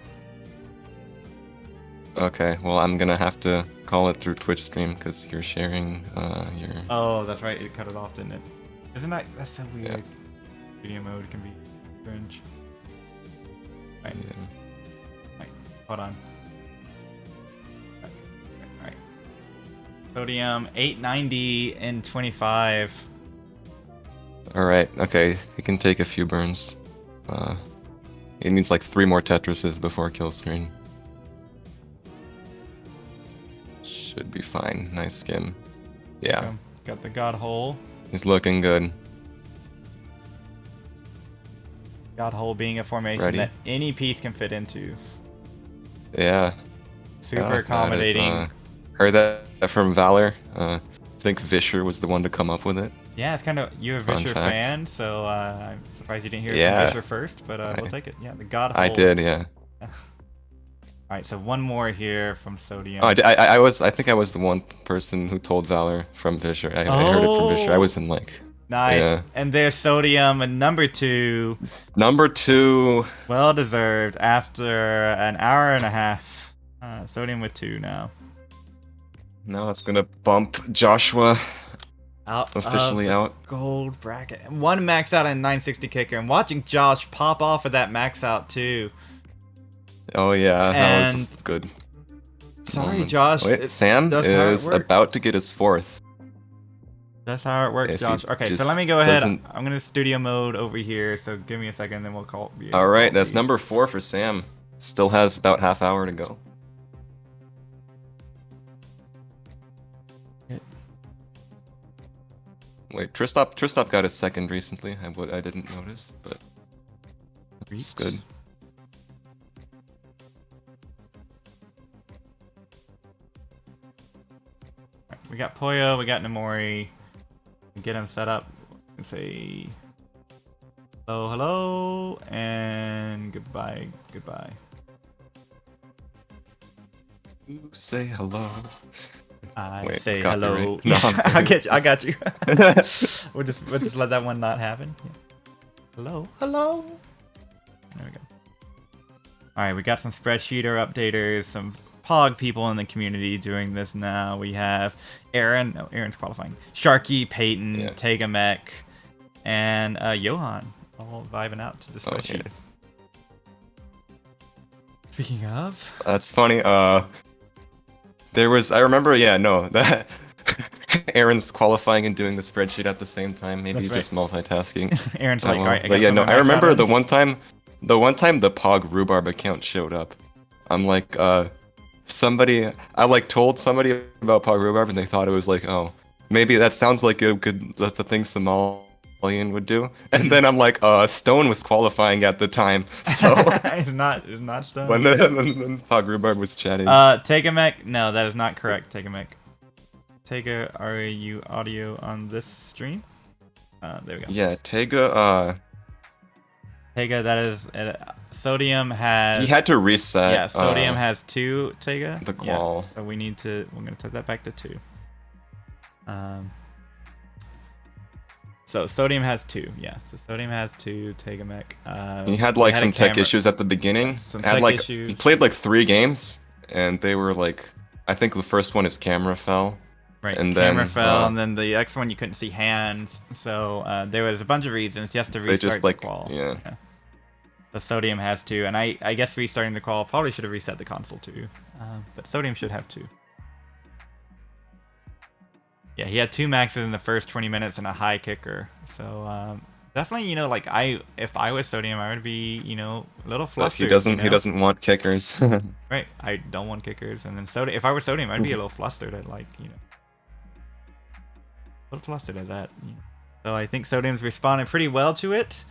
Okay, well, I'm gonna have to call it through Twitch stream because you're sharing your. Oh, that's right. It cut it off, didn't it? Isn't that that's so weird? Yeah. Video mode can be strange. Right. Yeah. Right. Hold on. All right. Sodium 890 and 25. All right. Okay, he can take a few burns. He needs like 3 more Tetrises before kill screen. Should be fine. Nice skim. Yeah. Okay. Got the God Hole. He's looking good. God Hole being a formation Ready? that any piece can fit into. Yeah. Super accommodating. Heard that from Valor. I think Vischer was the one to come up with it. Yeah, it's kind of you're a Fun Vischer fact. fan, so I'm surprised you didn't hear it Yeah. from Vischer first, but we'll take it. Yeah, the God Hole. I did, yeah. All right, so one more here from Sodium. Oh, I think I was the one person who told Valor from Vischer. I heard it from Vischer. I was in like. Nice. Yeah. And there's Sodium and number 2. Number 2. Well deserved after an hour and a half. Sodium with 2 now. Now that's gonna bump Joshua Out officially out. Gold bracket. One max out and 960 kicker. And watching Josh pop off of that max out too. Oh yeah, that was good. Sorry, moment. Josh. Wait, Sam is about to get his 4th. That's how it works, If Josh. he Okay, so just let me go ahead. doesn't- I'm gonna studio mode over here. So give me a second, then we'll call. All right, that's number 4 for Sam. Still has about half hour to go. Wait, Tristop got his 2nd recently. I didn't notice, but it's good. We got Poyo, we got Nomori. Get him set up and say hello, hello, and goodbye, goodbye. Say hello. I say copyright. hello. No, I got you. we'll just let that one not happen. Yeah. Hello, hello. There we go. All right, we got some spreadsheeter updaters, some Pog people in the community doing this now. We have Aaron. No, Aaron's qualifying. Sharky, Peyton, Yeah. Tegamek, and Johan all vibing out to the spreadsheet. Okay. Speaking of, That's funny. There was, I remember, yeah, no, that Aaron's qualifying and doing the spreadsheet at the same time. Maybe That's he's just multitasking. Aaron's Oh, like, well. all right, I But gotta yeah, put no, my I max out remember in. the one time the Pog Rhubarb account showed up. I'm like, I like told somebody about Pog Rhubarb and they thought it was like, oh, maybe that sounds like that's the thing Somalian would do. And then I'm like, Stone was qualifying at the time, so. it's not Stone. When then Pog Rhubarb was chatting. Tegamek, no, that is not correct. Tegamek. Tega, are you audio on this stream? There we go. Yeah, Tega, Tega, that is Sodium has. he had to reset. Yeah, Sodium has 2 Tega. the qual. Yeah, so we're gonna set that back to 2. So Sodium has 2. Yeah, so Sodium has 2. Tegamek. He had like had a some tech camera- issues at the beginning. Some Had tech like issues. he played like 3 games, and they were like, I think the first one his camera fell. Right, and camera then, fell, and then the next one you couldn't see hands. So there was a bunch of reasons just to They restart just like, the qual. yeah. The Sodium has 2, and I guess restarting the qual probably should have reset the console too. But Sodium should have 2. Yeah, he had 2 maxes in the first 20 minutes and a high kicker. So Definitely, you know, like if I was Sodium, I would be, you know, a little But flustered. he doesn't want kickers. Right, I don't want kickers, and then Sodium. If I were Sodium, I'd be a little flustered at like, you know, a little flustered at that. You know. So I think Sodium's responding pretty well to it,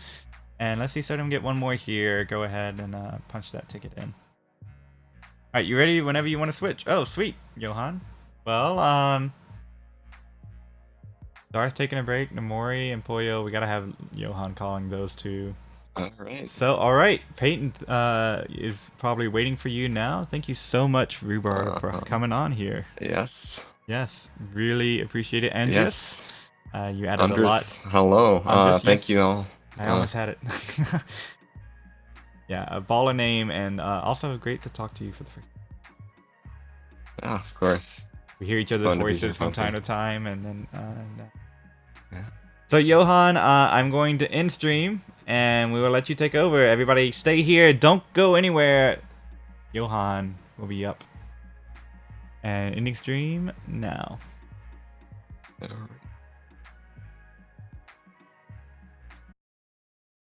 and let's see Sodium get one more here. Go ahead and punch that ticket in. All right, you ready? Whenever you want to switch. Oh, sweet, Johan. Well, Darth taking a break. Namori and Poyo. We gotta have Johan calling those two. All right. So, all right, Peyton is probably waiting for you now. Thank you so much, Rhubarb, for coming on here. Yes. Yes, really appreciate it. And Yes. you added a lot. Hello. Andres, thank yes. you all. I almost had it. Yeah, a baller name, and also great to talk to you for the first time. Of course. We hear each other's voices from time to time, and then. Yeah. So Johan, I'm going to end stream, and we will let you take over. Everybody, stay here. Don't go anywhere. Johan will be up. And ending stream now. All right.